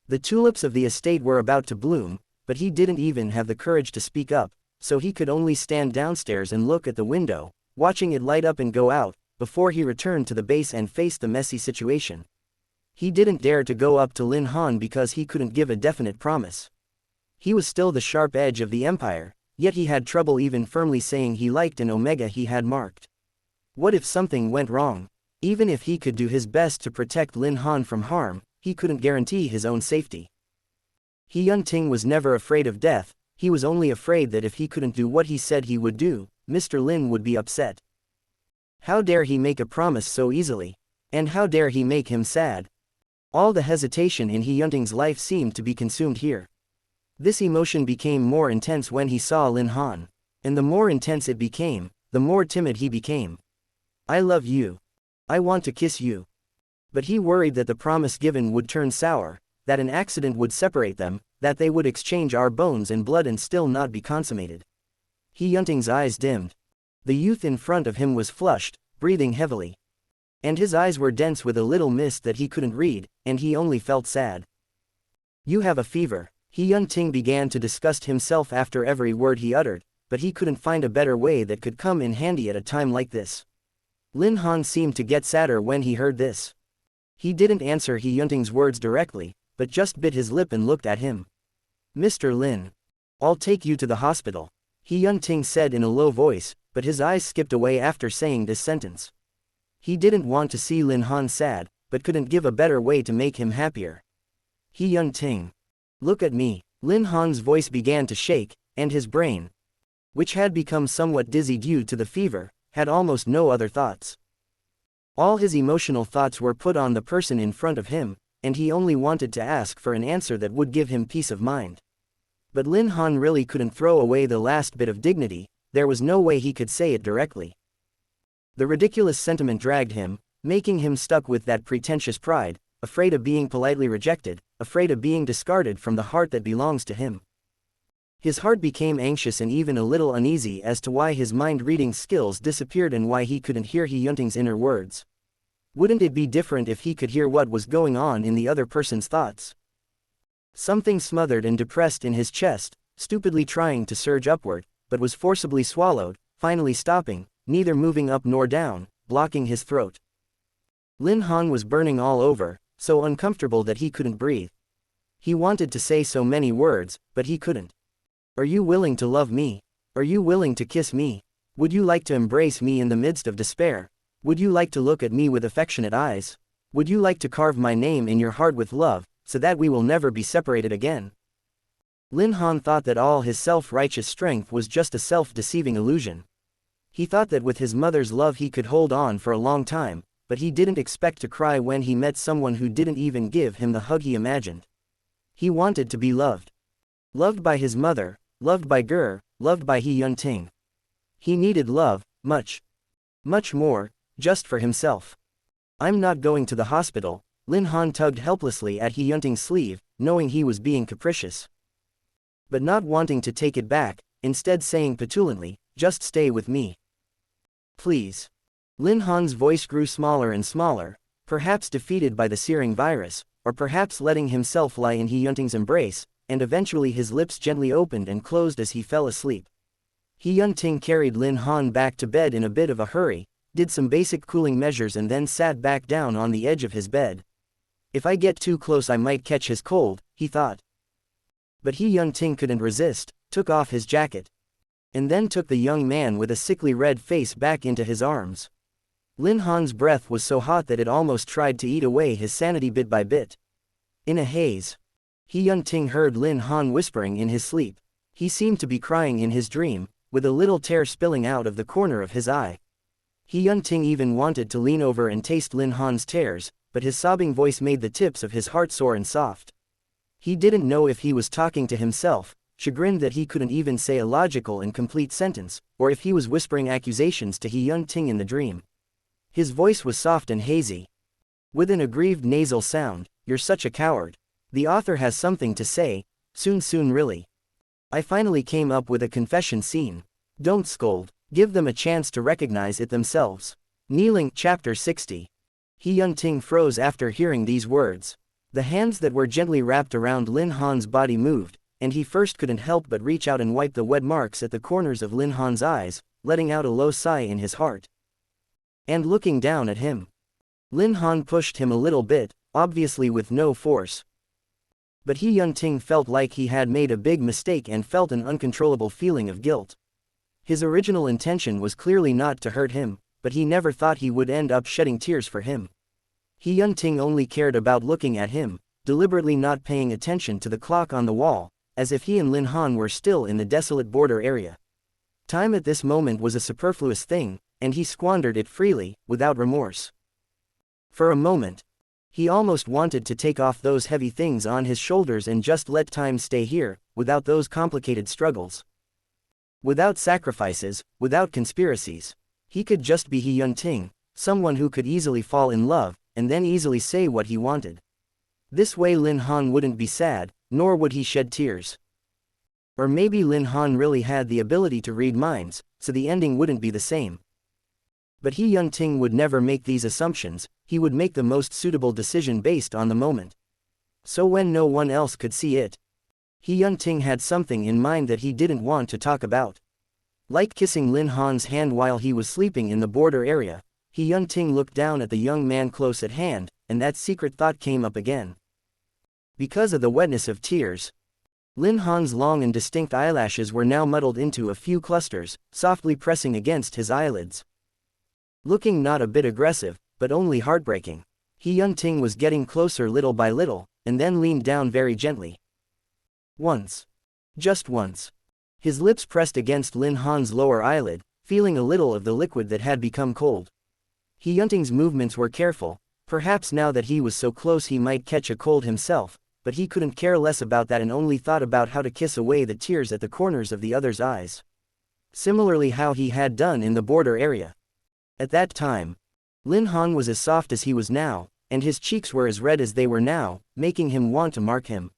The tulips of the estate were about to bloom, but he didn't even have the courage to speak up, so he could only stand downstairs and look at the window, watching it light up and go out, before he returned to the base and faced the messy situation. He didn't dare to go up to Lin Han because he couldn't give a definite promise. He was still the sharp edge of the empire, yet he had trouble even firmly saying he liked an omega he had marked. What if something went wrong? Even if he could do his best to protect Lin Han from harm, he couldn't guarantee his own safety. He Yunting was never afraid of death, he was only afraid that if he couldn't do what he said he would do, Mr. Lin would be upset. How dare he make a promise so easily? And how dare he make him sad? All the hesitation in He Yunting's life seemed to be consumed here. This emotion became more intense when he saw Lin Han. And the more intense it became, the more timid he became. I love you. I want to kiss you. But he worried that the promise given would turn sour, that an accident would separate them, that they would exchange our bones and blood and still not be consummated. He Yunting's eyes dimmed. The youth in front of him was flushed, breathing heavily. And his eyes were dense with a little mist that he couldn't read, and he only felt sad. You have a fever. He Yunting began to disgust himself after every word he uttered, but he couldn't find a better way that could come in handy at a time like this. Lin Han seemed to get sadder when he heard this. He didn't answer He Yunting's words directly, but just bit his lip and looked at him. Mr. Lin. I'll take you to the hospital. He Yunting said in a low voice, but his eyes skipped away after saying this sentence. He didn't want to see Lin Han sad, but couldn't give a better way to make him happier. He Yunting. Look at me. Lin Han's voice began to shake, and his brain, which had become somewhat dizzy due to the fever, had almost no other thoughts. All his emotional thoughts were put on the person in front of him, and he only wanted to ask for an answer that would give him peace of mind. But Lin Han really couldn't throw away the last bit of dignity, there was no way he could say it directly. The ridiculous sentiment dragged him, making him stuck with that pretentious pride, afraid of being politely rejected, afraid of being discarded from the heart that belongs to him. His heart became anxious and even a little uneasy as to why his mind-reading skills disappeared and why he couldn't hear He Yunting's inner words. Wouldn't it be different if he could hear what was going on in the other person's thoughts? Something smothered and depressed in his chest, stupidly trying to surge upward, but was forcibly swallowed, finally stopping, neither moving up nor down, blocking his throat. Lin Han was burning all over, so uncomfortable that he couldn't breathe. He wanted to say so many words, but he couldn't. Are you willing to love me? Are you willing to kiss me? Would you like to embrace me in the midst of despair? Would you like to look at me with affectionate eyes? Would you like to carve my name in your heart with love, so that we will never be separated again? Lin Han thought that all his self-righteous strength was just a self-deceiving illusion. He thought that with his mother's love he could hold on for a long time, but he didn't expect to cry when he met someone who didn't even give him the hug he imagined. He wanted to be loved. Loved by his mother, loved by Ger, loved by He Yun-ting. He needed love, much more, just for himself. I'm not going to the hospital. Lin Han tugged helplessly at He Yun-ting's sleeve, knowing he was being capricious, but not wanting to take it back, instead saying petulantly, just stay with me. Please. Lin Han's voice grew smaller and smaller, perhaps defeated by the searing virus, or perhaps letting himself lie in He Yun-ting's embrace, and eventually his lips gently opened and closed as he fell asleep. He Yun-ting carried Lin Han back to bed in a bit of a hurry, did some basic cooling measures and then sat back down on the edge of his bed. If I get too close I might catch his cold, he thought. But He Yun-ting couldn't resist, took off his jacket, and then took the young man with a sickly red face back into his arms. Lin Han's breath was so hot that it almost tried to eat away his sanity bit by bit. In a haze, He Yun-ting heard Lin Han whispering in his sleep. He seemed to be crying in his dream, with a little tear spilling out of the corner of his eye. He Yun-ting even wanted to lean over and taste Lin Han's tears, but his sobbing voice made the tips of his heart sore and soft. He didn't know if he was talking to himself, chagrined that he couldn't even say a logical and complete sentence, or if he was whispering accusations to He Yun-ting in the dream. His voice was soft and hazy, with an aggrieved nasal sound. You're such a coward. The author has something to say, soon really. I finally came up with a confession scene. Don't scold, give them a chance to recognize it themselves. Kneeling, Chapter 60. He Yun-ting froze after hearing these words. The hands that were gently wrapped around Lin Han's body moved, and he first couldn't help but reach out and wipe the wet marks at the corners of Lin Han's eyes, letting out a low sigh in his heart. And looking down at him. Lin Han pushed him a little bit, obviously with no force. But He Yun-ting felt like he had made a big mistake and felt an uncontrollable feeling of guilt. His original intention was clearly not to hurt him, but he never thought he would end up shedding tears for him. He Yun-ting only cared about looking at him, deliberately not paying attention to the clock on the wall, as if he and Lin Han were still in the desolate border area. Time at this moment was a superfluous thing, and he squandered it freely, without remorse. For a moment, he almost wanted to take off those heavy things on his shoulders and just let time stay here, without those complicated struggles. Without sacrifices, without conspiracies. He could just be He Yun-ting, someone who could easily fall in love, and then easily say what he wanted. This way Lin Han wouldn't be sad, nor would he shed tears. Or maybe Lin Han really had the ability to read minds, so the ending wouldn't be the same. But He Yun-ting would never make these assumptions, he would make the most suitable decision based on the moment. So when no one else could see it, He Yun-ting had something in mind that he didn't want to talk about. Like kissing Lin Han's hand while he was sleeping in the border area, He Yun-ting looked down at the young man close at hand, and that secret thought came up again. Because of the wetness of tears, Lin Han's long and distinct eyelashes were now muddled into a few clusters, softly pressing against his eyelids. Looking not a bit aggressive, but only heartbreaking, He Yun-ting was getting closer little by little, and then leaned down very gently. Once. Just once. His lips pressed against Lin Han's lower eyelid, feeling a little of the liquid that had become cold. He Yun-ting's movements were careful, perhaps now that he was so close he might catch a cold himself, but he couldn't care less about that and only thought about how to kiss away the tears at the corners of the other's eyes. Similarly how he had done in the border area. At that time, Lin Han was as soft as he was now, and his cheeks were as red as they were now, making him want to mark him.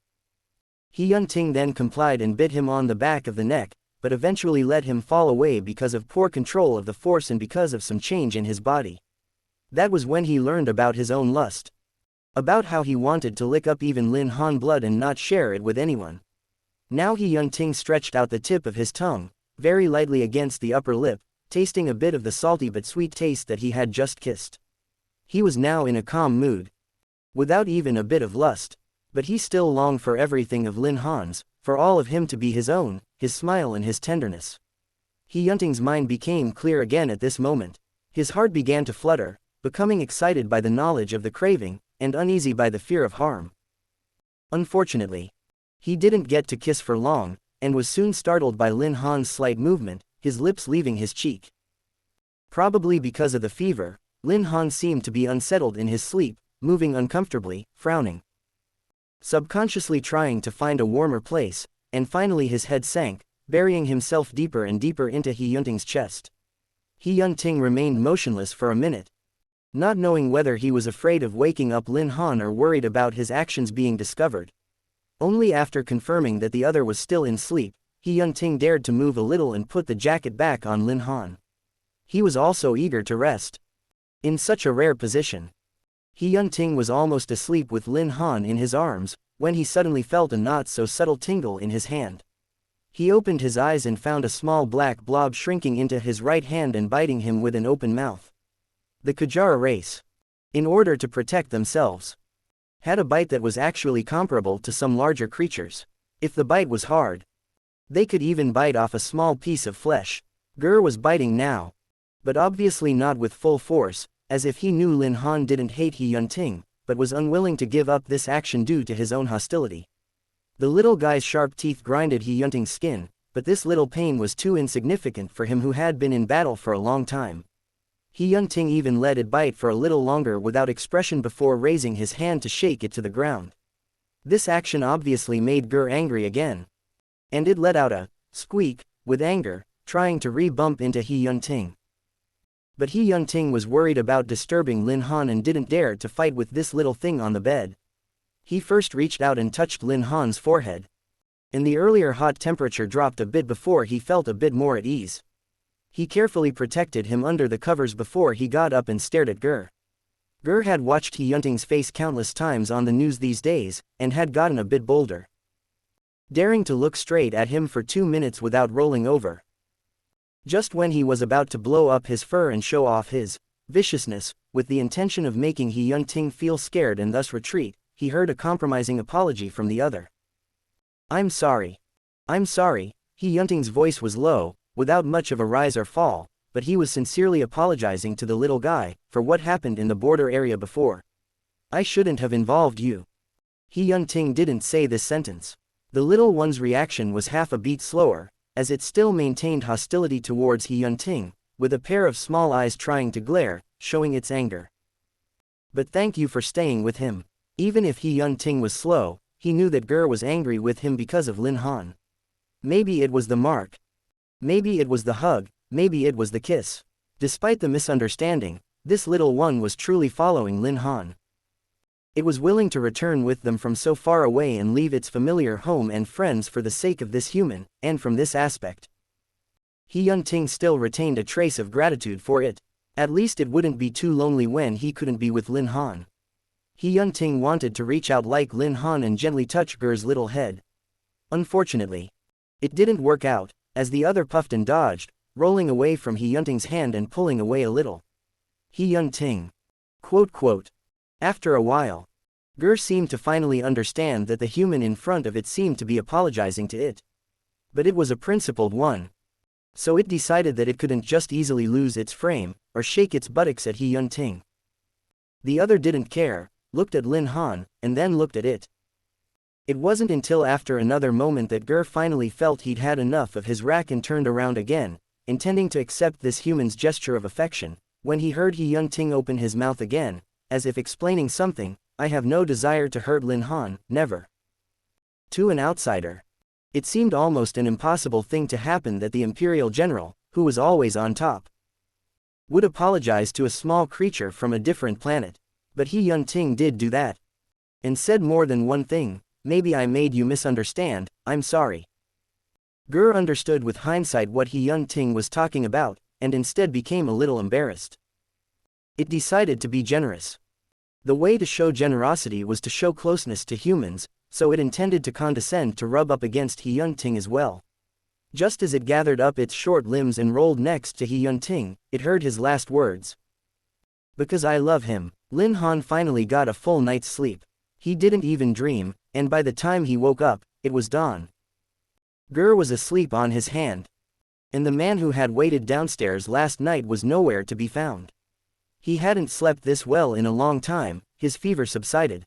He Yun-ting then complied and bit him on the back of the neck, but eventually let him fall away because of poor control of the force and because of some change in his body. That was when he learned about his own lust. About how he wanted to lick up even Lin Han blood and not share it with anyone. Now He Yun-ting stretched out the tip of his tongue, very lightly against the upper lip, tasting a bit of the salty but sweet taste that he had just kissed. He was now in a calm mood, without even a bit of lust, but he still longed for everything of Lin Han's, for all of him to be his own, his smile and his tenderness. He Yunting's mind became clear again at this moment. His heart began to flutter, becoming excited by the knowledge of the craving, and uneasy by the fear of harm. Unfortunately, he didn't get to kiss for long, and was soon startled by Lin Han's slight movement, his lips leaving his cheek. Probably because of the fever, Lin Han seemed to be unsettled in his sleep, moving uncomfortably, frowning. Subconsciously trying to find a warmer place, and finally his head sank, burying himself deeper and deeper into He Yunting's chest. He Yunting remained motionless for a minute, not knowing whether he was afraid of waking up Lin Han or worried about his actions being discovered. Only after confirming that the other was still in sleep, He Yunting dared to move a little and put the jacket back on Lin Han. He was also eager to rest. In such a rare position, He Yunting was almost asleep with Lin Han in his arms, when he suddenly felt a not-so-subtle tingle in his hand. He opened his eyes and found a small black blob shrinking into his right hand and biting him with an open mouth. The Kajara race, in order to protect themselves, had a bite that was actually comparable to some larger creatures. If the bite was hard, they could even bite off a small piece of flesh. Ger was biting now, but obviously not with full force, as if he knew Lin Han didn't hate He Yunting, but was unwilling to give up this action due to his own hostility. The little guy's sharp teeth grinded He Yunting's skin, but this little pain was too insignificant for him who had been in battle for a long time. He Yunting even let it bite for a little longer without expression before raising his hand to shake it to the ground. This action obviously made Ger angry again, and it let out a squeak, with anger, trying to re-bump into He Yunting. But He Yunting was worried about disturbing Lin Han and didn't dare to fight with this little thing on the bed. He first reached out and touched Lin Han's forehead, and the earlier hot temperature dropped a bit before he felt a bit more at ease. He carefully protected him under the covers before he got up and stared at Ger. Ger had watched He Yunting's face countless times on the news these days, and had gotten a bit bolder, daring to look straight at him for 2 minutes without rolling over. Just when he was about to blow up his fur and show off his viciousness, with the intention of making He Yunting feel scared and thus retreat, he heard a compromising apology from the other. I'm sorry. He Yunting's voice was low, without much of a rise or fall, but he was sincerely apologizing to the little guy for what happened in the border area before. I shouldn't have involved you. He Yunting didn't say this sentence. The little one's reaction was half a beat slower, as it still maintained hostility towards He Yunting, with a pair of small eyes trying to glare, showing its anger. But thank you for staying with him. Even if He Yunting was slow, he knew that Ger was angry with him because of Lin Han. Maybe it was the mark. Maybe it was the hug, maybe it was the kiss. Despite the misunderstanding, this little one was truly following Lin Han. It was willing to return with them from so far away and leave its familiar home and friends for the sake of this human, and from this aspect, He Yunting still retained a trace of gratitude for it. At least it wouldn't be too lonely when he couldn't be with Lin Han. He Yunting wanted to reach out like Lin Han and gently touch Ger's little head. Unfortunately, it didn't work out, as the other puffed and dodged, rolling away from He Yunting's hand and pulling away a little. He Yunting. After a while, Ger seemed to finally understand that the human in front of it seemed to be apologizing to it. But it was a principled one, so it decided that it couldn't just easily lose its frame, or shake its buttocks at He Yunting. The other didn't care, looked at Lin Han, and then looked at it. It wasn't until after another moment that Ger finally felt he'd had enough of his rack and turned around again, intending to accept this human's gesture of affection, when he heard He Yunting open his mouth again, as if explaining something. I have no desire to hurt Lin Han, never. To an outsider, it seemed almost an impossible thing to happen that the Imperial General, who was always on top, would apologize to a small creature from a different planet. But He Yunting did do that, and said more than one thing. Maybe I made you misunderstand, I'm sorry. Ger understood with hindsight what He Yunting was talking about, and instead became a little embarrassed. It decided to be generous. The way to show generosity was to show closeness to humans, so it intended to condescend to rub up against He Yunting as well. Just as it gathered up its short limbs and rolled next to He Yunting, it heard his last words. Because I love him. Lin Han finally got a full night's sleep. He didn't even dream, and by the time he woke up, it was dawn. Gur was asleep on his hand. And the man who had waited downstairs last night was nowhere to be found. He hadn't slept this well in a long time. His fever subsided.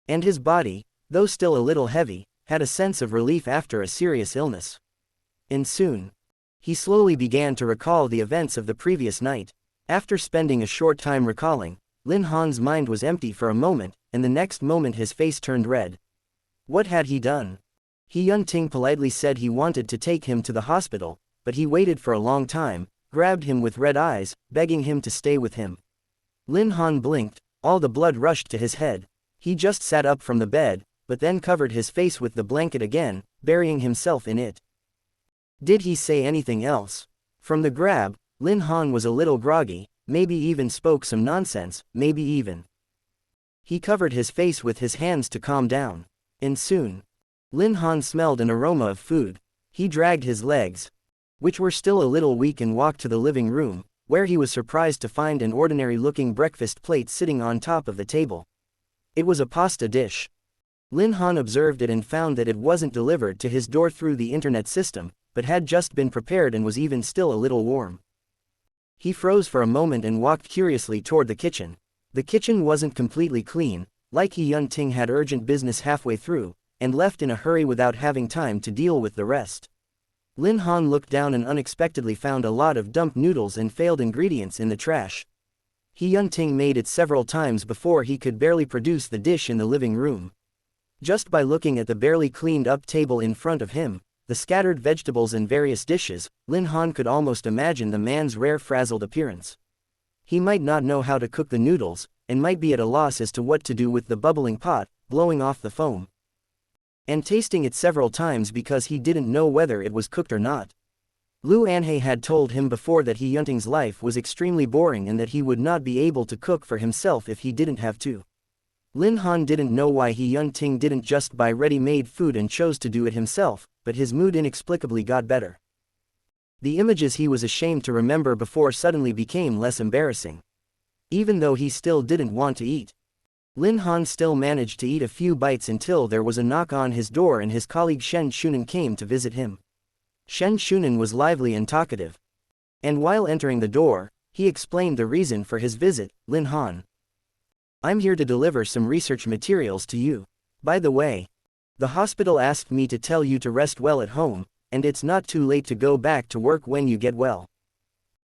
And his body, though still a little heavy, had a sense of relief after a serious illness. And soon, he slowly began to recall the events of the previous night. After spending a short time recalling, Lin Han's mind was empty for a moment, and the next moment his face turned red. What had he done? He Yunting politely said he wanted to take him to the hospital, but he waited for a long time, grabbed him with red eyes, begging him to stay with him. Lin Han blinked, all the blood rushed to his head. He just sat up from the bed, but then covered his face with the blanket again, burying himself in it. Did he say anything else? From the grab, Lin Han was a little groggy, maybe even spoke some nonsense, maybe even. He covered his face with his hands to calm down. And soon, Lin Han smelled an aroma of food. He dragged his legs, which were still a little weak, and walked to the living room, where he was surprised to find an ordinary-looking breakfast plate sitting on top of the table. It was a pasta dish. Lin Han observed it and found that it wasn't delivered to his door through the internet system, but had just been prepared and was even still a little warm. He froze for a moment and walked curiously toward the kitchen. The kitchen wasn't completely clean, like He Yunting had urgent business halfway through, and left in a hurry without having time to deal with the rest. Lin Han looked down and unexpectedly found a lot of dumped noodles and failed ingredients in the trash. He Yunting made it several times before he could barely produce the dish in the living room. Just by looking at the barely cleaned up table in front of him, the scattered vegetables and various dishes, Lin Han could almost imagine the man's rare frazzled appearance. He might not know how to cook the noodles, and might be at a loss as to what to do with the bubbling pot, blowing off the foam, and tasting it several times because he didn't know whether it was cooked or not. Lu Anhe had told him before that He Yunting's life was extremely boring and that he would not be able to cook for himself if he didn't have to. Lin Han didn't know why He Yunting didn't just buy ready-made food and chose to do it himself, but his mood inexplicably got better. The images he was ashamed to remember before suddenly became less embarrassing. Even though he still didn't want to eat, Lin Han still managed to eat a few bites until there was a knock on his door and his colleague Shen Shunan came to visit him. Shen Shunan was lively and talkative. And while entering the door, he explained the reason for his visit. Lin Han, I'm here to deliver some research materials to you. By the way, the hospital asked me to tell you to rest well at home, and it's not too late to go back to work when you get well.